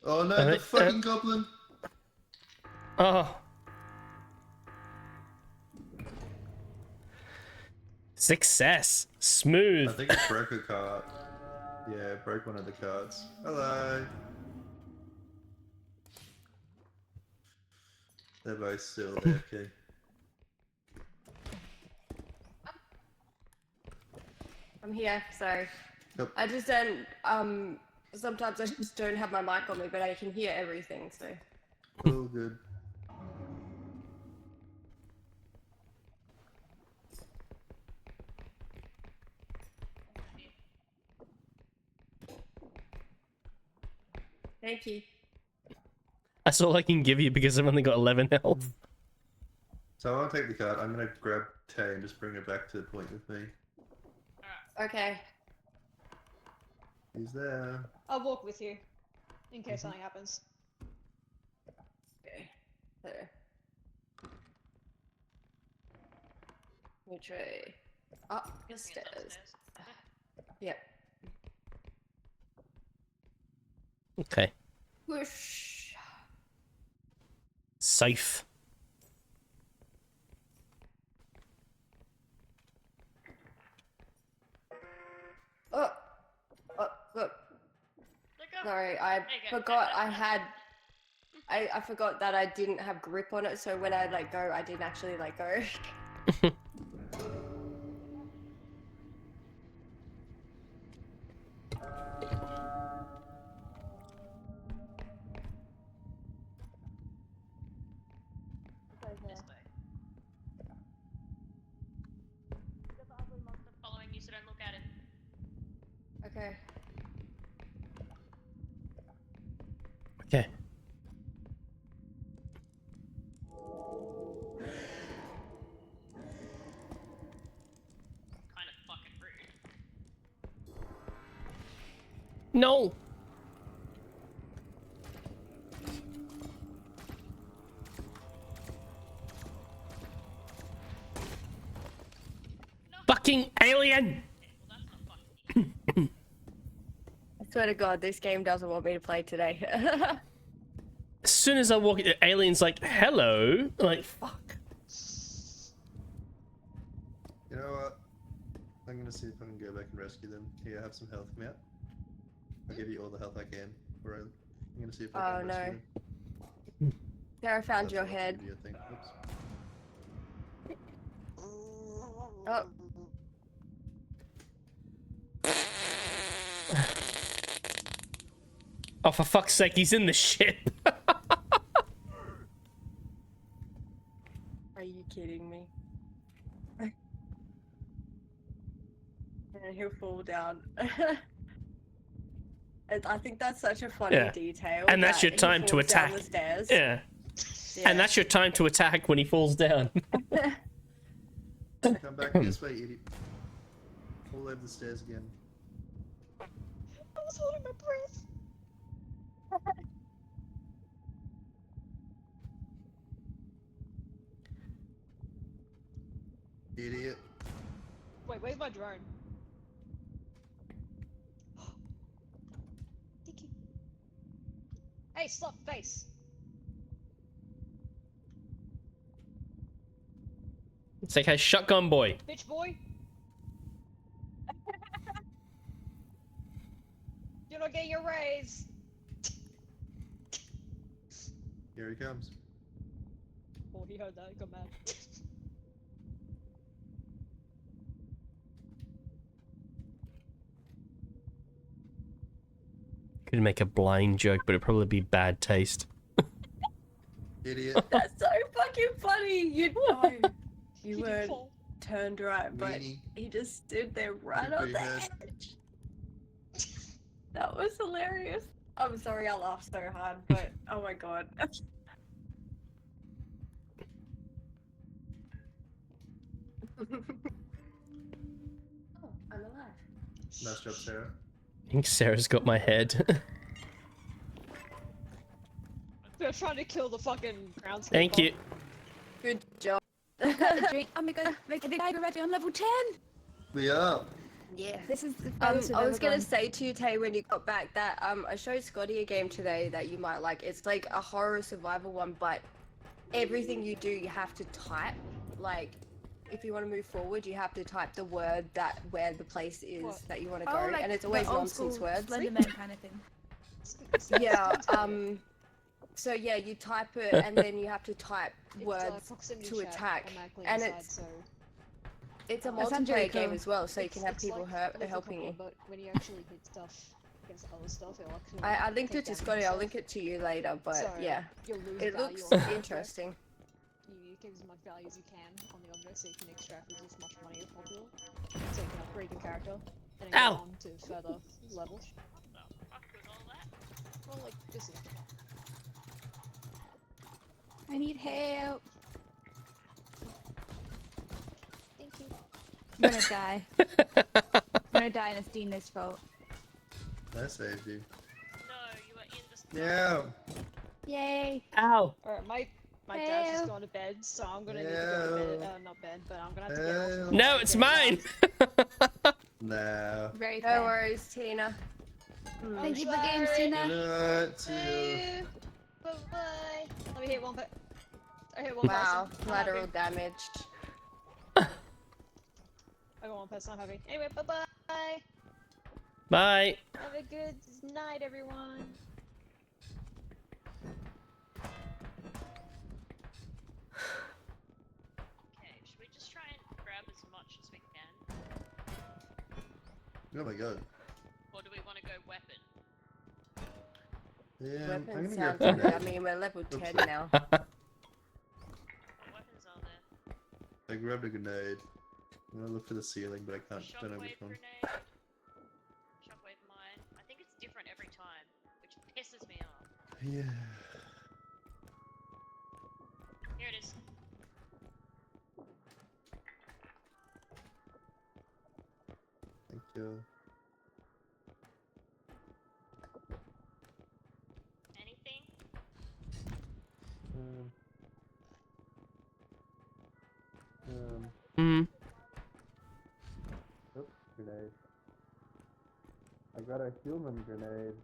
Oh no, the fucking goblin! Oh. Success. Smooth. I think it broke a cart. Yeah, it broke one of the carts. Hello. They're both still there, okay. I'm here, sorry. Yep. I just don't, sometimes I just don't have my mic on me, but I can hear everything, so. All good. Thank you. That's all I can give you because I've only got 11 health. So I want to take the cart. I'm gonna grab Tay and just bring her back to the point with me. Okay. He's there. I'll walk with you, in case something happens. Okay. There. Which way? Up the stairs. Yep. Okay. Whoosh. Safe. Look. Sorry, I forgot I had... I forgot that I didn't have grip on it, so when I let go, I didn't actually let go. This way. There's an ugly monster following you, so don't look at it. Okay. Okay. Kind of fucking rude. No! fucking alien! I swear to God, this game doesn't want me to play today. As soon as I walk in, the alien's like, hello. I'm like, fuck. You know what? I'm gonna see if I can go back and rescue them. Here, have some health. Come out. I'll give you all the health I can. Alright. I'm gonna see if I can rescue them. Sarah found your head. I think. Oops. Oh. Oh, for fuck's sake, he's in the ship. Are you kidding me? And he'll fall down. I think that's such a funny detail. And that's that your time he to falls down attack. the stairs. Yeah. And that's your time to attack when he falls down. Come back this way, idiot. All over the stairs again. I was holding my breath. Idiot. Wait, where's my drone? Thank you. Hey, stop, face. It's like, hey, shotgun boy. Bitch boy. You're not getting your raise. Here he comes. Oh, he heard that. He got mad. Could make a blind joke, but it'd probably be bad taste. Idiot. That's so fucking funny. You know, you weren't turned right, but he just stood there right on the edge. That was hilarious. I'm sorry I laughed so hard, but oh my god. Oh, I'm alive. Nice job, Sarah. I think Sarah's got my head. They're trying to kill the fucking groundskeeper. Thank you. Good job. Got the drink. Oh my god, make the guy ready on level 10. We are. Yeah. This is the I furthest was I've ever gonna gone. say to you, Tay, when you got back, that I showed Scotty a game today that you might like. It's like a horror survival one, but everything you do, you have to type. Like, if you want to move forward, you have to type the word where the place is that you want to go, like and it's the always old nonsense school words. Slenderman kind of thing. Yeah. So yeah, you type it, and then you have to type words proximity to check attack, automatically and inside, it's so it's a That sounds really multiplayer game cool. as well, so you can have it's people like Little helping Couple, you. But when you actually hit stuff against other stuff, it'll actually. I linked take it to damage Scotty. I'll yourself. link it to you later, but So, yeah, you'll lose it value looks on the object. interesting. You get as much value as you can on the object, so you can extract as much money as possible, so you can upgrade your character and then go on to further levels. Well, like this is. I need help. Thank you. I'm gonna die. I'm gonna die, and it's Dina's fault. I saved you. No, you were in the Yeah. Yay! Ow! Alright, my dad's just gone to bed, so I'm gonna need to go to bed. Not bed, but I'm gonna have to get off. No, it's mine! No. Very No fair. worries, Tina. Thank you for games, Tina. Good to you. Bye bye. Let me hit one. I hit one Wow, person. I'm collateral happy. damaged. I got one person. I'm happy. Anyway, bye bye. Bye. Have a good night, everyone. Okay, should we just try and grab as much as we can? Oh my god. Or do we want to go weapon? Yeah, I'm Weapons gonna sounds go good. I mean, we're level 10 now. What weapons are there? I grabbed a grenade. I'm gonna look for the ceiling, but I can't. Don't know which Shockwave one. grenade. Shockwave mine. I think it's different every time, which pisses me off. Yeah. Here it is. Thank you. Anything? got a human grenade.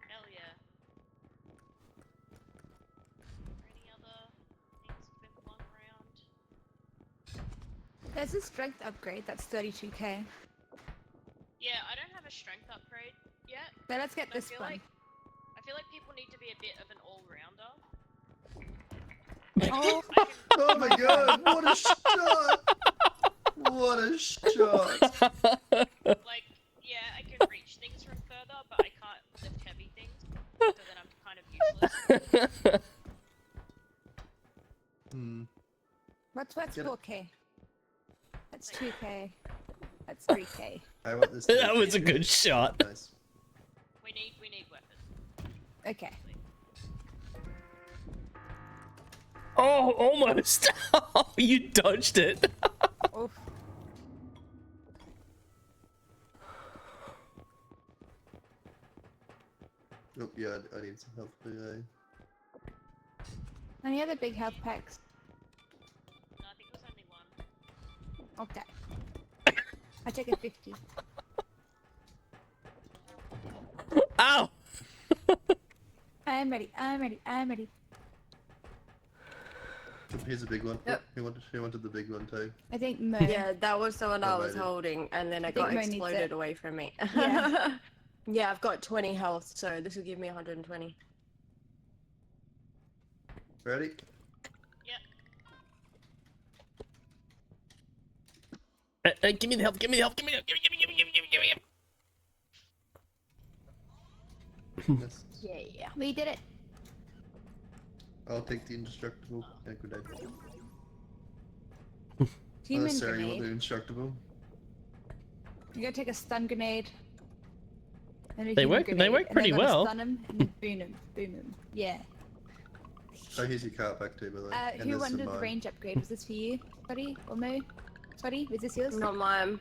Hell yeah. Any other things you've been flung around? There's a strength upgrade that's 32k. Yeah, I don't have a strength upgrade yet. So let's get but this one. I feel like people need to be a bit of an all-rounder. Oh, Oh my god, what a shot! What a shot! Like, yeah, I can reach things from further, but I can't lift heavy things, so then I'm kind of useless. What's Get it. 4k? That's 2k. That's 3k. I want this. That was a good shot. Nice. We need weapons. Okay. Oh, almost. Oh, you dodged it. Oof. Oh yeah, I need some help. Any other big health packs? No, I think there's only one. Okay. I take a 50. Ow! I'm ready. I'm ready. I'm ready. Here's a big one. Yep. He wanted the big one too. I think Mo. Yeah, that was the one I Oh, was maybe. holding, and then it think got Mo needs exploded it. away from me. Yeah. Yeah, I've got 20 health, so this will give me 120. Ready? Yep. Give me the help. Give me the help. Give me the help. Give me. Yes. Yeah. We did it. I'll take the indestructible grenade. Human Sarah, you want the grenade. indestructible? You gotta take a stun grenade. And a They human work- they grenade, work and pretty then gotta well. Stun him and then boom him. Boom him. Yeah. Oh, here's your cart back too, by the way. And Who there's wanted some the mine. range upgrade? Was this for you, Buddy or Mo? Buddy, was this yours? Not mine.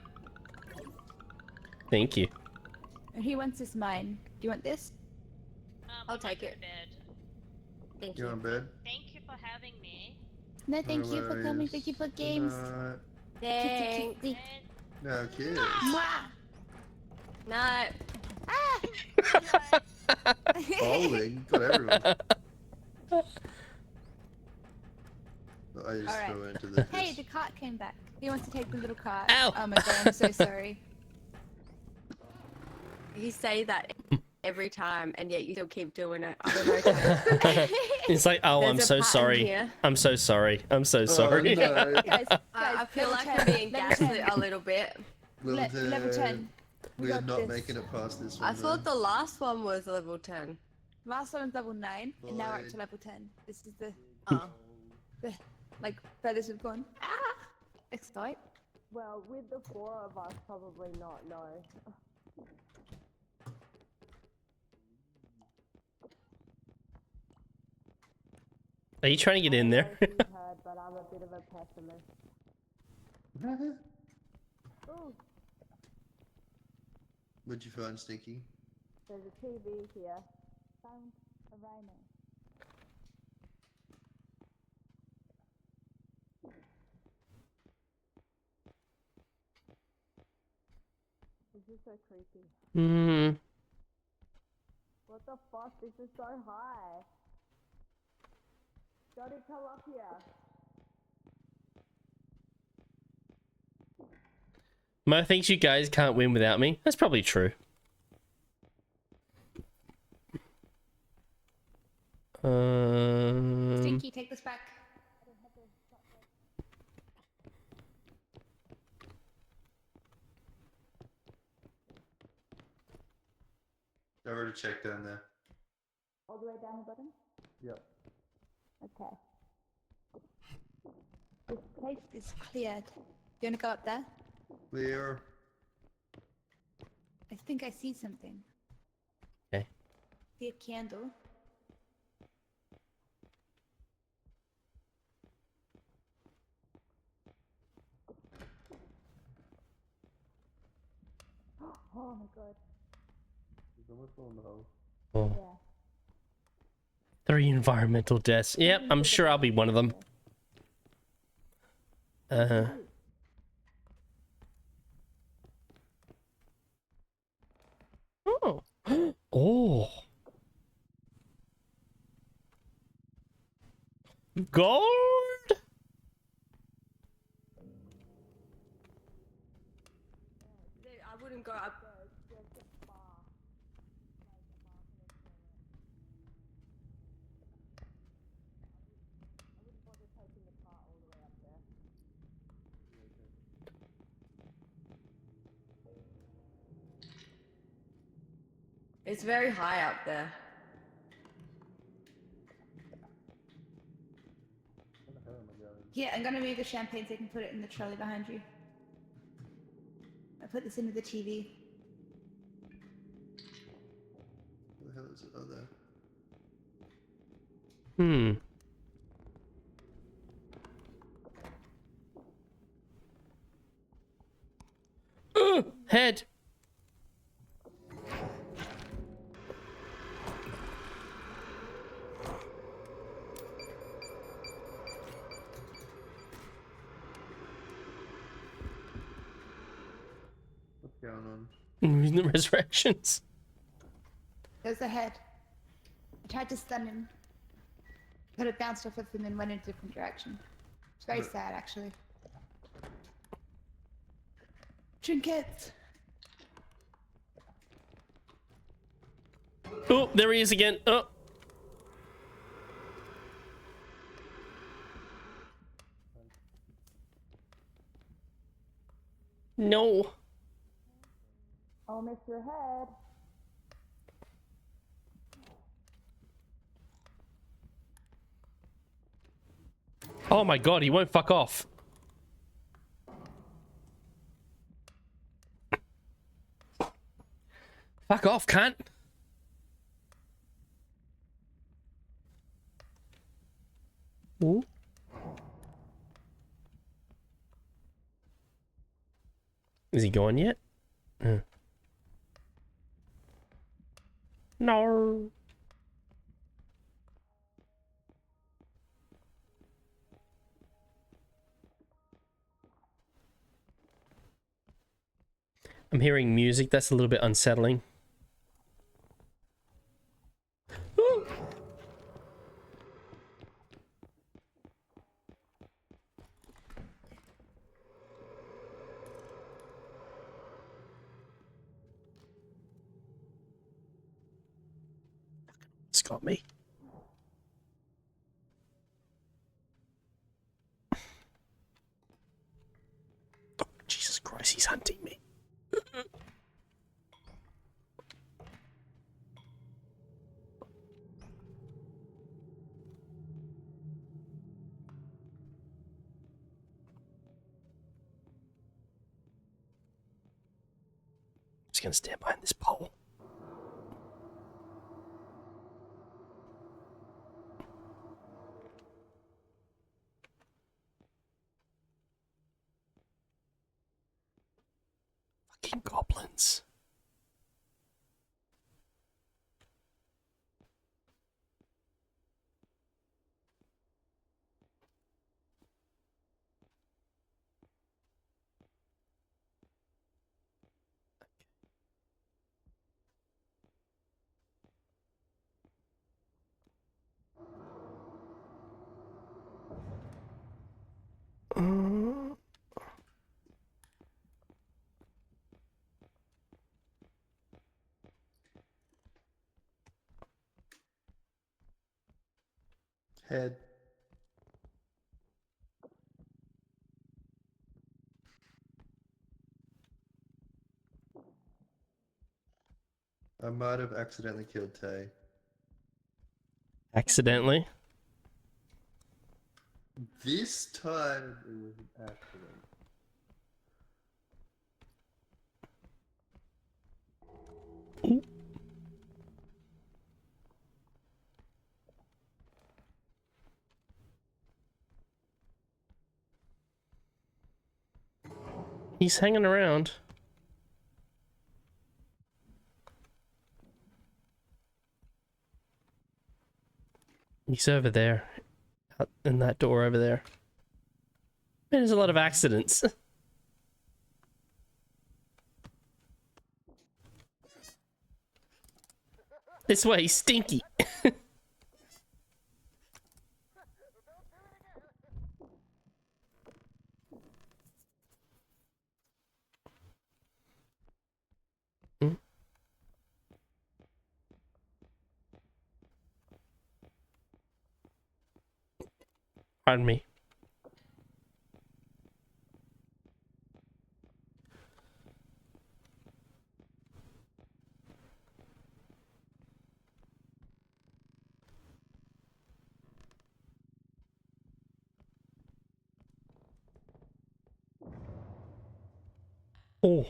Thank you. And who wants this mine? Do you want this? I'll take it. Bed. Thank You you. on bed? Thank you for having me. No, thank No you for coming. worries. Thank you for games. Thanks. Kitty, kitty. No kids. Mwah! No. Bowling? Got everyone. I just Alright. throw into the. Hey, the cart came back. He wants to take the little cart. Ow! Oh my god, I'm so sorry. You say that every time, and yet you still keep doing it. I don't know. It's like, oh, There's I'm a so pattern sorry. here. I'm so sorry. I'm so sorry. No. Guys, I feel level like 10, I'm being level 10. gaslit a little bit. Level 10. We We're got not this. making it past this one. I thought the last one was level 10. Last one's level 9, and now we're up Boy. to level 10. This is the, Oh. like, furthest we've gone. Ah! Excite. Well, with the 4 of us, probably not, no. Are you trying to get in there? Heard, but I'm a bit of a pessimist. Ooh, What'd you find, Sneaky? there's a TV here. Found a rhino. This is so creepy. Hmm. What the fuck? This is so high. Jody, come up here. Mo thinks you guys can't win without me. That's probably true. Stinky, take this back. I already checked down there. All the way down the bottom? Yep. Okay. This place is cleared. You wanna go up there? Clear. I think I see something. Okay. See a candle. Oh my god. There's almost all in the hole. Oh. Yeah. 3 environmental deaths. Yep, I'm sure I'll be one of them. gold? I wouldn't go up there. It's just far. I wouldn't bother taking the car all the way up there. It's very high up there. Here, I'm gonna move the champagne so you can put it in the trolley behind you. I put this into the TV. What the hell is it? Oh, there. Head. What's going on? The resurrections. There's a head. I tried to stun him, but it bounced off of him and went in a different direction. It's very sad, actually. Trinkets. Oh, there he is again. Oh. No. I'll miss your head. Oh my god, he won't fuck off. Fuck off, cunt. Ooh. Is he going yet? No. I'm hearing music that's a little bit unsettling. Ooh. It's got me. Oh, Jesus Christ, he's hunting me. Just gonna stand behind this pole. Fucking goblins. Head. I might have accidentally killed Tay. Accidentally? This time it was an accident. He's hanging around. He's over there. Out in that door over there. Man, there's a lot of accidents. This way, Stinky. Pardon me. Oh.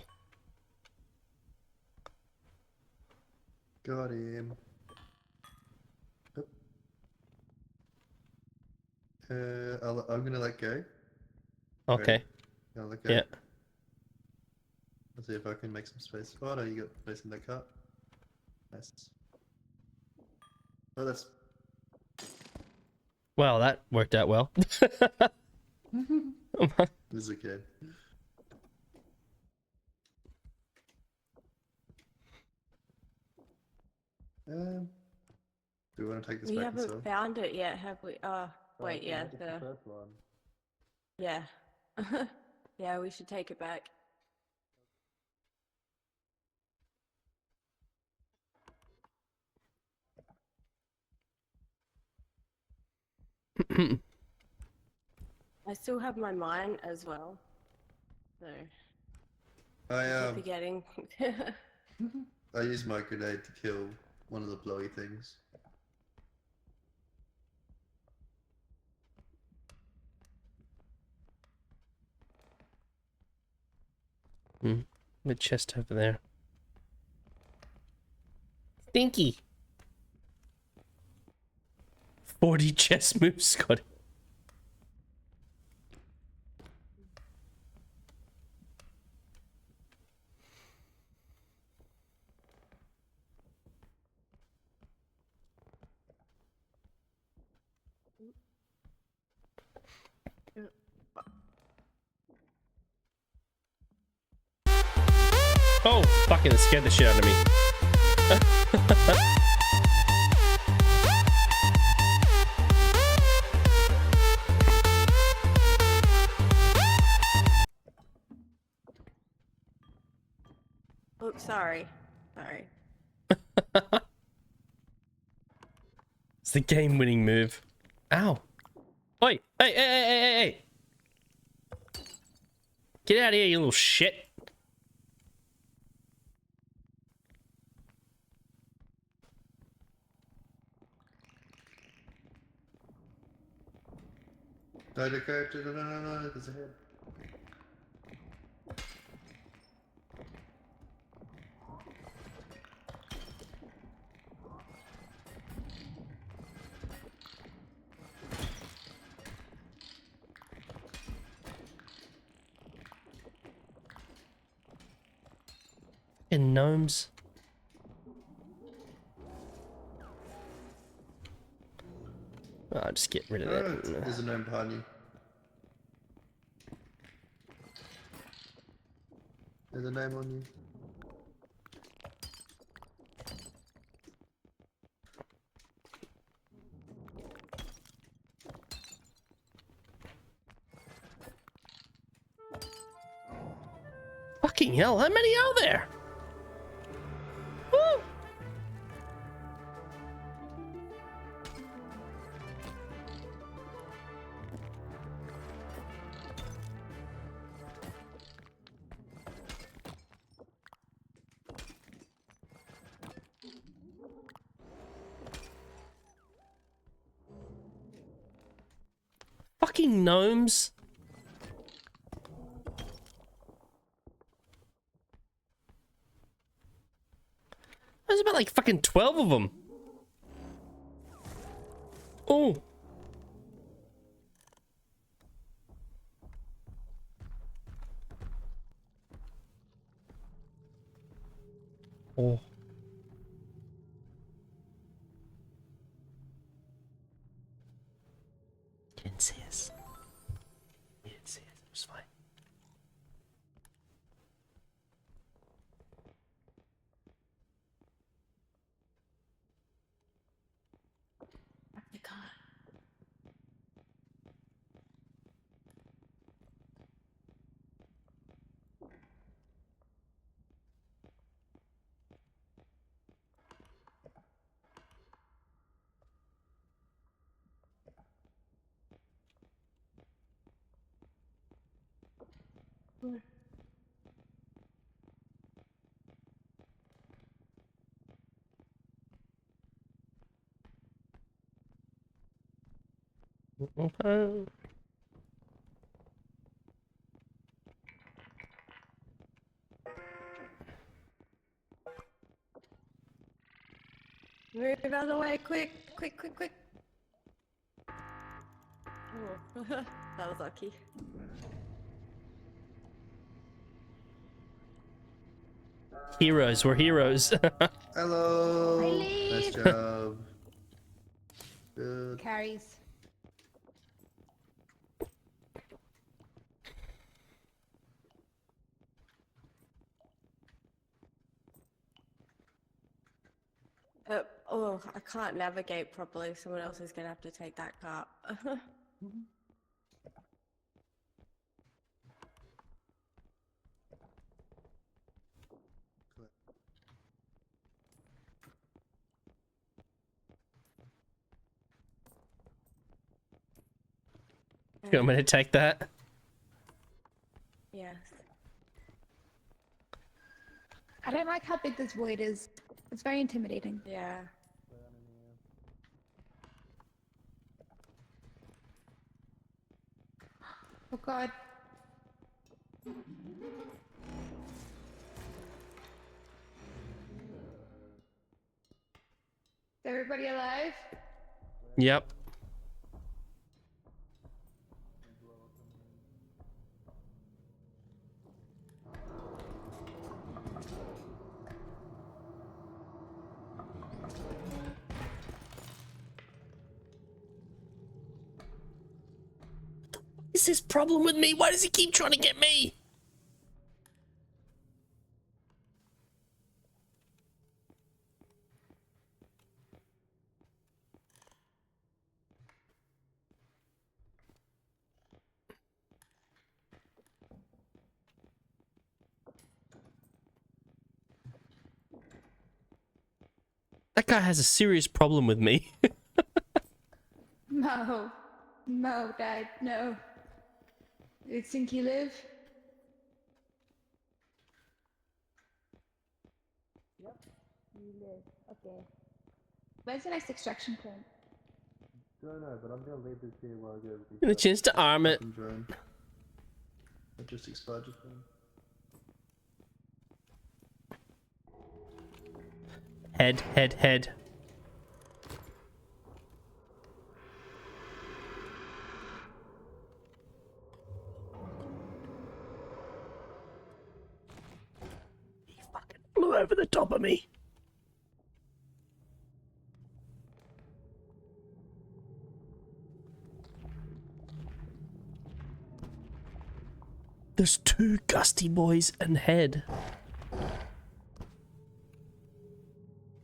Got him. Oop. I'm gonna let go. Okay. Ready? I'll let go. Yeah. Let's see if I can make some space. Oh no, you got space in that cart. Nice. Oh, that's. Well, that worked out well. This is okay. Do we want to take this We back haven't inside? found it yet, have we? Wait, yeah, It's the first one. yeah. Yeah, we should take it back. I still have my mine as well, so I keep forgetting. I used my grenade to kill one of the blowy things. The chest over there. Stinky. 40 chess moves, Scotty. Oh, fucking it scared the shit out of me. Oops, sorry. Sorry. It's the game-winning move. Ow. Oi! Hey! Get out of here, you little shit. No, the character, no, there's a head. Fucking gnomes. I'll just get rid of that. There's a gnome behind you. There's a gnome on you. Fucking hell, how many are there? Woo! Fucking gnomes. There's about like fucking 12 of them. Oh. Oh. You didn't see us. You didn't see us. It was fine. way. Okay. Move out of the way, quick, quick, quick, quick. Oh, that was lucky. Heroes, we're heroes. Hello. I Nice leave. job. Good. Carries. Oh, I can't navigate properly. Someone else is gonna have to take that car. You want me to take that? Yes. I don't like how big this void is. It's very intimidating. Yeah. Oh god. Is everybody alive? Yep. What is this problem with me? Why does he keep trying to get me? That guy has a serious problem with me. No. No, Dad, no. You think you live? Yep. You live. Okay. Where's the next extraction point? Don't know, but I'm gonna leave this here while I go with Get a chance to arm it. drone. It just expired just then. Head, head, head. He fucking flew over the top of me. There's two gusty boys and head.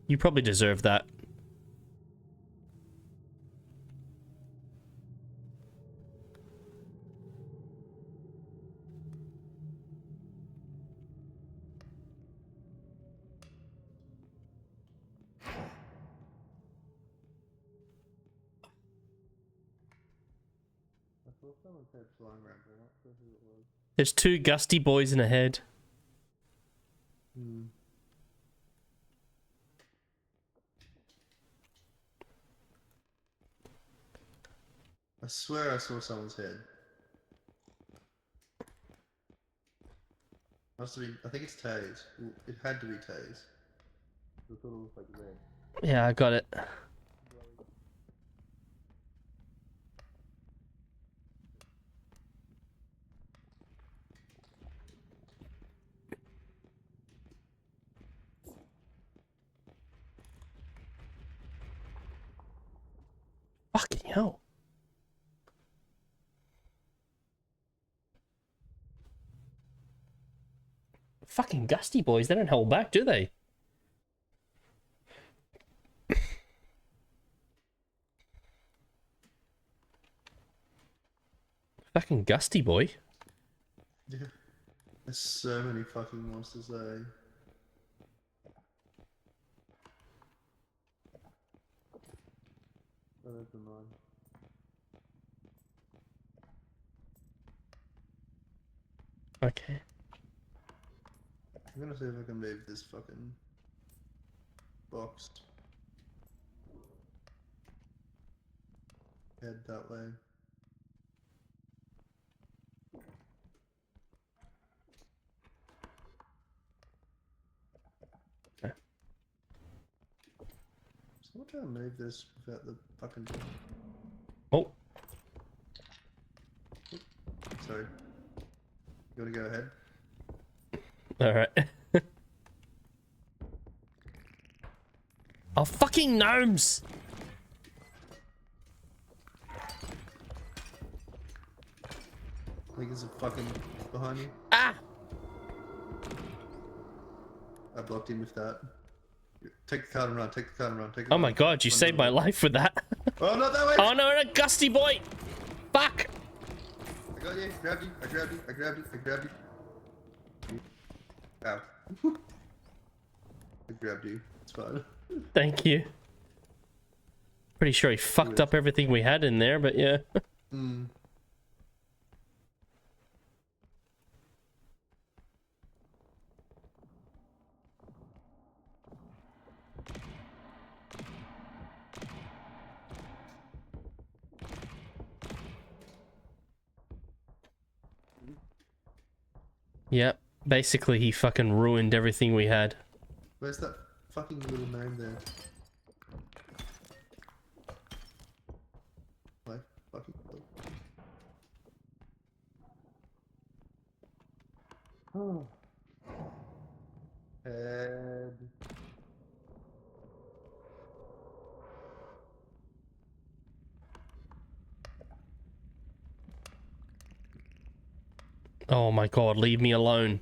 You probably deserve that. I saw someone's head flying around, but I'm not sure who it was. There's two gusty boys and a head. Hmm. I swear I saw someone's head. Must have been. I think it's Taze. It had to be Taze. I thought it was like red. Yeah, I got it. Fucking hell. Fucking gusty boys, they don't hold back, do they? Fucking gusty boy. Yeah. There's so many fucking monsters there. Oh, that's a mine. Okay. I'm gonna see if I can move this fucking box. Head that way. Okay. So I'm trying to move this without the fucking. Oh. Sorry. You wanna go ahead? Alright. Oh, fucking gnomes! I think there's a fucking behind you. Ah! I blocked him with that. Take the card and run, take the card and run, take the Oh my god, you saved my life with that. Oh, not that way! Oh no, no, Gusty boy! Fuck! I got you, grabbed you, I grabbed you, I grabbed you, I grabbed you. Ow. I grabbed you, it's fine. Thank you. Pretty sure he fucked up everything we had in there, but yeah. Hmm. Yep. Basically, he fucking ruined everything we had. Where's that fucking little gnome there? Like, fucking. Oh. Head. Oh my god, leave me alone.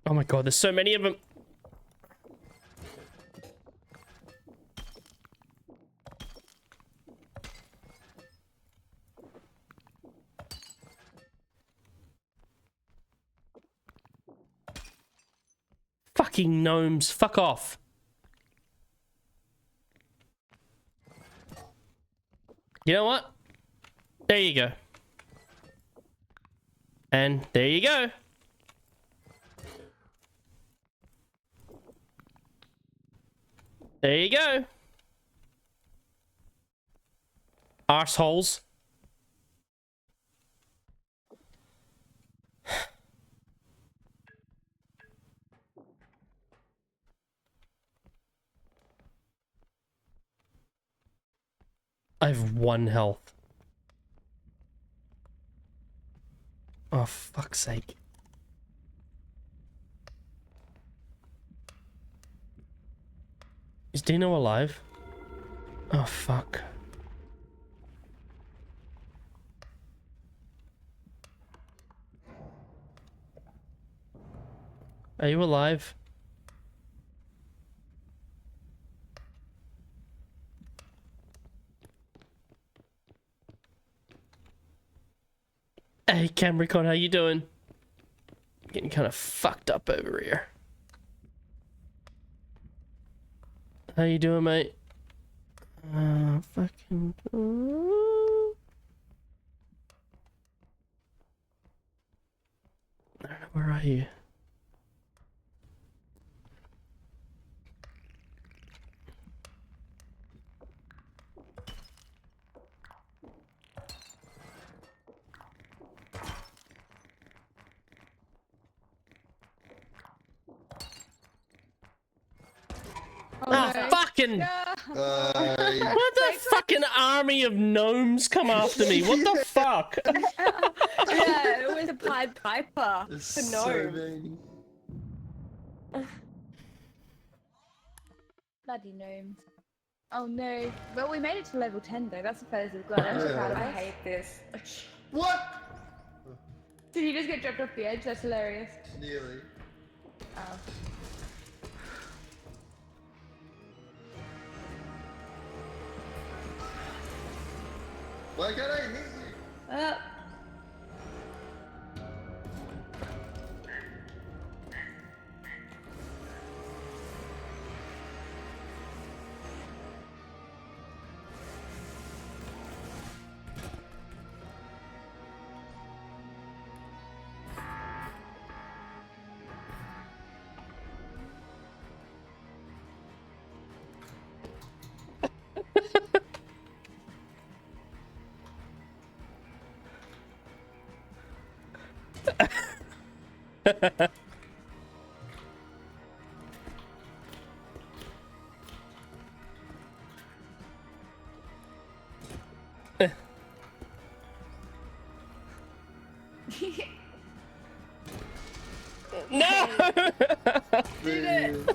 Oh my god, there's so many of them. Fucking gnomes, fuck off. You know what? There you go. And there you go. There you go. Arseholes. I have 1 health. Oh, fuck's sake. Is Dino alive? Oh, fuck. Are you alive? Hey, Cameron, how you doing? Getting kind of fucked up over here. How you doing, mate? Fucking... I don't know, where are you? Oh, Oh, fucking... What What the fucking army of gnomes come after me? What the fuck? Yeah, it was a Pied Piper for So gnome. many. Bloody gnomes. Oh no. Well, we made it to level 10 though. That's the furthest we've got. I'm so proud of I us. hate this. What? Did you just get dropped off the edge? That's hilarious. Nearly. Oh. Why can't I hit you? No! Did it!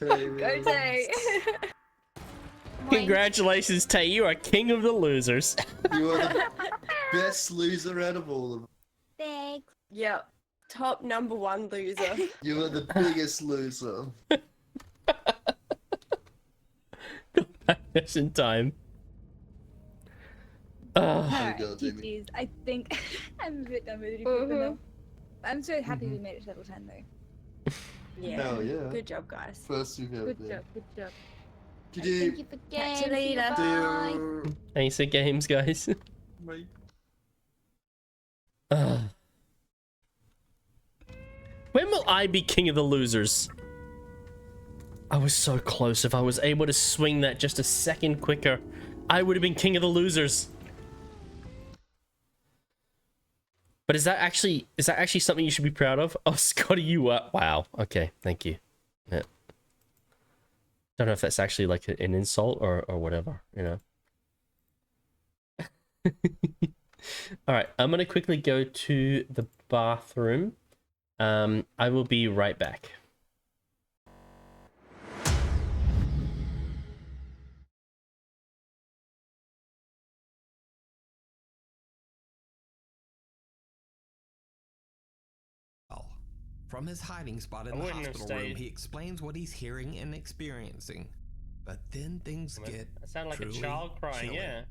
Go Tay! Congratulations, Tay. You are king of the losers. You are the best loser out of all of them. Thanks. Yep. Top #1 loser. You are the biggest loser. Just in time. Alright, GG's. I think I'm a bit done with it now. I'm so happy we made it to level 10 though. Yeah. Hell yeah. Good job, guys. First you've ever Good job, good job. GG. Thank you for games. Catch you later. Bye. Thanks for games, guys. Bye. When will I be king of the losers? I was so close. If I was able to swing that just a second quicker, I would have been king of the losers. But is that actually something you should be proud of? Oh, Scotty, you are. Wow. Okay, thank you. Yeah. Don't know if that's actually like an insult or whatever, you know. All right, I'm gonna quickly go to the bathroom. I will be right back. From his hiding spot in the hospital room, he explains what he's hearing and experiencing. But then things get That sounded like a truly child crying, chilling. yeah.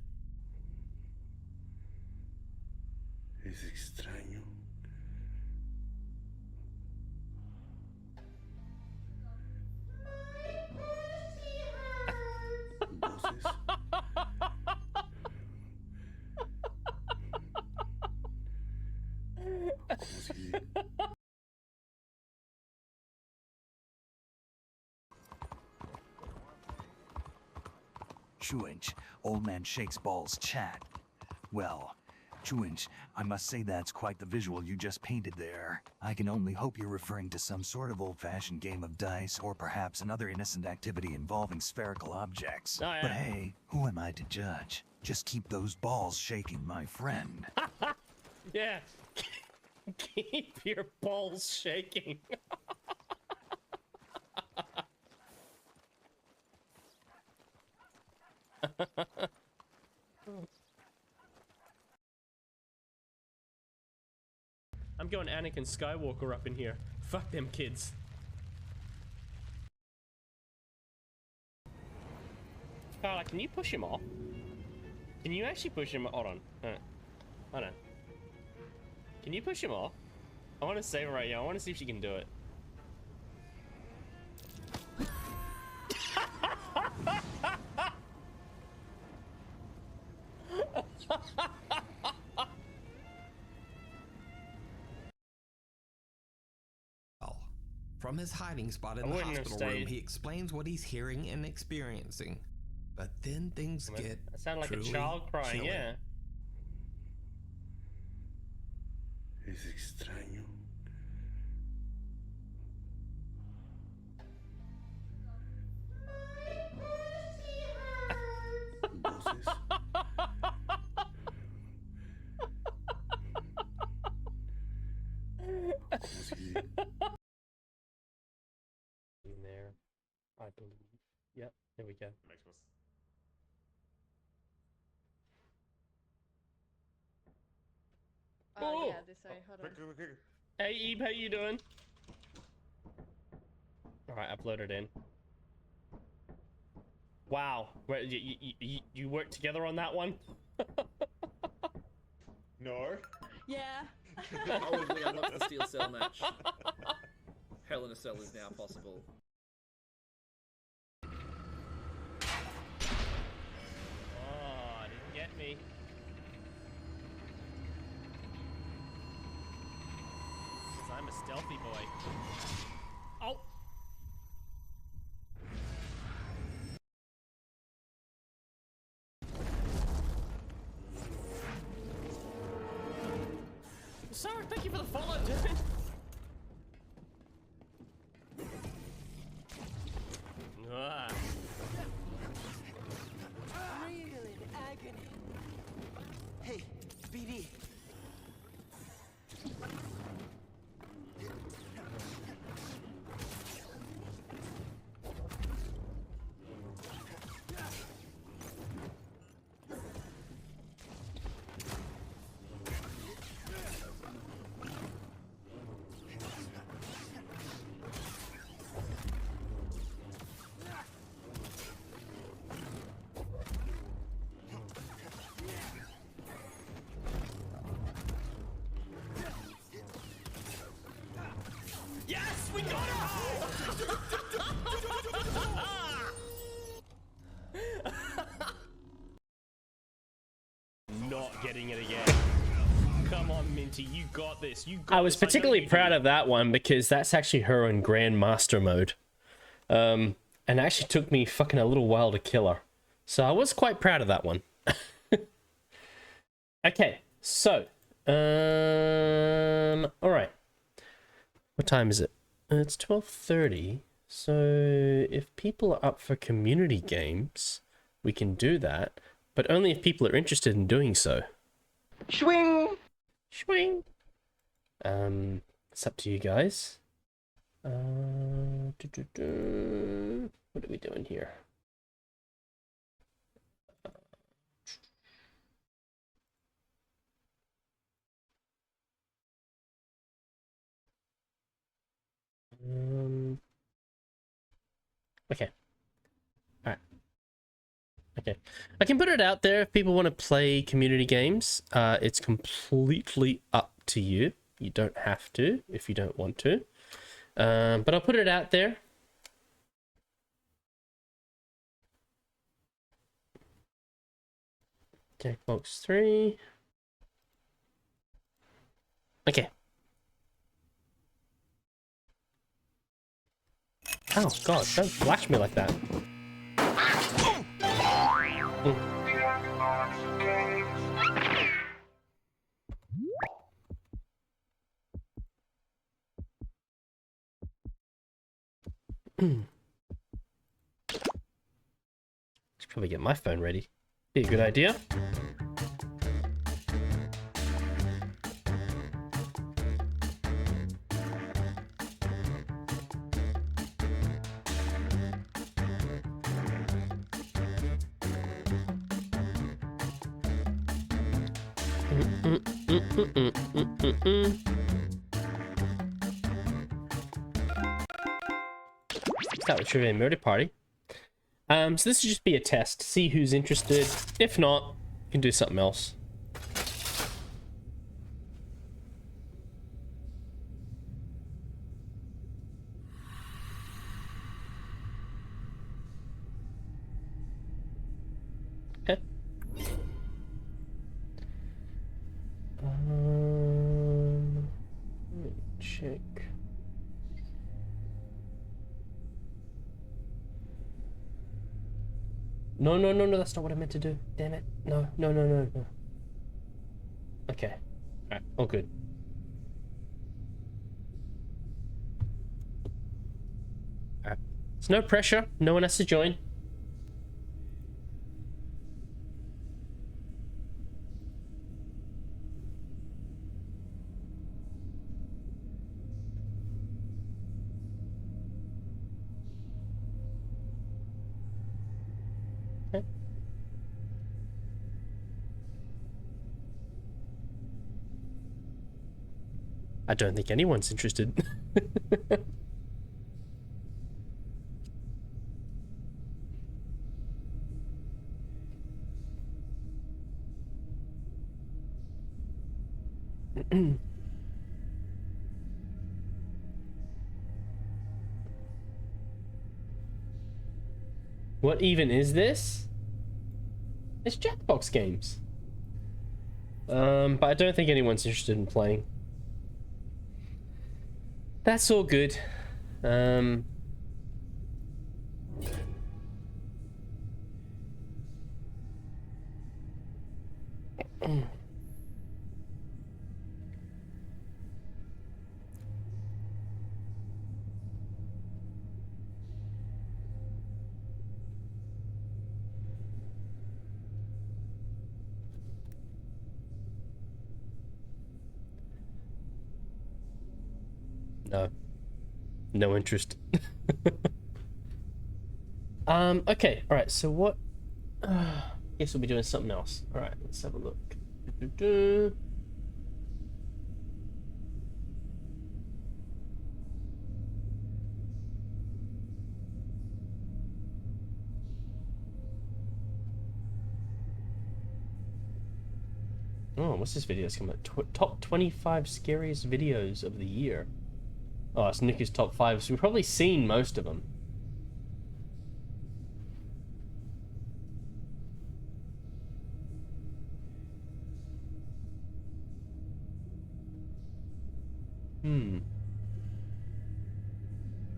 Es extraño. Voces. Como si... Chewinch, old man shakes balls chat. Well, Chewinch, I must say that's quite the visual you just painted there. I can only hope you're referring to some sort of old-fashioned game of dice, or perhaps another innocent activity involving spherical objects. Oh, yeah. But hey, who am I to judge? Just keep those balls shaking, my friend. Yeah. Keep your balls shaking. I'm going Anakin Skywalker up in here. Fuck them kids. Carla, can you push him off? Can you actually push him? Hold on. Hold on. Can you push him off? I want to save her right now. I want to see if she can do it. From his hiding spot in the hospital room, he explains what he's hearing and experiencing. But then things get That sounded like a truly child crying, chilling. yeah. Es extraño. Voces. Como si... In there, I believe. Yep, there we go. Oh, yeah, this way. Hold on. Hey Eve, how you doing? Alright, upload it in. Wow, you worked together on that one? No. Yeah. Probably unlocked the Steel Cell match. Hell in a Cell is now possible. Oh, didn't get me. Because I'm a stealthy boy. Oh! Sorry, thank you for the follow, dude. getting it again. Come on, Minty, you got this. You got I was particularly proud of that one because that's actually her in Grandmaster mode. And it actually took me fucking a little while to kill her. So I was quite proud of that one. Okay, so alright. What time is it? It's 12:30. So if people are up for community games, we can do that, but only if people are interested in doing so. Swing! Swing! It's up to you guys. What are we doing here? Okay. Alright. Okay. I can put it out there if people want to play community games. It's completely up to you. You don't have to if you don't want to. But I'll put it out there. Jackbox 3. Okay. Oh god, don't flash me like that. Should probably get my phone ready. Be a good idea. Start with Trivia Murder Party. So this will just be a test, see who's interested. If not, you can do something else. Okay. Let me check. No, that's not what I meant to do. Damn it. No. Okay. Alright, all good. Alright. There's no pressure. No one has to join. Okay. I don't think anyone's interested. What even is this? It's Jackbox games. But I don't think anyone's interested in playing. That's all good. No. No interest. Okay, alright, so what... guess we'll be doing something else. Alright, let's have a look. Oh, what's this video? It's coming up. Top 25 scariest videos of the year. Oh, it's Nick's top 5, so we've probably seen most of them.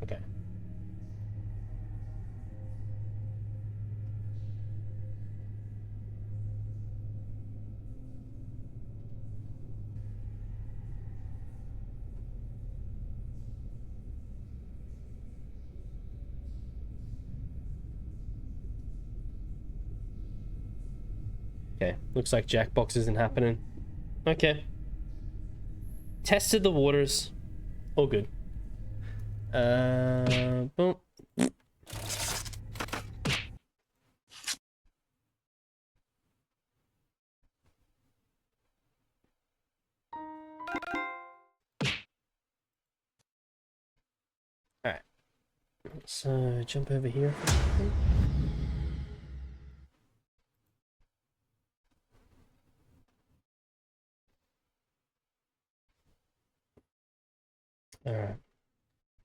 Okay. Okay, looks like Jackbox isn't happening. Okay. Tested the waters. All good. Boom. Alright. Let's jump over here for a second. Alright.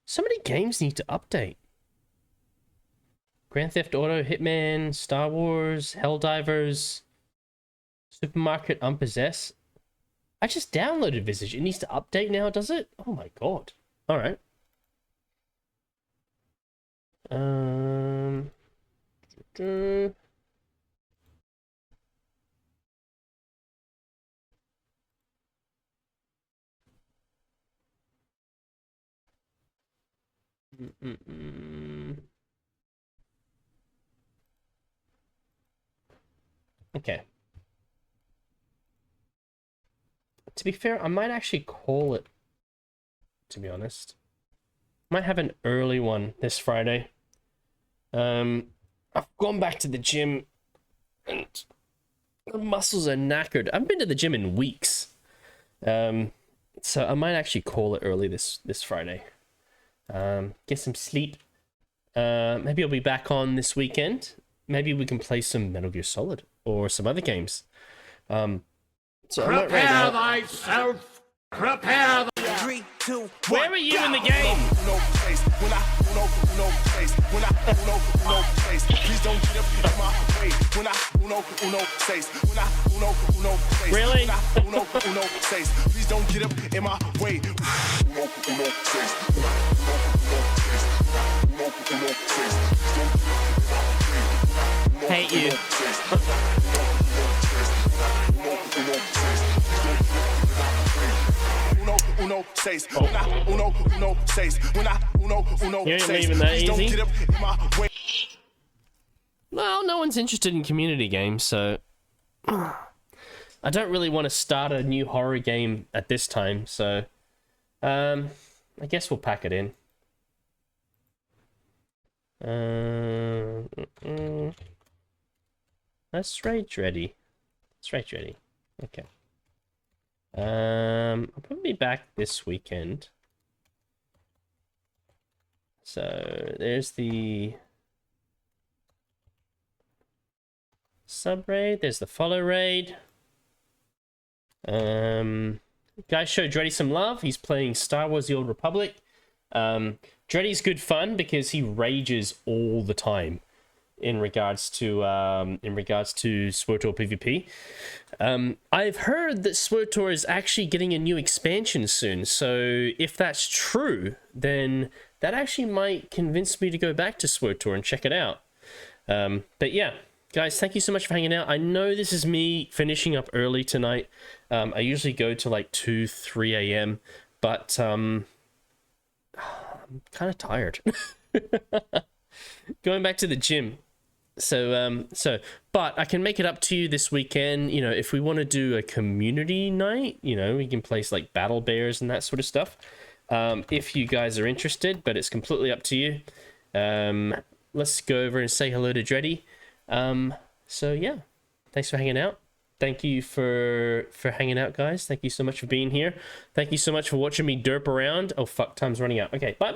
So many games need to update. Grand Theft Auto, Hitman, Star Wars, Helldivers, Supermarket Unpossessed. I just downloaded Visage. It needs to update now, does it? Oh my god. Alright. Okay. To be fair, I might actually call it, to be honest. Might have an early one this Friday. I've gone back to the gym and the muscles are knackered. I haven't been to the gym in weeks. So I might actually call it early this Friday. Get some sleep. Maybe I'll be back on this weekend. Maybe we can play some Metal Gear Solid or some other games. So Prepare thyself. Prepare. 3, 2, 1. Where are you in the game? Really? Please don't get up in my way. Hate you. You ain't leaving that easy. Well, no one's interested in community games, so I don't really want to start a new horror game at this time, so I guess we'll pack it in. That's rage ready. That's rage ready. Okay. I'll probably be back this weekend. So there's the sub raid. There's the follow raid. Guys, show Dreddy some love. He's playing Star Wars: The Old Republic. Dreddy's good fun because he rages all the time in regards to SWTOR PvP. I've heard that SWTOR is actually getting a new expansion soon, so if that's true, then that actually might convince me to go back to SWTOR and check it out. But yeah, guys, thank you so much for hanging out. I know this is me finishing up early tonight. I usually go to like 2, 3 a.m., but I'm kind of tired. Going back to the gym. But I can make it up to you this weekend. You know, if we want to do a community night, you know, we can place like battle bears and that sort of stuff. If you guys are interested, but it's completely up to you. Let's go over and say hello to Dreddy. So yeah, thanks for hanging out. Thank you for hanging out, guys. Thank you so much for being here. Thank you so much for watching me derp around. Oh fuck, time's running out. Okay, bye.